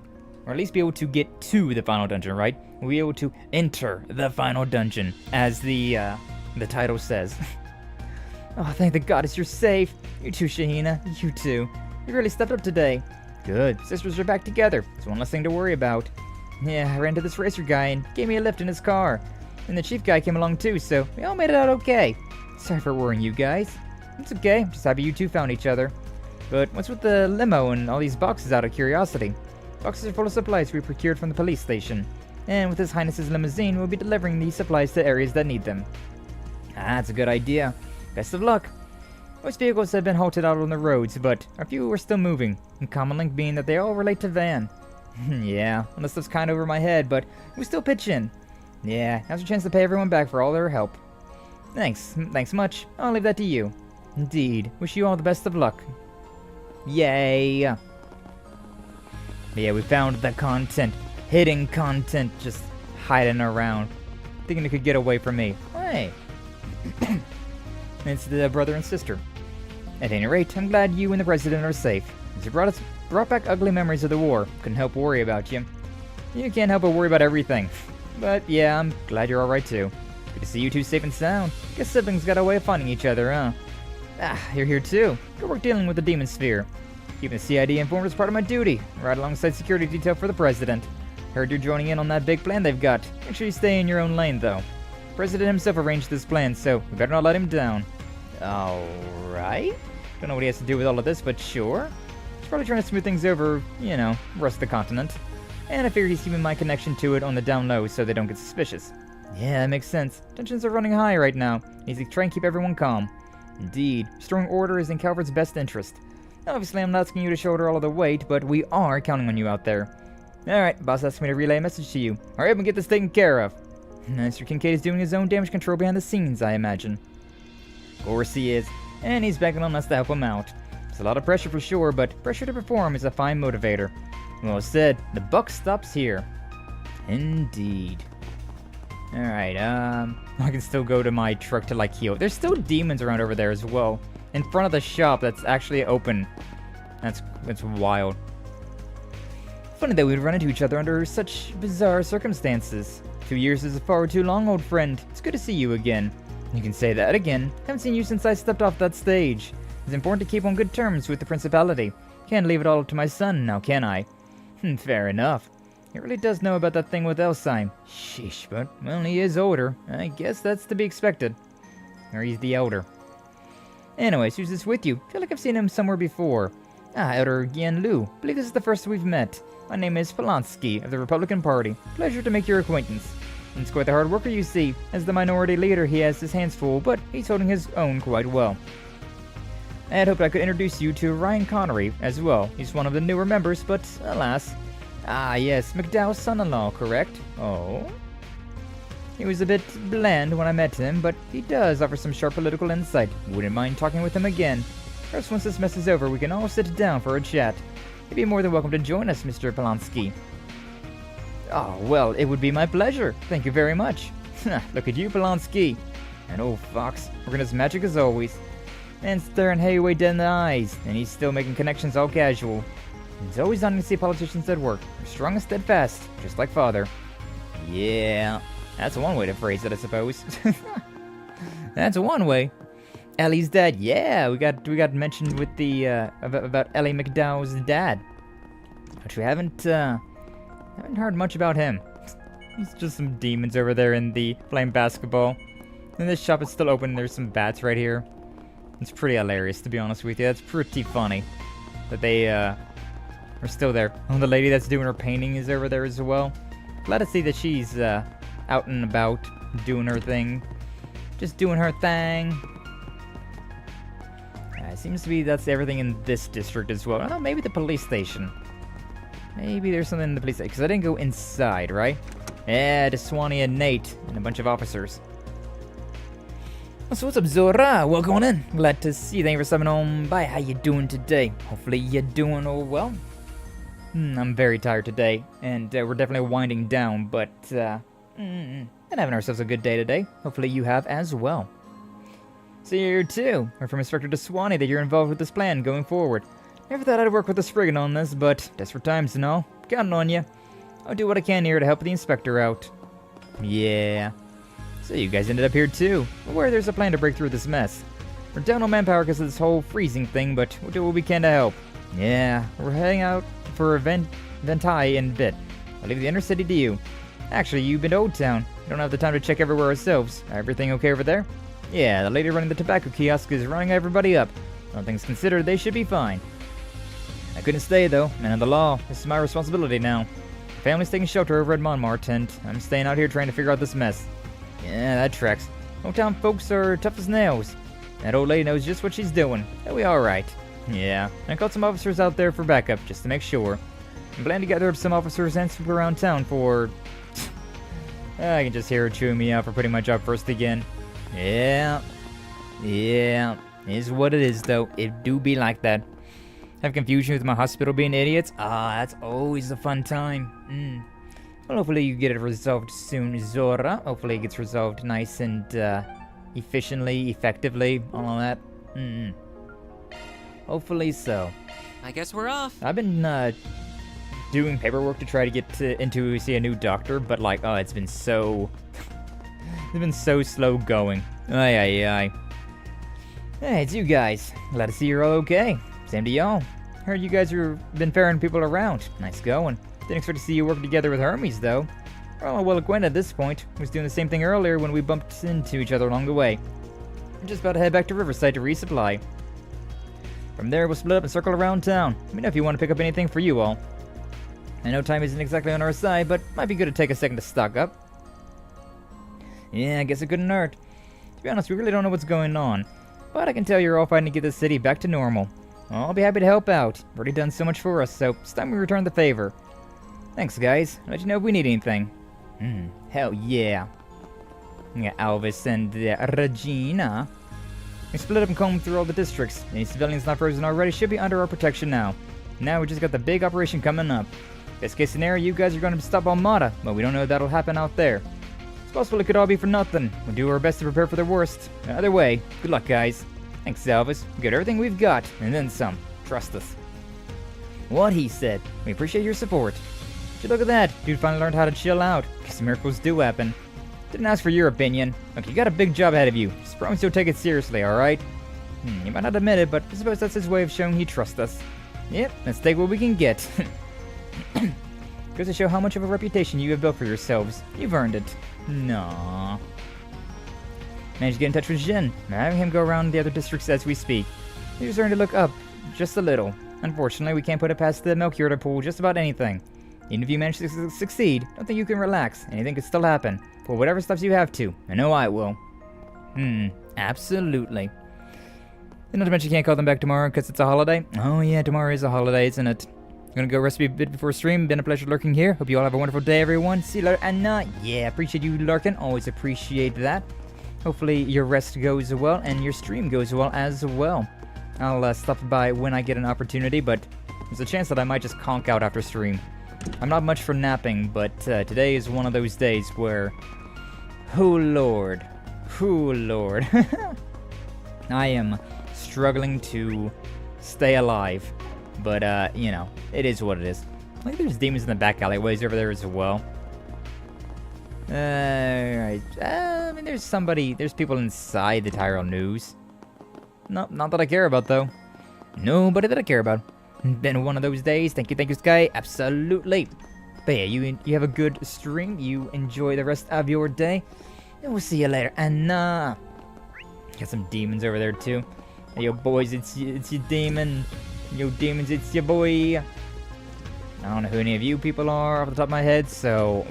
Speaker 3: at least be able to get to the final dungeon, right? We'll be able to enter the final dungeon, as the title says. Oh, thank the goddess you're safe. You too, Gehenna. You too. You really stepped up today. Good. Sisters are back together. It's one less thing to worry about. Yeah, I ran to this racer guy and gave me a lift in his car. And the chief guy came along too, so we all made it out okay. Sorry for worrying you guys. It's okay. I'm just happy you two found each other. But what's with the limo and all these boxes out of curiosity? Boxes are full of supplies we procured from the police station. And with His Highness's limousine, we'll be delivering these supplies to areas that need them. Ah, that's a good idea. Best of luck. Most vehicles have been halted out on the roads, but a few are still moving, and common link being that they all relate to Van. Yeah, well, this stuff's kind of over my head, but we still pitch in. Yeah, now's your chance to pay everyone back for all their help. Thanks much. I'll leave that to you. Indeed. Wish you all the best of luck. Yay! Yeah, we found the content. Hidden content just hiding around. Thinking it could get away from me. Hey! It's the brother and sister. At any rate, I'm glad you and the president are safe. As you brought back ugly memories of the war. Couldn't help worry about you. You can't help but worry about everything. But yeah, I'm glad you're alright too. Good to see you two safe and sound. Guess siblings got a way of finding each other, huh? Ah, you're here too. Good work dealing with the demon sphere. Keeping the CID informed is part of my duty. Right alongside security detail for the president. Heard you're joining in on that big plan they've got. Make sure you stay in your own lane though. The president himself arranged this plan, so we better not let him down. Alright. Don't know what he has to do with all of this, but sure. He's probably trying to smooth things over, you know, rest of the continent. And I figure he's keeping my connection to it on the down low so they don't get suspicious. Yeah, that makes sense. Tensions are running high right now. Needs to try and keep everyone calm. Indeed, restoring order is in Calvard's best interest. Obviously, I'm not asking you to shoulder all of the weight, but we are counting on you out there. Alright, boss asked me to relay a message to you. Hurry up and get this taken care of. Mr. Kincaid is doing his own damage control behind the scenes, I imagine. Of course he is, and he's begging on us to help him out. It's a lot of pressure for sure, but pressure to perform is a fine motivator. Well said, the buck stops here. Indeed. Alright, I can still go to my truck to, like, heal. There's still demons around over there as well. In front of the shop that's actually open. That's wild. Funny that we'd run into each other under such bizarre circumstances. 2 years is far too long, old friend. It's good to see you again. You can say that again. Haven't seen you since I stepped off that stage. It's important to keep on good terms with the Principality. Can't leave it all up to my son, now can I? Fair enough. He really does know about that thing with Elsheim. Sheesh, but, well, he is older. I guess that's to be expected. Or he's the elder. Anyways, who's this with you? Feel like I've seen him somewhere before. Ah, Elder Yen Lu. Believe this is the first we've met. My name is Polanski of the Republican Party. Pleasure to make your acquaintance. He's quite the hard worker, you see. As the minority leader, he has his hands full, but he's holding his own quite well. I had hoped I could introduce you to Ryan Connery as well. He's one of the newer members, but alas. Ah, yes, McDowell's son-in-law, correct? Oh? He was a bit bland when I met him, but he does offer some sharp political insight. Wouldn't mind talking with him again. Perhaps once this mess is over, we can all sit down for a chat. You'd be more than welcome to join us, Mr. Polanski. Oh, well, it would be my pleasure. Thank you very much. Look at you, Polanski. And old Fox, working as magic as always. And staring Hayway dead in the eyes, and he's still making connections all casual. It's always on to see politicians at work. They're strong and steadfast, just like father. Yeah, that's one way to phrase it, I suppose. That's one way. Ellie's dad, yeah, we got mentioned with the about Ellie McDowell's dad, which we haven't heard much about him. There's just some demons over there in the playing basketball. And this shop is still open. There's some bats right here. It's pretty hilarious, to be honest with you. That's pretty funny that they are still there. Oh, the lady that's doing her painting is over there as well. Glad to see that she's out and about, doing her thing. Just doing her thing. It seems to be that's everything in this district as well. Oh, maybe the police station. Maybe there's something in the police station, because I didn't go inside, right? Yeah, just Swanee and Nate, and a bunch of officers. So what's up, Zora? Welcome on in. Glad to see you. Thank you for stopping on by. How you doing today? Hopefully you're doing all well. I'm very tired today, and we're definitely winding down, but and having ourselves a good day today. Hopefully you have as well. So you're too. Heard from Inspector de Swanee that you're involved with this plan going forward. Never thought I'd work with a spriggan on this, but desperate times and all. Counting on you. I'll do what I can here to help the inspector out. Yeah. So you guys ended up here too. Where there's a plan to break through this mess. We're down on manpower because of this whole freezing thing, but we'll do what we can to help. Yeah, we're heading out for a Ventai in a bit. I'll leave the inner city to you. Actually, you've been to Old Town. We don't have the time to check everywhere ourselves. Everything okay over there? Yeah, the lady running the tobacco kiosk is running everybody up. All things considered, they should be fine. I couldn't stay though, man of the law. This is my responsibility now. Family's taking shelter over at Montmartre, and I'm staying out here trying to figure out this mess. Yeah, that tracks. Old Town folks are tough as nails. That old lady knows just what she's doing. They'll be alright. Yeah, I called some officers out there for backup, just to make sure. I'm planning to gather up some officers and swoop around town for... I can just hear her chewing me out for putting my job first again. Yeah, is what it is though. It do be like that. Have confusion with my hospital being idiots? Ah, that's always a fun time. Well, hopefully you get it resolved soon, Zora. Hopefully it gets resolved nice and efficiently, effectively, all of that. Hopefully so.
Speaker 5: I guess we're off.
Speaker 3: I've been doing paperwork to try to get into see a new doctor, but like, oh, it's been so it's been so slow going. Ay. Hey, it's you guys. Glad to see you're all okay. Same to y'all. Heard you guys have been ferrying people around. Nice going. Didn't expect to see you working together with Hermes, though. We're all well acquainted at this point. Was doing the same thing earlier when we bumped into each other along the way. I'm just about to head back to Riverside to resupply. From there, we'll split up and circle around town. Let me know if you want to pick up anything for you all. I know time isn't exactly on our side, but might be good to take a second to stock up. Yeah, I guess it couldn't hurt. To be honest, we really don't know what's going on. But I can tell you're all fighting to get this city back to normal. I'll be happy to help out. You've already done so much for us, so it's time we return the favor. Thanks, guys. I'll let you know if we need anything. Hell yeah. We got Alvis and Regina. We split up and combed through all the districts. Any civilians not frozen already should be under our protection now. Now we just got the big operation coming up. Best case scenario, you guys are going to stop Almata, but we don't know if that'll happen out there. It's possible it could all be for nothing. We'll do our best to prepare for the worst. Either way, good luck, guys. Thanks, Alvis. We got everything we've got, and then some. Trust us. What he said. We appreciate your support. Would you look at that? Dude finally learned how to chill out. Guess miracles do happen. Didn't ask for your opinion. Look, you got a big job ahead of you. Just promise you'll take it seriously, alright? You might not admit it, but I suppose that's his way of showing he trusts us. Yep, let's take what we can get. Goes to show how much of a reputation you have built for yourselves. You've earned it. Nah. Managed to get in touch with Jin. I'm having him go around the other districts as we speak. He's starting to look up just a little. Unfortunately, we can't put it past the Melchior to pull just about anything. Even if you manage to succeed, don't think you can relax. Anything could still happen. Pull whatever steps you have to. I know I will. Absolutely. And not to mention you can't call them back tomorrow because it's a holiday. Oh yeah, tomorrow is a holiday, isn't it? Gonna go rest a bit before stream. Been a pleasure lurking here. Hope you all have a wonderful day, everyone. See you later. And yeah, appreciate you lurking. Always appreciate that. Hopefully your rest goes well and your stream goes well as well. I'll stop by when I get an opportunity, but there's a chance that I might just conk out after stream. I'm not much for napping, but today is one of those days where... Oh lord. I am struggling to stay alive. But, you know, it is what it is. I think there's demons in the back alleyways over there as well. Alright. I mean, there's people inside the Tyrell News. No, not that I care about, though. Nobody that I care about. Been one of those days. Thank you, Sky. Absolutely. But yeah, you have a good stream. You enjoy the rest of your day. And we'll see you later. And, got some demons over there, too. Hey, yo, boys, it's your demon. Yo, demons, it's your boy. I don't know who any of you people are off the top of my head, so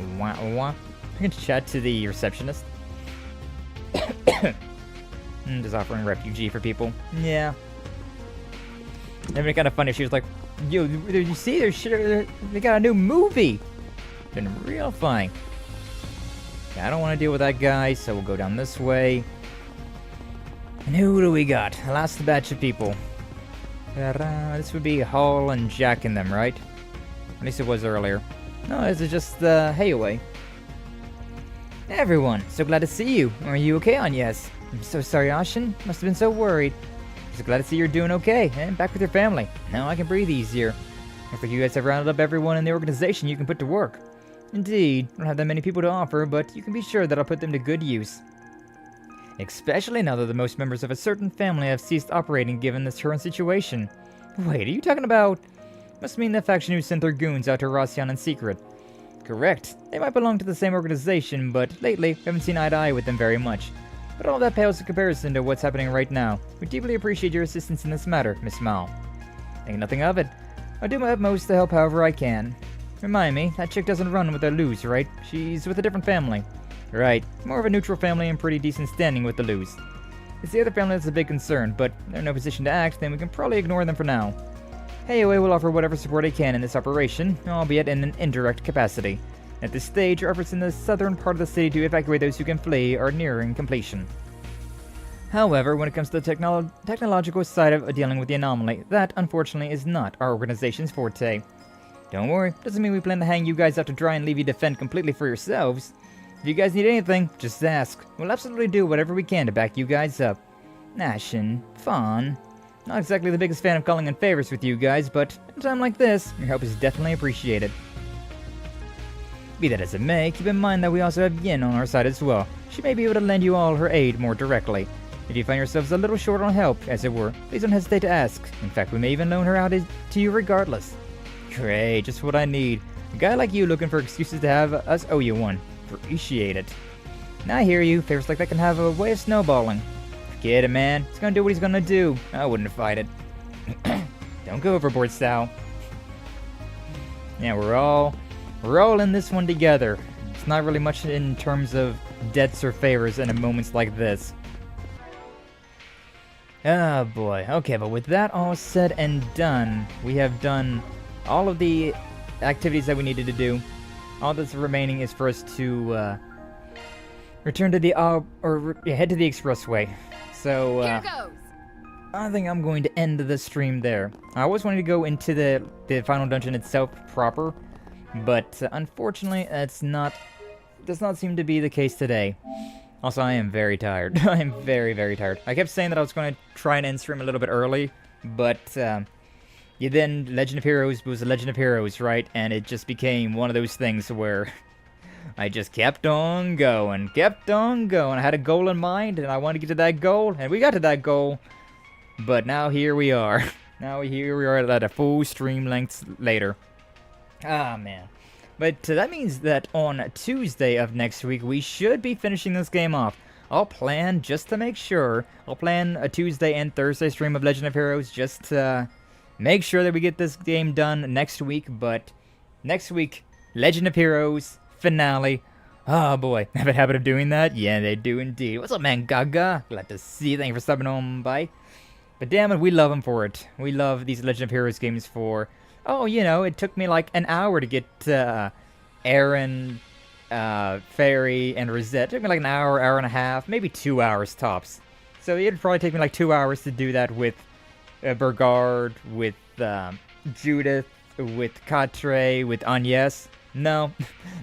Speaker 3: can chat to the receptionist. Just offering refugee for people. Yeah. It'd be kind of funny if she was like, yo, you see, they got a new movie. Been real funny. Yeah, I don't want to deal with that guy, so we'll go down this way. And who do we got? The last batch of people. This would be Hall and Jack in them, right? At least it was earlier. No, this is just Hayaway. Hey everyone, so glad to see you. Are you okay, Agnes? I'm so sorry, Ashen. Must have been so worried. Just glad to see you're doing okay, and back with your family. Now I can breathe easier. Looks like you guys have rounded up everyone in the organization you can put to work. Indeed, I don't have that many people to offer, but you can be sure that I'll put them to good use. Especially now that the most members of a certain family have ceased operating given this current situation. Wait, are you talking about... Must mean the faction who sent their goons out to Rossion in secret. Correct. They might belong to the same organization, but lately, we haven't seen eye to eye with them very much. But all that pales in comparison to what's happening right now. We deeply appreciate your assistance in this matter, Miss Mal. Think nothing of it. I'll do my utmost to help however I can. Remind me, that chick doesn't run with the Luz, right? She's with a different family. Right, more of a neutral family and pretty decent standing with the Luz. It's the other family that's a big concern, but they're in no position to act, then we can probably ignore them for now. Hayaway will offer whatever support it can in this operation, albeit in an indirect capacity. At this stage, our efforts in the southern part of the city to evacuate those who can flee are nearing completion. However, when it comes to the technological side of dealing with the anomaly, that, unfortunately, is not our organization's forte. Don't worry, doesn't mean we plan to hang you guys out to dry and leave you to fend completely for yourselves. If you guys need anything, just ask. We'll absolutely do whatever we can to back you guys up. Ashen, Fawn. Not exactly the biggest fan of calling in favors with you guys, but at a time like this, your help is definitely appreciated. Be that as it may, keep in mind that we also have Yin on our side as well. She may be able to lend you all her aid more directly. If you find yourselves a little short on help, as it were, please don't hesitate to ask. In fact, we may even loan her out to you regardless. Great, just what I need. A guy like you looking for excuses to have us owe you one. Appreciate it. Now I hear you, favors like that can have a way of snowballing. Forget it, man. He's gonna do what he's gonna do. I wouldn't fight it. Don't go overboard, Sal. Yeah, we're all in this one together. It's not really much in terms of debts or favors in moments like this. Oh boy. Okay, but with that all said and done, we have done all of the activities that we needed to do. All that's remaining is for us to return to the head to the expressway. So
Speaker 18: Here goes.
Speaker 3: I think I'm going to end the stream there. I always wanted to go into the final dungeon itself proper, but unfortunately does not seem to be the case today. Also, I am very tired. I am very, very tired. I kept saying that I was going to try and end stream a little bit early, but then Legend of Heroes was a Legend of Heroes, right? And it just became one of those things where I just kept on going. I had a goal in mind, and I wanted to get to that goal, and we got to that goal. But now here we are. Now here we are at a full stream length later. Ah, man. But that means that on Tuesday of next week, we should be finishing this game off. I'll plan, just to make sure, I'll plan a Tuesday and Thursday stream of Legend of Heroes just to make sure that we get this game done next week. But next week, Legend of Heroes finale. Oh boy, have a habit of doing that? Yeah, they do indeed. What's up, man? Gaga? Glad to see you. Thank you for stopping on by. But damn it, we love them for it. We love these Legend of Heroes games for... Oh, you know, it took me like an hour to get Aaron, Fairy, and Rosette. It took me like an hour, hour and a half, maybe 2 hours tops. So it'd probably take me like 2 hours to do that with Burgard, with Judith, with Katre, with Agnes. No,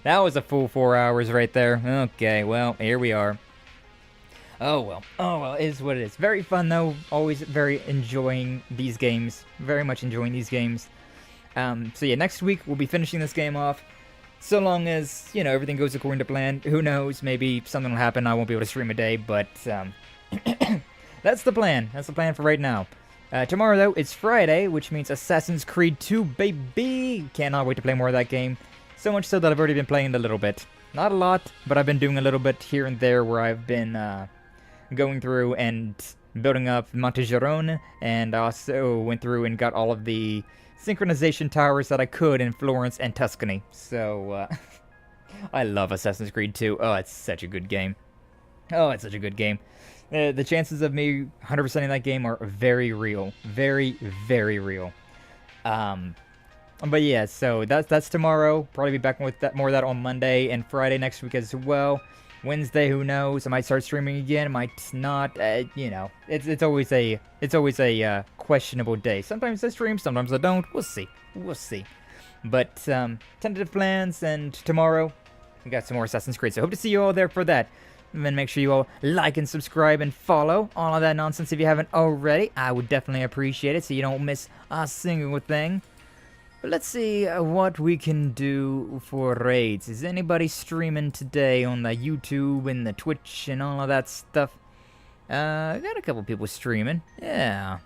Speaker 3: that was a full 4 hours right there. Okay, well, here we are. Oh well, it is what it is. Very fun though, always very enjoying these games. Very much enjoying these games. So yeah, next week we'll be finishing this game off. So long as, you know, everything goes according to plan. Who knows, maybe something will happen, I won't be able to stream a day, but that's the plan. That's the plan for right now. Tomorrow though, it's Friday, which means Assassin's Creed 2, baby! Cannot wait to play more of that game. So much so that I've already been playing it a little bit. Not a lot, but I've been doing a little bit here and there where I've been going through and building up Montegerone, and I also went through and got all of the synchronization towers that I could in Florence and Tuscany. So, I love Assassin's Creed 2. Oh, it's such a good game. Oh, it's such a good game. The chances of me 100%ing that game are very real. Very, very real. But yeah, so that's tomorrow. Probably be back with more of that on Monday and Friday next week as well. Wednesday, who knows? I might start streaming again. Might not. You know, it's always a questionable day. Sometimes I stream, sometimes I don't. We'll see. We'll see. But tentative plans, and tomorrow we got some more Assassin's Creed. So hope to see you all there for that. And then make sure you all like and subscribe and follow all of that nonsense if you haven't already. I would definitely appreciate it so you don't miss a single thing. But let's see what we can do for raids. Is anybody streaming today on the YouTube and the Twitch and all of that stuff? Got a couple people streaming. Yeah.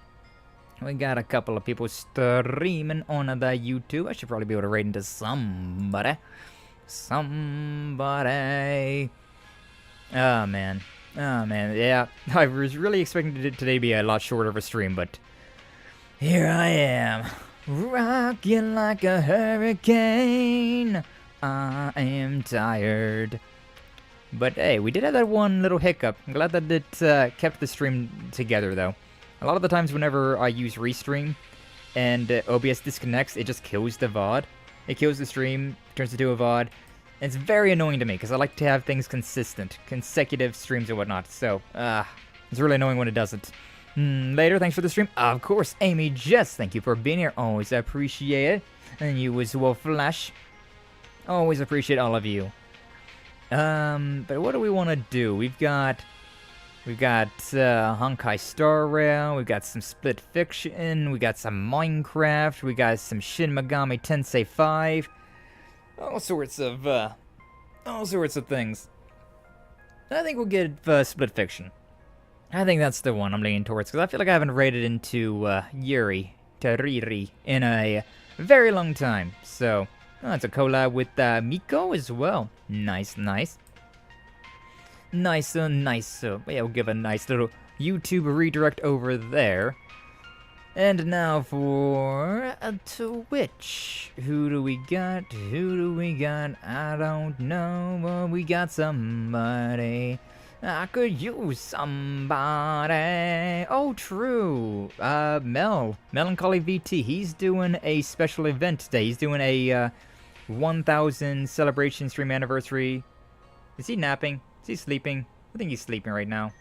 Speaker 3: We got a couple of people streaming on the YouTube. I should probably be able to raid into somebody. Somebody. Oh, man. Oh, man. Yeah. I was really expecting today to be a lot shorter of a stream, but here I am. Rocking like a hurricane. I am tired. But hey, we did have that one little hiccup. I'm glad that it kept the stream together, though. A lot of the times whenever I use Restream and OBS disconnects, it just kills the VOD. It kills the stream, turns it to a VOD. And it's very annoying to me, because I like to have things consistent. Consecutive streams and whatnot. So, it's really annoying when it doesn't. Later, thanks for the stream. Of course, Amy Jess, thank you for being here. Always appreciate it. And you as well, Flash. Always appreciate all of you. But what do we want to do? We've got Honkai Star Rail, we've got some Split Fiction, we got some Minecraft, we got some Shin Megami Tensei 5. All sorts of things. I think we'll get Split Fiction. I think that's the one I'm leaning towards, because I feel like I haven't raided into Yuri Tariri in a very long time. So, it's a collab with Miko as well. Nice, nice. Nicer, nicer. But yeah, we'll give a nice little YouTube redirect over there. And now for Twitch. Who do we got? Who do we got? I don't know, but we got somebody. I could use somebody. Oh, true. Melancholy VT. He's doing a special event today. He's doing a 1000 celebration stream anniversary. Is he napping? Is he sleeping? I think he's sleeping right now.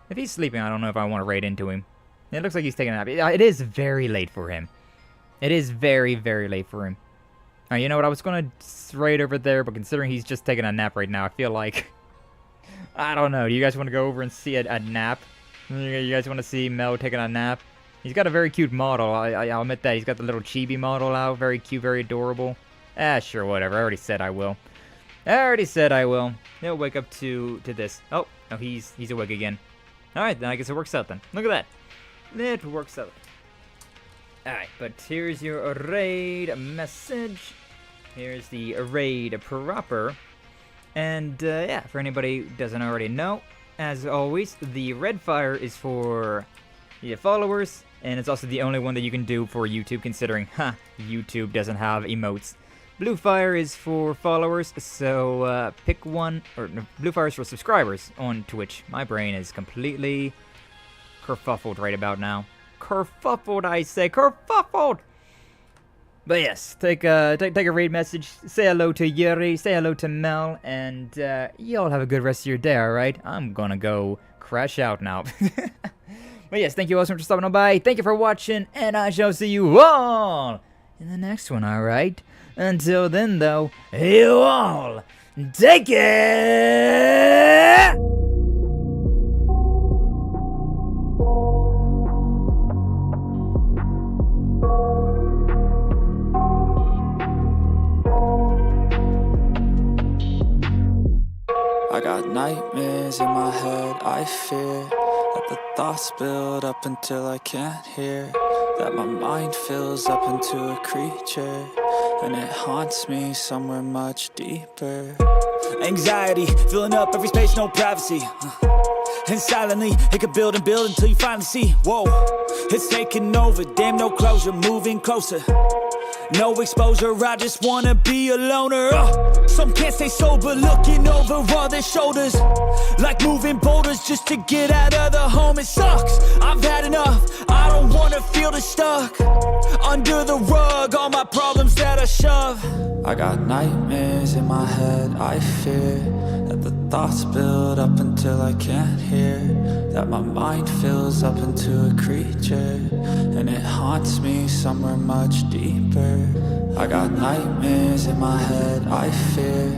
Speaker 3: If he's sleeping, I don't know if I want to raid into him. It looks like he's taking a nap. It is very late for him. It is very, very late for him. You know what? I was going to raid over there, but considering he's just taking a nap right now, I feel like... I don't know. Do you guys want to go over and see a nap? You guys want to see Mel taking a nap? He's got a very cute model. I'll admit that. He's got the little chibi model out. Very cute, very adorable. Sure, whatever. I already said I will. He'll wake up to this. Oh, no, he's awake again. Alright, then I guess it works out then. Look at that. It works out. Alright, but here's your raid message. Here's the raid proper. And, yeah, for anybody who doesn't already know, as always, the red fire is for the followers, and it's also the only one that you can do for YouTube, considering, YouTube doesn't have emotes. Blue fire is for followers, so, pick one, or no, blue fire is for subscribers on Twitch. My brain is completely kerfuffled right about now. Kerfuffled, I say, kerfuffled! But yes, take a raid message, say hello to Yuri, say hello to Mel, and y'all have a good rest of your day, alright? I'm gonna go crash out now. But yes, thank you all so much for stopping by, thank you for watching, and I shall see you all in the next one, alright? Until then, though, you all take care!
Speaker 12: I got nightmares in my head, I fear that the thoughts build up until I can't hear, that my mind fills up into a creature, and it haunts me somewhere much deeper.
Speaker 15: Anxiety, filling up every space, no privacy. And silently, it could build and build until you finally see, whoa, it's taking over, damn no closure, moving closer. No exposure, I just wanna be a loner. Some can't stay sober, looking over all their shoulders, like moving boulders just to get out of the home. It sucks, I've had enough, I don't wanna feel the stuck under the rug, all my problems that I shove.
Speaker 12: I got nightmares in my head, I fear that the thoughts build up until I can't hear, that my mind fills up into a creature, and it haunts me somewhere much deeper. I got nightmares in my head, I fear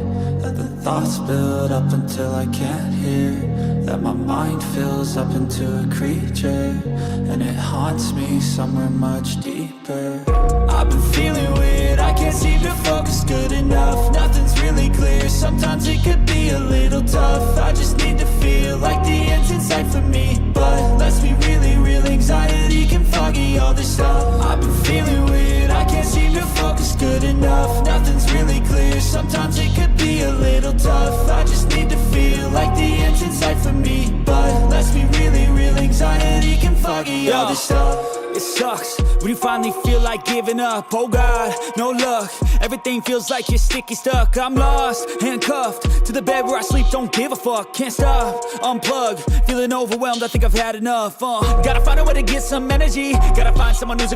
Speaker 12: that the thoughts build up until I can't hear, that my mind fills up into a creature, and it haunts me somewhere much deeper.
Speaker 15: I've been feeling weird, I can't seem to focus good enough, nothing's really clear, sometimes it could be a little tough. I just need to feel like the end's in sight for me, but let's be really real, anxiety can foggy all this stuff. I've been feeling weird, I can't seem to focus good enough, nothing's really clear, sometimes it could be a little tough. I just need to feel like the end's in sight for me, but let's be really real, anxiety can foggy all this stuff. It sucks when you finally feel like giving up. Oh God, no luck, everything feels like you're sticky stuck. I'm lost, handcuffed to the bed where I sleep, don't give a fuck. Can't stop, unplug, feeling overwhelmed, I think I've had enough. Gotta find a way to get some energy, gotta find someone who's a